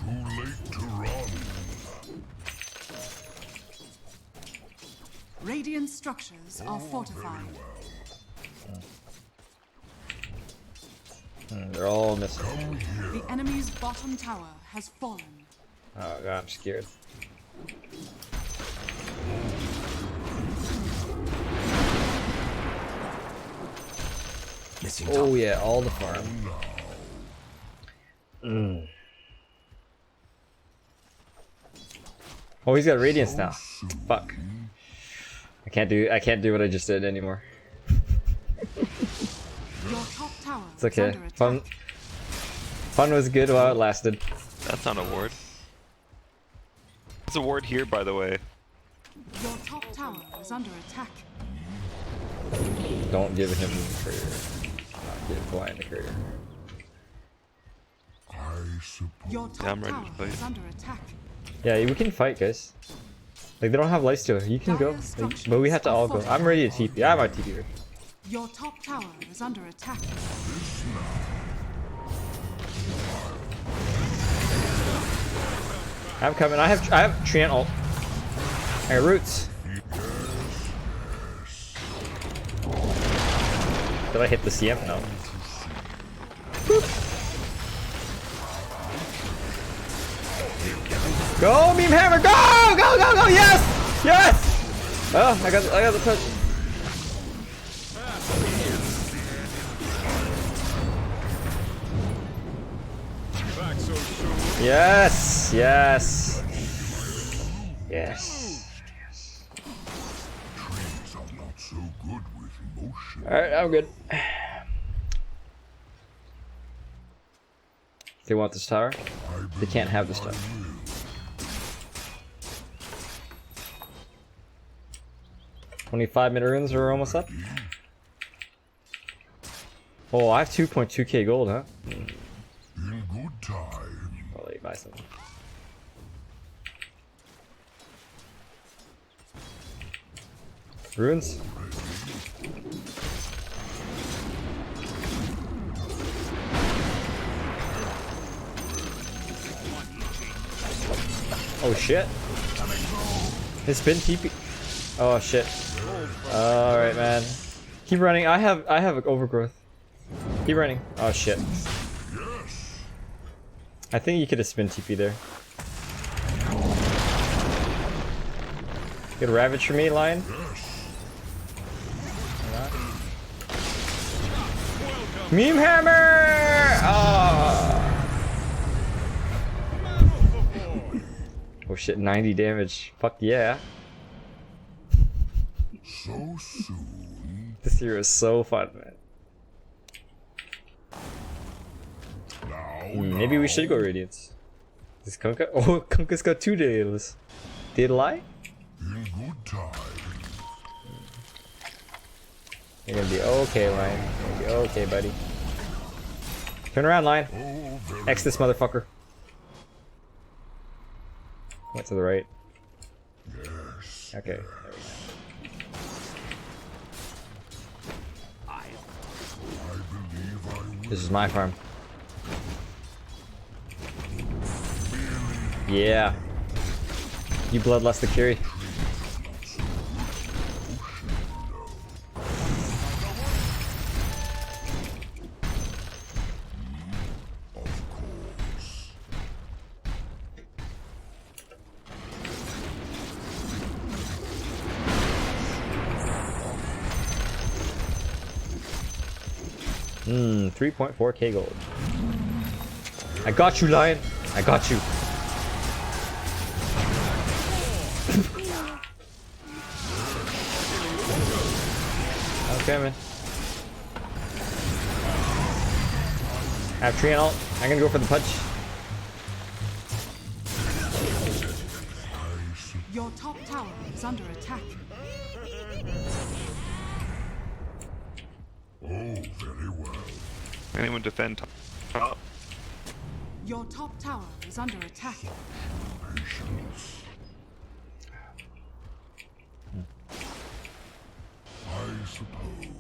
Too late to run. Radiant structures are fortified. They're all missing. The enemy's bottom tower has fallen. Oh god, I'm scared. Oh yeah, all the farm. Oh, he's got radiance now. Fuck. I can't do what I just did anymore. Your top tower It's okay. Fun was good while it lasted. That's not a ward. There's a ward here, by the way. Your top tower is under attack. Don't give him courier. Get blind the courier. Your top I'm ready to tower fight. is under attack. Yeah, we can fight, guys. Like, they don't have lifesteal. You can go. Like, but we have to all go. I'm ready to TP. I have my TP ready. Your top tower is under attack. I'm coming. I have Treant ult. I got roots. Did I hit the CM? No. Boop. Go, Meme Hammer! Go! Go! Go! Go! Yes! Yes! Oh, I got the touch. Yes! Yes! Yes! Alright, I'm good. They want this tower? They can't have this tower. $25 runes are almost up. Oh, I have 2.2k gold, huh? In good time. I'll let you buy something. Runes? Oh shit. It's been TP. Oh shit. Alright, man. Keep running. I have overgrowth. Keep running. Oh shit. I think you could have spin TP there. Good Ravage for me, Lion. Meme Hammer! Oh shit, 90 damage. Fuck yeah. So soon. This hero is so fun, man. Maybe we should go Radiance. Is Kunkka? Oh, Kunkka's got 2 days. Did lie? In good time. You're gonna be okay, Lion. You're gonna be okay, buddy. Turn around, Lion. X this motherfucker. What, to the right? Yes. Okay. There we go. This is my farm. Yeah. You bloodlust the Curie. Hmm, 3.4k gold. I got you, Lion. I got you. Okay, man. I have tree and ult. I'm gonna go for the punch. Your top tower is under attack. Oh, very well. Anyone defend top? Your top tower is under attack. Patience. I suppose.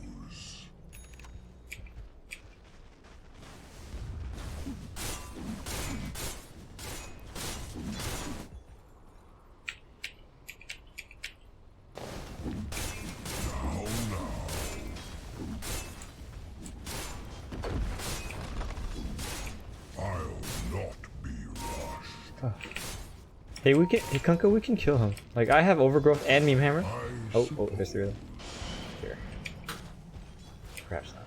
Hey, hey Kunkka, we can kill him. Like, I have overgrowth and meme hammer. Oh, there's 3 of them. Here. Perhaps not.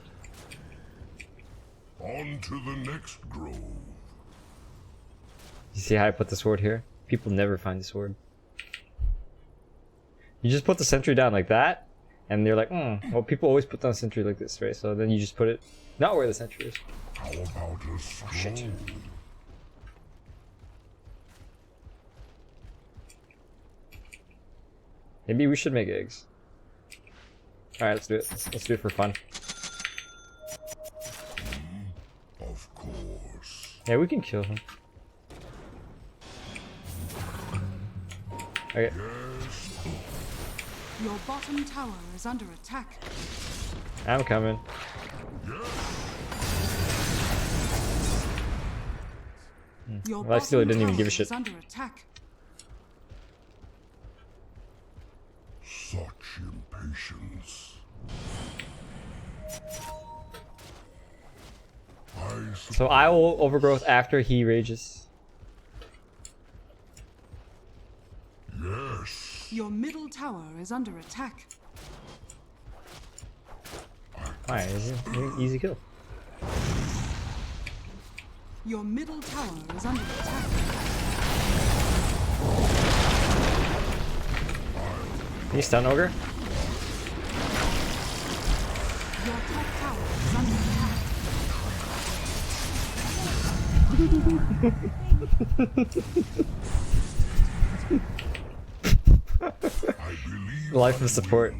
On to the next grove. You see how I put the sword here? People never find the sword. You just put the sentry down like that, and they're like, well, people always put down sentry like this, right? So then you just put it not where the sentry is. How about a stroll? Shit. Maybe we should make eggs. Alright, let's do it. Let's do it for fun. Of course. Yeah, we can kill him. Okay. Your bottom tower is under attack. I'm coming. Your Lifestealer didn't even give a tower shit. is under attack. Such impatience. So I will overgrowth after he rages. Yes. Your middle tower is under attack. Alright, easy kill. Your middle tower is under attack. Can you stun ogre? Your top tower is under Life of support.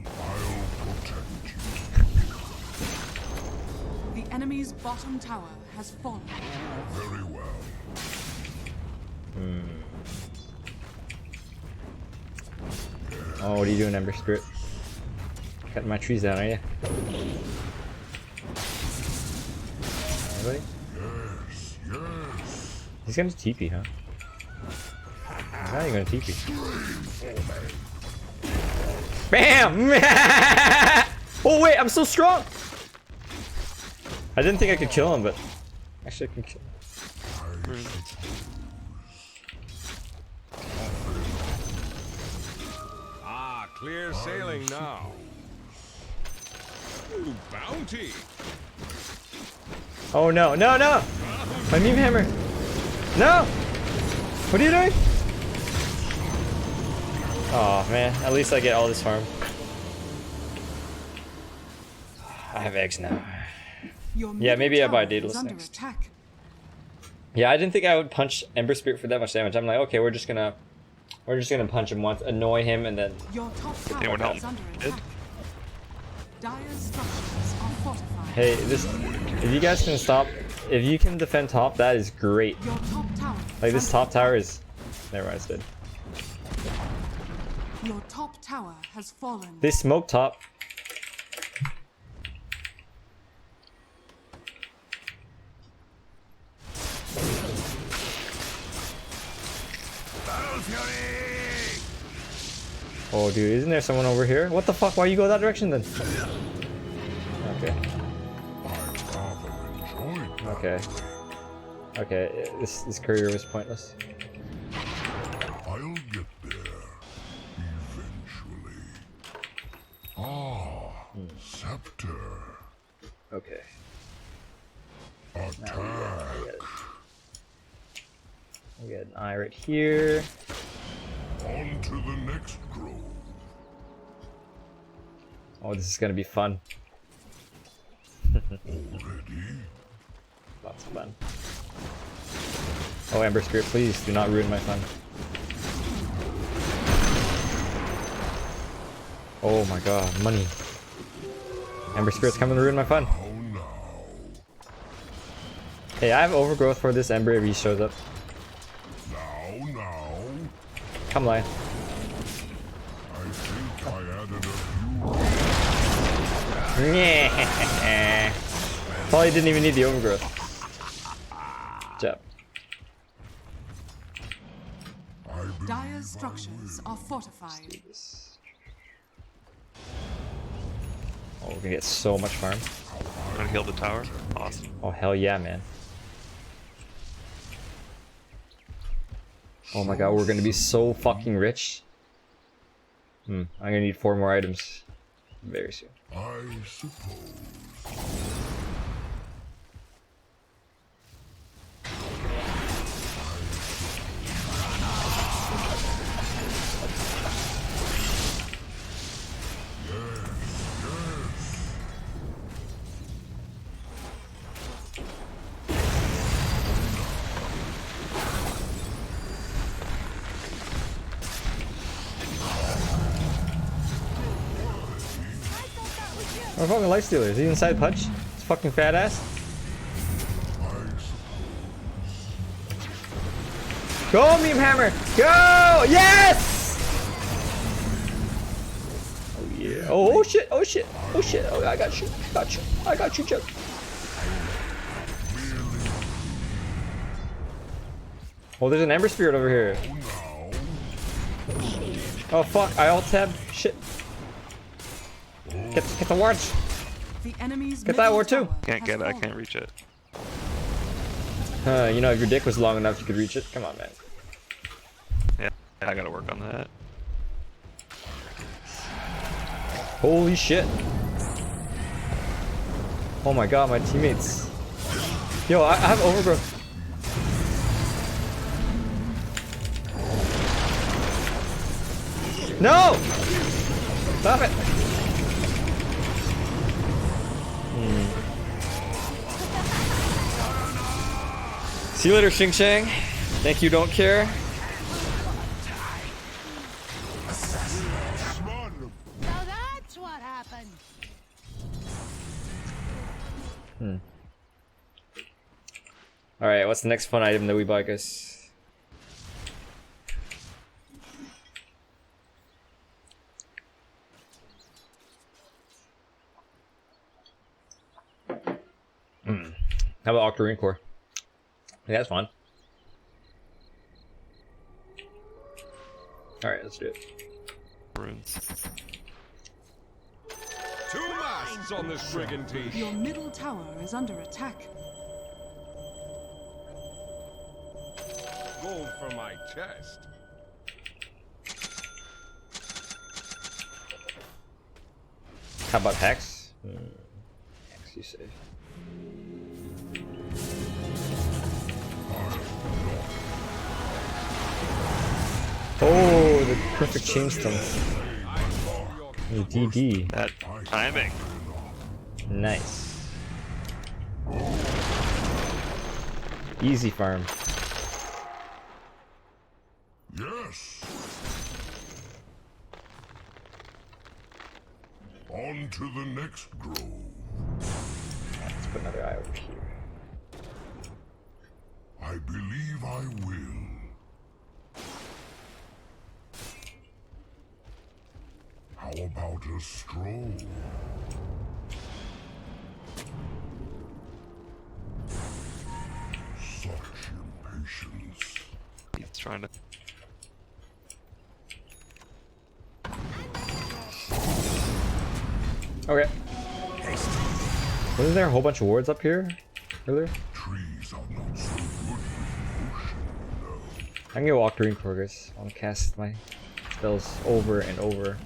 The enemy's bottom tower has fallen. Very well. Oh, what are you doing, Ember Spirit? Cutting my trees down, are you? Anybody? Yes, yes. He's gonna TP, huh? Not even gonna TP. Bam! Oh wait, I'm so strong! I didn't think I could kill him, but actually I can kill him. Ah, clear sailing now. Ooh, bounty. Oh no, no, no! My meme hammer! No! What are you doing? Oh man, at least I get all this farm. I have eggs now. Yeah, maybe I buy Daedalus next. Yeah, I didn't think I would punch Ember Spirit for that much damage. I'm like, okay, we're just gonna punch him once, annoy him, and then. Anyone help? Hey, this. If you guys can stop, if you can defend top, that is great. Like this top tower is. Never mind, it's dead. Your top tower has fallen. They smoke top. Oh, dude, isn't there someone over here? What the fuck? Why you go that direction then? Okay. Okay. Okay, this courier was pointless. I'll get there eventually. Ah, scepter. Okay. Attack. We got an eye right here. On to the next grove. Oh, this is gonna be fun. Already? Lots of fun. Oh, Ember Spirit, please do not ruin my fun. Oh my god, money. Ember Spirit's coming to ruin my fun. Hey, I have overgrowth for this Ember if he shows up. Now. Come lion. I think I added a few. Probably didn't even need the overgrowth. Jab. Dire's structures are fortified. Oh, we're gonna get so much farm. I'm gonna heal the tower. Awesome. Oh hell yeah, man. Oh my god, we're gonna be so fucking rich. I'm gonna need 4 more items very soon. I suppose. Oh, fucking Lifestealer. Is he inside Punch? It's fucking fat ass. Go, Meme Hammer! Go! Yes! Oh yeah. Oh shit! Oh shit! Oh shit! Oh, I got you! I got you! I got you, Chuck! Oh, there's an Ember Spirit over here. Oh fuck! I alt tab. Shit. Get the wards. Get that ward too. Can't get it. I can't reach it. You know, if your dick was long enough, you could reach it. Come on, man. Yeah, I gotta work on that. Holy shit. Oh my god, my teammates. Yo, I have overgrowth. No! Stop it! See you later, Xing Shang. Thank you, don't care. So that's what happened. Alright, what's the next fun item that we buy, guys? How about Octarine Core? Yeah, that's fun. Alright, let's do it. Runes. 2 masts on this brigantine. Your middle tower is under attack. Gold for my chest. How about Hex? Hex, you say? Oh, the perfect chainstone. Hey, DD. That timing. Nice. Easy farm. Yes. On to the next grove. Let's put another eye over here. I believe I will. How about a stroll? Such impatience. He's trying to. Okay. Wasn't there a whole bunch of wards up here earlier? Trees are not so good with motion, though. I'm gonna walk green progress. I'll cast my spells over and over.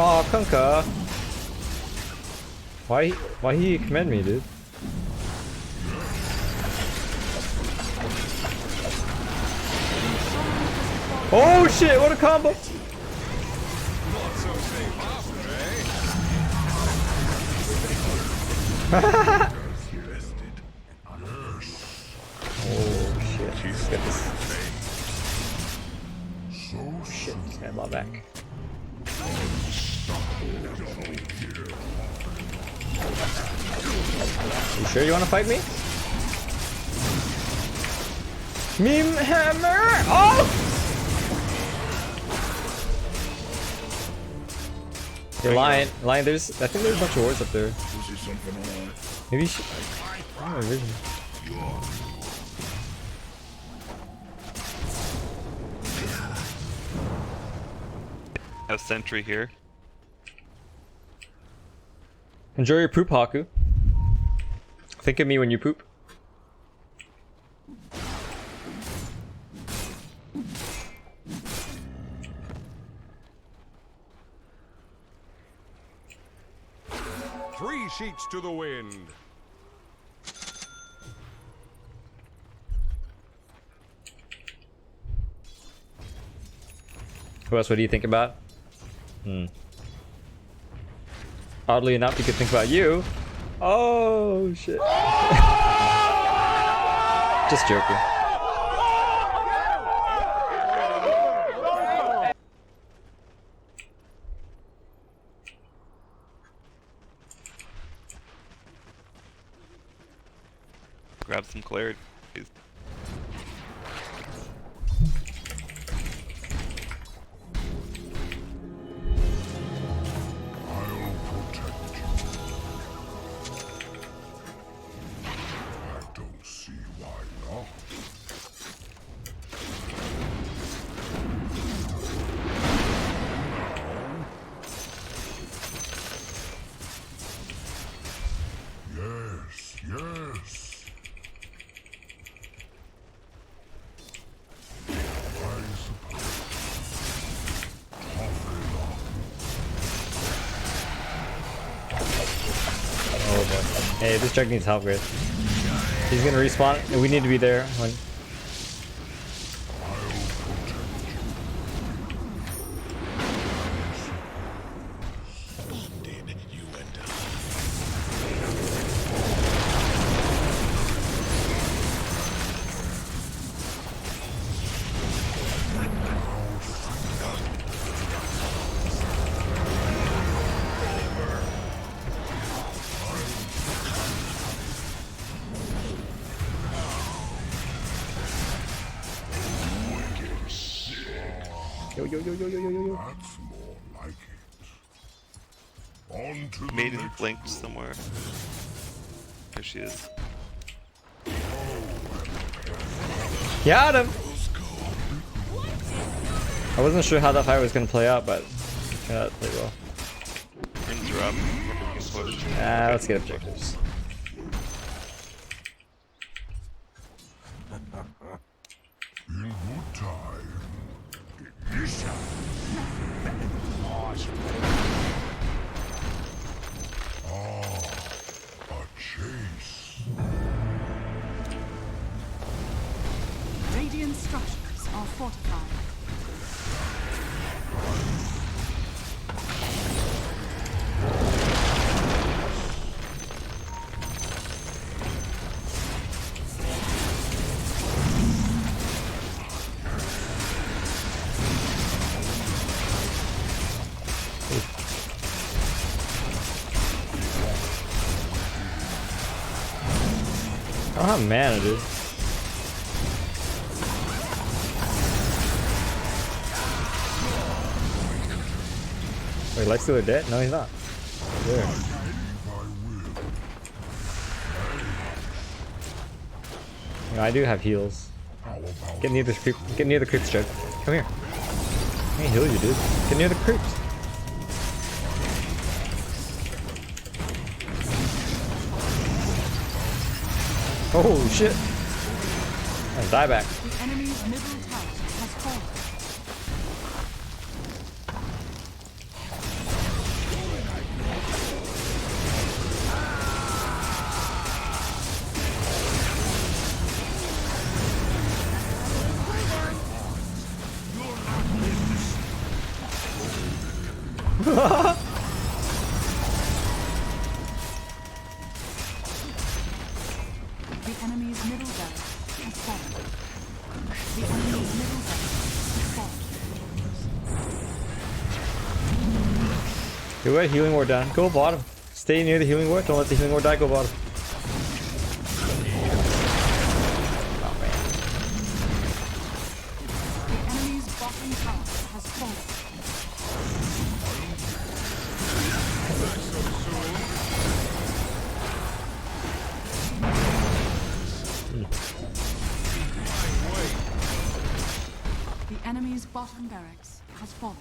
Oh, Kunkka! Why he commend me, dude? Oh shit! What a combo! Not so safe after, Oh shit! Let's get this. Shit! Just got a lot back. You sure you want to fight me? Meme hammer! Oh! You're lying. Lying, I think there's a bunch of wards up there. Maybe you should. Oh, vision. A sentry here. Enjoy your poop, Haku. Think of me when you poop. Three sheets to the wind. Who else? What do you think about? Oddly enough, you could think about you. Oh shit! Just joking. Grab some clarity. Hey, this Jug needs help, Grace. He's gonna respawn, and we need to be there when. Yo, yo, yo, yo, yo, yo, yo, yo. That's more like it. On to the Maiden next blinked somewhere. There she is. Got him! I wasn't sure how that fight was gonna play out, but yeah, it played well. Rings are up. We can push. Let's get objectives. in good time. Ignition. A chase. Radiant structures are fortified. I don't have mana, dude. Wait, Lifestealer dead? No, he's not. There. Yeah, I do have heals. Get near the creep. Get near the creeps, Jug. Come here. Let me heal you, dude. Get near the creeps. Oh shit! Oh, die back. The enemy's middle tower has fallen. The enemy's middle barracks has fallen. The enemy's middle barracks has fallen. Do it, healing ward down. Go bottom. Stay near the healing ward. Don't let the healing ward die. Go bottom. Oh man. The enemy's bottom tower has fallen. The enemy's bottom barracks has fallen.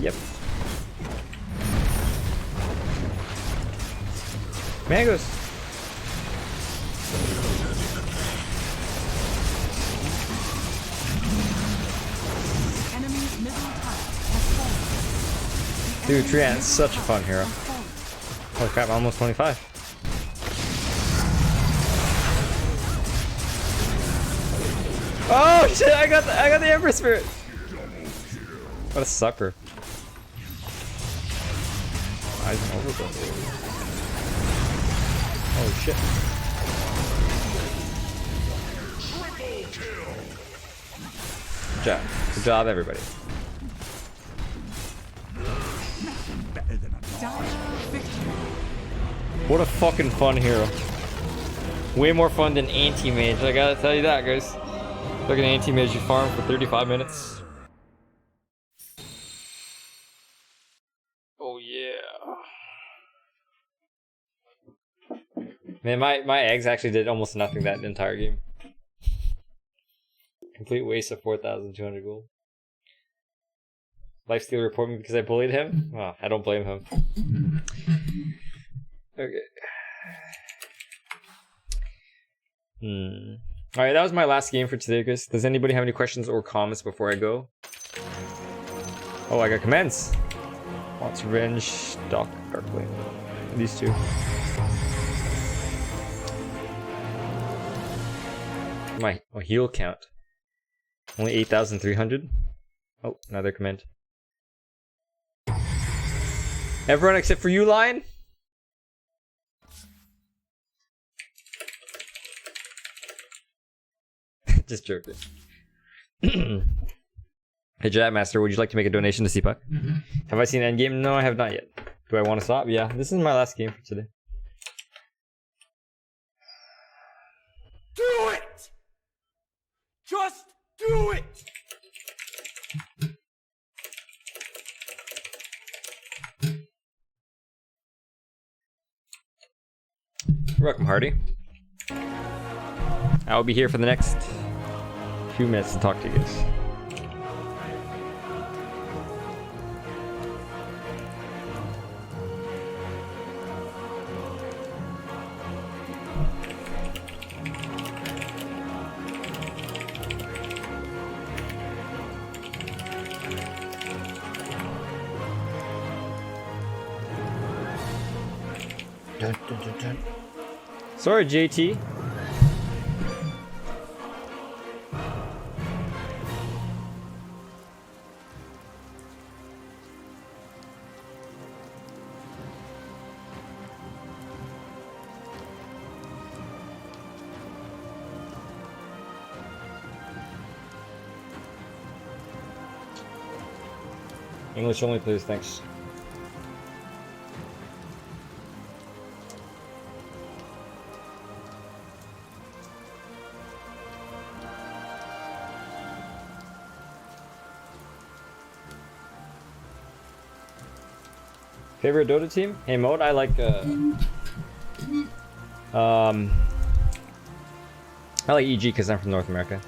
Yep. Mangoes. Enemy's middle tower has fallen. Dude, Treant's such a fun hero. Holy crap, almost 25. Oh shit! I got the Ember Spirit. What a sucker! Eyes overboard. Oh shit! Good job! Good job, everybody. What a fucking fun hero! Way more fun than Anti-Mage. I gotta tell you that, guys. Look at Anti-Mage, you farm for 35 minutes. Oh yeah. Man, my eggs actually did almost nothing that entire game. Complete waste of 4,200 gold. Lifestealer report me because I bullied him? Oh, I don't blame him. Okay. Alright, that was my last game for today, guys. Does anybody have any questions or comments before I go? Oh, I got commands. Wants Revenge, Darkblade. These two. My heal count. Only 8,300. Oh, another command. Everyone except for you, Lion? Just joking. Hey, Jatmaster, would you like to make a donation to CPUC? Have I seen Endgame? No, I have not yet. Do I want to stop? Yeah, this is my last game for today. You're welcome, Hardy. I'll be here for the next few minutes to talk to you guys. Sorry, JT. English only, please. Thanks. Favorite Dota team? Hey, Mode, I like EG because I'm from North America.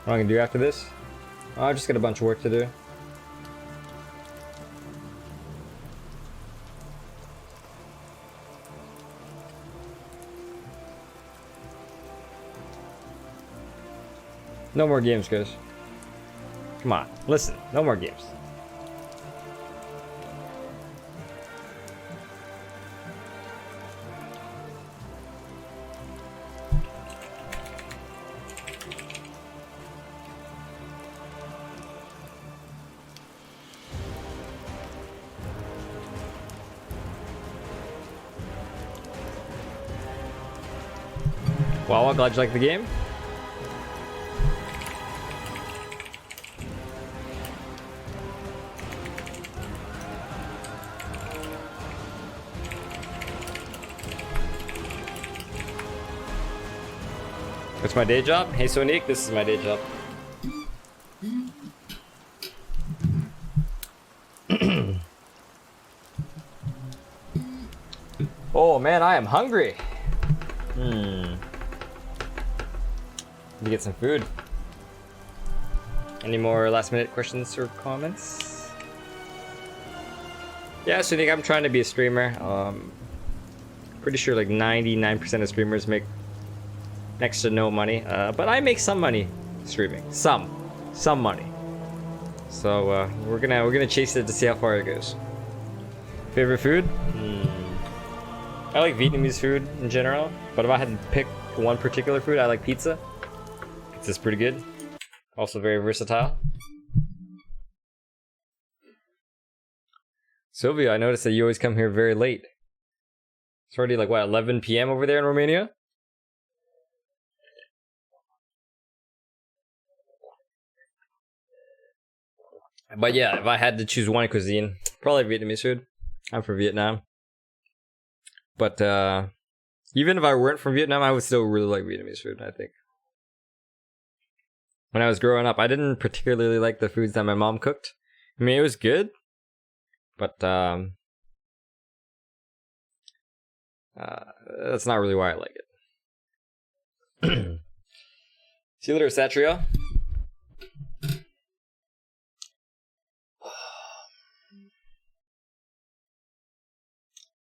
What am I gonna do after this? Oh, I just got a bunch of work to do. No more games, guys. Come on, listen. No more games. Well, I'm glad you like the game. What's my day job? Hey Sonic, this is my day job. Oh man, I am hungry. Need to get some food. Any more last minute questions or comments? Yeah, Sonic, I'm trying to be a streamer. Pretty sure like 99% of streamers make next to no money, but I make some money streaming. Some money. So we're gonna chase it to see how far it goes. Favorite food? I like Vietnamese food in general, but if I had to pick one particular food, I like pizza. Pizza's pretty good. Also very versatile. Sylvia, I noticed that you always come here very late. It's already like what, 11 PM over there in Romania? But yeah, if I had to choose one cuisine, probably Vietnamese food. I'm from Vietnam. But even if I weren't from Vietnam, I would still really like Vietnamese food, I think. When I was growing up, I didn't particularly like the foods that my mom cooked. I mean, it was good, but that's not really why I like it. See you later, Satrio.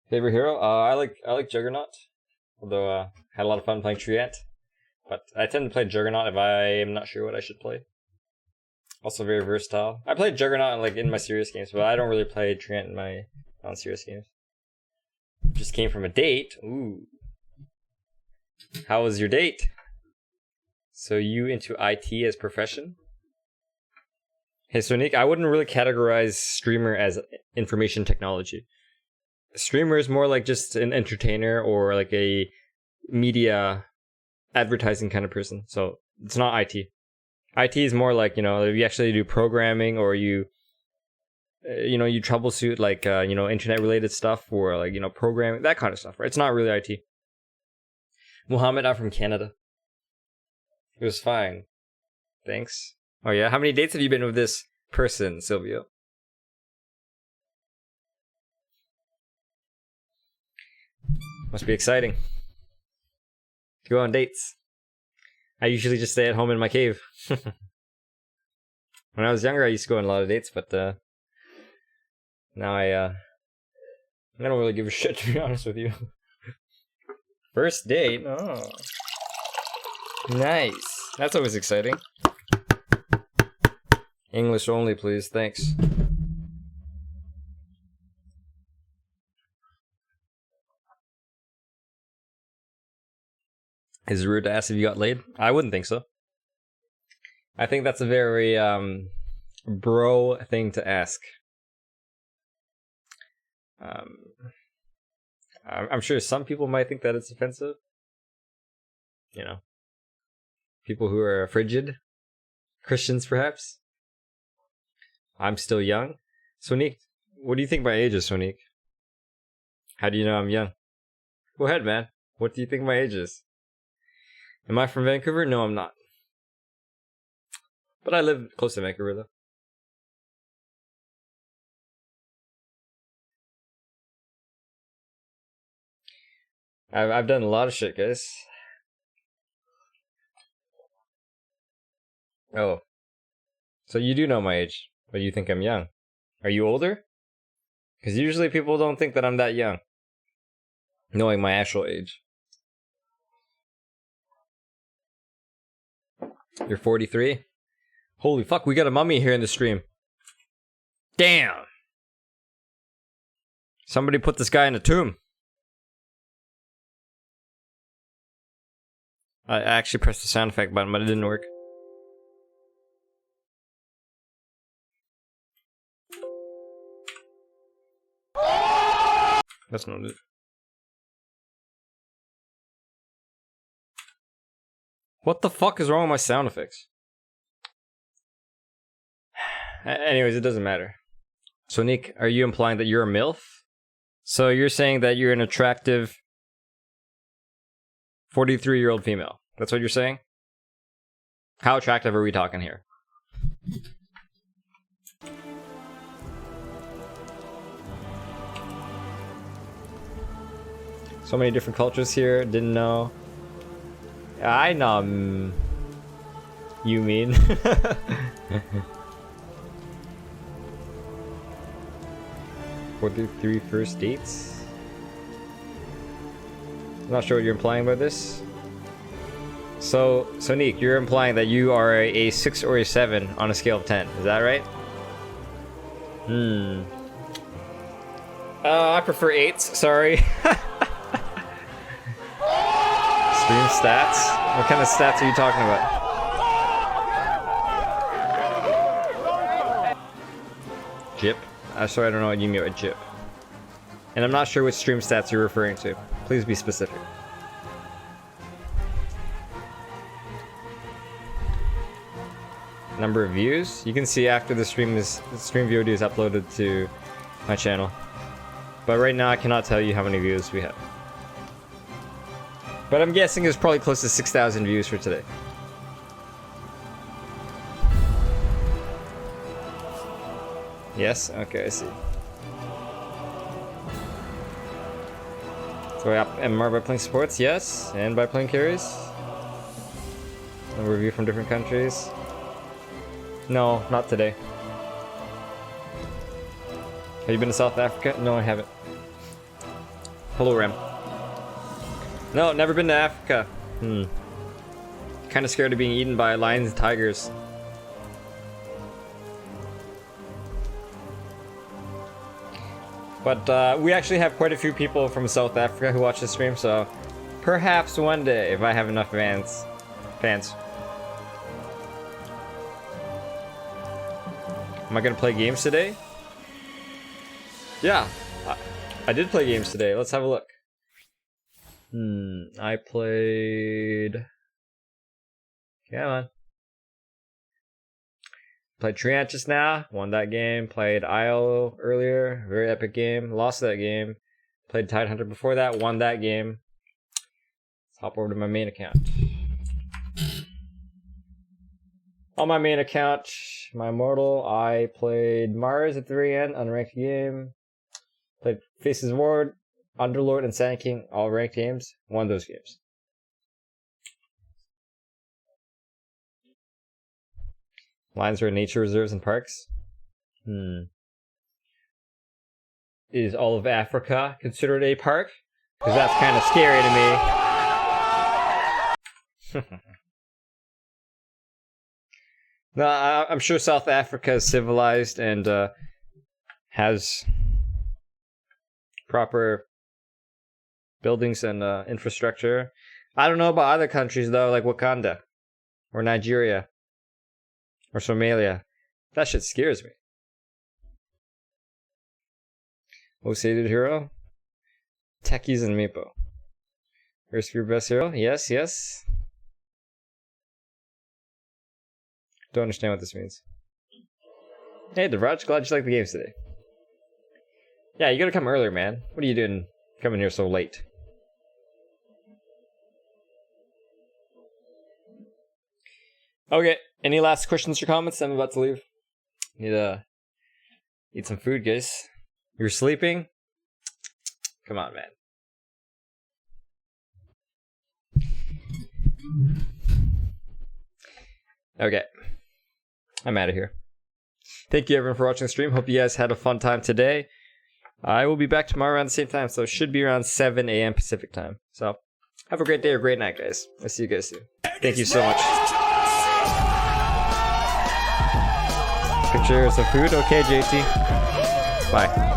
Favorite hero? I like Juggernaut. Although I had a lot of fun playing Treant. But I tend to play Juggernaut if I am not sure what I should play. Also very versatile. I played Juggernaut in my serious games, but I don't really play Treant in my non-serious games. Just came from a date. Ooh. How was your date? So you into IT as profession? Hey Sonic, I wouldn't really categorize streamer as information technology. Streamer is more like just an entertainer or like a media advertising kind of person. So it's not IT. IT is more like, if you actually do programming or you troubleshoot like, internet related stuff or like, programming, that kind of stuff, right? It's not really IT. Muhammad, I'm from Canada. It was fine. Thanks. Oh yeah, how many dates have you been with this person, Silvio? Must be exciting. Go on dates. I usually just stay at home in my cave. When I was younger, I used to go on a lot of dates, but now I don't really give a shit, to be honest with you. First date? Oh. Nice. That's always exciting. English only, please. Thanks. Is it rude to ask if you got laid? I wouldn't think so. I think that's a very bro thing to ask. I'm sure some people might think that it's offensive. You know, people who are frigid, Christians perhaps. I'm still young. Sonique, what do you think my age is, Sonique? How do you know I'm young? Go ahead, man. What do you think my age is? Am I from Vancouver? No, I'm not. But I live close to Vancouver, though. I've done a lot of shit, guys. Oh. So you do know my age, but you think I'm young. Are you older? Because usually people don't think that I'm that young, knowing my actual age. You're 43? Holy fuck, we got a mummy here in the stream. Damn! Somebody put this guy in a tomb. I actually pressed the sound effect button, but it didn't work. That's not it. What the fuck is wrong with my sound effects? Anyways, it doesn't matter. So, Nick, are you implying that you're a MILF? So you're saying that you're an attractive 43-year-old female. That's what you're saying? How attractive are we talking here? So many different cultures here. Didn't know. I know. You mean? What the 3 first dates? I'm not sure what you're implying by this. So, Nick, you're implying that you are a 6 or a 7 on a scale of 10. Is that right? I prefer 8s. Sorry. Stream stats? What kind of stats are you talking about? Jip? Sorry, I don't know what you mean by jip. And I'm not sure which stream stats you're referring to. Please be specific. Number of views? You can see after the stream VOD is uploaded to my channel. But right now I cannot tell you how many views we have. But I'm guessing it's probably close to 6,000 views for today. Yes? Okay, I see. So am I by playing supports? Yes. And by playing carries? A review from different countries? No, not today. Have you been to South Africa? No, I haven't. Hello, Ram. No, never been to Africa. Kind of scared of being eaten by lions and tigers. But we actually have quite a few people from South Africa who watch the stream, so perhaps one day, if I have enough fans. Am I gonna play games today? Yeah, I did play games today. Let's have a look. I played... Come on. Played Treant just now, won that game. Played Isle earlier, very epic game. Lost that game. Played Tidehunter before that, won that game. Let's hop over to my main account. On my main account, my Immortal, I played Mars at the very end, unranked game. Played Faces of War, Underlord and Sand King, all ranked games. One of those games. Lines are in nature reserves and parks. Is all of Africa considered a park? Because that's kind of scary to me. No, I'm sure South Africa is civilized and has proper buildings and infrastructure. I don't know about other countries though, like Wakanda or Nigeria or Somalia. That shit scares me. Osated hero? Techies and Meepo. Here's your best hero? Yes, yes. Don't understand what this means. Hey, Devraj, glad you liked the games today. Yeah, you gotta come earlier, man. What are you doing coming here so late? Okay, any last questions or comments? I'm about to leave. Need some food, guys. You're sleeping? Come on, man. Okay. I'm out of here. Thank you everyone for watching the stream. Hope you guys had a fun time today. I will be back tomorrow around the same time, so it should be around 7 a.m. Pacific time. So, have a great day or great night, guys. I'll see you guys soon. Thank you so much. Picture some food? Okay, JT. Bye.